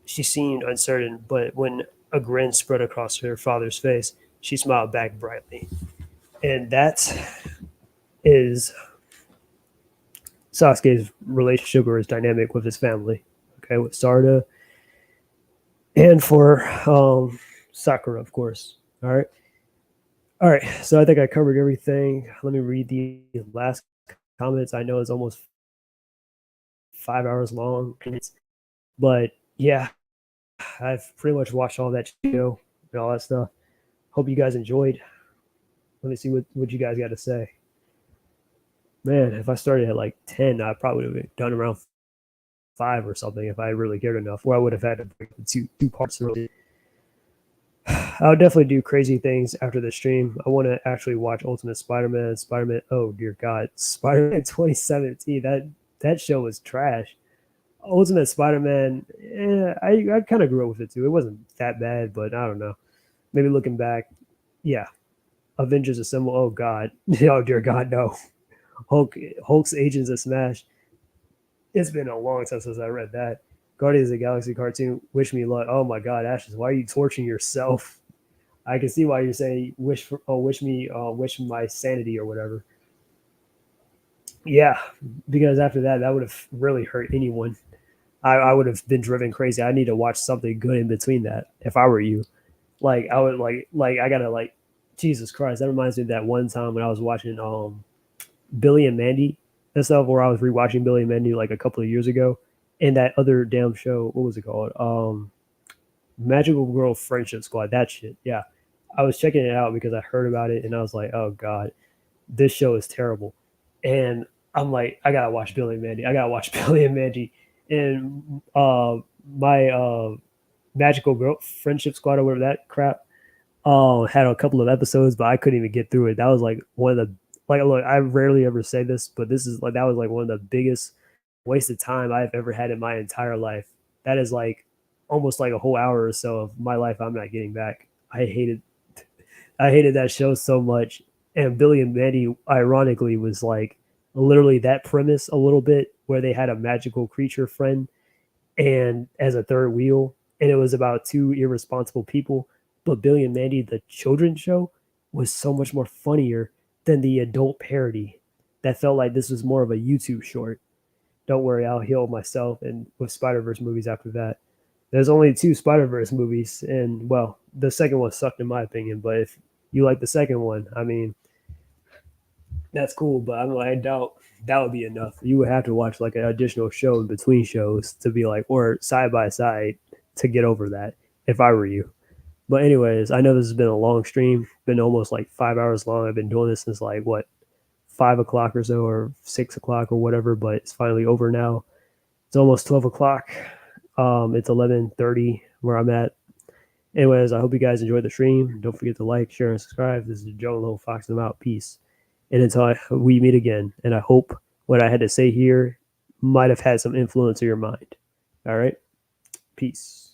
She seemed uncertain, but when a grin spread across her father's face, she smiled back brightly. And that is Sasuke's relationship or his dynamic with his family. Okay, with Sarda and for Sakura, of course. All right. All right. So I think I covered everything. Let me read the last comments. I know it's almost 5 hours long, but yeah, I've pretty much watched all that show and all that stuff. Hope you guys enjoyed. Let me see what you guys got to say. Man, if I started at like 10, I probably would have done around 5 or something if I really cared enough, or I would have had to break the two parts early. I'll definitely do crazy things after the stream. I want to actually watch Ultimate Spider-Man. Oh dear God, Spider-Man 2017. That show was trash. Ultimate Spider-Man. I kind of grew up with it too. It wasn't that bad, but I don't know. Maybe looking back, yeah. Avengers Assemble. Oh God. Oh dear God, no. Hulk's Agents of Smash. It's been a long time since I read that. Guardians of the Galaxy cartoon. Wish me luck. Oh my God, Ashes. Why are you torturing yourself? I can see why you're saying wish my sanity or whatever. Yeah, because after that would have really hurt anyone. I would have been driven crazy. I need to watch something good in between that. If I were you, like I would like I gotta like Jesus Christ. That reminds me of that one time when I was watching Billy and Mandy and stuff, where I was rewatching Billy and Mandy like a couple of years ago, and that other damn show. What was it called? Magical Girl Friendship Squad. That shit. Yeah. I was checking it out because I heard about it and I was like, oh God, this show is terrible. And I'm like, I gotta watch Billy and Mandy. I gotta watch Billy and Mandy. And my Magical Girl Friendship Squad or whatever that crap had a couple of episodes, but I couldn't even get through it. That was like one of the look, I rarely ever say this, but this is like that was like one of the biggest waste of time I've ever had in my entire life. That is like almost like a whole hour or so of my life I'm not getting back. I hated that show so much. And Billy and Mandy, ironically, was like literally that premise a little bit, where they had a magical creature friend and as a third wheel, and it was about two irresponsible people. But Billy and Mandy, the children's show, was so much more funnier than the adult parody. That felt like this was more of a YouTube short. Don't worry, I'll heal myself. And with Spider-Verse movies after that. There's only 2 Spider-Verse movies, and well, the second one sucked in my opinion. But if you like the second one, I mean, that's cool. But I'm like, I doubt that would be enough. You would have to watch like an additional show in between shows to be like, or side by side to get over that. If I were you. But anyways, I know this has been a long stream, been almost like 5 hours long. I've been doing this since like what, 5 o'clock or so, or 6 o'clock or whatever. But it's finally over now. It's almost 12 o'clock. It's 11:30 where I'm at. Anyways, I hope you guys enjoyed the stream. Don't forget to like, share, and subscribe. This is Joe Little Fox and I'm out. Peace. And until we meet again, and I hope what I had to say here might have had some influence on your mind. All right? Peace.